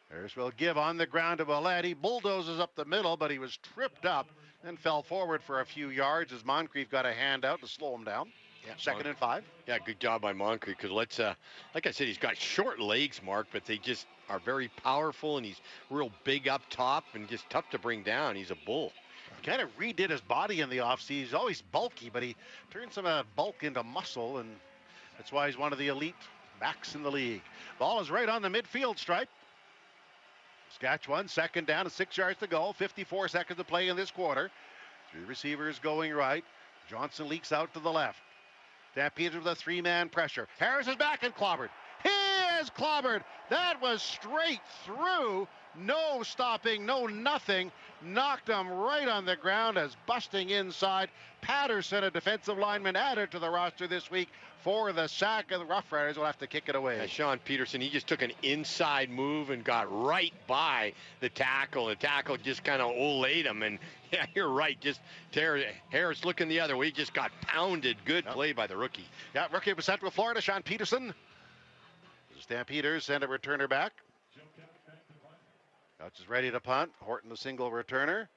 Harris will give on the ground to Ouellette. He bulldozes up the middle, but he was tripped up, then fell forward for a few yards as Moncrief got a hand out to slow him down. Yeah, second and 5. Yeah, good job by Moncrief, because let's, like I said, he's got short legs, Mark, but they just are very powerful, and he's real big up top and just tough to bring down. He's a bull. He kind of redid his body in the offseason. He's always bulky, but he turned some of that bulk into muscle, and that's why he's one of the elite backs in the league. Ball is right on the midfield stripe. Saskatchewan, second down and 6 yards to go. 54 seconds to play in this quarter. Three receivers going right. Johnson leaks out to the left. Stampeders with a three-man pressure. Harris is back and clobbered. He is clobbered. That was straight through. No stopping, no nothing. Knocked him right on the ground as busting inside. Patterson, a defensive lineman, added to the roster this week for the sack, and the Rough Riders will have to kick it away. Yeah, Sean Peterson, he just took an inside move and got right by the tackle. The tackle just kind of olayed him, and yeah, you're right. Just Harris looking the other way, just got pounded. Good play by the rookie. Yeah, rookie of Central Florida, Sean Peterson. The Stampeders send a returner back. Couch is ready to punt. Horton, the single returner.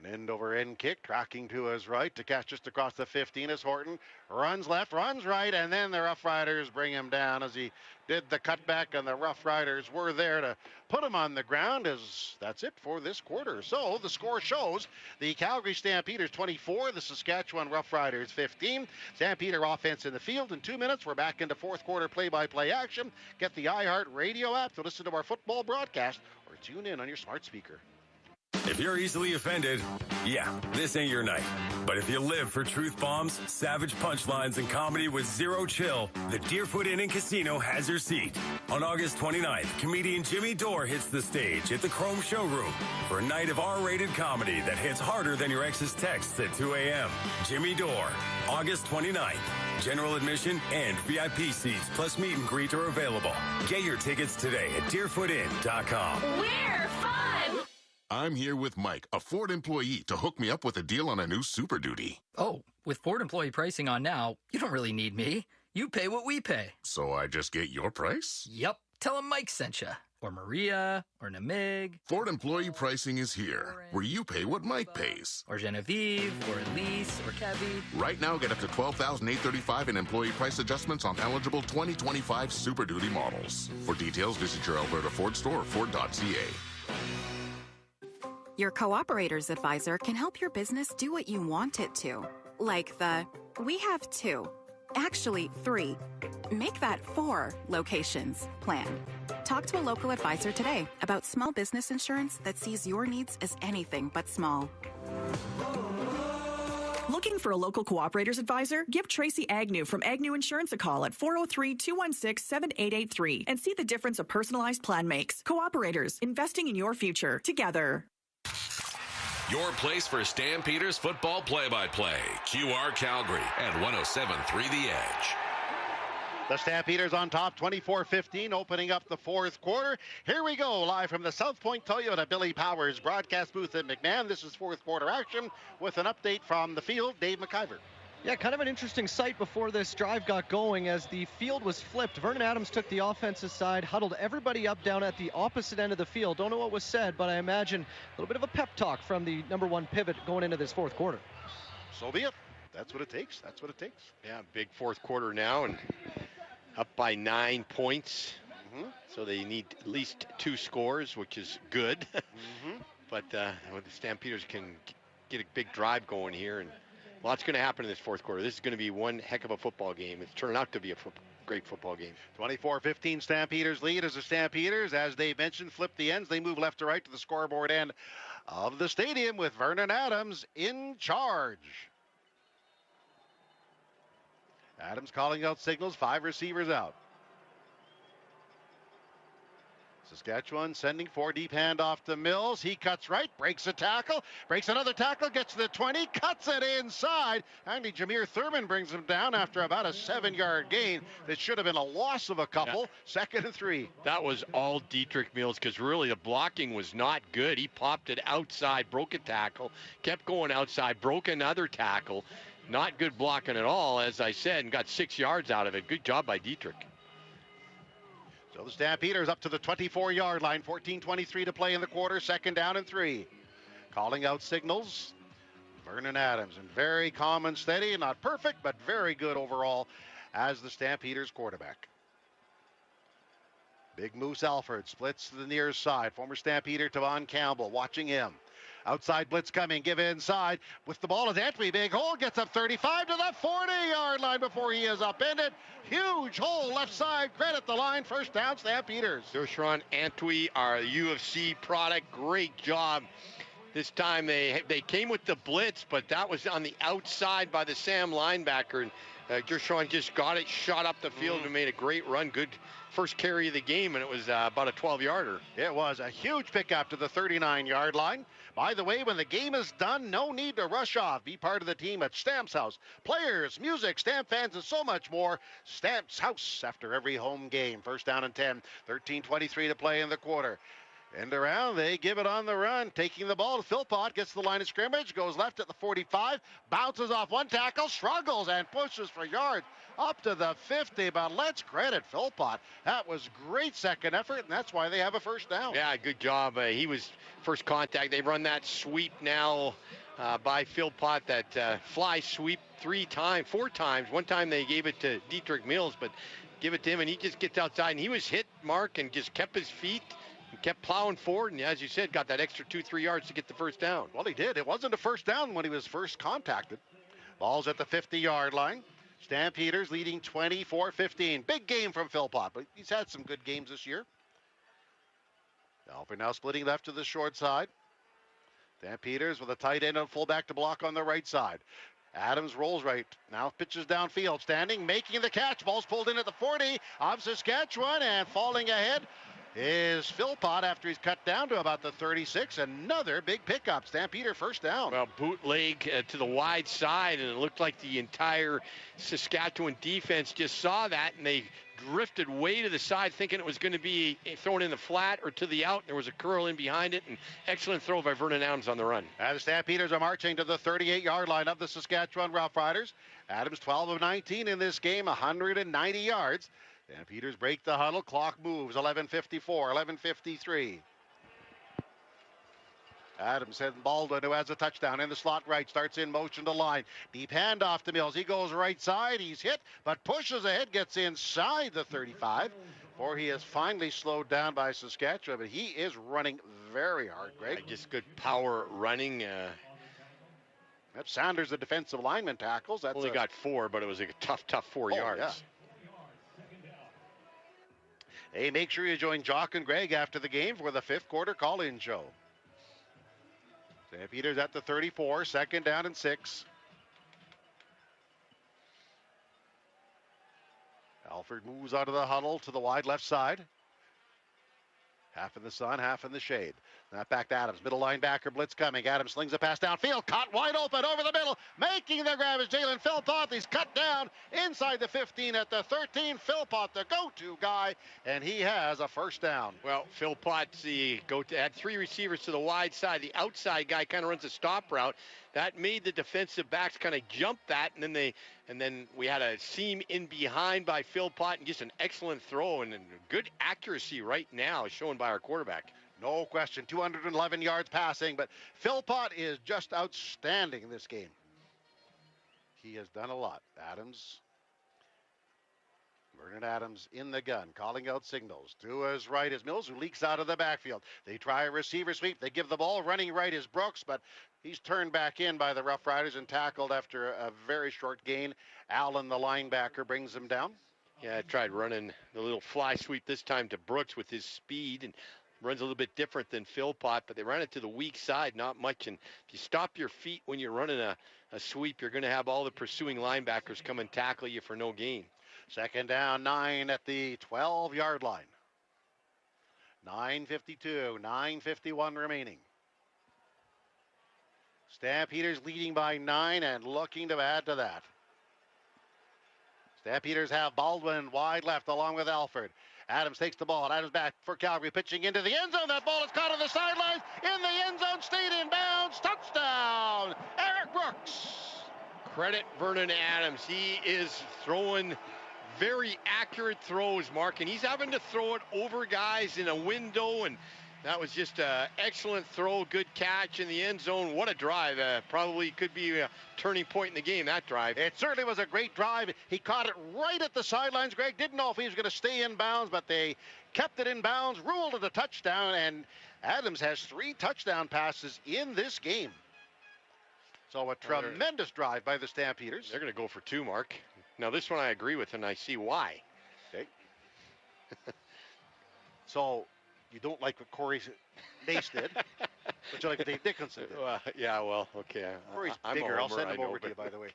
An end-over-end kick, tracking to his right to catch just across the 15 as Horton runs left, runs right, and then the Rough Riders bring him down as he did the cutback, and the Rough Riders were there to put him on the ground. As that's it for this quarter. So the score shows the Calgary Stampeders 24, the Saskatchewan Rough Riders 15. Stampeder offense in the field. In 2 minutes, we're back into fourth quarter play-by-play action. Get the iHeart Radio app to listen to our football broadcast or tune in on your smart speaker. If you're easily offended, yeah, this ain't your night. But if you live for truth bombs, savage punchlines, and comedy with zero chill, the Deerfoot Inn & Casino has your seat. On August 29th, comedian Jimmy Dore hits the stage at the Chrome Showroom for a night of R-rated comedy that hits harder than your ex's texts at 2 a.m. Jimmy Dore, August 29th. General admission and VIP seats plus meet and greet are available. Get your tickets today at deerfootin.com. We're fun! I'm here with Mike, a Ford employee, to hook me up with a deal on a new Super Duty. Oh, with Ford employee pricing on now, you don't really need me. You pay what we pay. So I just get your price? Yep. Tell them Mike sent you. Or Maria, or Namig. Ford employee pricing is here, where you pay what Mike pays. Or Genevieve, or Elise, or Kevy. Right now, get up to $12,835 in employee price adjustments on eligible 2025 Super Duty models. For details, visit your Alberta Ford store or Ford.ca. Your Cooperator's Advisor can help your business do what you want it to. Like we have 2, actually 3, make that 4 locations plan. Talk to a local advisor today about small business insurance that sees your needs as anything but small. Looking for a local Cooperator's Advisor? Give Tracy Agnew from Agnew Insurance a call at 403-216-7883 and see the difference a personalized plan makes. Cooperators, investing in your future together. Your place for Stampeders football play-by-play. QR Calgary at 107.3 The Edge. The Stampeders on top, 24-15, opening up the fourth quarter. Here we go, live from the South Point Toyota Billy Powers broadcast booth in McMahon. This is fourth quarter action with an update from the field. Dave McIver. Yeah, kind of an interesting sight before this drive got going as the field was flipped. Vernon Adams took the offensive side, huddled everybody up down at the opposite end of the field. Don't know what was said, but I imagine a little bit of a pep talk from the number 1 pivot going into this fourth quarter. So be it. That's what it takes. That's what it takes. Yeah, big fourth quarter now and up by 9 points. So they need at least 2 scores, which is good. But the Stampeders can get a big drive going here, and lots going to happen in this fourth quarter. This is going to be one heck of a football game. It's turned out to be a great football game. 24-15 Stampeders lead as the Stampeders, as Dave mentioned, flip the ends. They move left to right to the scoreboard end of the stadium with Vernon Adams in charge. Adams calling out signals, 5 receivers out. Saskatchewan sending 4 deep handoff to Mills. He cuts right, breaks a tackle, breaks another tackle, gets to the 20, cuts it inside. Andy Jameer Thurman brings him down after about a 7-yard gain. That should have been a loss of a couple. Yeah. 2nd and 3. That was all Dietrich Mills because really the blocking was not good. He popped it outside, broke a tackle, kept going outside, broke another tackle. Not good blocking at all, as I said, and got 6 yards out of it. Good job by Dietrich. So the Stampeders up to the 24-yard line, 14:23 to play in the quarter, 2nd down and 3. Calling out signals, Vernon Adams, and very calm and steady, not perfect, but very good overall as the Stampeders quarterback. Big Moose Alford splits to the near side. Former Stampeder Tavon Campbell watching him. Outside blitz coming, give inside. With the ball is Antwi, big hole, gets up 35 to the 40-yard line before he is upended. Huge hole left side, credit the line, 1st down Stampeders. Dershawn Antwi, our UFC product, great job. This time they came with the blitz, but that was on the outside by the Sam linebacker. And Dershawn just got it, shot up the field and made a great run. Good first carry of the game, and it was about a 12-yarder. It was a huge pickup to the 39-yard line. By the way, when the game is done, no need to rush off. Be part of the team at Stamps House. Players, music, Stamp fans, and so much more. Stamps House after every home game. 1st down and 10. 13:23 to play in the quarter. End around, they give it on the run. Taking the ball to Philpott, gets to the line of scrimmage, goes left at the 45, bounces off one tackle, struggles and pushes for yards up to the 50. But let's credit Philpott. That was great second effort, and that's why they have a 1st down. Yeah, good job. He was first contact. They run that sweep now by Philpott, that fly sweep 4 times. One time they gave it to Dietrich Mills, but give it to him, and he just gets outside, and he was hit, Mark, and just kept his feet. He kept plowing forward, and as you said, got that extra 2-3 yards to get the 1st down. Well, he did. It wasn't a 1st down when he was first contacted. Ball's at the 50-yard line. Stampeders leading 24-15. Big game from Philpott, but he's had some good games this year. Alford now splitting left to the short side. Stampeders with a tight end and fullback to block on the right side. Adams rolls right, now pitches downfield, standing, making the catch. Ball's pulled in at the 40 of Saskatchewan, and falling ahead is Philpott after he's cut down to about the 36. Another big pickup. Stampeder 1st down. Well, bootleg to the wide side, and it looked like the entire Saskatchewan defense just saw that, and they drifted way to the side thinking it was going to be thrown in the flat or to the out. There was a curl in behind it, and excellent throw by Vernon Adams on the run. And the Stampeders are marching to the 38-yard line of the Saskatchewan Roughriders. Adams 12 of 19 in this game, 190 yards. Stampeders break the huddle. Clock moves. 11:54, 11:53. Adams heading Baldwin, who has a touchdown in the slot right, starts in motion to line. Deep handoff to Mills. He goes right side. He's hit, but pushes ahead, gets inside the 35. Or he is finally slowed down by Saskatchewan, but he is running very hard, Greg. Just good power running. That's Sanders, the defensive lineman, tackles. That's only got 4, but it was a tough 4 yards. Yeah. Hey, make sure you join Jock and Greg after the game for the 5th quarter call-in show. Stampeders at the 34, 2nd down and 6. Alford moves out of the huddle to the wide left side. Half in the sun, half in the shade. Snap back to Adams. Middle linebacker blitz coming. Adams slings a pass downfield. Caught wide open over the middle. Making the grab is Jalen Philpott. He's cut down inside the 15 at the 13. Philpott, the go-to guy, and he has a 1st down. Well, Philpott's the go-to. Had 3 receivers to the wide side. The outside guy kind of runs a stop route. That made the defensive backs kind of jump that, and then we had a seam in behind by Philpott, and just an excellent throw and good accuracy right now shown by our quarterback. No question, 211 yards passing, but Philpott is just outstanding in this game. He has done a lot. Vernon Adams in the gun, calling out signals. To his right is Mills, who leaks out of the backfield. They try a receiver sweep. They give the ball. Running right is Brooks, but he's turned back in by the Rough Riders and tackled after a very short gain. Allen, the linebacker, brings him down. Yeah, I tried running the little fly sweep this time to Brooks with his speed, and runs a little bit different than Philpott, but they ran it to the weak side, not much. And if you stop your feet when you're running a sweep, you're going to have all the pursuing linebackers come and tackle you for no gain. Second down, 9 at the 12-yard line. 9:52, 9:51 remaining. Stampeders leading by 9 and looking to add to that. Stampeders have Baldwin wide left along with Alford. Adams takes the ball. Adams back for Calgary, pitching into the end zone. That ball is caught on the sidelines. In the end zone, stayed in bounds. Touchdown, Eric Brooks. Credit Vernon Adams. He is throwing very accurate throws, Mark, and he's having to throw it over guys in a window, and that was just an excellent throw, good catch in the end zone. What a drive. Probably could be a turning point in the game, that drive. It certainly was a great drive. He caught it right at the sidelines. Greg didn't know if he was going to stay in bounds, but they kept it in bounds, ruled it a touchdown, and Adams has 3 touchdown passes in this game. So a tremendous drive by the Stampeders. They're going to go for 2, Mark. Now, this one I agree with, and I see why. Okay. So you don't like what Corey Nace did, but you like what Dave Dickinson did. Yeah, well, okay. Corey's I'm bigger. I'll homer, send him I know, over to you, by the way.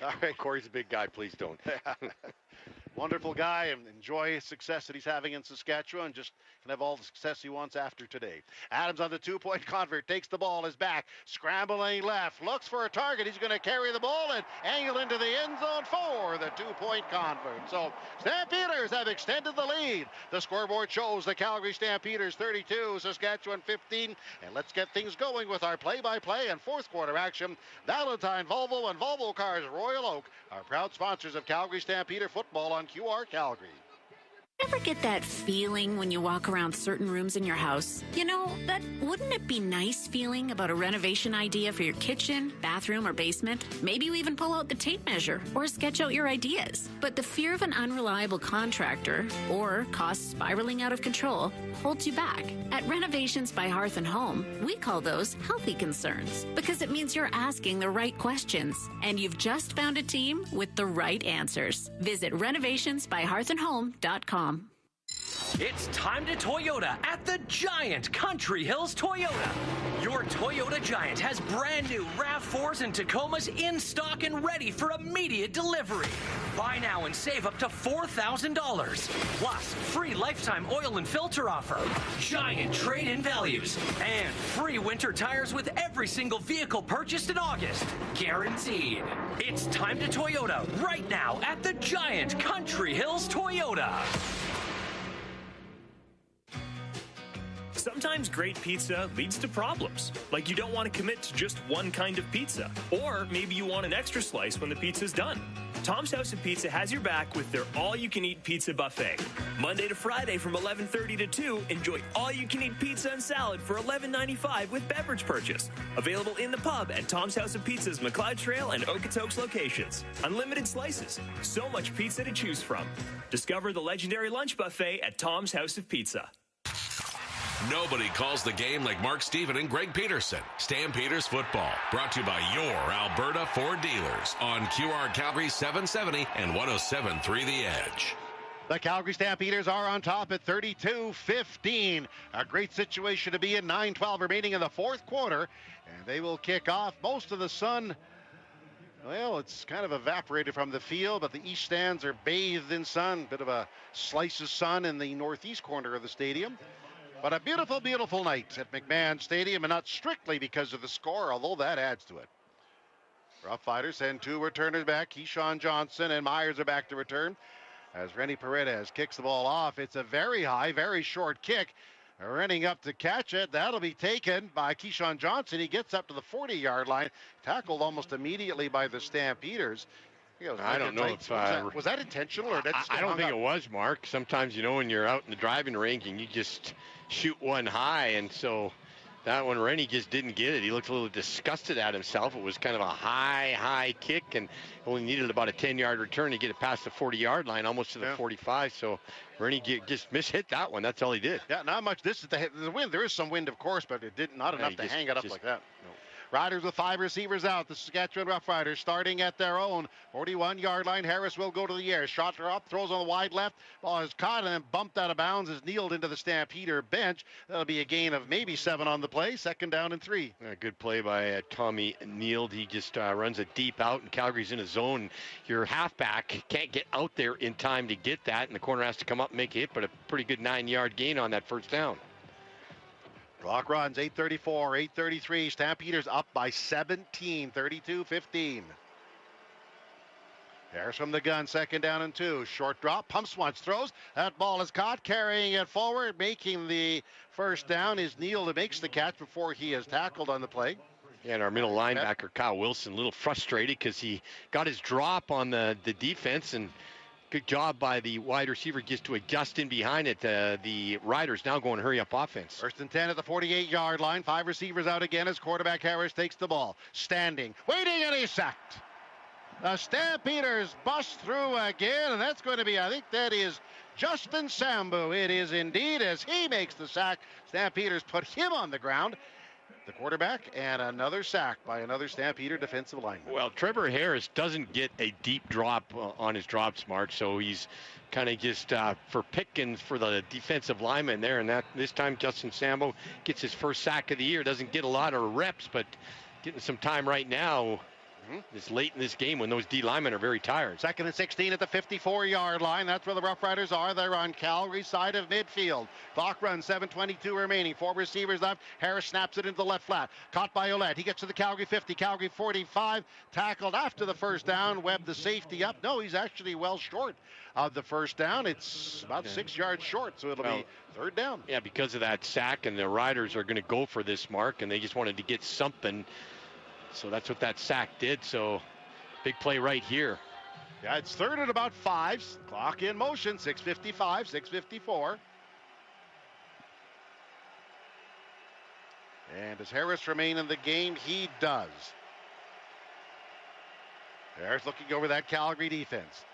All right, Corey's a big guy. Please don't. Wonderful guy, and enjoy his success that he's having in Saskatchewan. Just can have all the success he wants after today. Adams on the 2-point convert, takes the ball, is back, scrambling left, looks for a target. He's going to carry the ball and angle into the end zone for the 2-point convert. So Stampeders have extended the lead. The scoreboard shows the Calgary Stampeders 32, Saskatchewan 15. And let's get things going with our play-by-play and fourth quarter action. Valentine Volvo and Volvo Cars Royal Oak are proud sponsors of Calgary Stampeder football on QR Calgary. Ever get that feeling when you walk around certain rooms in your house? You know, that wouldn't it be nice feeling about a renovation idea for your kitchen, bathroom, or basement? Maybe you even pull out the tape measure or sketch out your ideas. But the fear of an unreliable contractor or costs spiraling out of control holds you back. At Renovations by Hearth and Home, we call those healthy concerns because it means you're asking the right questions and you've just found a team with the right answers. Visit renovationsbyhearthandhome.com. It's time to Toyota at the Giant Country Hills Toyota. Your Toyota Giant has brand new RAV4s and Tacomas in stock and ready for immediate delivery. Buy now and save up to $4,000. Plus, free lifetime oil and filter offer, giant trade-in values, and free winter tires with every single vehicle purchased in August. Guaranteed. It's time to Toyota right now at the Giant Country Hills Toyota. Sometimes great pizza leads to problems, like you don't want to commit to just one kind of pizza, or maybe you want an extra slice when the pizza's done. Tom's House of Pizza has your back with their all-you-can-eat pizza buffet. Monday to Friday from 11:30 to 2, enjoy all-you-can-eat pizza and salad for $11.95 with beverage purchase. Available in the pub at Tom's House of Pizza's McLeod Trail and Okotoks locations. Unlimited slices, so much pizza to choose from. Discover the legendary lunch buffet at Tom's House of Pizza. Nobody calls the game like Mark Steven and Greg Peterson. Stampeders football, brought to you by your Alberta Ford dealers on QR Calgary 770 and 107.3 The Edge. The Calgary Stampeders are on top at 32-15. A great situation to be in. 9:12 remaining in the fourth quarter, and they will kick off. Most of the sun, well, it's kind of evaporated from the field, but the east stands are bathed in sun. Bit of a slice of sun in the northeast corner of the stadium. But a beautiful, beautiful night at McMahon Stadium, and not strictly because of the score, although that adds to it. Rough Fighters send 2 returners back. Keyshawn Johnson and Myers are back to return as Rennie Paredes kicks the ball off. It's a very high, very short kick. Running up to catch it. That'll be taken by Keyshawn Johnson. He gets up to the 40-yard line, tackled almost immediately by the Stampeders. I don't know if was that intentional or that's I don't think it was, Mark. Sometimes, when you're out in the driving range and you just shoot one high, and so that one Rennie just didn't get it. He looked a little disgusted at himself. It was kind of a high kick, and only needed about a 10-yard return to get it past the 40-yard line, almost to the 45. So Rennie just mishit that one. That's all he did. Yeah, not much. This is the wind. There is some wind, of course, but it not enough to hang it up like that. No. Riders with 5 receivers out. The Saskatchewan Roughriders starting at their own 41-yard line. Harris will go to the air. Shot her up, throws on the wide left. Ball is caught and then bumped out of bounds, is kneeled into the Stampeder bench. That'll be a gain of maybe 7 on the play. 2nd down and 3. A good play by Tommy Neald. He just runs it deep out, and Calgary's in a zone. Your halfback can't get out there in time to get that, and the corner has to come up and make a hit, but a pretty good 9-yard gain on that 1st down. Clock runs, 8:34, 8:33. Stampeders up by 17, 32-15. Harris from the gun, 2nd down and 2. Short drop, pumps once, throws. That ball is caught, carrying it forward, making the 1st down is Neal that makes the catch before he is tackled on the play. Yeah, and our middle linebacker, Kyle Wilson, a little frustrated because he got his drop on the defense, and good job by the wide receiver just to adjust in behind it. The Riders now going hurry up offense. 1st and 10 at the 48-yard line. 5 receivers out again as quarterback Harris takes the ball. Standing, waiting, and he's sacked. The Stampeders bust through again, and that's going to be, I think that is Justin Sambu. It is indeed, as he makes the sack. Stampeders put him on the ground. The quarterback, and another sack by another Stampeder defensive lineman. Well, Trevor Harris doesn't get a deep drop on his drops, Mark, so he's kind of just for pickings for the defensive lineman there, and that this time Justin Sambo gets his 1st sack of the year. Doesn't get a lot of reps, but getting some time right now. It's late in this game when those D linemen are very tired. 2nd and 16 at the 54-yard line. That's where the Rough Riders are. They're on Calgary's side of midfield. Clock runs, 7:22 remaining. 4 receivers left. Harris snaps it into the left flat. Caught by Ouellette. He gets to the Calgary 50, Calgary 45. Tackled after the 1st down. Webb the safety up. No, he's actually well short of the 1st down. It's about 6 yards short, so it'll be 3rd down. Yeah, because of that sack, and the Riders are going to go for this, Mark, and they just wanted to get something. So that's what that sack did. So big play right here. Yeah, it's 3rd and about 5. Clock in motion, 6:55, 6:54. And does Harris remain in the game? He does. Harris looking over that Calgary defense.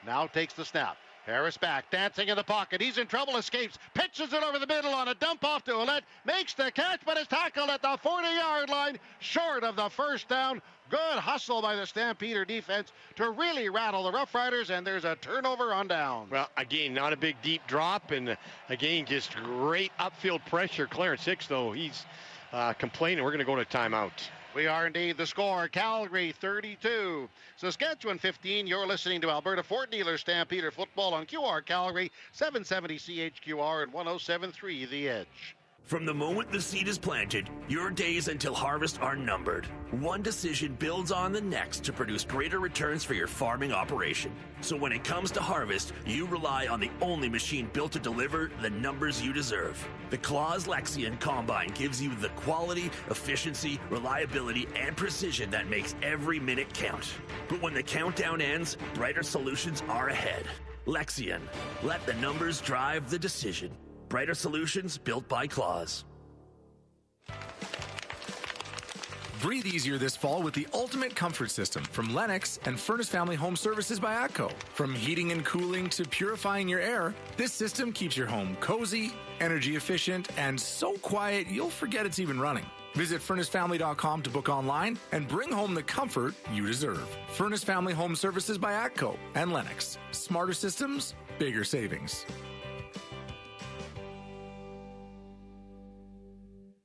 Now takes the snap. Harris back, dancing in the pocket. He's in trouble, escapes, pitches it over the middle on a dump off to Ouellette, makes the catch, but is tackled at the 40-yard line, short of the 1st down. Good hustle by the Stampeder defense to really rattle the Rough Riders, and there's a turnover on down. Well, again, not a big deep drop, and again, just great upfield pressure. Clarence Hicks, though, he's complaining. We're going to go to timeout. We are indeed. The score, Calgary 32, Saskatchewan 15. You're listening to Alberta Ford Dealer Stampeder Football on QR Calgary, 770 CHQR and 107.3 The Edge. From the moment the seed is planted, your days until harvest are numbered. One decision builds on the next to produce greater returns for your farming operation. So when it comes to harvest, you rely on the only machine built to deliver the numbers you deserve. The Claas Lexion Combine gives you the quality, efficiency, reliability, and precision that makes every minute count. But when the countdown ends, brighter solutions are ahead. Lexion. Let the numbers drive the decision. Brighter solutions built by Claas. Breathe easier this fall with the ultimate comfort system from Lennox and Furnace Family Home Services by ATCO. From heating and cooling to purifying your air, this system keeps your home cozy, energy efficient, and so quiet you'll forget it's even running. Visit FurnaceFamily.com to book online and bring home the comfort you deserve. Furnace Family Home Services by ATCO and Lennox. Smarter systems, bigger savings.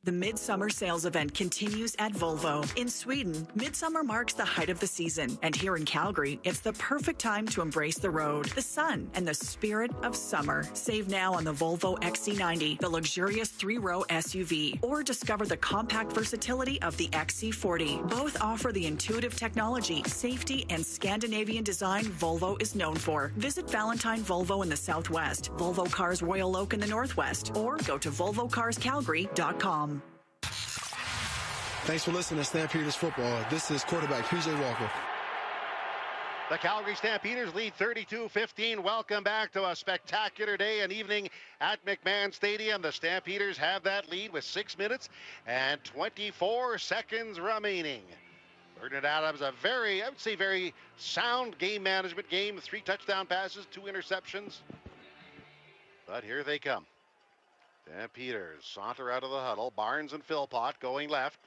The Midsummer Sales Event continues at Volvo. In Sweden, Midsummer marks the height of the season. And here in Calgary, it's the perfect time to embrace the road, the sun, and the spirit of summer. Save now on the Volvo XC90, the luxurious 3-row SUV, or discover the compact versatility of the XC40. Both offer the intuitive technology, safety, and Scandinavian design Volvo is known for. Visit Valentine Volvo in the Southwest, Volvo Cars Royal Oak in the Northwest, or go to volvocarscalgary.com. Thanks for listening to Stampeders Football. This is quarterback PJ Walker. The Calgary Stampeders lead 32-15. Welcome back to a spectacular day and evening at McMahon Stadium. The Stampeders have that lead with 6 minutes and 24 seconds remaining. Bernard Adams, a very sound game management game. 3 touchdown passes, 2 interceptions. But here they come. Stampeders saunter out of the huddle. Barnes and Philpott going left.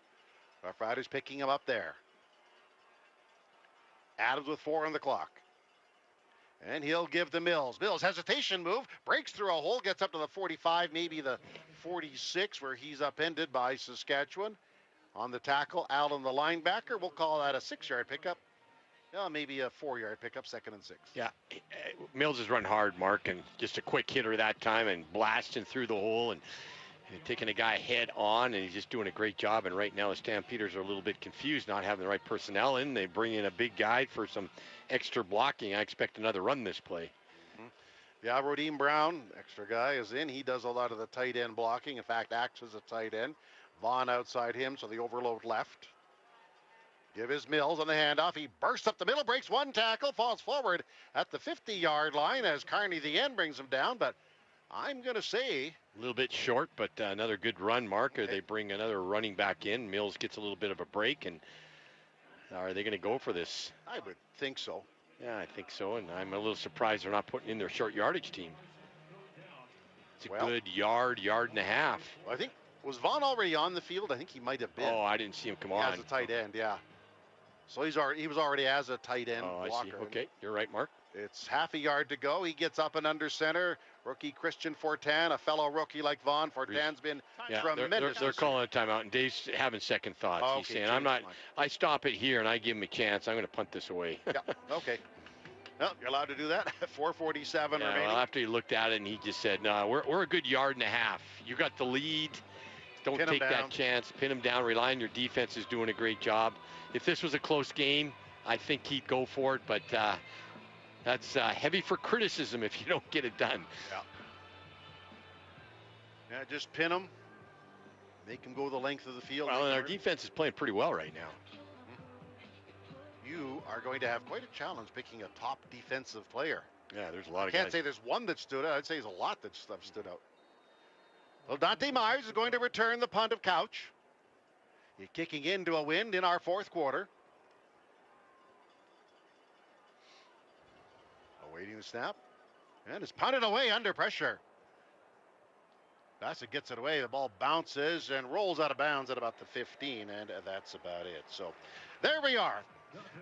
Rough Riders picking him up there. Adams with 4 on the clock. And he'll give to Mills. Mills, hesitation move, breaks through a hole, gets up to the 45, maybe the 46, where he's upended by Saskatchewan. On the tackle, Allen, the linebacker. We'll call that a 6-yard pickup. Maybe a 4-yard pickup, 2nd and 6. Yeah, Mills has run hard, Mark, and just a quick hitter that time and blasting through the hole and taking a guy head on, and he's just doing a great job. And right now the Stampeders are a little bit confused, not having the right personnel in. They bring in a big guy for some extra blocking. I expect another run this play. Yeah, Rodim Brown, extra guy, is in. He does a lot of the tight end blocking. In fact, acts as a tight end. Vaughn outside him, so the overload left. Give his Mills on the handoff. He bursts up the middle, breaks one tackle, falls forward at the 50-yard line as Carney, the end, brings him down. But I'm going to say... A little bit short, but another good run, Mark. They bring another running back in. Mills gets a little bit of a break, and are they going to go for this? I would think so. Yeah, I think so, and I'm a little surprised they're not putting in their short yardage team. It's a good yard and a half. I think, was Vaughn already on the field? I think he might have been. Oh, I didn't see him come on. As a tight end, yeah. So he was already as a tight end blocker. I see. Okay, you're right, Mark. It's half a yard to go. He gets up and under center. Rookie Christian Fortin, a fellow rookie like Vaughn. Fortin's been tremendous. They're calling a timeout, and Dave's having second thoughts. Oh, he's saying, I stop it here, and I give him a chance. I'm going to punt this away. Yeah, okay. Well, you're allowed to do that. 4:47 remaining. Well, after he looked at it, and he just said, no, we're a good yard and a half. You got the lead. Don't take that chance. Pin him down. Rely on your defense is doing a great job. If this was a close game, I think he'd go for it, but that's heavy for criticism if you don't get it done. Yeah, just pin him. Make him go the length of the field. Well, and our defense is playing pretty well right now. You are going to have quite a challenge picking a top defensive player. Yeah, there's a lot of guys. I guys. can't say there's one that stood out. I'd say there's a lot that stood out. Well, Dante Myers is going to return the punt of Couch. He's kicking into a wind in our 4th quarter. Awaiting the snap. And it's punted away under pressure. Bassett gets it away. The ball bounces and rolls out of bounds at about the 15, and that's about it. So there we are.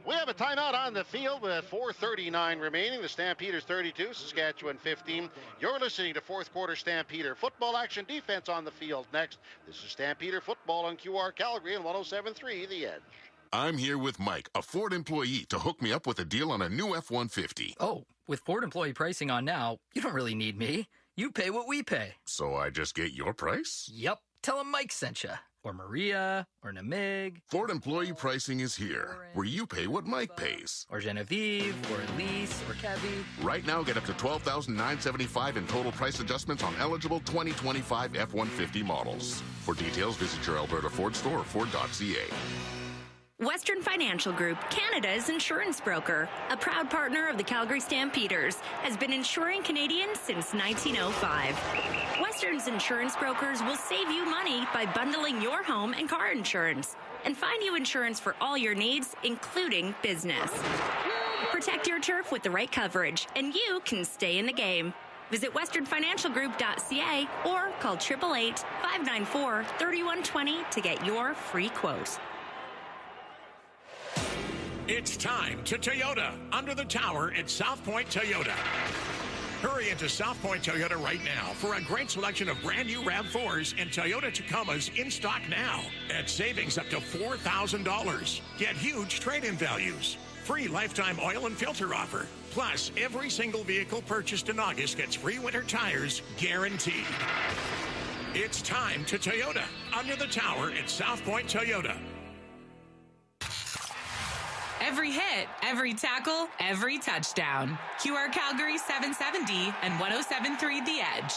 We have a timeout on the field with 4:39 remaining. The Stampeders 32, Saskatchewan 15. You're listening to 4th quarter Stampeder football action. Defense on the field next. This is Stampeder football on QR Calgary and 107.3 The Edge. I'm here with Mike, a Ford employee, to hook me up with a deal on a new F-150. Oh, with Ford employee pricing on now, you don't really need me. You pay what we pay. So I just get your price? Yep. Tell them Mike sent you. Or Maria. Or Namig. Ford employee pricing is here, where you pay what Mike pays. Or Genevieve. Or Elise. Or Kevy. Right now, get up to $12,975 in total price adjustments on eligible 2025 F-150 models. For details, visit your Alberta Ford store or Ford.ca. Western Financial Group, Canada's insurance broker, a proud partner of the Calgary Stampeders, has been insuring Canadians since 1905. Western's insurance brokers will save you money by bundling your home and car insurance and find you insurance for all your needs, including business. Protect your turf with the right coverage, and you can stay in the game. Visit westernfinancialgroup.ca or call 888-594-3120 to get your free quote. It's time to Toyota, under the tower at South Point Toyota. Hurry into South Point Toyota right now for a great selection of brand new RAV4s and Toyota Tacomas in stock now at savings up to $4,000. Get huge trade-in values, free lifetime oil and filter offer. Plus, every single vehicle purchased in August gets free winter tires guaranteed. It's time to Toyota, under the tower at South Point Toyota. Every hit, every tackle, every touchdown. QR Calgary 770 and 107.3 The Edge.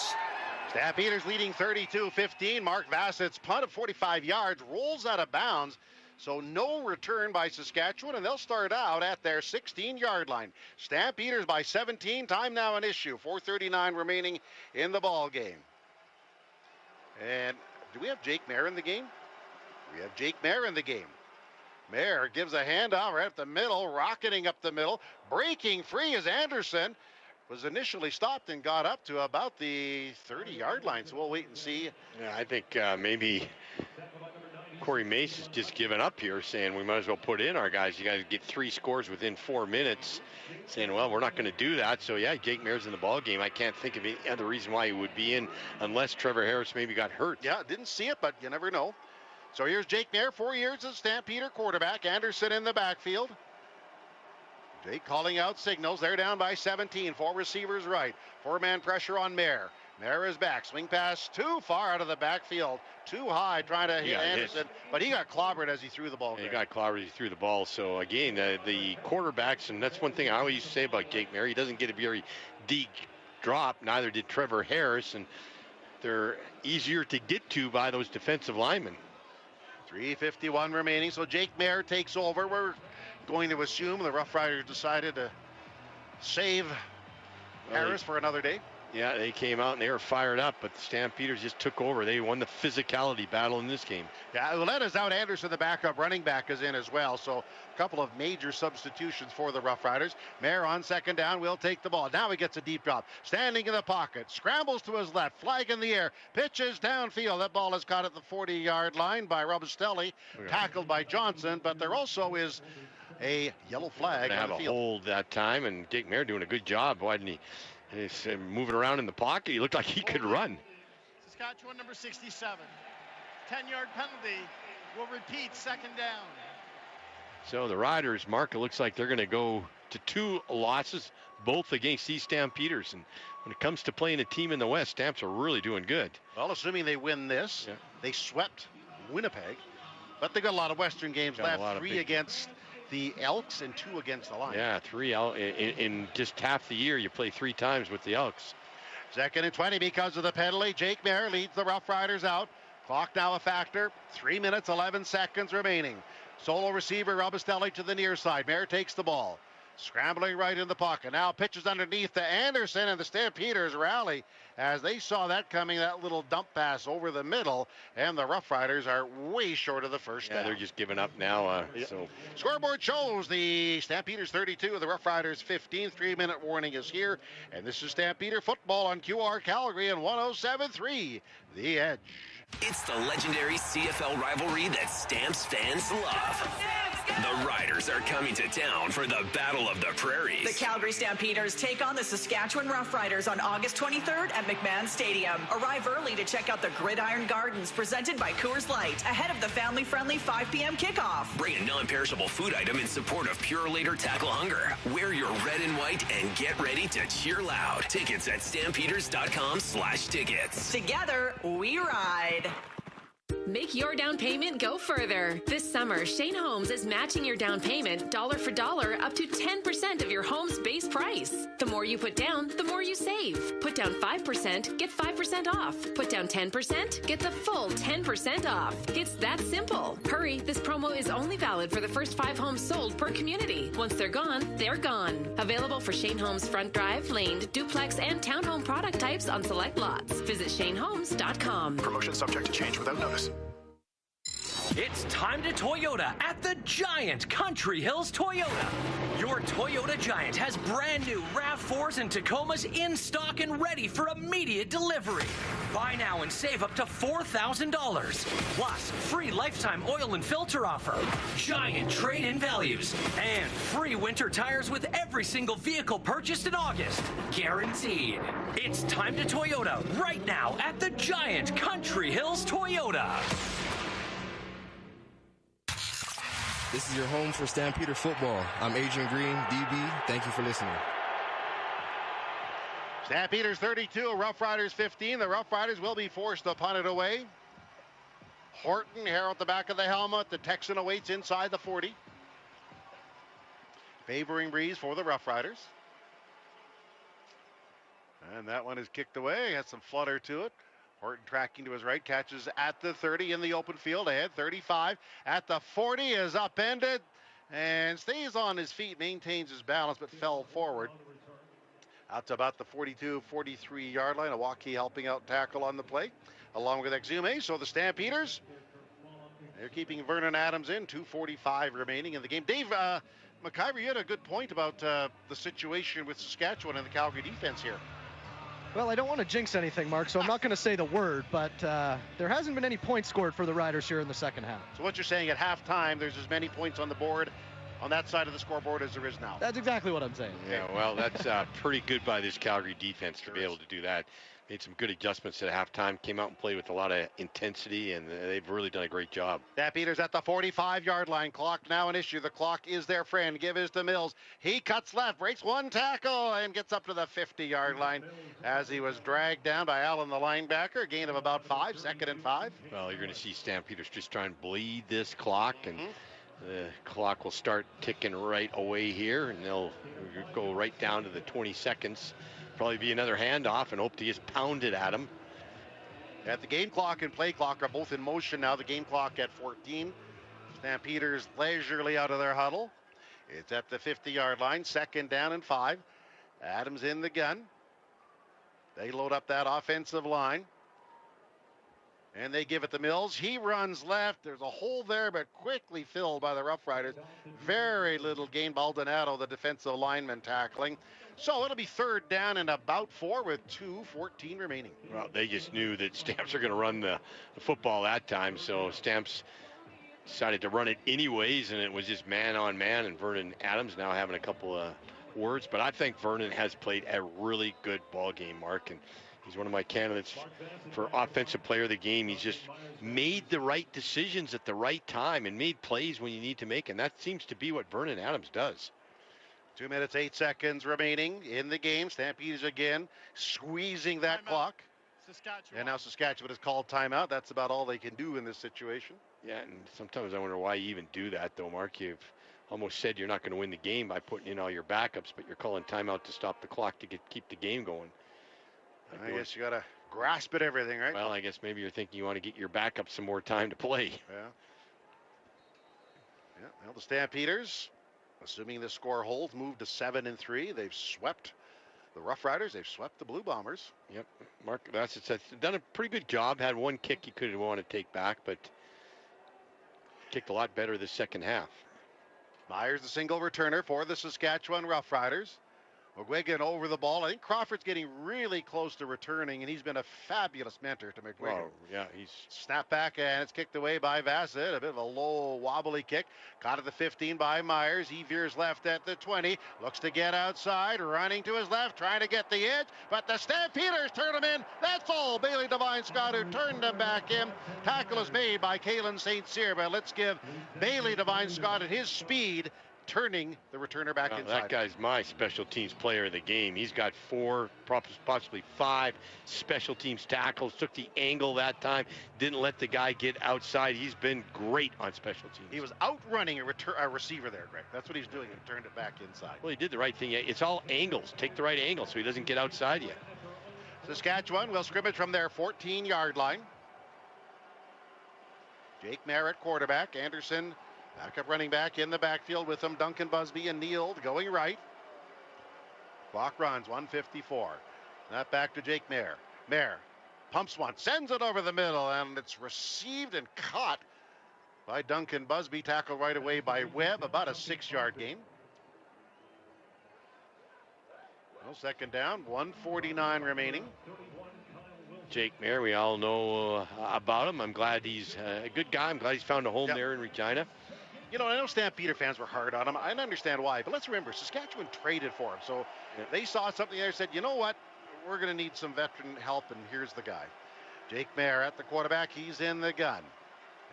Stampeders leading 32-15. Mark Vassett's punt of 45 yards rolls out of bounds. So no return by Saskatchewan, and they'll start out at their 16-yard line. Stampeders by 17. Time now an issue. 4:39 remaining in the ball game. And do we have Jake Mayer in the game? We have Jake Mayer in the game. Mayer gives a handoff right up the middle, rocketing up the middle, breaking free as Anderson was initially stopped and got up to about the 30-yard line. So we'll wait and see. Yeah, I think maybe Corey Mace has just given up here, saying we might as well put in our guys. You guys get 3 scores within 4 minutes. Saying, well, we're not going to do that. So, yeah, Jake Maier's in the ball game. I can't think of any other reason why he would be in unless Trevor Harris maybe got hurt. Yeah, didn't see it, but you never know. So here's Jake Maier, 4 years as Stampeder quarterback. Anderson in the backfield. Jake calling out signals. They're down by 17. 4 receivers right. 4-man pressure on Maier. Maier is back. Swing pass too far out of the backfield. Too high trying to hit Anderson. But he got clobbered as he threw the ball. He got clobbered as he threw the ball. So, again, the quarterbacks, and that's one thing I always used to say about Jake Maier. He doesn't get a very deep drop. Neither did Trevor Harris. And they're easier to get to by those defensive linemen. 3:51 remaining. So Jake Maier takes over. We're going to assume the Rough Riders decided to save Harris for another day. Yeah, they came out and they were fired up, but the Stampeders just took over. They won the physicality battle in this game. Yeah, Uletta's out. Anderson, the backup running back, is in as well. So a couple of major substitutions for the Rough Riders. Maier on second down will take the ball. Now he gets a deep drop. Standing in the pocket. Scrambles to his left. Flag in the air. Pitches downfield. That ball is caught at the 40-yard line by Robustelli. Tackled by Johnson, but there also is a yellow flag on the field. Have a hold that time, and Jake Maier doing a good job. Why didn't he? He's moving around in the pocket. He looked like he could run. Saskatchewan number 67. 10-yard penalty will repeat, second down. So the Riders, Mark, it looks like they're going to go to 2 losses, both against these Stampeders. And when it comes to playing a team in the West, Stamps are really doing good. Well, assuming they win this, they swept Winnipeg. But they got a lot of Western games left. 3 against the Elks and 2 against the Lions. Yeah, 3 in just half the year. You play 3 times with the Elks. Second and 20 because of the penalty. Jake Maier leads the Rough Riders out. Clock now a factor. 3 minutes, 11 seconds remaining. Solo receiver Robustelli to the near side. Maier takes the ball. Scrambling right in the pocket. Now pitches underneath to Anderson, and the Stampeders rally as they saw that coming, that little dump pass over the middle, and the Rough Riders are way short of the first down. They're just giving up now. So scoreboard shows the Stampeders 32, the Rough Riders 15. 3-minute warning is here, and this is Stampeder football on QR Calgary and 107.3 The Edge. It's the legendary CFL rivalry that Stamps fans love. The Riders are coming to town for the Battle of the Prairies. The Calgary Stampeders take on the Saskatchewan Rough Riders on August 23rd at McMahon Stadium. Arrive early to check out the Gridiron Gardens presented by Coors Light ahead of the family-friendly 5 p.m. kickoff. Bring a non-perishable food item in support of Pure Later Tackle Hunger. Wear your red and white and get ready to cheer loud. Tickets at stampeders.com/tickets. Together, we ride. Make your down payment go further. This summer, Shane Homes is matching your down payment dollar for dollar up to 10% of your home's base price. The more you put down, the more you save. Put down 5%, get 5% off. Put down 10%, get the full 10% off. It's that simple. Hurry, this promo is only valid for the first 5 homes sold per community. Once they're gone, they're gone. Available for Shane Homes front drive, laned, duplex, and townhome product types on select lots. Visit ShaneHomes.com. Promotion subject to change without notice. It's time to Toyota at the Giant Country Hills Toyota. Your Toyota Giant has brand new RAV4s and Tacomas in stock and ready for immediate delivery. Buy now and save up to $4,000. Plus, free lifetime oil and filter offer, giant trade-in values, and free winter tires with every single vehicle purchased in August. Guaranteed. It's time to Toyota right now at the Giant Country Hills Toyota. This is your home for Stampeder football. I'm Adrian Green, DB. Thank you for listening. Stampeders 32, Rough Riders 15. The Rough Riders will be forced to punt it away. Horton, hair at the back of the helmet. The Texan awaits inside the 40. Favoring breeze for the Rough Riders. And that one is kicked away. Has some flutter to it. Horton tracking to his right, catches at the 30 in the open field ahead. 35 at the 40 is upended and stays on his feet, maintains his balance, but fell forward. Out to about the 42, 43-yard line. A Waukee helping out tackle on the play, along with Exume. So the Stampeders, they're keeping Vernon Adams in. 2:45 remaining in the game. Dave McIver, you had a good point about the situation with Saskatchewan and the Calgary defense here. Well, I don't want to jinx anything, Mark, so I'm not going to say the word, but there hasn't been any points scored for the Riders here in the second half. So what you're saying, at halftime, there's as many points on the board, on that side of the scoreboard, as there is now? That's exactly what I'm saying. Yeah, well, that's pretty good by this Calgary defense to be able to do that. Made some good adjustments at halftime, came out and played with a lot of intensity, and they've really done a great job. Stampeders at the 45-yard line. Clock now an issue. The clock is their friend. Give is to Mills. He cuts left, breaks one tackle, and gets up to the 50-yard line as he was dragged down by Allen, the linebacker. Gain of about 5, 2nd and 5. Well, you're going to see Stampeders just try and bleed this clock, and the clock will start ticking right away here, and they'll go right down to the 20 seconds. Probably be another handoff and hope to just pound it at him. At the game clock and play clock are both in motion now. The game clock at 14. Stampeders leisurely out of their huddle. It's at the 50-yard line, 2nd down and 5. Adams in the gun. They load up that offensive line. And they give it to Mills. He runs left. There's a hole there, but quickly filled by the Rough Riders. Very little gain. Baldonado, the defensive lineman, tackling. So it'll be 3rd down and about 4 with 2:14 remaining. Well, they just knew that Stamps are going to run the football that time, so Stamps decided to run it anyways, and it was just man on man, and Vernon Adams now having a couple of words. But I think Vernon has played a really good ball game, Mark, and he's one of my candidates for offensive player of the game. He's just made the right decisions at the right time and made plays when you need to make, and that seems to be what Vernon Adams does. 2 minutes, 8 seconds remaining in the game. Stampeders again squeezing that clock. Saskatchewan. And now Saskatchewan has called timeout. That's about all they can do in this situation. Yeah, and sometimes I wonder why you even do that, though, Mark. You've almost said you're not going to win the game by putting in all your backups, but you're calling timeout to stop the clock to keep the game going. I guess you got to grasp at everything, right? Well, I guess maybe you're thinking you want to get your backup some more time to play. Yeah. Well, the Stampeders, assuming the score holds, move to 7-3. They've swept the Rough Riders. They've swept the Blue Bombers. Yep. Mark Bassett has done a pretty good job. Had one kick he could have wanted to take back, but kicked a lot better the second half. Myers, the single returner for the Saskatchewan Rough Riders. McGuigan over the ball. I think Crawford's getting really close to returning, and he's been a fabulous mentor to McGuigan. Oh, yeah, he's snapped back, and it's kicked away by Bassett. A bit of a low, wobbly kick. Caught at the 15 by Myers. He veers left at the 20. Looks to get outside, running to his left, trying to get the edge, but the Stampeders turn him in. That's all. Bailey Devine Scott who turned him back in. Tackle is made by Kalen St. Cyr, but let's give Bailey Devine Scott at his speed turning the returner back inside. That guy's my special teams player of the game. He's got 4, possibly 5 special teams tackles. Took the angle that time. Didn't let the guy get outside. He's been great on special teams. He was outrunning a receiver there, Greg. That's what he's doing. He turned it back inside. Well, he did the right thing. It's all angles. Take the right angle so he doesn't get outside you. Saskatchewan will scrimmage from their 14-yard line. Jake Merritt, quarterback. Anderson, backup running back in the backfield with him. Duncan Busby and Neal going right. Clock runs, 1:54. That back to Jake Mayer. Mayer pumps one, sends it over the middle, and it's received and caught by Duncan Busby. Tackled right away by Webb, about a 6-yard gain. Well, 2nd down, 1:49 remaining. Jake Mayer, we all know about him. I'm glad he's a good guy. I'm glad he's found a home there in Regina. You know, I know Stampeder fans were hard on him. I understand why, but let's remember, Saskatchewan traded for him. So they saw something there and said, you know what? We're going to need some veteran help, and here's the guy. Jake Mayer at the quarterback. He's in the gun.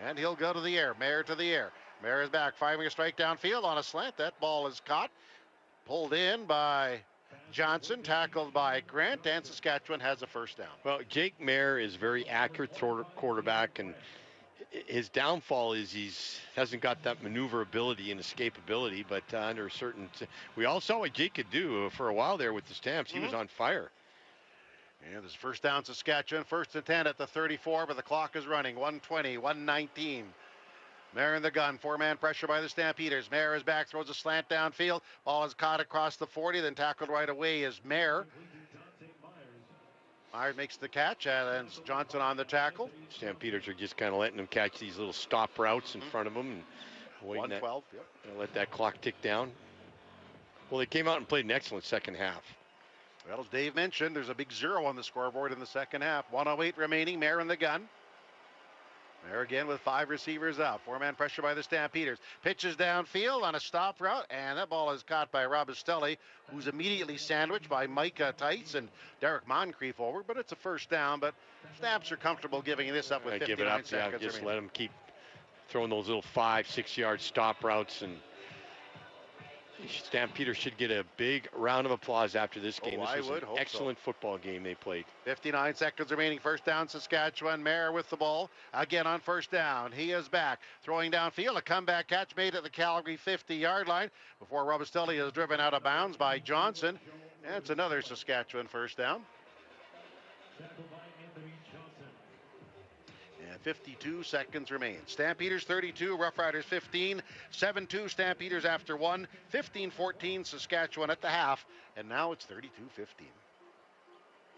And he'll go to the air. Mayer to the air. Mayer is back, firing a strike downfield on a slant. That ball is caught. Pulled in by Johnson, tackled by Grant, and Saskatchewan has a 1st down. Well, Jake Mayer is very accurate quarterback, and his downfall is he hasn't got that maneuverability and escapability, but under certain, we all saw what Jake could do for a while there with the Stamps. He was on fire. And this 1st down Saskatchewan, 1st and 10 at the 34, but the clock is running. 1:20, 1:19. Mayer in the gun, 4-man pressure by the Stampeders. Mayer is back, throws a slant downfield. Ball is caught across the 40, then tackled right away is Mayer. Myers makes the catch, and Johnson on the tackle. Stampeders are just kind of letting them catch these little stop routes in front of them and waiting 1:12, let that clock tick down. Well, they came out and played an excellent second half. Well, as Dave mentioned, there's a big 0 on the scoreboard in the second half. 1:08 remaining. Mayer in the gun. Mayer again with 5 receivers out. 4-man pressure by the Stampeders. Pitches downfield on a stop route, and that ball is caught by Robustelli, who's immediately sandwiched by Micah Tights and Derek Moncrief over. But it's a first down. But Stamps are comfortable giving this up with 59 give it up. seconds Just remaining. let them keep throwing those little 5-6 yard stop routes, and Stampeders should get a big round of applause after this game. This was an excellent football game they played. 59 seconds remaining. First down, Saskatchewan. Mayer with the ball. Again on first down. He is back. Throwing downfield. A comeback catch made at the Calgary 50-yard line before Robustelli is driven out of bounds by Johnson. And it's another Saskatchewan first down. And 52 seconds remain. Stampeders 32, Rough Riders 15. 7-2 Stampeders after 1. 15-14 Saskatchewan at the half. And now it's 32-15.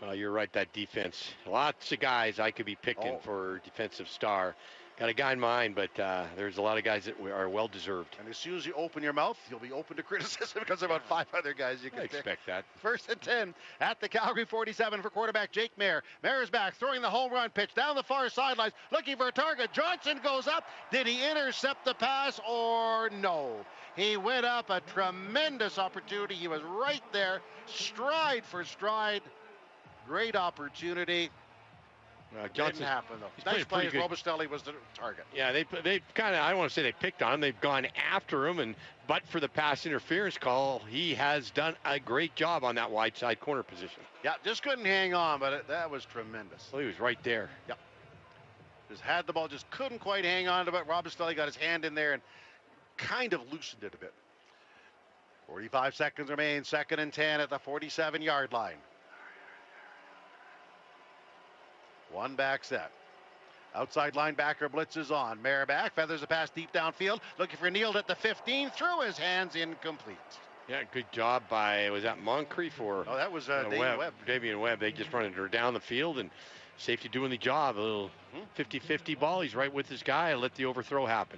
Well, you're right, that defense. Lots of guys I could be picking for defensive star. Got a guy in mind, but there's a lot of guys that are well-deserved. And as soon as you open your mouth, you'll be open to criticism because there are about 5 other guys you can pick. Expect that. First and 10 at the Calgary 47 for quarterback Jake Mayer. Mayer is back, throwing the home run pitch down the far sidelines, looking for a target. Johnson goes up. Did he intercept the pass or no? He went up, a tremendous opportunity. He was right there, stride for stride. Great opportunity. Didn't happen, though. Nice play. Robustelli was the target. Yeah, they kind of, I don't want to say they picked on him. They've gone after him, but for the pass interference call, he has done a great job on that wide side corner position. Yeah, just couldn't hang on, but that was tremendous. Well, he was right there. Yep. Just had the ball, just couldn't quite hang on to it. Robustelli got his hand in there and kind of loosened it a bit. 45 seconds remain. Second and 10 at the 47-yard line. One back set. Outside linebacker blitzes on. Mayer back, feathers a pass deep downfield. Looking for Neal at the 15. Through his hands, incomplete. Yeah, good job by, was that Moncrief or? Oh, that was Davian Webb. Davian Webb. They just running her down the field, and safety doing the job. A little 50-50 ball. He's right with his guy and let the overthrow happen.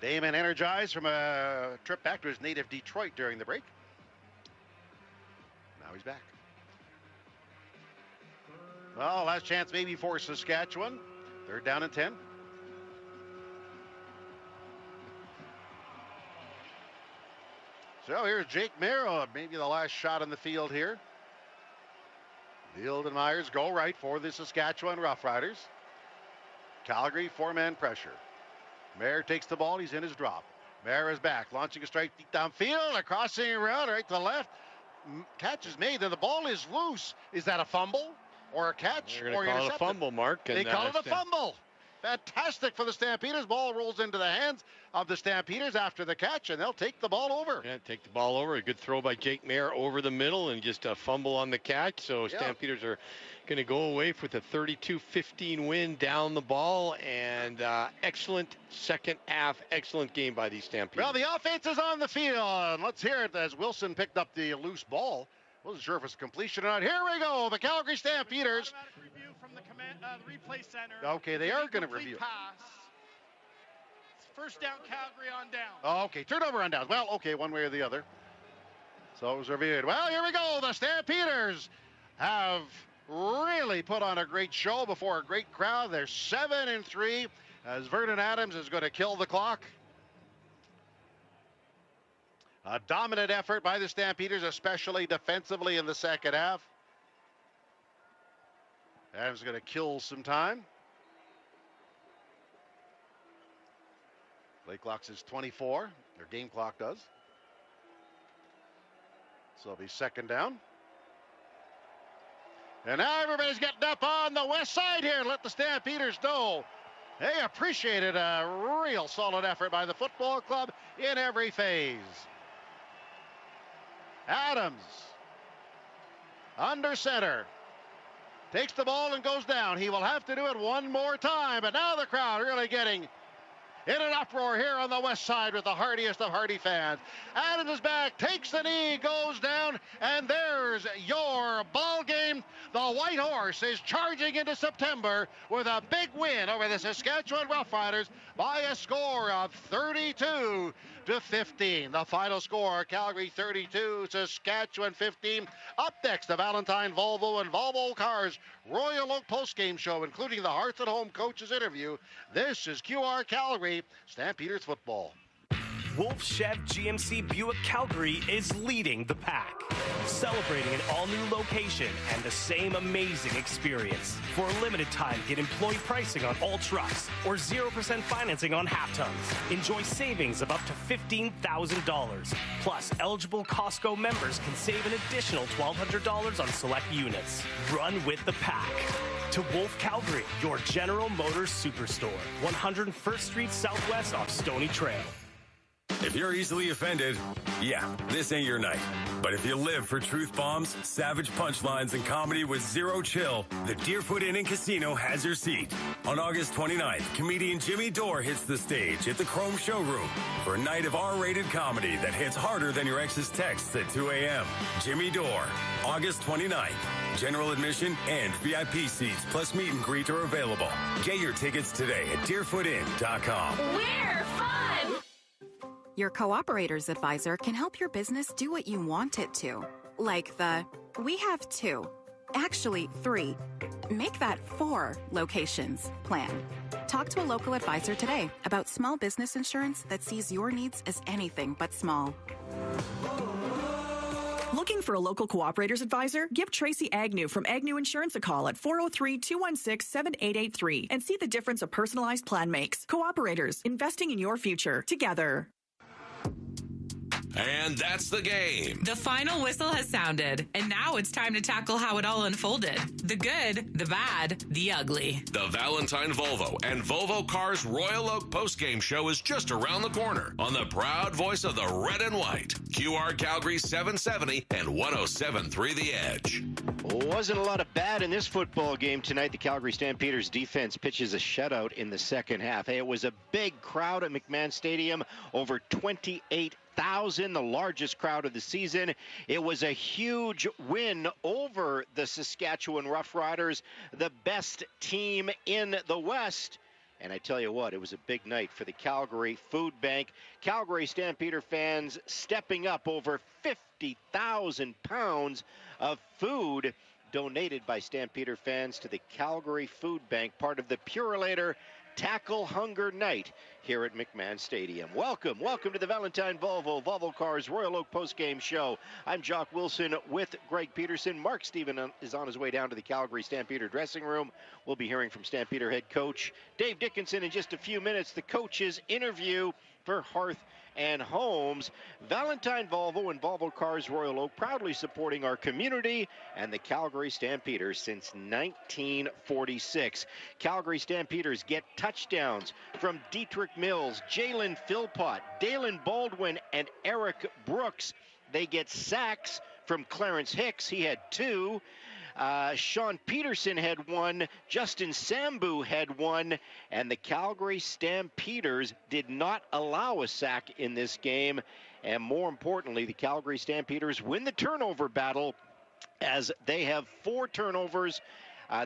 Damon energized from a trip back to his native Detroit during the break. Now he's back. Well, last chance maybe for Saskatchewan. Third down and 10. So here's Jake Mayer, maybe the last shot on the field here. Field and Myers go right for the Saskatchewan Roughriders. Calgary 4-man pressure. Mayer takes the ball, he's in his drop. Mayer is back, launching a strike deep downfield, a crossing around right to the left. Catch is made, and the ball is loose. Is that a fumble? Or a catch, or call it a fumble, Mark. They call it a fumble. Fantastic for the Stampeders. Ball rolls into the hands of the Stampeders after the catch, and they'll take the ball over. Yeah, take the ball over. A good throw by Jake Mayer over the middle, and just a fumble on the catch. So Stampeders are going to go away with a 32-15 win down the ball, and excellent second half. Excellent game by these Stampeders. Well, the offense is on the field. Let's hear it as Wilson picked up the loose ball. Wasn't sure if it's completion or not. Here we go. The Calgary Stampeders. Review from the replay center. Okay, they are going to review. Pass. First down, Calgary on down. Oh, okay, turnover on downs. Well, okay, one way or the other. So it was reviewed. Well, here we go. The Stampeders have really put on a great show before a great crowd. They're 7-3 as Vernon Adams is going to kill the clock. A dominant effort by the Stampeders, especially defensively in the second half. Adams is going to kill some time. Play clock says 24. Their game clock does. So it'll be second down. And now everybody's getting up on the west side here. Let the Stampeders know they appreciated a real solid effort by the football club in every phase. Adams, under center, takes the ball and goes down. He will have to do it one more time, but now the crowd really getting in an uproar here on the west side with the hardiest of hardy fans. Adams is back, takes the knee, goes down, and there's your ball game. The White Horse is charging into September with a big win over the Saskatchewan Roughriders by a score of 32-15. The final score, Calgary 32, Saskatchewan 15. Up next, the Valentine Volvo and Volvo Cars Royal Oak postgame show, including the Hearth at Home coaches interview. This is QR Calgary Stampeders football. Wolf Chev GMC Buick Calgary is leading the pack, celebrating an all-new location and the same amazing experience. For a limited time, get employee pricing on all trucks or 0% financing on half tons. Enjoy savings of up to $15,000. Plus, eligible Costco members can save an additional $1,200 on select units. Run with the pack. To Wolf Calgary, your General Motors Superstore, 101st Street Southwest off Stony Trail. If you're easily offended, yeah, this ain't your night. But if you live for truth bombs, savage punchlines, and comedy with zero chill, the Deerfoot Inn and Casino has your seat. On August 29th, comedian Jimmy Dore hits the stage at the Chrome Showroom for a night of R-rated comedy that hits harder than your ex's texts at 2 a.m. Jimmy Dore, August 29th. General admission and VIP seats plus meet and greet are available. Get your tickets today at deerfootin.com. We're fun! Your Cooperator's Advisor can help your business do what you want it to. Like we have 2, actually 3, make that 4 locations plan. Talk to a local advisor today about small business insurance that sees your needs as anything but small. Looking for a local Cooperator's Advisor? Give Tracy Agnew from Agnew Insurance a call at 403-216-7883 and see the difference a personalized plan makes. Cooperators, investing in your future together. And that's the game. The final whistle has sounded, and now it's time to tackle how it all unfolded. The good, the bad, the ugly. The Valentine Volvo and Volvo Cars Royal Oak postgame show is just around the corner on the proud voice of the red and white. QR Calgary 770 and 107.3 The Edge. Wasn't a lot of bad in this football game tonight. The Calgary Stampeders defense pitches a shutout in the second half. Hey, it was a big crowd at McMahon Stadium, over 28,000, the largest crowd of the season. It was a huge win over the Saskatchewan Roughriders, the best team in the West. And I tell you what, it was a big night for the Calgary Food Bank. Calgary Stampeder fans stepping up, over 50,000 pounds of food donated by Stampeder fans to the Calgary Food Bank, part of the Purolator Tackle Hunger Night here at McMahon Stadium. Welcome to the Valentine Volvo Cars Royal Oak postgame show. I'm Jock Wilson with Greg Peterson. Mark Stephen is on his way down to the Calgary Stampeder dressing room. We'll be hearing from Stampeder head coach Dave Dickinson in just a few minutes. The coach's interview for Hearth and Homes. Valentine Volvo and Volvo Cars Royal Oak proudly supporting our community and the Calgary Stampeders since 1946. Calgary Stampeders get touchdowns from Dietrich Mills, Jalen Philpott, Dalen Baldwin, and Eric Brooks. They get sacks from Clarence Hicks. He had 2. Sean Peterson had 1, Justin Sambu had 1, and the Calgary Stampeders did not allow a sack in this game. And more importantly, the Calgary Stampeders win the turnover battle as they have 4 turnovers.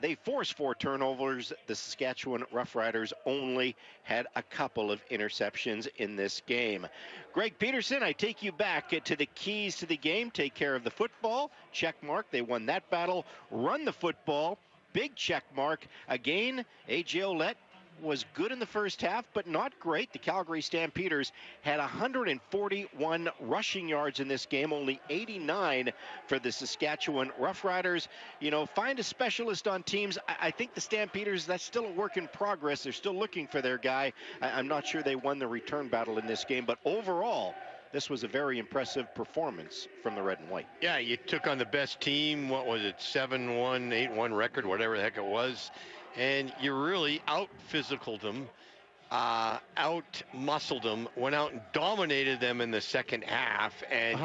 They forced 4 turnovers. The Saskatchewan Roughriders only had a couple of interceptions in this game. Greg Peterson, I take you back to the keys to the game. Take care of the football. Check mark. They won that battle. Run the football. Big check mark. Again, A.J. Ouellette was good in the first half, but not great. The Calgary Stampeders had 141 rushing yards in this game, only 89 for the Saskatchewan Roughriders. You know, find a specialist on teams. I think the Stampeders, that's still a work in progress. They're still looking for their guy. I'm not sure they won the return battle in this game, but overall, this was a very impressive performance from the red and white. Yeah, you took on the best team. What was it, 7-1, 8-1 record, whatever the heck it was. And you really out-physicaled them. out-muscled them, went out and dominated them in the second half, and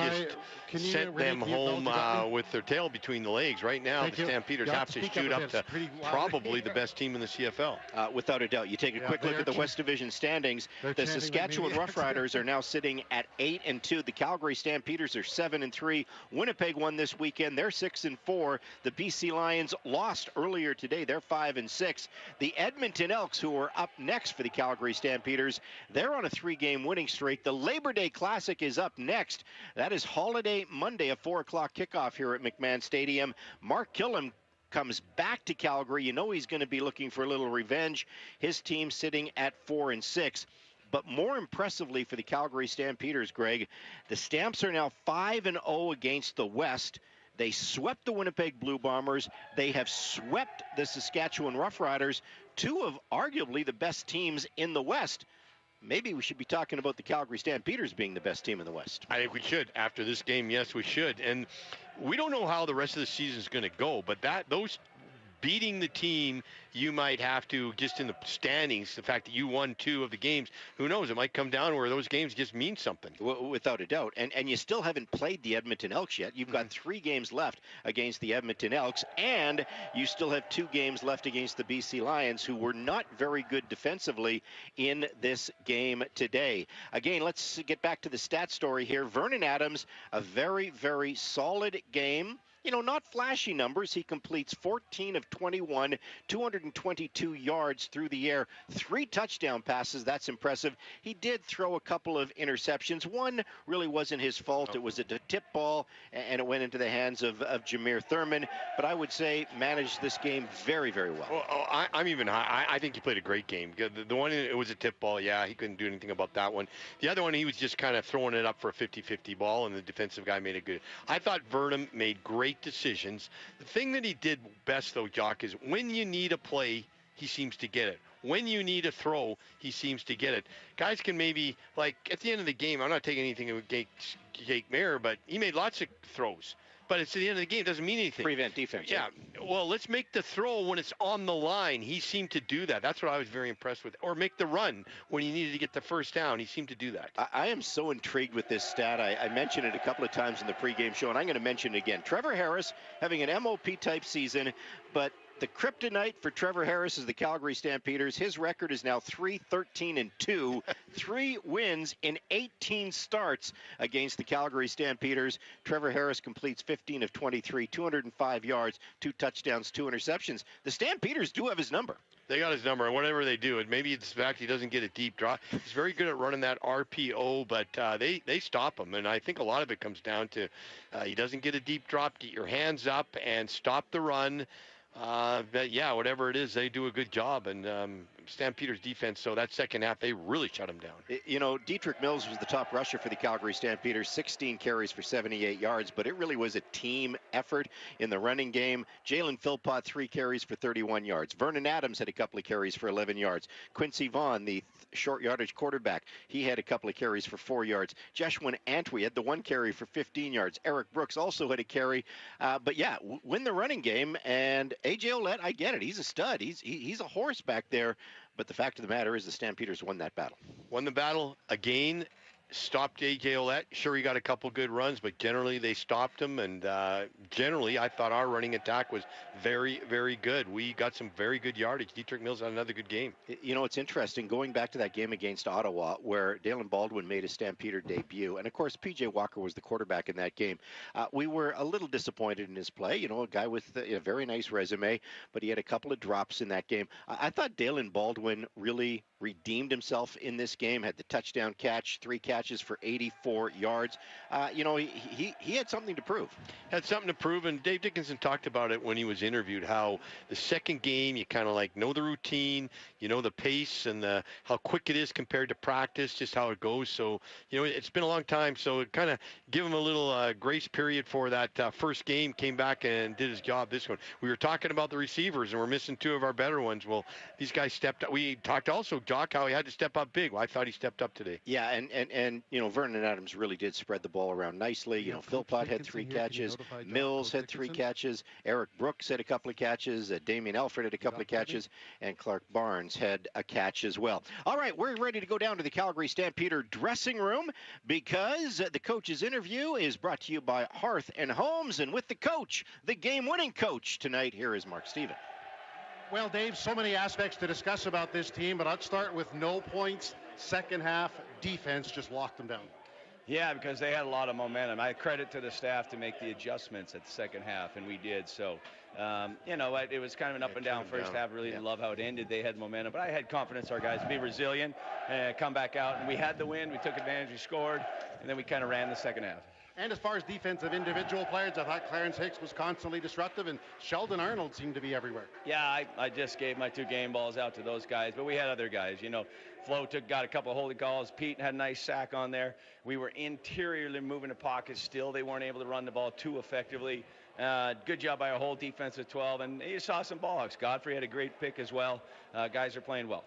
just sent them home with their tail between the legs. Right now, the Stampeders have to shoot up to probably the best team in the CFL. Without a doubt. You take a quick look at the West Division standings. The Saskatchewan Roughriders are now sitting at 8-2. The Calgary Stampeders are 7-3. Winnipeg won this weekend. They're 6-4. The BC Lions lost earlier today. They're 5-6. The Edmonton Elks, who are up next for the Calgary Stampeders, they're on a 3-game winning streak. The Labor Day Classic is up next. That is Holiday Monday, a 4 o'clock kickoff here at McMahon Stadium. Mark Killam comes back to Calgary. You know he's going to be looking for a little revenge. His team sitting at 4-6. But more impressively for the Calgary Stampeders, Greg, the Stamps are now 5-0 against the West. They swept the Winnipeg Blue Bombers. They have swept the Saskatchewan Roughriders, two of arguably the best teams in the West. Maybe we should be talking about the Calgary Stampeders being the best team in the West. I think we should. After this game, yes, we should. And we don't know how the rest of the season is going to go, but those beating the team you might have to, just in the standings, the fact that you won 2 of the games, who knows, it might come down where those games just mean something. Without a doubt. And you still haven't played the Edmonton Elks yet. You've got 3 games left against the Edmonton Elks, and you still have 2 games left against the BC Lions, who were not very good defensively in this game today. Again, let's get back to the stat story here. Vernon Adams, a very, very solid game. You know, not flashy numbers. He completes 14 of 21, 222 yards through the air, 3 touchdown passes. That's impressive. He did throw a couple of interceptions. One really wasn't his fault. It was a tip ball, and it went into the hands of Jameer Thurman. But I would say managed this game very, very well. I'm even high. I think he played a great game. The one, it was a tip ball. Yeah, he couldn't do anything about that one. The other one, he was just kind of throwing it up for a 50-50 ball, and the defensive guy made it good. I thought Vernon made great decisions. The thing that he did best, though, Jock, is when you need a play, he seems to get it. When you need a throw, he seems to get it. Guys can maybe, like, at the end of the game, I'm not taking anything with Jake Mayer, but he made lots of throws. But it's at the end of the game. It doesn't mean anything. Prevent defense. Yeah. Well, let's make the throw when it's on the line. He seemed to do that. That's what I was very impressed with. Or make the run when he needed to get the first down. He seemed to do that. I am so intrigued with this stat. I mentioned it a couple of times in the pregame show, and I'm going to mention it again. Trevor Harris having an MOP-type season, but the kryptonite for Trevor Harris is the Calgary Stampeders. His record is now 3-13-2, 3 wins in 18 starts against the Calgary Stampeders. Trevor Harris completes 15 of 23, 205 yards, 2 touchdowns, 2 interceptions. The Stampeders do have his number. They got his number, and whatever they do, and maybe it's the fact he doesn't get a deep drop. He's very good at running that RPO, but they stop him, and I think a lot of it comes down to he doesn't get a deep drop. Get your hands up and stop the run. But yeah, whatever it is, they do a good job, and Stampeders defense, so that second half, they really shut him down. You know, Dietrich Mills was the top rusher for the Calgary Stampeders, 16 carries for 78 yards, but it really was a team effort in the running game. Jalen Philpott, 3 carries for 31 yards. Vernon Adams had a couple of carries for 11 yards. Quincy Vaughn, the short yardage quarterback, he had a couple of carries for 4 yards. Jeshwin Antwi had the 1 carry for 15 yards. Eric Brooks also had a carry. But yeah, win the running game, and A.J. Ouellette, I get it. He's a stud. He's a horse back there. But the fact of the matter is the Stampeders won that battle. Won the battle again. Stopped A.J. Ouellette. Sure, he got a couple good runs, but generally they stopped him. And generally, I thought our running attack was very, very good. We got some very good yardage. Dietrich Mills had another good game. You know, it's interesting, going back to that game against Ottawa, where Dalen Baldwin made his Stampeder debut. And, of course, P.J. Walker was the quarterback in that game. We were a little disappointed in his play. You know, a guy with a very nice resume, but he had a couple of drops in that game. I thought Dalen Baldwin really redeemed himself in this game, had the touchdown catch, 3 catches for 84 yards. You know, he had something to prove. Had something to prove, and Dave Dickinson talked about it when he was interviewed, how the second game, you kind of like know the routine, you know the pace and how quick it is compared to practice, just how it goes. So, you know, it's been a long time, so it kind of give him a little grace period for that first game, came back and did his job this one. We were talking about the receivers, and we're missing 2 of our better ones. Well, these guys stepped up. We talked also, John, Jock, how he had to step up big. Well, I thought he stepped up today. Yeah, and Vernon Adams really did spread the ball around nicely. Philpott had 3 catches. Mills had 3 catches. Eric Brooks had a couple of catches. Damian Alfred had a couple of catches. And Clark Barnes had a catch as well. All right, we're ready to go down to the Calgary Stampeder dressing room because the coach's interview is brought to you by Hearth and Homes. And with the coach, the game-winning coach tonight, here is Mark Steven. Well, Dave, so many aspects to discuss about this team, but I'd start with no points. Second half, defense just locked them down. Yeah, because they had a lot of momentum. I credit to the staff to make the adjustments at the second half, and we did. So, it was kind of an up and down first half. Really didn't love how it ended. They had momentum, but I had confidence our guys to be resilient and come back out. And we had the win. We took advantage. We scored, and then we kind of ran the second half. And as far as defensive individual players, I thought Clarence Hicks was constantly disruptive, and Sheldon Arnold seemed to be everywhere. Yeah, I just gave my 2 game balls out to those guys, but we had other guys. Flo got a couple of holding calls. Pete had a nice sack on there. We were interiorly moving the pocket still. They weren't able to run the ball too effectively. Good job by our whole defensive 12, and you saw some ball hawks. Godfrey had a great pick as well. Guys are playing well.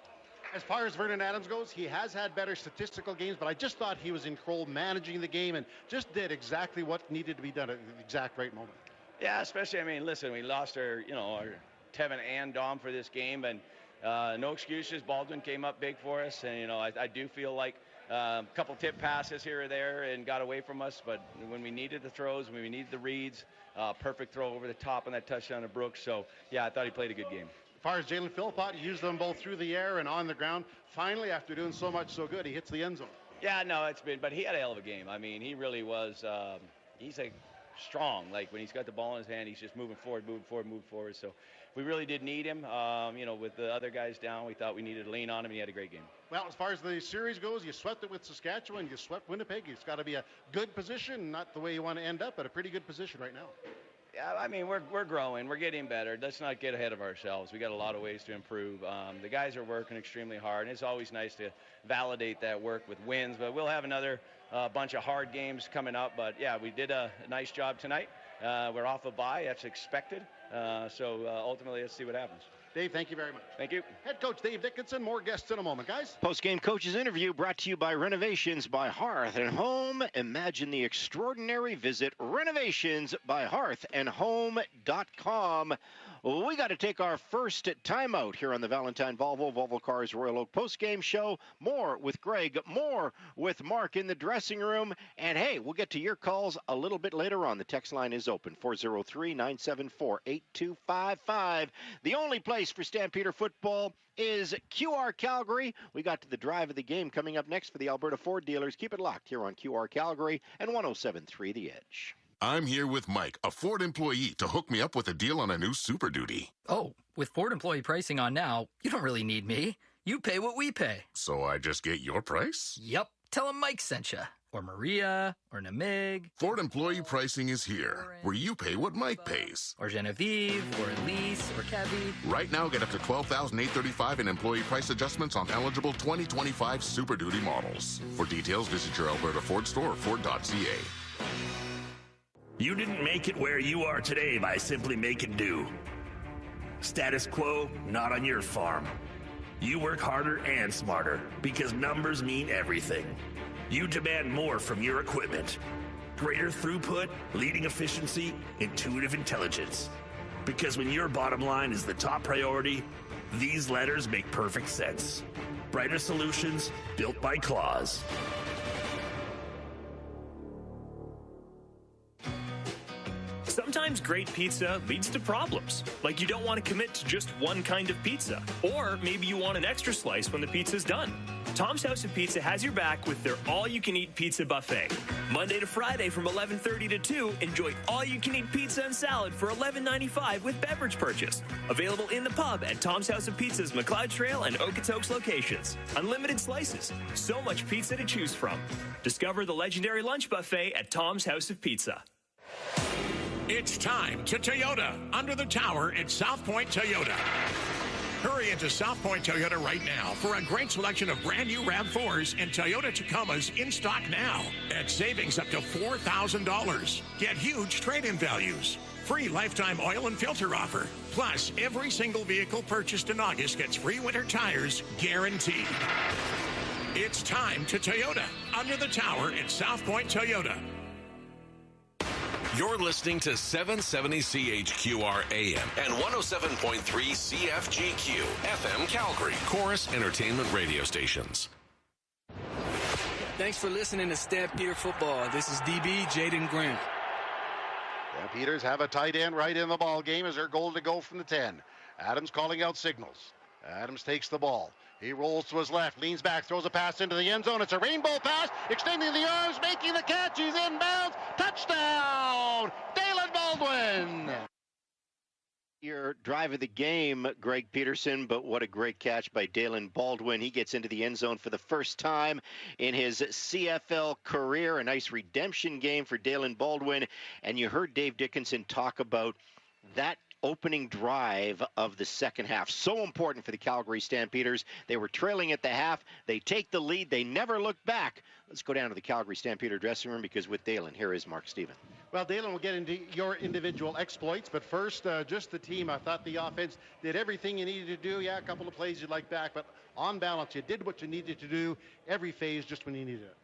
As far as Vernon Adams goes, he has had better statistical games, but I just thought he was in control managing the game and just did exactly what needed to be done at the exact right moment. Yeah, especially, listen, we lost our Tevin and Dom for this game, and no excuses. Baldwin came up big for us, and, I do feel like a couple tip passes here or there and got away from us, but when we needed the throws, when we needed the reads, perfect throw over the top on that touchdown to Brooks. So, yeah, I thought he played a good game. As far as Jalen Philpott, he used them both through the air and on the ground. Finally, after doing so much so good, he hits the end zone. Yeah, no, but he had a hell of a game. He really was, he's strong. Like when he's got the ball in his hand, he's just moving forward. So we really did need him. With the other guys down, we thought we needed to lean on him, and he had a great game. Well, as far as the series goes, you swept it with Saskatchewan, you swept Winnipeg. It's got to be a good position, not the way you want to end up, but a pretty good position right now. Yeah, we're growing. We're getting better. Let's not get ahead of ourselves. We got a lot of ways to improve. The guys are working extremely hard, and it's always nice to validate that work with wins. But we'll have another bunch of hard games coming up. But, yeah, we did a nice job tonight. We're off a bye. That's expected. Ultimately, let's see what happens. Dave, thank you very much. Thank you. Head coach Dave Dickinson. More guests in a moment, guys. Post-game coach's interview brought to you by Renovations by Hearth and Home. Imagine the extraordinary. Visit renovations.byhearthandhome.com. We got to take our first timeout here on the Valentine Volvo Cars Royal Oak post-game show. More with Greg, more with Mark in the dressing room. And, hey, we'll get to your calls a little bit later on. The text line is open, 403-974-8255. The only place for Stampeder football is QR Calgary. We got to the drive of the game coming up next for the Alberta Ford dealers. Keep it locked here on QR Calgary and 107.3 The Edge. I'm here with Mike, a Ford employee, to hook me up with a deal on a new Super Duty. Oh, with Ford employee pricing on now, you don't really need me. You pay what we pay. So I just get your price? Yep. Tell them Mike sent you. Or Maria, or Namig. Ford employee pricing is here, where you pay what Mike pays. Or Genevieve, or Elise, or Kevy. Right now, get up to $12,835 in employee price adjustments on eligible 2025 Super Duty models. For details, visit your Alberta Ford store or Ford.ca. You didn't make it where you are today by simply making do. Status quo, not on your farm. You work harder and smarter because numbers mean everything. You demand more from your equipment. Greater throughput, leading efficiency, intuitive intelligence. Because when your bottom line is the top priority, these letters make perfect sense. Brighter solutions built by Claws. Sometimes great pizza leads to problems, like you don't want to commit to just one kind of pizza, or maybe you want an extra slice when the pizza's done. Tom's House of Pizza has your back with their all-you-can-eat pizza buffet. Monday to Friday from 11:30 to 2, enjoy all-you-can-eat pizza and salad for $11.95 with beverage purchase. Available in the pub at Tom's House of Pizza's McLeod Trail and Okotoks locations. Unlimited slices, so much pizza to choose from. Discover the legendary lunch buffet at Tom's House of Pizza. It's time to Toyota, under the tower at South Point Toyota. Hurry into South Point Toyota right now for a great selection of brand new RAV4s and Toyota Tacomas in stock now at savings up to $4,000. Get huge trade-in values. Free lifetime oil and filter offer. Plus, every single vehicle purchased in August gets free winter tires guaranteed. It's time to Toyota. Under the tower at South Point Toyota. You're listening to 770 CHQR AM and 107.3 CFGQ FM Calgary, Chorus Entertainment Radio Stations. Thanks for listening to Stampeder Football. This is DB Jaden Grant. Stampeders have a tight end right in the ball game as their goal to go from the 10. Adams calling out signals. Adams takes the ball. He rolls to his left, leans back, throws a pass into the end zone. It's a rainbow pass, extending the arms, making the catch. He's inbounds. Touchdown! Dalen Baldwin! Your drive of the game, Greg Peterson, but what a great catch by Dalen Baldwin. He gets into the end zone for the first time in his CFL career. A nice redemption game for Dalen Baldwin. And you heard Dave Dickinson talk about that opening drive of the second half. So important for the Calgary Stampeders. They were trailing at the half. They take the lead. They never look back. Let's go down to the Calgary Stampeder dressing room because with Dalen, here is Mark Stephen. Well, Dalen, we'll get into your individual exploits, but first, just the team. I thought the offense did everything you needed to do. Yeah, a couple of plays you'd like back, but on balance, you did what you needed to do every phase just when you needed it.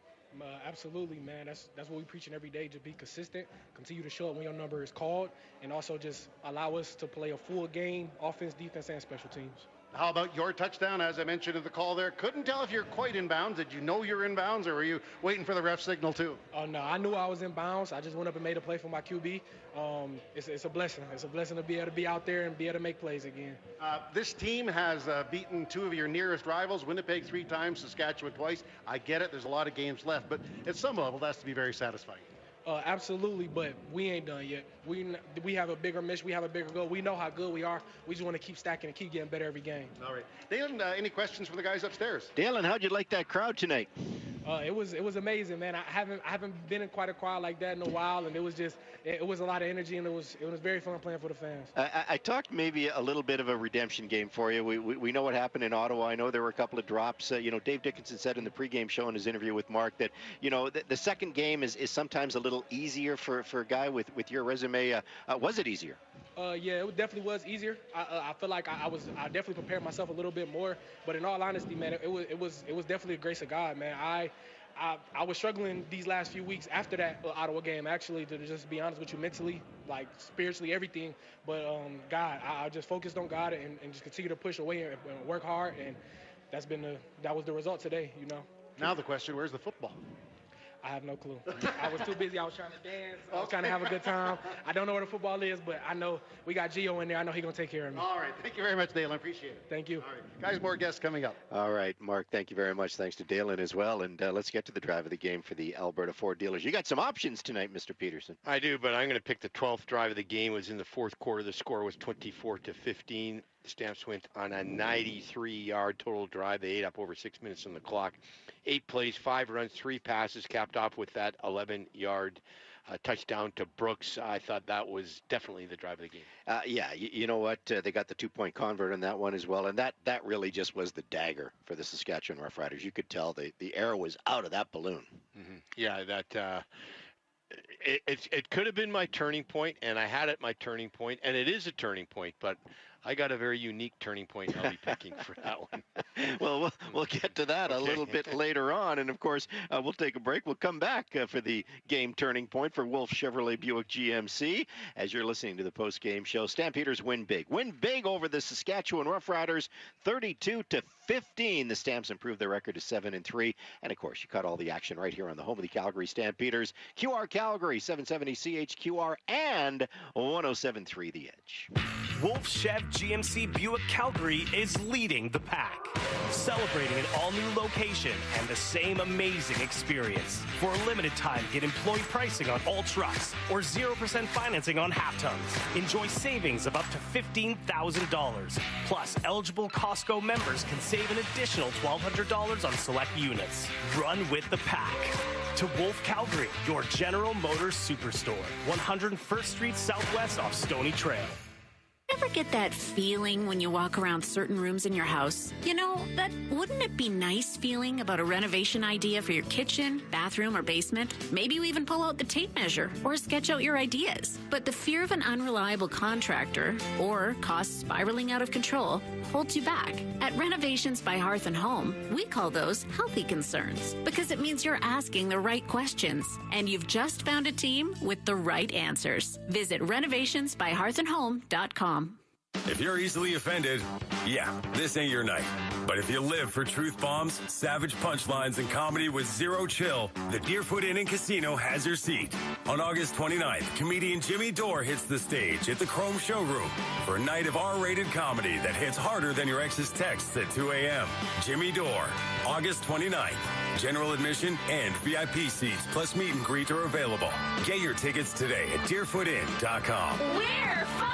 Absolutely, man. That's what we're preaching every day. Just be consistent, continue to show up when your number is called, and also just allow us to play a full game, offense, defense, and special teams. How about your touchdown? As I mentioned in the call there, couldn't tell if you're quite in bounds. Did you know you're in bounds, or were you waiting for the ref signal too? Oh, no, I knew I was in bounds. I just went up and made a play for my QB. It's a blessing. It's a blessing to be able to be out there and be able to make plays again. This team has beaten two of your nearest rivals, Winnipeg 3 times, Saskatchewan twice. I get it. There's a lot of games left, but at some level, that's to be very satisfying. Absolutely, but we ain't done yet. We have a bigger mission. We have a bigger goal. We know how good we are. We just want to keep stacking and keep getting better every game. All right. Dalen, any questions for the guys upstairs? Dalen, how'd you like that crowd tonight? It was amazing, man. I haven't been in quite a crowd like that in a while, and it was a lot of energy, and it was very fun playing for the fans. I talked maybe a little bit of a redemption game for you. We know what happened in Ottawa. I know there were a couple of drops. Dave Dickinson said in the pregame show in his interview with Mark that the second game is sometimes a little easier for a guy with your resume. Was it easier? Yeah, it definitely was easier. I feel like I definitely prepared myself a little bit more. But in all honesty, man, it was definitely a grace of God, man. I was struggling these last few weeks after that Ottawa game, actually, to just be honest with you, mentally, like spiritually, everything. But God, I just focused on God and just continue to push away and work hard, and that was the result today, Now the question, where's the football? I have no clue. I was too busy. I was trying to dance. I was trying to have a good time. I don't know where the football is, but I know we got Gio in there. I know he's going to take care of me. All right. Thank you very much, Dalen. I appreciate it. Thank you. All right. Guys, more guests coming up. All right, Mark, thank you very much. Thanks to Dalen as well. And let's get to the drive of the game for the Alberta Ford dealers. You got some options tonight, Mr. Peterson. I do, but I'm going to pick the 12th drive of the game. It was in the fourth quarter. The score was 24-15. The Stamps went on a 93-yard total drive. They ate up over 6 minutes on the clock. 8 plays, 5 runs, 3 passes, capped off with that 11-yard touchdown to Brooks. I thought that was definitely the drive of the game. Yeah, you know what? They got the 2-point convert on that one as well, and that really just was the dagger for the Saskatchewan Roughriders. You could tell the arrow was out of that balloon. Mm-hmm. Yeah, that it could have been my turning point, and I had it my turning point, and it is a turning point, but I got a very unique turning point I'll be picking for that one. Well, we'll get to that a little bit later on. And, of course, we'll take a break. We'll come back for the game turning point for Wolf Chevrolet Buick GMC. As you're listening to the post-game show, Stampeders win big. Win big over the Saskatchewan Roughriders, 32-15. The Stamps improved their record to 7-3. And, of course, you caught all the action right here on the home of the Calgary Stampeders. QR Calgary, 770 CHQR, and 107.3 The Edge. Wolf Chev GMC Buick Calgary is leading the pack, celebrating an all-new location and the same amazing experience. For a limited time, get employee pricing on all trucks or 0% financing on half tons. Enjoy savings of up to $15,000. Plus, eligible Costco members can save an additional $1,200 on select units. Run with the pack. To Wolf Calgary, your General Motors Superstore, 101st Street Southwest off Stony Trail. Ever get that feeling when you walk around certain rooms in your house? You know, that wouldn't it be nice feeling about a renovation idea for your kitchen, bathroom, or basement? Maybe you even pull out the tape measure or sketch out your ideas. But the fear of an unreliable contractor or costs spiraling out of control holds you back. At Renovations by Hearth and Home, we call those healthy concerns because it means you're asking the right questions and you've just found a team with the right answers. Visit renovationsbyhearthandhome.com. If you're easily offended, yeah, this ain't your night. But if you live for truth bombs, savage punchlines, and comedy with zero chill, the Deerfoot Inn and Casino has your seat. On August 29th, comedian Jimmy Dore hits the stage at the Chrome Showroom for a night of R-rated comedy that hits harder than your ex's texts at 2 a.m. Jimmy Dore, August 29th. General admission and VIP seats plus meet and greet are available. Get your tickets today at deerfootin.com. We're fun!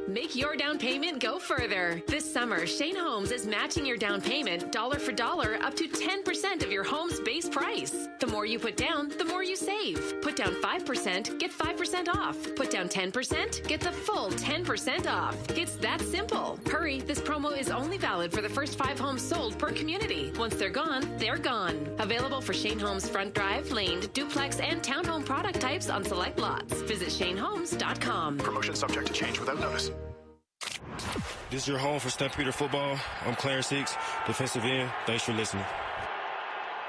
Make your down payment go further. This summer, Shane Homes is matching your down payment dollar for dollar up to 10% of your home's base price. The more you put down, the more you save. Put down 5%, get 5% off. Put down 10%, get the full 10% off. It's that simple. Hurry, this promo is only valid for the first 5 homes sold per community. Once they're gone, they're gone. Available for Shane Homes front drive, laned, duplex, and townhome product types on select lots. Visit shanehomes.com. Promotion subject to change without notice. This is your home for Stampeder football. I'm Clarence Hicks, defensive end. Thanks for listening.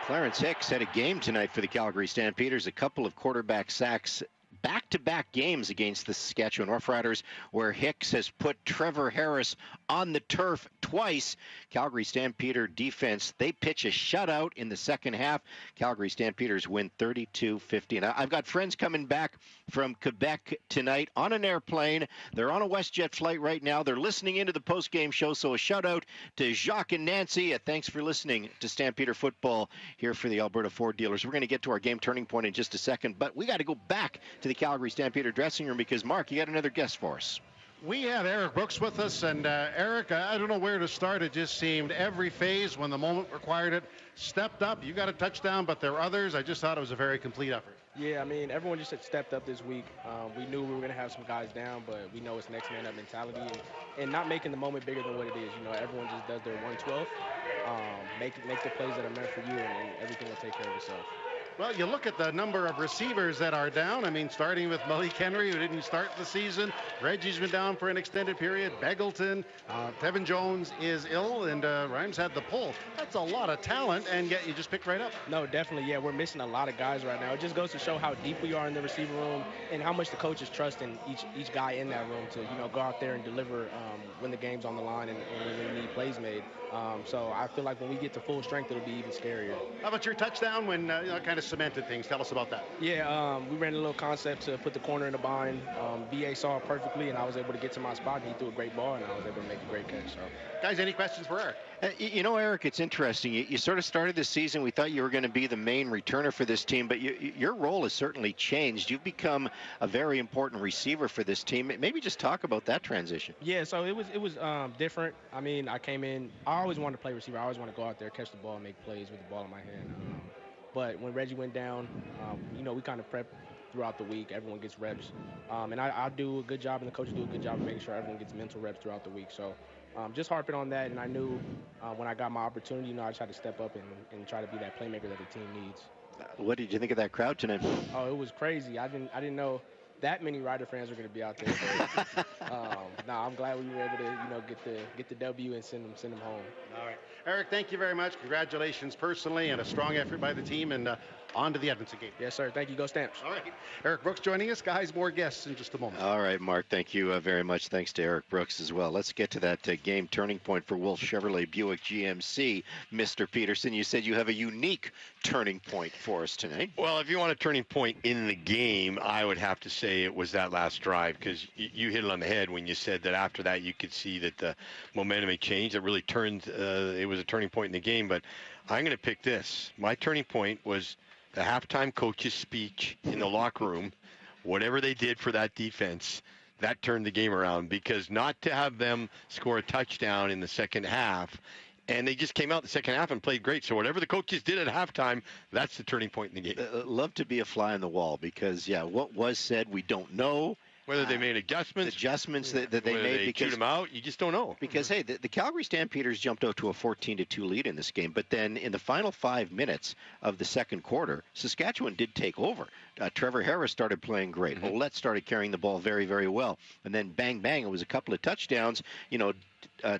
Clarence Hicks had a game tonight for the Calgary Stampeders, a couple of quarterback sacks, back-to-back games against the Saskatchewan Roughriders, where Hicks has put Trevor Harris on the turf twice. Calgary Stampeder defense, they pitch a shutout in the second half. Calgary Stampeders win 32-50. And I've got friends coming back from Quebec tonight on an airplane. They're on a WestJet flight right now. They're listening into the post-game show, so a shout-out to Jacques and Nancy. Thanks for listening to Stampeder Football here for the Alberta Ford dealers. We're going to get to our game turning point in just a second, but we got to go back to the Calgary Stampeder dressing room because, Mark, you got another guest for us. We have Eric Brooks with us, and Eric, I don't know where to start. It just seemed every phase, when the moment required it, stepped up. You got a touchdown, but there were others. I just thought it was a very complete effort. Yeah, I mean, everyone just had stepped up this week. We knew we were going to have some guys down, but we know it's next man up mentality and not making the moment bigger than what it is. You know, everyone just does their 1/12. Make the plays that are meant for you, and everything will take care of itself. Well, you look at the number of receivers that are down. I mean, starting with Malik Henry, who didn't start the season. Reggie's been down for an extended period. Beggleton, Tevin Jones is ill, and Rhymes had the pull. That's a lot of talent, and yet you just picked right up. No, definitely. Yeah, we're missing a lot of guys right now. It just goes to show how deep we are in the receiver room and how much the coaches trust in each guy in that room to, go out there and deliver when the game's on the line and when we need plays made. So I feel like when we get to full strength, it'll be even scarier. How about your touchdown when kind of cemented things? Tell us about that. Yeah, we ran a little concept to put the corner in the bind. BA saw it perfectly, and I was able to get to my spot, and he threw a great ball, and I was able to make a great catch. So, guys, any questions for Eric? Eric, it's interesting. You sort of started this season. We thought you were going to be the main returner for this team, but your role has certainly changed. You've become a very important receiver for this team. Maybe just talk about that transition. Yeah, so it was different. I mean, I came in. I always wanted to play receiver. I always want to go out there, catch the ball, and make plays with the ball in my hand. But when Reggie went down, we kind of prep throughout the week. Everyone gets reps. And I do a good job, and the coaches do a good job of making sure everyone gets mental reps throughout the week. So just harping on that, and I knew when I got my opportunity, I tried to step up and try to be that playmaker that the team needs. What did you think of that crowd tonight? Oh, it was crazy. I didn't know that many Rider fans were going to be out there. So, I'm glad we were able to, get the W and send them home. All right, Eric, thank you very much. Congratulations personally, and a strong effort by the team, and on to the Edmonton game. Yes, sir. Thank you. Go Stamps. All right, Eric Brooks joining us. Guys, more guests in just a moment. All right, Mark. Thank you very much. Thanks to Eric Brooks as well. Let's get to that game turning point for Wolf Chevrolet Buick GMC. Mr. Peterson, you said you have a unique turning point for us tonight. Well, if you want a turning point in the game, I would have to say it was that last drive, because you hit it on the head when you said that after that you could see that the momentum had changed. It really turned. It was a turning point in the game. But I'm going to pick this. My turning point was the halftime coach's speech in the locker room. Whatever they did for that defense, that turned the game around, because not to have them score a touchdown in the second half, and they just came out the second half and played great. So whatever the coaches did at halftime, that's the turning point in the game. Love to be a fly on the wall, because, what was said, we don't know. Whether they made adjustments that they made because because them out, you just don't know. Because hey, the Calgary Stampeders jumped out to a 14-2 lead in this game, but then in the final 5 minutes of the second quarter, Saskatchewan did take over. Trevor Harris started playing great. Ouellette started carrying the ball very, very well, and then bang, bang, it was a couple of touchdowns.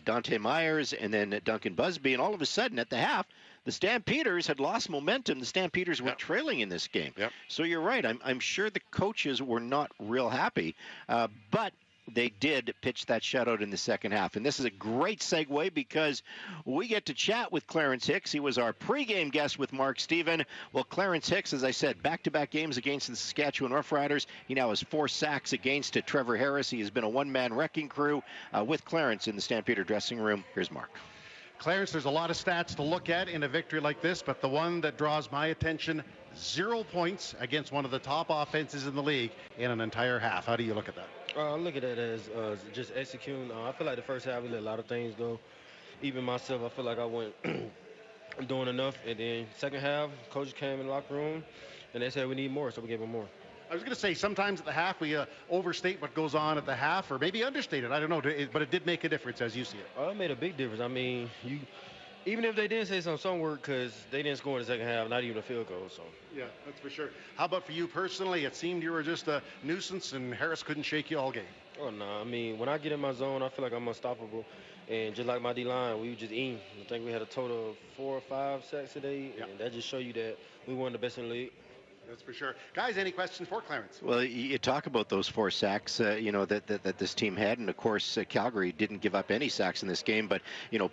Dante Myers and then Duncan Busby, and all of a sudden at the half, the Stampeders had lost momentum. The Stampeders were trailing in this game. So you're right. I'm sure the coaches were not real happy, but they did pitch that shutout in the second half. And this is a great segue because we get to chat with Clarence Hicks. He was our pregame guest with Mark Stephen. Well, Clarence Hicks, as I said, back-to-back games against the Saskatchewan Roughriders. He now has 4 sacks against Trevor Harris. He has been a one-man wrecking crew with Clarence in the Stampeder dressing room. Here's Mark. Clarence, there's a lot of stats to look at in a victory like this, but the one that draws my attention, 0 points against one of the top offenses in the league in an entire half. How do you look at that? I look at that as just executing. I feel like the first half we let a lot of things go. Even myself, I feel like I went doing enough. And then second half, coach came in the locker room, and they said we need more, so we gave them more. I was going to say, sometimes at the half we overstate what goes on at the half, or maybe understate it. I don't know, but it did make a difference as you see it. Oh, it made a big difference. I mean, even if they didn't say some work because they didn't score in the second half, not even a field goal. So. Yeah, that's for sure. How about for you personally? It seemed you were just a nuisance, and Harris couldn't shake you all game. Oh, no. I mean, when I get in my zone, I feel like I'm unstoppable. And just like my D-line, we were just eating. I think we had a total of 4 or 5 sacks today, and that just show you that we were one of the best in the league. That's for sure. Guys, any questions for Clarence? Well, you talk about those 4 sacks, that this team had, and of course Calgary didn't give up any sacks in this game. But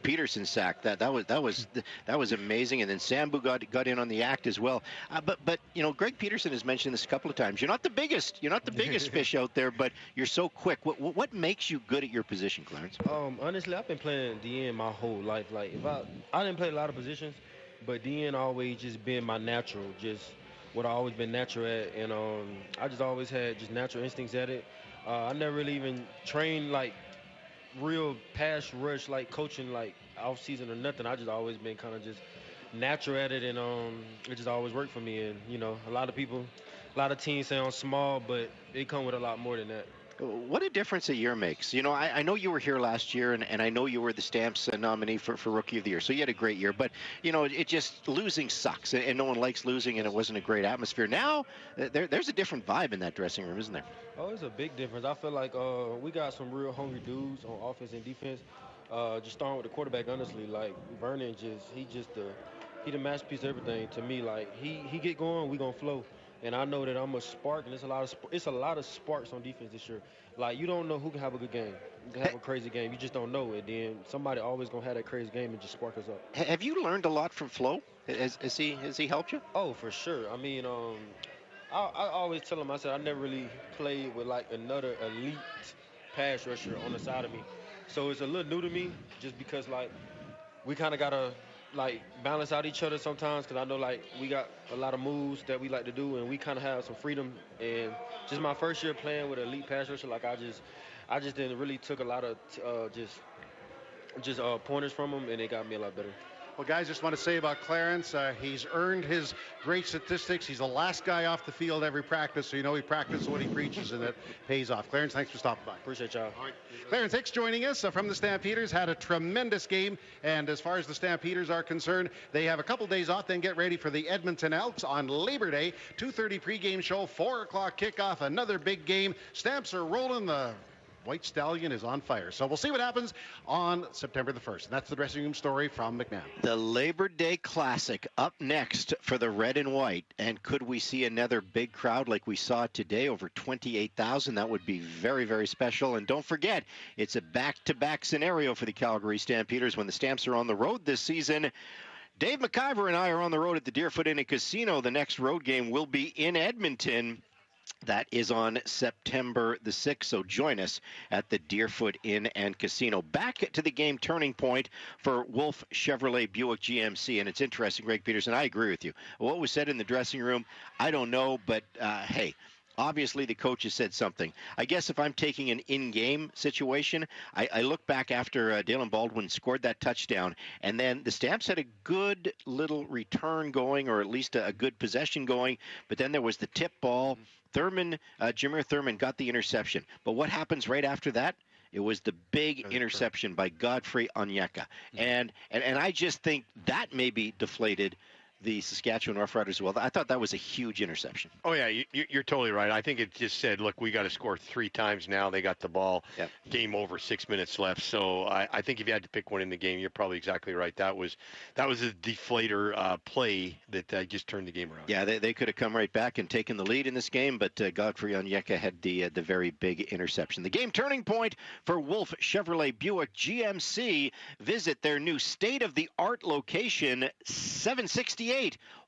Peterson's sack that was amazing, and then Sambu got in on the act as well. But Greg Peterson has mentioned this a couple of times. You're not the biggest fish out there, but you're so quick. What makes you good at your position, Clarence? Honestly, I've been playing DN my whole life. Like if I didn't play a lot of positions, but DN always just been my natural, just what I always been natural at, and I just always had just natural instincts at it. I never really even trained like real pass rush, like coaching like off season or nothing. I just always been kind of just natural at it, and it just always worked for me. And a lot of teams say I'm small, but it come with a lot more than that. What a difference a year makes. I know you were here last year, and I know you were the Stamps nominee for Rookie of the Year, so you had a great year. But, it just losing sucks, and no one likes losing, and it wasn't a great atmosphere. Now, there's a different vibe in that dressing room, isn't there? Oh, it's a big difference. I feel like we got some real hungry dudes on offense and defense. Just starting with the quarterback, honestly, like Vernon, he the masterpiece of everything to me. Like, he get going, we going to flow. And I know that I'm a spark, and it's a lot of sparks on defense this year. Like, you don't know who can have a good game. You can have a crazy game. You just don't know it. Then somebody always going to have that crazy game and just spark us up. Have you learned a lot from Flo? Has he helped you? Oh, for sure. I mean, I always tell him, I said, I never really played with, like, another elite pass rusher on the side of me. So it's a little new to me just because, like, we kind of got to, like, balance out each other sometimes, because I know, like, we got a lot of moves that we like to do, and we kind of have some freedom. And just my first year playing with an elite pass rusher, like, I just didn't really took a lot of just pointers from him, and it got me a lot better. Well, guys, just want to say about Clarence, he's earned his great statistics. He's the last guy off the field every practice, so he practices what he preaches, and that pays off. Clarence, thanks for stopping by. Appreciate y'all. All right. Clarence Hicks joining us from the Stampeders, had a tremendous game, and as far as the Stampeders are concerned, they have a couple days off, then get ready for the Edmonton Elks on Labor Day. 2:30 pregame show, 4 o'clock kickoff, another big game. Stamps are rolling, the White Stallion is on fire. So we'll see what happens on September the 1st. And that's the dressing room story from McMahon. The Labor Day Classic up next for the red and white. And could we see another big crowd like we saw today, over 28,000? That would be very, very special. And don't forget, it's a back-to-back scenario for the Calgary Stampeders when the Stamps are on the road this season. Dave McIver and I are on the road at the Deerfoot Inn and Casino. The next road game will be in Edmonton. That is on September the 6th, so join us at the Deerfoot Inn and Casino. Back to the game turning point for Wolf Chevrolet Buick GMC, and it's interesting, Greg Peterson, I agree with you. What was said in the dressing room, I don't know, but hey, Obviously, the coach has said something. I guess if I'm taking an in-game situation, I look back after Dalen Baldwin scored that touchdown, and then the Stamps had a good little return going, or at least a good possession going, but then there was the tip ball. Jameer Thurman got the interception. But what happens right after that? It was the big interception by Godfrey Onyeka. And I just think that maybe deflated the Saskatchewan Roughriders as well. I thought that was a huge interception. Oh, yeah, you're totally right. I think it just said, look, we got to score 3 times now. They got the ball. Yep. Game over, 6 minutes left. So I think if you had to pick one in the game, you're probably exactly right. That was a deflator play that just turned the game around. Yeah, they could have come right back and taken the lead in this game, but Godfrey Onyeka had the very big interception. The game turning point for Wolf Chevrolet Buick GMC. Visit their new state-of-the-art location, 768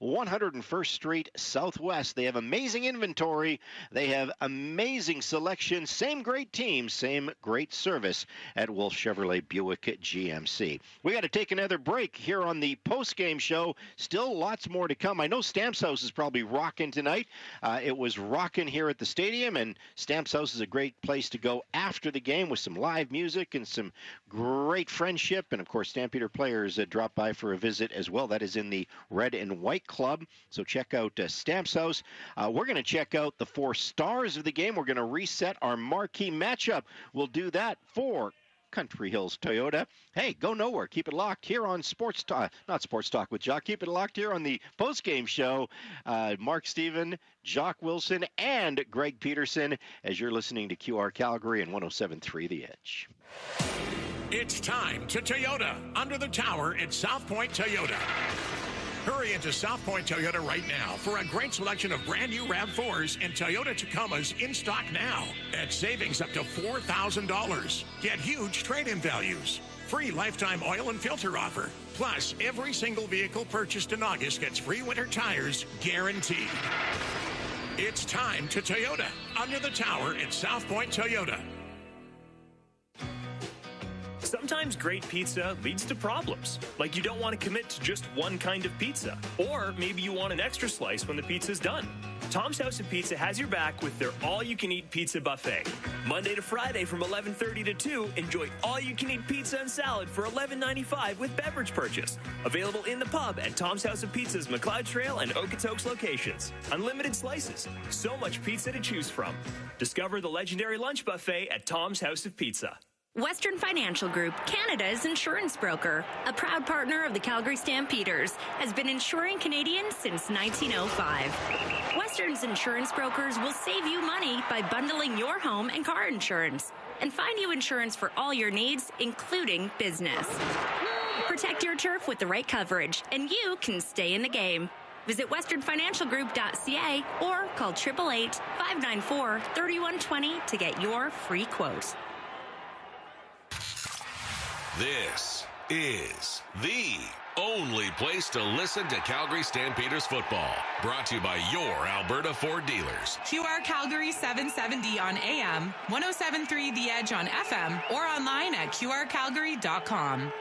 101st Street Southwest. They have amazing inventory. They have amazing selection. Same great team, same great service at Wolf Chevrolet Buick GMC. We got to take another break here on the post-game show. Still lots more to come. I know Stamps House is probably rocking tonight. It was rocking here at the stadium, and Stamps House is a great place to go after the game with some live music and some great friendship. And, of course, Stampeder players drop by for a visit as well. That is in the Red and White Club. So check out Stamps House. We're going to check out the 4 stars of the game. We're going to reset our marquee matchup. We'll do that for Country Hills Toyota. Hey, go nowhere. Keep it locked here on Sports Talk, not Sports Talk with Jock. Keep it locked here on the post-game show. Mark Steven, Jock Wilson, and Greg Peterson as you're listening to QR Calgary and 107.3 The Edge. It's time to Toyota under the tower at South Point Toyota. Hurry into South Point Toyota right now for a great selection of brand new RAV4s and Toyota Tacomas in stock now at savings up to $4,000. Get huge trade-in values. Free lifetime oil and filter offer. Plus, every single vehicle purchased in August gets free winter tires guaranteed. It's time to Toyota under the tower at South Point Toyota. Sometimes great pizza leads to problems, like you don't want to commit to just one kind of pizza, or maybe you want an extra slice when the pizza's done. Tom's House of Pizza has your back with their all-you-can-eat pizza buffet. Monday to Friday from 11:30 to 2, enjoy all-you-can-eat pizza and salad for $11.95 with beverage purchase. Available in the pub at Tom's House of Pizza's McLeod Trail and Okotoks locations. Unlimited slices, so much pizza to choose from. Discover the legendary lunch buffet at Tom's House of Pizza. Western Financial Group, Canada's insurance broker, a proud partner of the Calgary Stampeders, has been insuring Canadians since 1905. Western's insurance brokers will save you money by bundling your home and car insurance and find you insurance for all your needs, including business. Protect your turf with the right coverage, and you can stay in the game. Visit westernfinancialgroup.ca or call 888-594-3120 to get your free quote. This is the only place to listen to Calgary Stampeders football. Brought to you by your Alberta Ford dealers. QR Calgary 770 on AM, 107.3 The Edge on FM, or online at qrcalgary.com.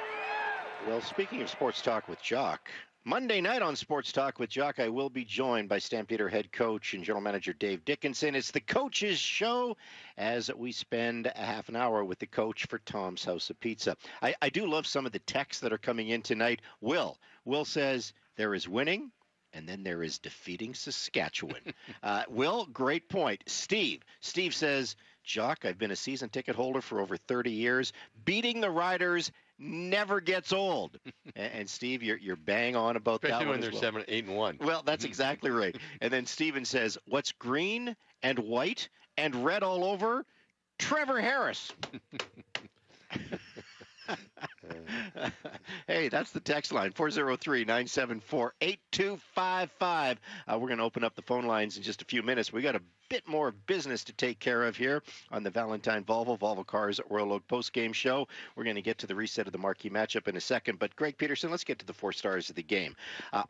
Well, speaking of Sports Talk with Jock, Monday night on Sports Talk with Jock, I will be joined by Stampeder head coach and general manager Dave Dickinson. It's the coach's show as we spend a half an hour with the coach for Tom's House of Pizza. I do love some of the texts that are coming in tonight. Will says there is winning, and then there is defeating Saskatchewan. Will, great point. Steve says, Jock, I've been a season ticket holder for over 30 years. Beating the Riders never gets old. And Steve, you're bang on about especially that one. Especially when they're 7-8-1. Well, that's exactly right. And then Steven says, what's green and white and red all over? Trevor Harris. Hey, that's the text line, 403-974-8255. We're going to open up the phone lines in just a few minutes. We got a bit more business to take care of here on the Valentine Volvo Cars Royal Oak post-game show. We're going to get to the reset of the marquee matchup in a second. But, Greg Peterson, let's get to the 4 stars of the game.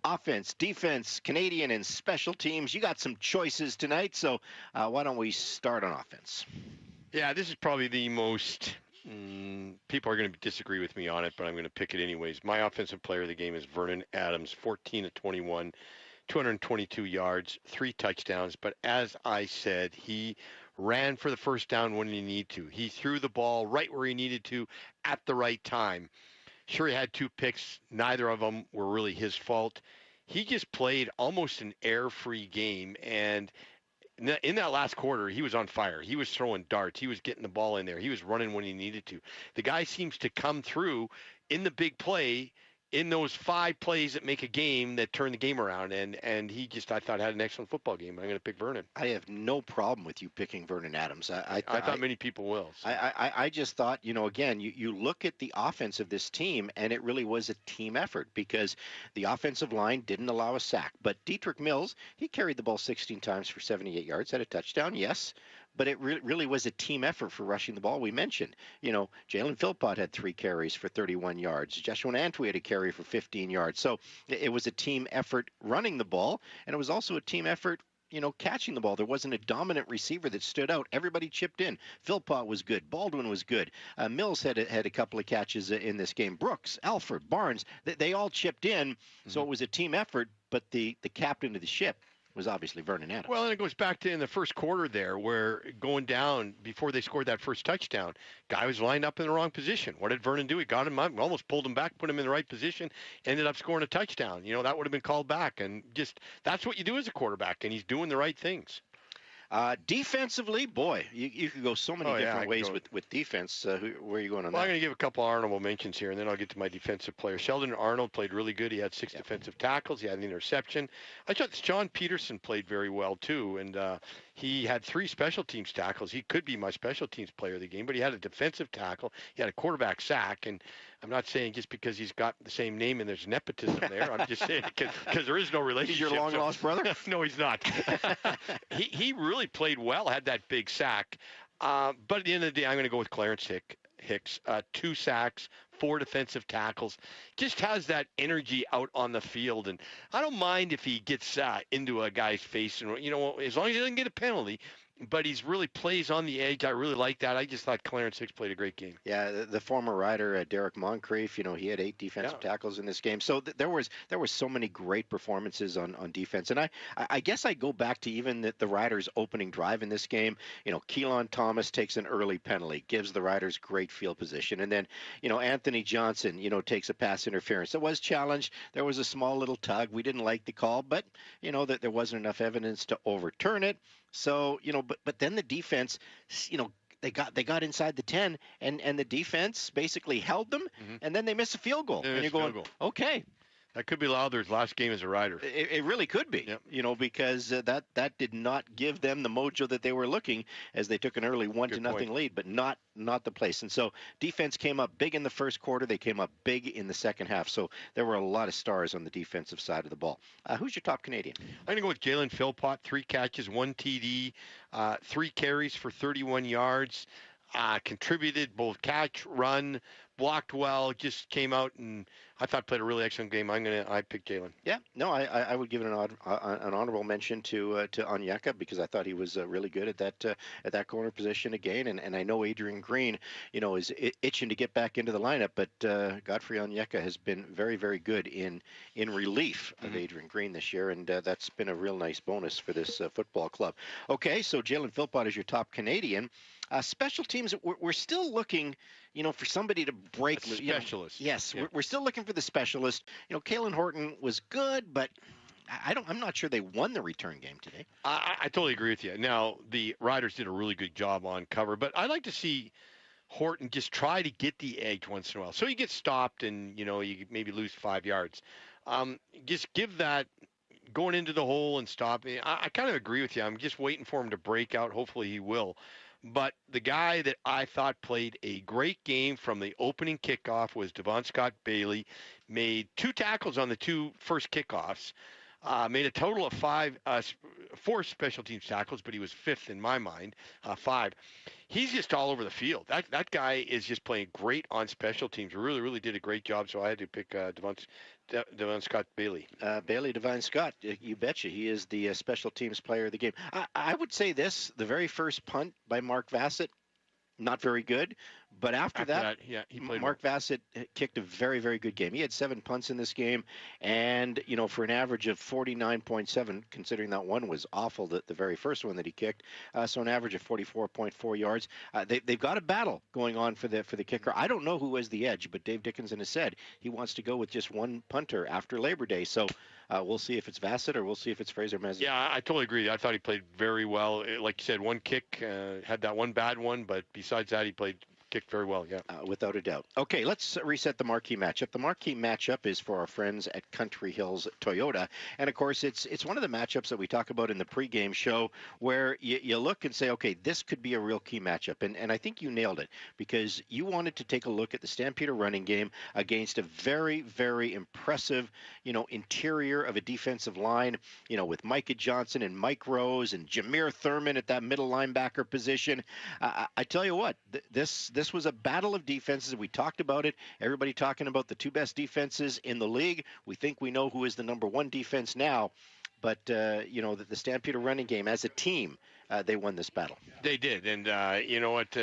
Offense, defense, Canadian, and special teams. You got some choices tonight, so why don't we start on offense? Yeah, this is probably the most... people are going to disagree with me on it, but I'm going to pick it anyways. My offensive player of the game is Vernon Adams, 14 of 21, 222 yards, 3 touchdowns. But as I said, he ran for the first down when he needed to. He threw the ball right where he needed to at the right time. Sure, he had 2 picks. Neither of them were really his fault. He just played almost an air-free game, and in that last quarter, he was on fire. He was throwing darts. He was getting the ball in there. He was running when he needed to. The guy seems to come through in the big play, in those 5 plays that make a game, that turn the game around. And he just, I thought, had an excellent football game. I'm going to pick Vernon. I have no problem with you picking Vernon Adams. I thought many people will. So. I just thought, again, you look at the offense of this team, and it really was a team effort because the offensive line didn't allow a sack. But Dietrich Mills, he carried the ball 16 times for 78 yards, had a touchdown, yes. But it really was a team effort for rushing the ball. We mentioned, Jalen Philpott had 3 carries for 31 yards. Joshua Antwi had a carry for 15 yards. So it was a team effort running the ball, and it was also a team effort, catching the ball. There wasn't a dominant receiver that stood out. Everybody chipped in. Philpott was good. Baldwin was good. Mills had a couple of catches in this game. Brooks, Alford, Barnes, they all chipped in. Mm-hmm. So it was a team effort, but the captain of the ship was obviously Vernon Adams. Well, and it goes back to in the first quarter there where going down before they scored that first touchdown, guy was lined up in the wrong position. What did Vernon do? He got him up, almost pulled him back, put him in the right position, ended up scoring a touchdown. That would have been called back. And just that's what you do as a quarterback, and he's doing the right things. Defensively, boy, you could go so many different ways with defense. Where are you going on that? I'm going to give a couple honorable mentions here, and then I'll get to my defensive player. Sheldon Arnold played really good. He had 6 defensive tackles. He had an interception. I thought John Peterson played very well, too, and he had 3 special teams tackles. He could be my special teams player of the game, but he had a defensive tackle. He had a quarterback sack, and I'm not saying just because he's got the same name and there's nepotism there. I'm just saying because there is no relationship. He's your long-lost brother? No, he's not. He really played well, had that big sack. But at the end of the day, I'm going to go with Clarence Hicks. 2 sacks, 4 defensive tackles. Just has that energy out on the field. And I don't mind if he gets into a guy's face. And, as long as he doesn't get a penalty. But he's really plays on the edge. I really like that. I just thought Clarence Hicks played a great game. Yeah, the former rider, Derek Moncrief, he had 8 defensive tackles in this game. So there was so many great performances on defense. And I guess I go back to even the Riders' opening drive in this game. Keelan Thomas takes an early penalty, gives the Riders great field position. And then, Anthony Johnson, takes a pass interference. It was challenged. There was a small little tug. We didn't like the call, but, that there wasn't enough evidence to overturn it. So, but then the defense, they got inside the 10 and the defense basically held them, and then they missed a field goal. And you're going, okay. That could be Lowther's last game as a Rider. It really could be, because that did not give them the mojo that they were looking as they took an early 1-0 lead, but not the place. And so defense came up big in the first quarter. They came up big in the second half. So there were a lot of stars on the defensive side of the ball. Who's your top Canadian? I'm going to go with Jalen Philpott, 3 catches, 1 TD, 3 carries for 31 yards. Contributed both catch, run, blocked well, just came out and I thought played a really excellent game. I picked Jalen. Yeah, no, I would give it an honorable mention to Onyeka because I thought he was really good at that corner position again. And I know Adrian Green, is itching to get back into the lineup, but Godfrey Onyeka has been very, very good in relief of Adrian Green this year, and that's been a real nice bonus for this football club. Okay, so Jalen Philpott is your top Canadian. Special teams, we're still looking, for somebody to break. Specialist. Yes, yeah. We're still looking for the specialist. Kalen Horton was good, but I'm not sure they won the return game today. I totally agree with you. Now, the Riders did a really good job on cover, but I'd like to see Horton just try to get the edge once in a while. So you get stopped and, you maybe lose 5 yards. Just give that going into the hole and stopping. I kind of agree with you. I'm just waiting for him to break out. Hopefully he will. But the guy that I thought played a great game from the opening kickoff was Devon Scott Bailey. Made 2 tackles on the 2 first kickoffs. Made a total of 4 special teams tackles, but he was 5th in my mind, 5. He's just all over the field. That guy is just playing great on special teams. Really, really did a great job, so I had to pick Devon Scott Bailey. Devon Scott, you betcha. He is the special teams player of the game. I would say this, the very first punt by Mark Vassett, not very good, But after that, yeah, he played Mark Bassett kicked a very, very good game. He had 7 punts in this game, and for an average of 49.7, considering that one was awful, the very first one that he kicked, so an average of 44.4 yards. They've got a battle going on for the kicker. I don't know who has the edge, but Dave Dickinson has said he wants to go with just one punter after Labor Day. So we'll see if it's Bassett or we'll see if it's Fraser Mezza. Yeah, I totally agree. I thought he played very well. Like you said, one kick, had that one bad one, but besides that, he kicked very well, yeah. Without a doubt. Okay, let's reset the marquee matchup. The marquee matchup is for our friends at Country Hills Toyota. And, of course, it's one of the matchups that we talk about in the pregame show where you look and say, okay, this could be a real key matchup. And I think you nailed it because you wanted to take a look at the Stampeder running game against a very, very impressive, interior of a defensive line, with Micah Johnson and Mike Rose and Jameer Thurman at that middle linebacker position. I tell you what, this was a battle of defenses. We talked about it. Everybody talking about the two best defenses in the league. We think we know who is the number one defense now. But, the Stampeder running game, as a team, they won this battle. They did. And you know what?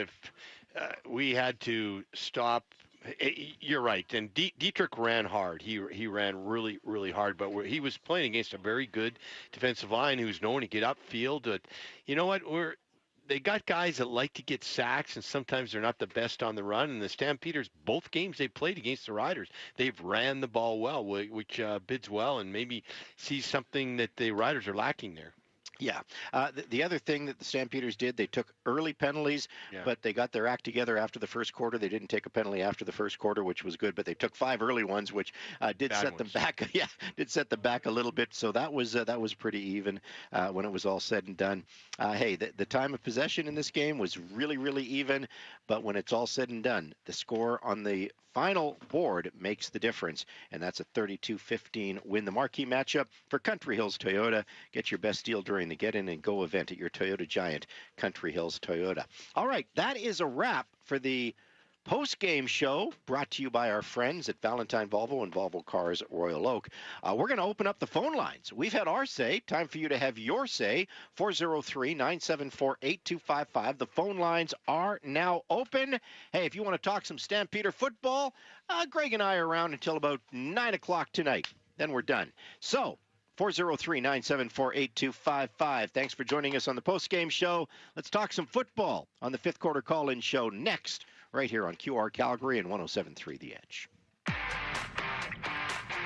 We had to stop. You're right. And Dietrich ran hard. He ran really, really hard. But he was playing against a very good defensive line who's known to get upfield. You know what? They got guys that like to get sacks, and sometimes they're not the best on the run. And the Stampeders, both games they played against the Riders, they've ran the ball well, which bids well and maybe sees something that the Riders are lacking there. Yeah. The other thing that the Stampeders did, they took early penalties, but they got their act together after the first quarter. They didn't take a penalty after the first quarter, which was good, but they took 5 early ones, which did set them back. Yeah, did set them back a little bit. So that was pretty even when it was all said and done. Hey, the time of possession in this game was really, really even, but when it's all said and done, the score on the final board makes the difference, and that's a 32-15 win. The marquee matchup for Country Hills Toyota. Get your best deal during the Get In and Go event at your Toyota Giant, Country Hills Toyota. All right, that is a wrap for the post-game show brought to you by our friends at Valentine Volvo and Volvo Cars Royal Oak. We're going to open up the phone lines. We've had our say. Time for you to have your say. 403-974-8255. The phone lines are now open. Hey, if you want to talk some Stampeder football, Greg and I are around until about 9 o'clock tonight. Then we're done. So, 403-974-8255. Thanks for joining us on the post-game show. Let's talk some football on the fifth quarter call-in show next, right here on QR Calgary and 107.3 The Edge.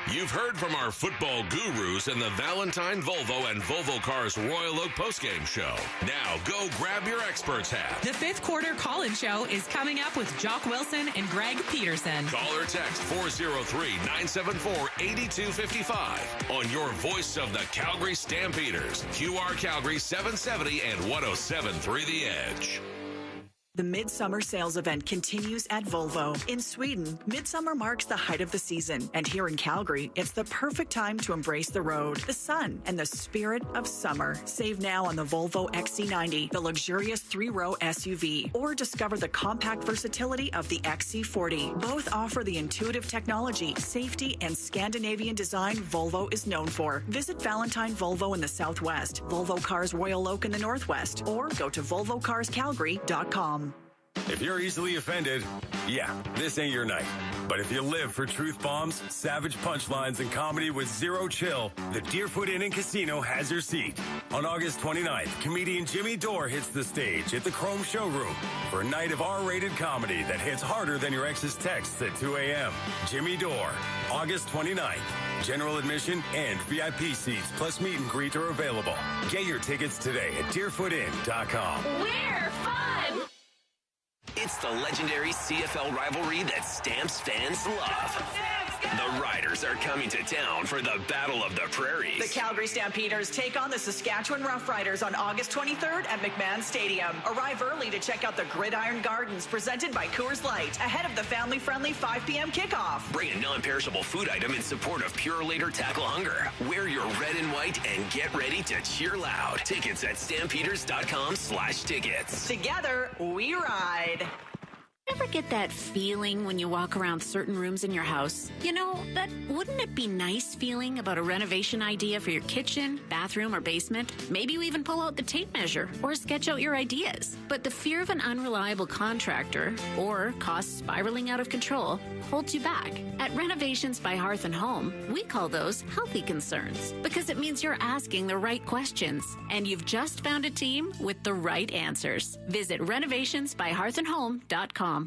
You've heard from our football gurus in the Valentine Volvo and Volvo Cars Royal Oak postgame show. Now go grab your expert's hat. The fifth quarter call-in show is coming up with Jock Wilson and Greg Peterson. Call or text 403-974-8255 on your voice of the Calgary Stampeders, QR Calgary 770 and 107.3 The Edge. The Midsummer Sales Event continues at Volvo. In Sweden, Midsummer marks the height of the season. And here in Calgary, it's the perfect time to embrace the road, the sun, and the spirit of summer. Save now on the Volvo XC90, the luxurious 3-row SUV, or discover the compact versatility of the XC40. Both offer the intuitive technology, safety, and Scandinavian design Volvo is known for. Visit Valentine Volvo in the Southwest, Volvo Cars Royal Oak in the Northwest, or go to volvocarscalgary.com. If you're easily offended, yeah, this ain't your night. But if you live for truth bombs, savage punchlines, and comedy with zero chill, the Deerfoot Inn & Casino has your seat. On August 29th, comedian Jimmy Dore hits the stage at the Chrome Showroom for a night of R-rated comedy that hits harder than your ex's texts at 2 a.m. Jimmy Dore, August 29th. General admission and VIP seats plus meet and greet are available. Get your tickets today at deerfootin.com. We're fun! It's the legendary CFL rivalry that Stamps fans love. The Riders are coming to town for the Battle of the Prairies. The Calgary Stampeders take on the Saskatchewan Roughriders on August 23rd at McMahon Stadium. Arrive early to check out the Gridiron Gardens presented by Coors Light ahead of the family-friendly 5 p.m. kickoff. Bring a non-perishable food item in support of Pure Later Tackle Hunger. Wear your red and white and get ready to cheer loud. Tickets at stampeders.com/tickets. Together, we ride. Ever get that feeling when you walk around certain rooms in your house? You know, that wouldn't it be nice feeling about a renovation idea for your kitchen, bathroom, or basement? Maybe you even pull out the tape measure or sketch out your ideas. But the fear of an unreliable contractor or costs spiraling out of control holds you back. At Renovations by Hearth and Home, we call those healthy concerns because it means you're asking the right questions and you've just found a team with the right answers. Visit renovationsbyhearthandhome.com.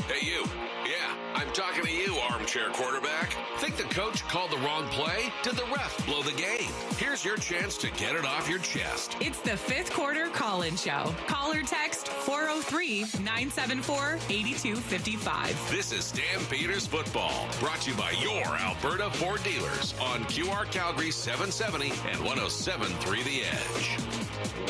Hey, you. Yeah, I'm talking to you, armchair quarterback. Think the coach called the wrong play? Did the ref blow the game? Here's your chance to get it off your chest. It's the fifth quarter call-in show. Call or text 403-974-8255. This is Stampeders Football, brought to you by your Alberta Ford dealers on QR Calgary 770 and 107.3 The Edge.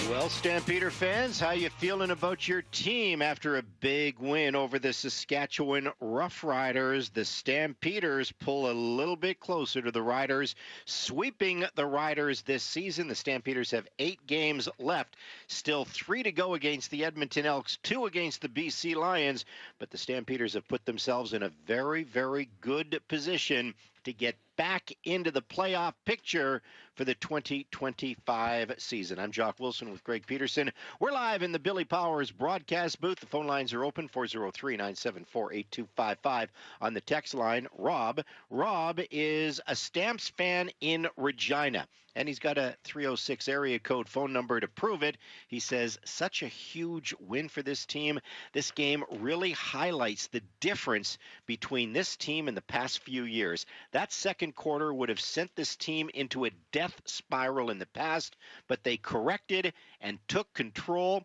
Well, Stampeder fans, how you feeling about your team after a big win over the Saskatchewan Roughriders? The Stampeders pull a little bit closer to the Riders, sweeping the Riders this season. The Stampeders have 8 games left, still 3 to go against the Edmonton Elks, 2 against the BC Lions, but the Stampeders have put themselves in a very, very good position to get back into the playoff picture for the 2025 season. I'm Jock Wilson with Greg Peterson. We're live in the Billy Powers broadcast booth. The phone lines are open, 403-974-8255. On the text line, Rob. Rob is a Stamps fan in Regina, and he's got a 306 area code phone number to prove it. He says, such a huge win for this team. This game really highlights the difference between this team and the past few years. That second quarter would have sent this team into a death spiral in the past, but they corrected and took control.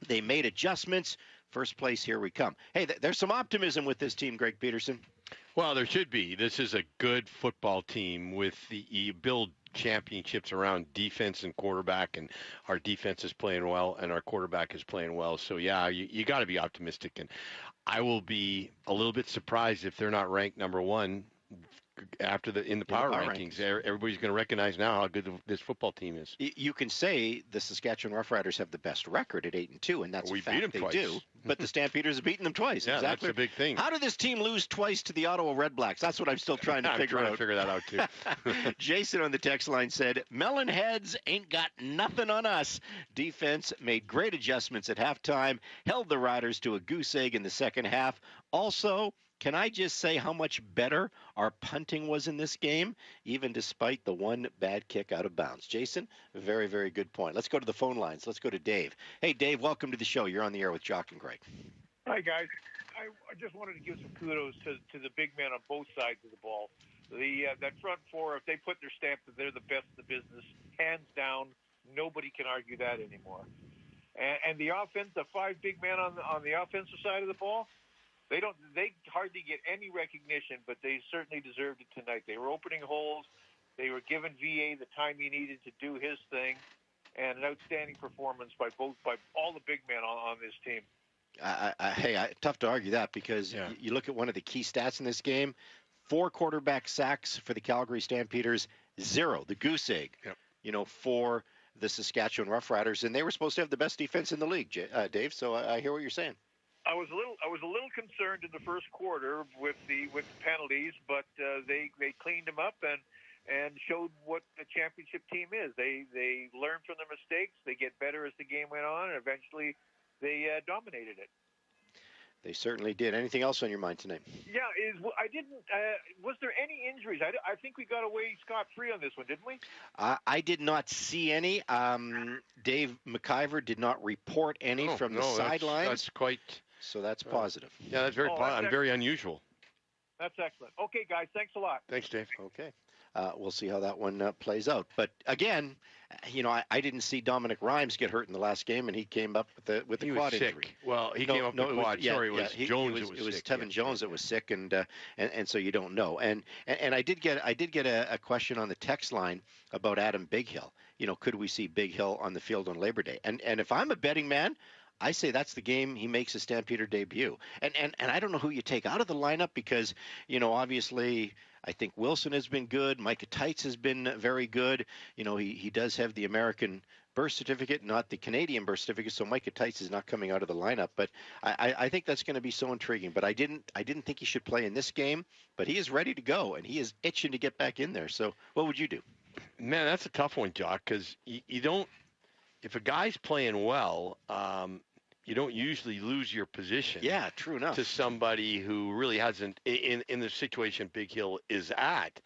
They made adjustments. First place, here we come. Hey, there's some optimism with this team, Greg Peterson. Well, there should be. This is a good football team with you build championships around defense and quarterback, and our defense is playing well and our quarterback is playing well. So, yeah, you got to be optimistic. And I will be a little bit surprised if they're not ranked number one after in the power rankings. Everybody's going to recognize now how good this football team is. You can say the Saskatchewan Roughriders have the best record at 8-2, and that's a fact. We beat them they twice. Do. But the Stampeders have beaten them twice. Yeah, exactly. That's a big thing. How did this team lose twice to the Ottawa Redblacks? That's what I'm still trying to figure out. I'm trying to figure that out too. Jason on the text line said, "Melon heads ain't got nothing on us. Defense made great adjustments at halftime, held the Riders to a goose egg in the second half. Also, can I just say how much better our punting was in this game, even despite the one bad kick out of bounds?" Jason, very, very good point. Let's go to the phone lines. Let's go to Dave. Hey, Dave, welcome to the show. You're on the air with Jock and Greg. Hi, guys. I just wanted to give some kudos to the big men on both sides of the ball. That front four, if they put their stamp that they're the best in the business, hands down, nobody can argue that anymore. And the offense, the 5 big men on the offensive side of the ball, They hardly get any recognition, but they certainly deserved it tonight. They were opening holes. They were giving VA the time he needed to do his thing, and an outstanding performance by all the big men on this team. Tough to argue that because you look at one of the key stats in this game: 4 quarterback sacks for the Calgary Stampeders, 0, the goose egg, for the Saskatchewan Roughriders, and they were supposed to have the best defense in the league, Dave. So I hear what you're saying. I was a little concerned in the first quarter with the penalties, but they cleaned them up and showed what the championship team is. They learned from their mistakes. They get better as the game went on, and eventually they dominated it. They certainly did. Anything else on your mind tonight? Yeah, was there any injuries? I think we got away scot-free on this one, didn't we? I did not see any. Dave McIver did not report any from the sidelines. That's quite. So that's positive. Yeah, that's very positive. Very unusual. That's excellent. Okay, guys, thanks a lot. Thanks, Dave. Okay. We'll see how that one plays out. But again, I didn't see Dominic Rhymes get hurt in the last game, and he came up with the quad injury. Well, he came up with the quad. Sorry, it was Jones. It was Tevin Jones that was sick, and so you don't know. And I did get a question on the text line about Adam Bighill. Could we see Bighill on the field on Labor Day? And if I'm a betting man, I say that's the game he makes a Stampeder debut. And I don't know who you take out of the lineup because, obviously, I think Wilson has been good. Micah Teitz has been very good. You know, he does have the American birth certificate, not the Canadian birth certificate, so Micah Teitz is not coming out of the lineup. But I think that's going to be so intriguing. But I didn't think he should play in this game, but he is ready to go, and he is itching to get back in there. So what would you do? Man, that's a tough one, Jock, because you don't – if a guy's playing well, you don't usually lose your position. Yeah, true enough. To somebody who really hasn't, in the situation Big Hill is at.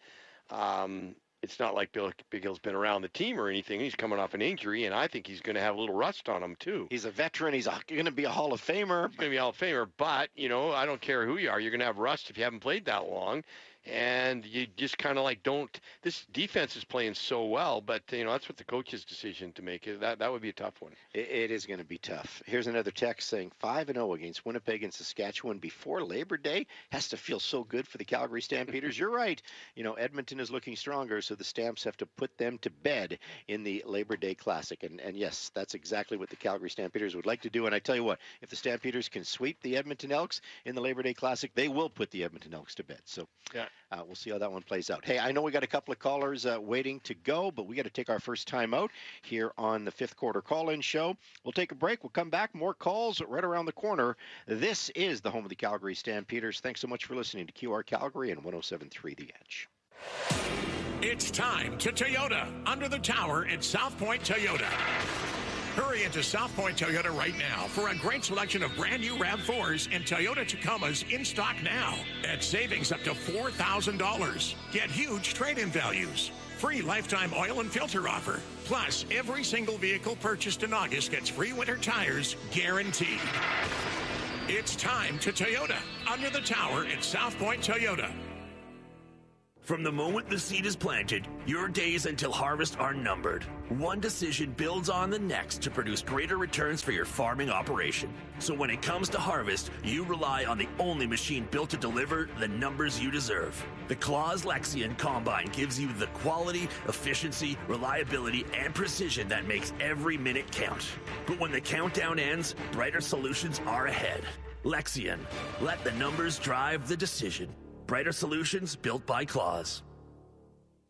It's not like Big Hill's been around the team or anything. He's coming off an injury, and I think he's going to have a little rust on him, too. He's a veteran. He's going to be a Hall of Famer. He's going to be a Hall of Famer, but, you know, I don't care who you are. You're going to have rust if you haven't played that long. And you just kind of like don't – this defense is playing so well, but, you know, that's what the coach's decision to make. That would be a tough one. It is going to be tough. Here's another text saying 5-0 against Winnipeg and Saskatchewan before Labor Day. Has to feel so good for the Calgary Stampeders. You're right. You know, Edmonton is looking stronger, so the Stamps have to put them to bed in the Labor Day Classic. And yes, that's exactly what the Calgary Stampeders would like to do. And I tell you what, if the Stampeders can sweep the Edmonton Elks in the Labor Day Classic, they will put the Edmonton Elks to bed. So yeah. We'll see how that one plays out. Hey, I know we got a couple of callers waiting to go, but we got to take our first time out here on the fifth quarter call-in show. We'll take a break. We'll come back. More calls right around the corner. This is the home of the Calgary Stampeders. Thanks so much for listening to QR Calgary and 107.3 The Edge. It's time to Toyota, under the tower at South Point Toyota. Hurry into South Point Toyota right now for a great selection of brand new RAV4s and Toyota Tacomas in stock now at savings up to $4,000. Get huge trade-in values. Free lifetime oil and filter offer. Plus, every single vehicle purchased in August gets free winter tires guaranteed. It's time to Toyota, under the tower at South Point Toyota. From the moment the seed is planted, your days until harvest are numbered. One decision builds on the next to produce greater returns for your farming operation. So when it comes to harvest, you rely on the only machine built to deliver the numbers you deserve. The Claas Lexion Combine gives you the quality, efficiency, reliability, and precision that makes every minute count. But when the countdown ends, brighter solutions are ahead. Lexion. Let the numbers drive the decision. Brighter solutions built by Claas.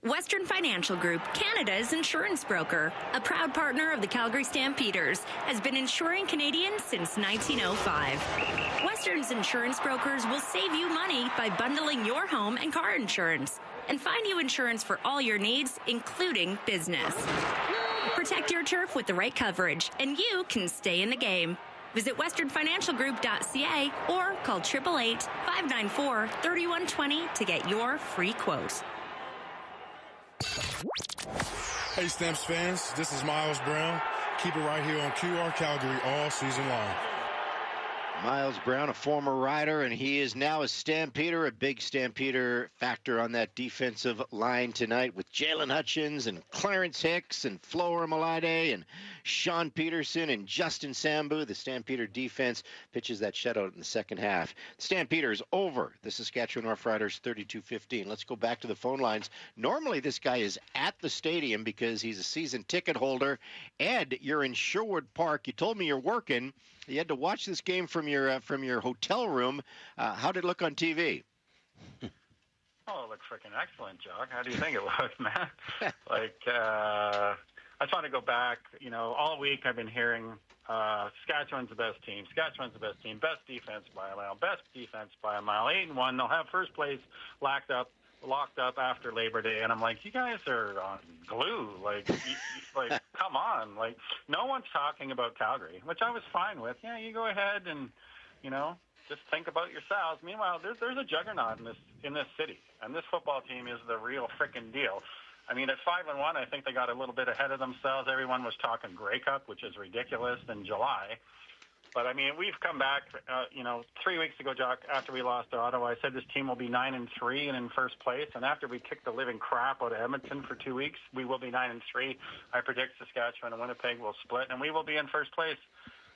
Western Financial Group, Canada's insurance broker, a proud partner of the Calgary Stampeders, has been insuring Canadians since 1905. Western's insurance brokers will save you money by bundling your home and car insurance and find you insurance for all your needs, including business. Protect your turf with the right coverage, and you can stay in the game. Visit westernfinancialgroup.ca or call 888-594-3120 to get your free quote. Hey, Stamps fans, this is Miles Brown. Keep it right here on QR Calgary all season long. Miles Brown, a former Rider, and he is now a Stampeder, a big Stampeder factor on that defensive line tonight with Jalen Hutchins and Clarence Hicks and Flower Malade and Sean Peterson and Justin Sambu. The Stampeder defense pitches that shutout in the second half. Stampeders over the Saskatchewan Roughriders 32-15. Let's go back to the phone lines. Normally this guy is at the stadium because he's a season ticket holder. Ed, you're in Sherwood Park. You told me you're working. You had to watch this game from your hotel room. How did it look on TV? Oh, it looked freaking excellent, Jock. How do you think it looked, man? I just want to go back. You know, all week I've been hearing Saskatchewan's the best team. Saskatchewan's the best team. Best defense by a mile. Best defense by a mile. 8-1. They'll have first place locked up after Labor Day, and I'm like, you guys are on glue. Like, come on. Like, no one's talking about Calgary, which I was fine with. Yeah, you go ahead and, you know, just think about yourselves. Meanwhile, there's a juggernaut in this city, and this football team is the real frickin' deal. I mean, at 5-1, I think they got a little bit ahead of themselves. Everyone was talking Grey Cup, which is ridiculous, in July. But, I mean, we've come back, 3 weeks ago, Jock, after we lost to Ottawa, I said this team will be 9-3 and in first place. And after we kicked the living crap out of Edmonton for 2 weeks, we will be 9-3. I predict Saskatchewan and Winnipeg will split, and we will be in first place.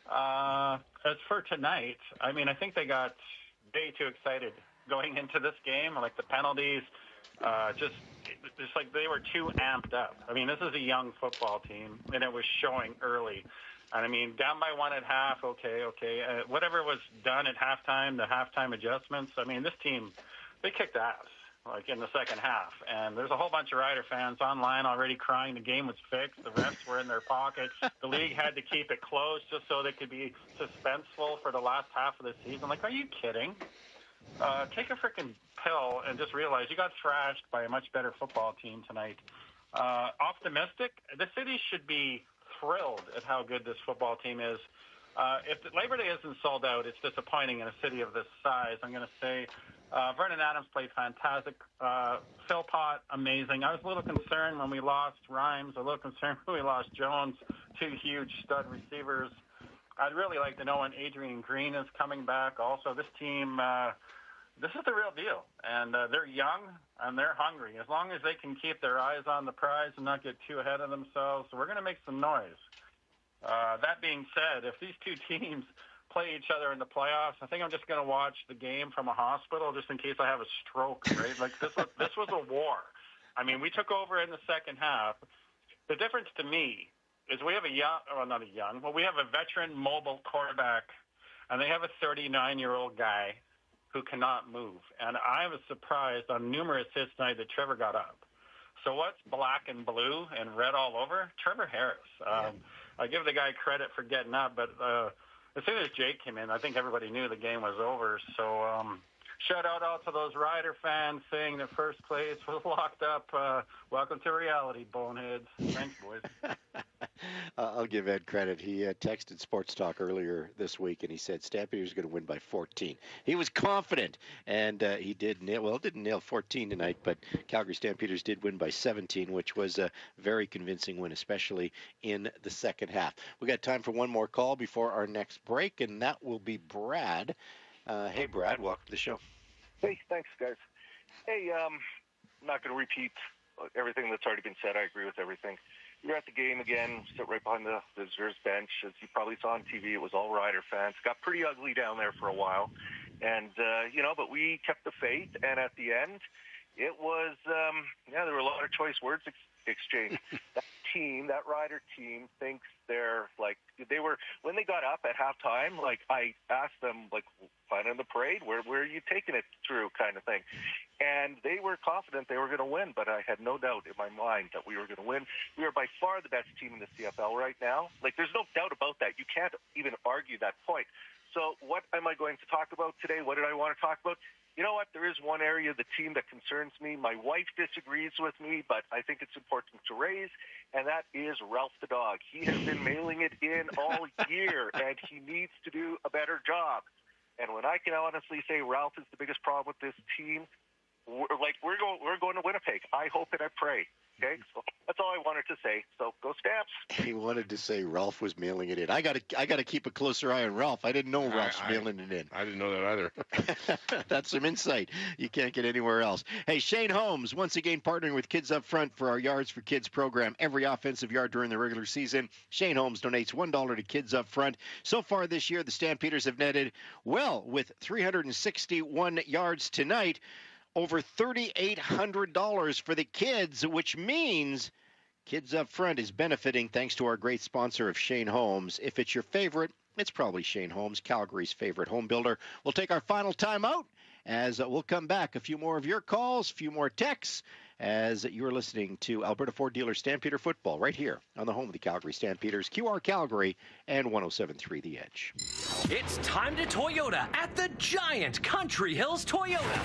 As for tonight, I mean, I think they got way too excited going into this game. Like the penalties, just like they were too amped up. I mean, this is a young football team, and it was showing early. And, I mean, down by one at half, okay. Whatever was done at halftime, the halftime adjustments, I mean, this team, they kicked ass. like in the second half. And there's a whole bunch of Rider fans online already crying the game was fixed. The refs were in their pockets. The league had to keep it closed just so they could be suspenseful for the last half of the season. Like, are you kidding? Take a freaking pill and just realize you got thrashed by a much better football team tonight. Optimistic, the city should be thrilled at how good this football team is. If Labor Day isn't sold out, it's disappointing in a city of this size. I'm going to say Vernon Adams played fantastic. Philpott, amazing. I was a little concerned when we lost Rhymes, a little concerned when we lost Jones, two huge stud receivers. I'd really like to know when Adrian Green is coming back. Also, this team, this is the real deal. And they're young and they're hungry. As long as they can keep their eyes on the prize and not get too ahead of themselves, we're going to make some noise. That being said, if these two teams play each other in the playoffs, I think I'm just going to watch the game from a hospital just in case I have a stroke, right? Like, this was a war. I mean, we took over in the second half. The difference to me is we have we have a veteran mobile quarterback, and they have a 39-year-old guy who cannot move. And I was surprised on numerous hits tonight that Trevor got up. So what's black and blue and red all over? Trevor Harris. I give the guy credit for getting up, but as soon as Jake came in, I think everybody knew the game was over. So shout out all to those Rider fans saying that first place was locked up. Welcome to reality, boneheads. Thanks, boys. I'll give Ed credit. He texted Sports Talk earlier this week, and he said Stampeders going to win by 14. He was confident, and he did didn't nail 14 tonight, but Calgary Stampeders did win by 17, which was a very convincing win, especially in the second half. We got time for one more call before our next break, and that will be Brad. Hey, Brad, welcome to the show. Hey, thanks, guys. Hey, I'm not going to repeat everything that's already been said. I agree with everything. You're at the game again, sit right behind the visitors' bench. As you probably saw on TV, it was all Rider fans. Got pretty ugly down there for a while. And, but we kept the faith. And at the end, it was, there were a lot of choice words exchanged. That Rider team thinks they're like, when they got up at halftime, like I asked them, like, fine on the parade, where are you taking it through kind of thing. And they were confident they were going to win, but I had no doubt in my mind that we were going to win. We are by far the best team in the CFL right now. Like, there's no doubt about that. You can't even argue that point. So what am I going to talk about today? What did I want to talk about? You know what? There is one area of the team that concerns me. My wife disagrees with me, but I think it's important to raise, and that is Ralph the dog. He has been mailing it in all year, and he needs to do a better job. And when I can honestly say Ralph is the biggest problem with this team, we're going to Winnipeg. I hope and I pray. Okay, so that's all I wanted to say. So go Stamps. He wanted to say Ralph was mailing it in. I got to keep a closer eye on Ralph. I didn't know Ralph's mailing it in. I didn't know that either. That's some insight you can't get anywhere else. Hey, Shane Holmes, once again partnering with Kids Up Front for our Yards for Kids program. Every offensive yard during the regular season, Shane Holmes donates $1 to Kids Up Front. So far this year, the Stampeders have netted well with 361 yards tonight. Over $3,800 for the kids, which means Kids Up Front is benefiting thanks to our great sponsor of Shane Holmes. If it's your favorite, it's probably Shane Holmes, Calgary's favorite home builder. We'll take our final time out as we'll come back. A few more of your calls, a few more texts as you're listening to Alberta Ford Dealer Stampeder Football right here on the home of the Calgary Stampeders, QR Calgary and 107.3 The Edge. It's time to Toyota at the Giant Country Hills Toyota.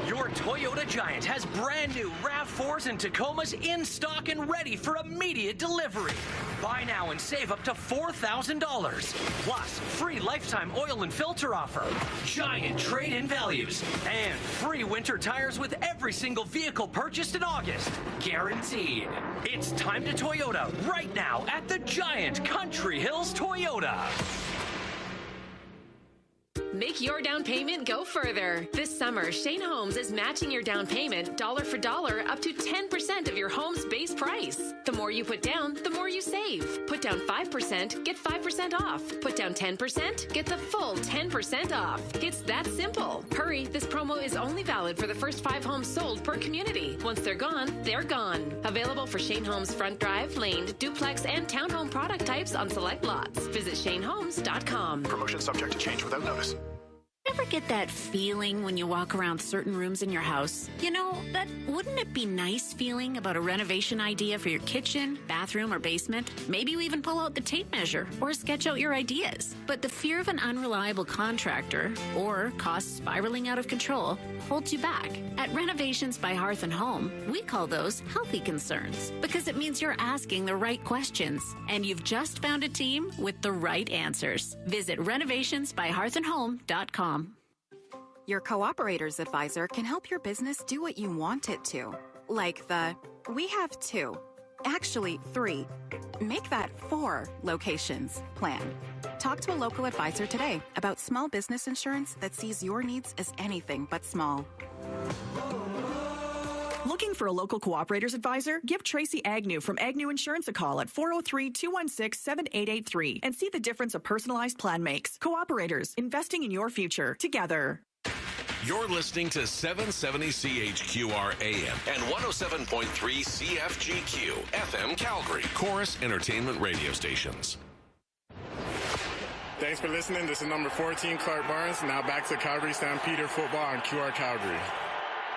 Your Toyota Giant has brand new RAV4s and Tacomas in stock and ready for immediate delivery. Buy now and save up to $4,000. Plus, free lifetime oil and filter offer, giant trade-in values, and free winter tires with every single vehicle purchased in August. Guaranteed. It's time to Toyota right now at the Giant Country Hills Toyota. Make your down payment go further. This summer, Shane Holmes is matching your down payment dollar for dollar up to 10% of your home's base price. The more you put down, the more you save. Put down 5%, get 5% off. Put down 10%, get the full 10% off. It's that simple. Hurry, this promo is only valid for the first 5 homes sold per community. Once they're gone, they're gone. Available for Shane Holmes front drive, laned, duplex, and townhome product types on select lots. Visit ShaneHolmes.com. Promotion subject to change without notice. Ever get that feeling when you walk around certain rooms in your house? You know, that wouldn't it be nice feeling about a renovation idea for your kitchen, bathroom, or basement? Maybe you even pull out the tape measure or sketch out your ideas. But the fear of an unreliable contractor or costs spiraling out of control holds you back. At Renovations by Hearth and Home, we call those healthy concerns because it means you're asking the right questions and you've just found a team with the right answers. Visit renovationsbyhearthandhome.com. Your cooperator's advisor can help your business do what you want it to. Like the, we have 2, actually 3, make that 4 locations plan. Talk to a local advisor today about small business insurance that sees your needs as anything but small. Looking for a local cooperator's advisor? Give Tracy Agnew from Agnew Insurance a call at 403-216-7883 and see the difference a personalized plan makes. Cooperators, investing in your future together. You're listening to 770 CHQR AM and 107.3 CFGQ FM Calgary, Chorus Entertainment Radio Stations. Thanks for listening. This is number 14, Clark Barnes. Now back to Calgary Stampeder football on QR Calgary.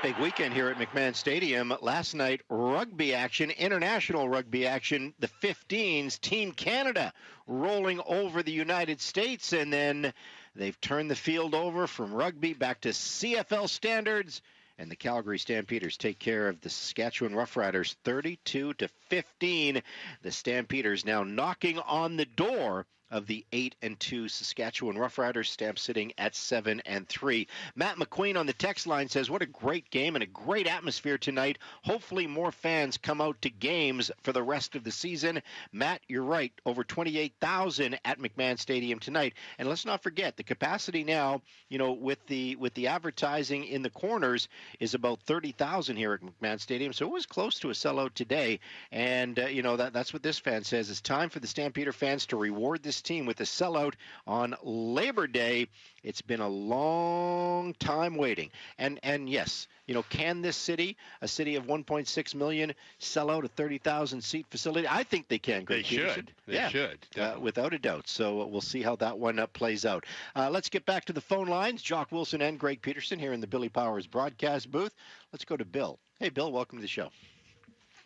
Big weekend here at McMahon Stadium. Last night, rugby action, international rugby action. The 15s, Team Canada, rolling over the United States. And then they've turned the field over from rugby back to CFL standards. And the Calgary Stampeders take care of the Saskatchewan Roughriders 32-15. The Stampeders now knocking on the door of the 8-2 Saskatchewan Roughriders, Stamp sitting at 7-3. Matt McQueen on the text line says, what a great game and a great atmosphere tonight. Hopefully more fans come out to games for the rest of the season. Matt, you're right. Over 28,000 at McMahon Stadium tonight. And let's not forget, the capacity now, you know, with the advertising in the corners is about 30,000 here at McMahon Stadium. So it was close to a sellout today. And, you know, that's what this fan says. It's time for the Stampeder fans to reward this team with a sellout on Labor Day. It's been a long time waiting. And yes, you know, can this city, a city of 1.6 million, sell out a 30,000 seat facility? I think they can. They should. They should. Without a doubt. So we'll see how that one plays out. Let's get back to the phone lines. Jock Wilson and Greg Peterson here in the Billy Powers broadcast booth. Let's go to Bill. Hey, Bill, welcome to the show.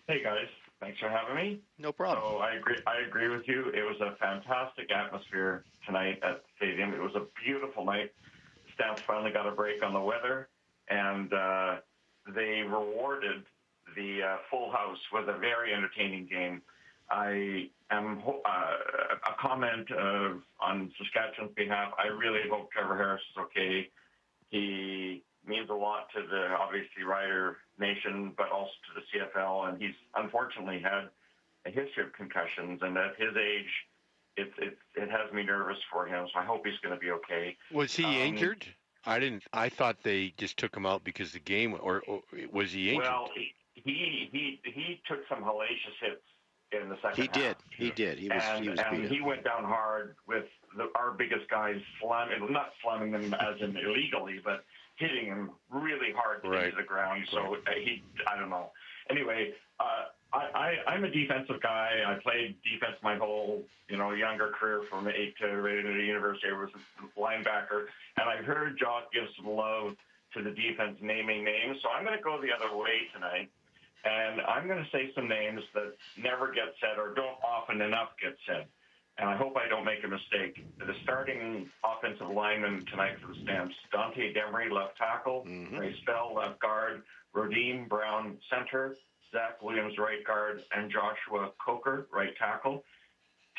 Hey, guys. Thanks for having me. No problem. So I agree with you. It was a fantastic atmosphere tonight at the stadium. It was a beautiful night. Stamps finally got a break on the weather, and they rewarded the full house with a very entertaining game. I am a comment on Saskatchewan's behalf. I really hope Trevor Harris is okay. He means a lot to the, obviously, Rider Nation, but also to the CFL, and he's unfortunately had a history of concussions, and at his age, it has me nervous for him, so I hope he's going to be okay. Was he injured? I thought they just took him out because the game, or was he injured? Well, he took some hellacious hits in the second half. He did. He was and he went down hard with our biggest guys not slamming them as in illegally, but hitting him really hard into the ground. So I don't know. Anyway, I'm a defensive guy. I played defense my whole, younger career from 8 to university. I was a linebacker, and I heard Jock give some love to the defense naming names. So I'm going to go the other way tonight, and I'm going to say some names that never get said or don't often enough get said. And I hope I don't make a mistake. The starting offensive lineman tonight for the Stamps, Dante Demery, left tackle, Ray Spell, left guard, Rodeem Brown, center, Zach Williams, right guard, and Joshua Coker, right tackle.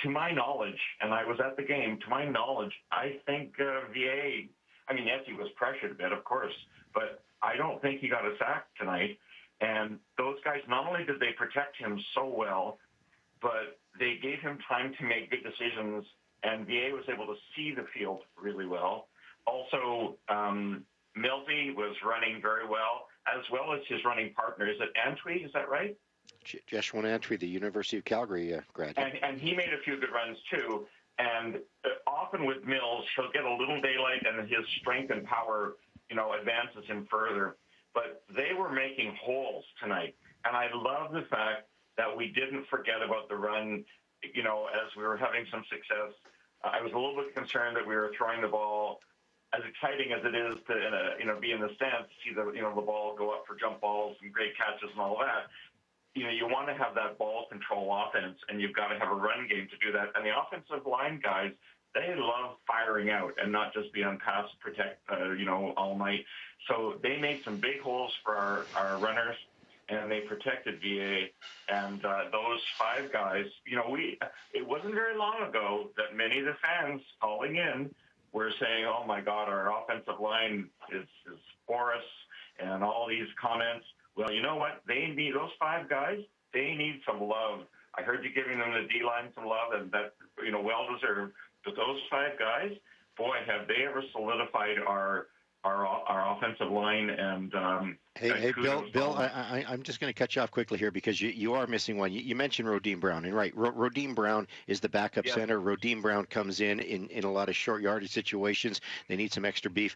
To my knowledge, and I was at the game, to my knowledge, I think VA, yes, he was pressured a bit, of course, but I don't think he got a sack tonight. And those guys, not only did they protect him so well, but they gave him time to make good decisions, and VA was able to see the field really well. Also, Milty was running very well as his running partner. Is it Antwi? Is that right? Jeshwan Antwi, the University of Calgary graduate. And he made a few good runs, too. And often with Mills, he'll get a little daylight, and his strength and power, advances him further. But they were making holes tonight. And I love the fact that we didn't forget about the run, as we were having some success. I was a little bit concerned that we were throwing the ball as exciting as it is to be in the stands, see the the ball go up for jump balls and great catches and all of that. You want to have that ball control offense, and you've got to have a run game to do that. And the offensive line guys, they love firing out and not just be on pass protect, all night. So they made some big holes for our runners, and they protected VA. And those 5 guys, it wasn't very long ago that many of the fans calling in were saying, "Oh my God, our offensive line is for us," and all these comments. Well, you know what? They need those 5 guys. They need some love. I heard you giving them the D line some love, and that well deserved. But those 5 guys, boy, have they ever solidified our offensive line. And Hey, Bill, I'm just going to cut you off quickly here because you are missing one. You mentioned Rodim Brown, and right, Rodim Brown is the backup center. Rodim Brown comes in a lot of short yardage situations. They need some extra beef.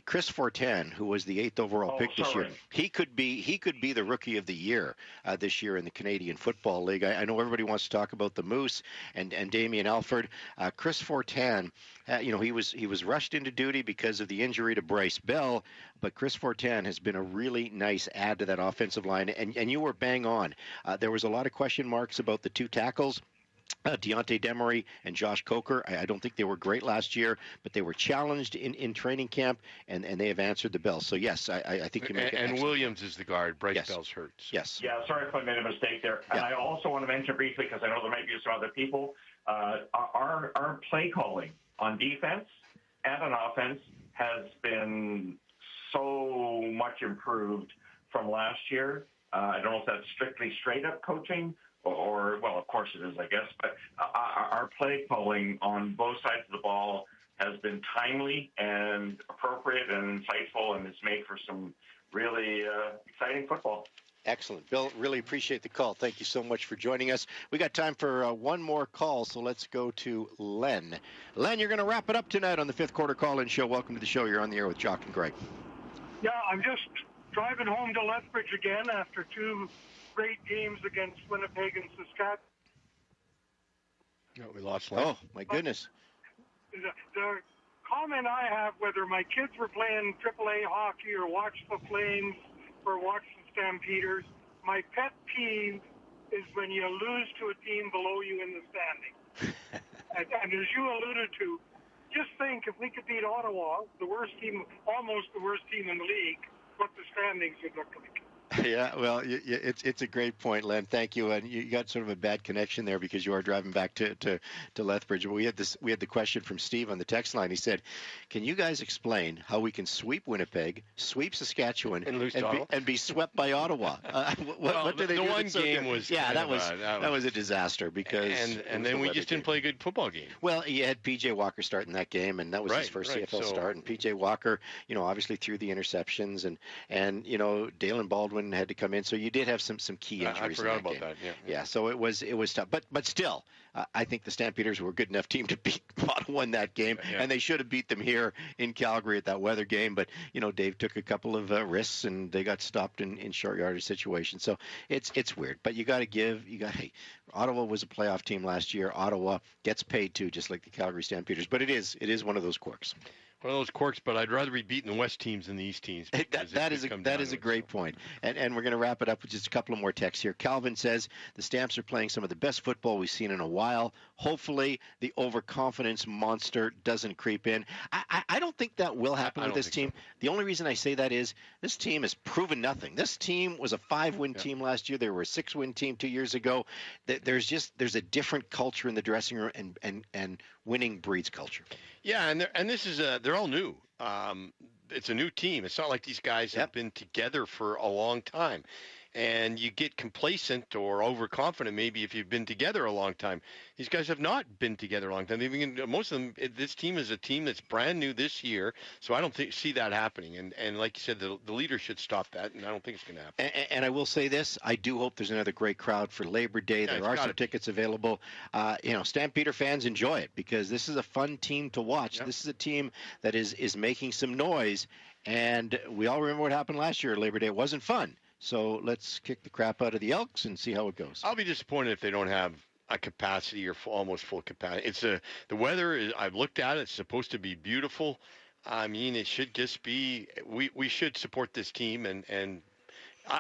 Chris Fortin, who was the 8th overall pick this year, he could be the rookie of the year this year in the Canadian Football League. I know everybody wants to talk about the Moose and Damien Alford. Chris Fortin, he was rushed into duty because of the injury to Bryce Bell, but Chris Fortin has been a really nice add to that offensive line, and you were bang on. There was a lot of question marks about the 2 tackles. Deontay Demery and Josh Coker. I don't think they were great last year, but they were challenged in training camp, and they have answered the bell. So, yes, I think you make it. And Williams is the guard. Bryce Bell's hurt. So. Yes. Yeah, sorry if I made a mistake there. And I also want to mention briefly, because I know there might be some other people, our play calling on defense and on offense has been so much improved from last year. I don't know if that's strictly straight-up coaching or, well, of course it is, I guess, but our play calling on both sides of the ball has been timely and appropriate and insightful, and it's made for some really exciting football. Excellent. Bill, really appreciate the call. Thank you so much for joining us. We got time for one more call, so let's go to Len. Len, you're going to wrap it up tonight on the 5th Quarter Call-In Show. Welcome to the show. You're on the air with Jock and Greg. Yeah, I'm just driving home to Lethbridge again after 2 great games against Winnipeg and Saskatchewan. No, we lost Len. Oh, my goodness. The comment I have, whether my kids were playing AAA hockey or watched the Flames or watched the Stampeders, my pet peeve is when you lose to a team below you in the standings. and as you alluded to, just think if we could beat Ottawa, the worst team, almost the worst team in the league, what the standings would look like. Yeah, well, it's a great point, Len. Thank you. And you got sort of a bad connection there because you are driving back to Lethbridge. But we had the question from Steve on the text line. He said, "Can you guys explain how we can sweep Winnipeg, sweep Saskatchewan, and be swept by Ottawa? What do they do? The one game was that was a disaster because and then we just didn't play a good football game. Well, you had PJ Walker starting that game, and that was his first CFL start. And PJ Walker, obviously threw the interceptions, and Dalen Baldwin had to come in, so you did have some key injuries. I forgot in that about game. that. Yeah. So it was tough, but still, I think the Stampeders were a good enough team to beat Ottawa in that game, and they should have beat them here in Calgary at that weather game. But Dave took a couple of risks, and they got stopped in short yardage situations. So it's weird, but you got to hey, Ottawa was a playoff team last year. Ottawa gets paid too, just like the Calgary Stampeders. But it is one of those quirks. One of those quirks, but I'd rather be beating the West teams than the East teams. That is a great point. And we're going to wrap it up with just a couple of more texts here. Calvin says the Stamps are playing some of the best football we've seen in a while. Hopefully the overconfidence monster doesn't creep in. I don't think that will happen with this team. So. The only reason I say that is this team has proven nothing. This team was a 5-win team last year. They were a 6-win team 2 years ago. There's a different culture in the dressing room, and winning breeds culture. Yeah, and this is they're all new. It's a new team. It's not like these guys have been together for a long time. And you get complacent or overconfident maybe if you've been together a long time. These guys have not been together a long time. Most of them, this team is a team that's brand new this year, so I don't see that happening. And like you said, the leader should stop that, and I don't think it's going to happen. And I will say this, I do hope there's another great crowd for Labor Day. There are some tickets available. Stampeder fans, enjoy it because this is a fun team to watch. This is a team that is making some noise, and we all remember what happened last year at Labor Day. It wasn't fun. So let's kick the crap out of the Elks and see how it goes. I'll be disappointed if they don't have a capacity or almost full capacity. The weather is, I've looked at it. It's supposed to be beautiful. I mean, it should just be we should support this team, and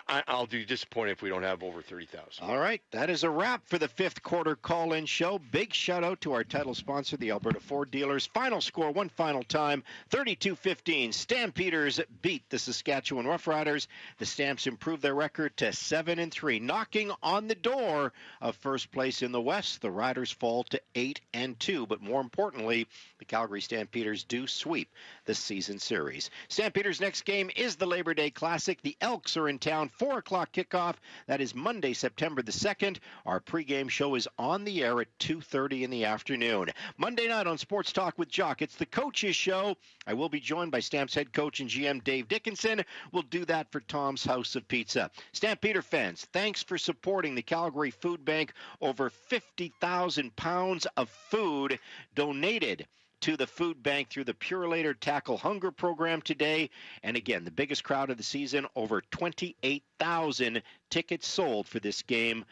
I'll be disappointed if we don't have over 30,000. All right, that is a wrap for the fifth quarter call-in show. Big shout-out to our title sponsor, the Alberta Ford Dealers. Final score, one final time, 32-15. Stampeders beat the Saskatchewan Roughriders. The Stamps improved their record to 7-3, knocking on the door of first place in the West. The Riders fall to 8-2, but more importantly, the Calgary Stampeders do sweep the season series. Stampeders' next game is the Labor Day Classic. The Elks are in town. 4 o'clock kickoff. That is Monday, September the 2nd. Our pregame show is on the air at 2:30 in the afternoon. Monday night on Sports Talk with Jock, it's the Coaches Show. I will be joined by Stamps head coach and GM Dave Dickinson. We'll do that for Tom's House of Pizza. Stampeder fans, thanks for supporting the Calgary Food Bank. Over 50,000 pounds of food donated to the food bank through the Purelator Tackle Hunger program today. And again, the biggest crowd of the season, over 28,000 tickets sold for this game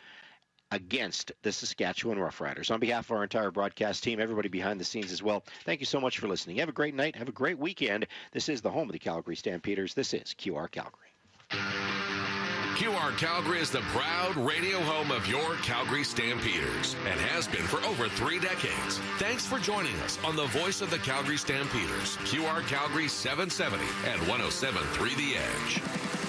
against the Saskatchewan Roughriders. On behalf of our entire broadcast team, everybody behind the scenes as well, thank you so much for listening. Have a great night. Have a great weekend. This is the home of the Calgary Stampeders. This is QR Calgary. QR Calgary is the proud radio home of your Calgary Stampeders and has been for over 3 decades. Thanks for joining us on the voice of the Calgary Stampeders, QR Calgary 770 and 107.3 The Edge.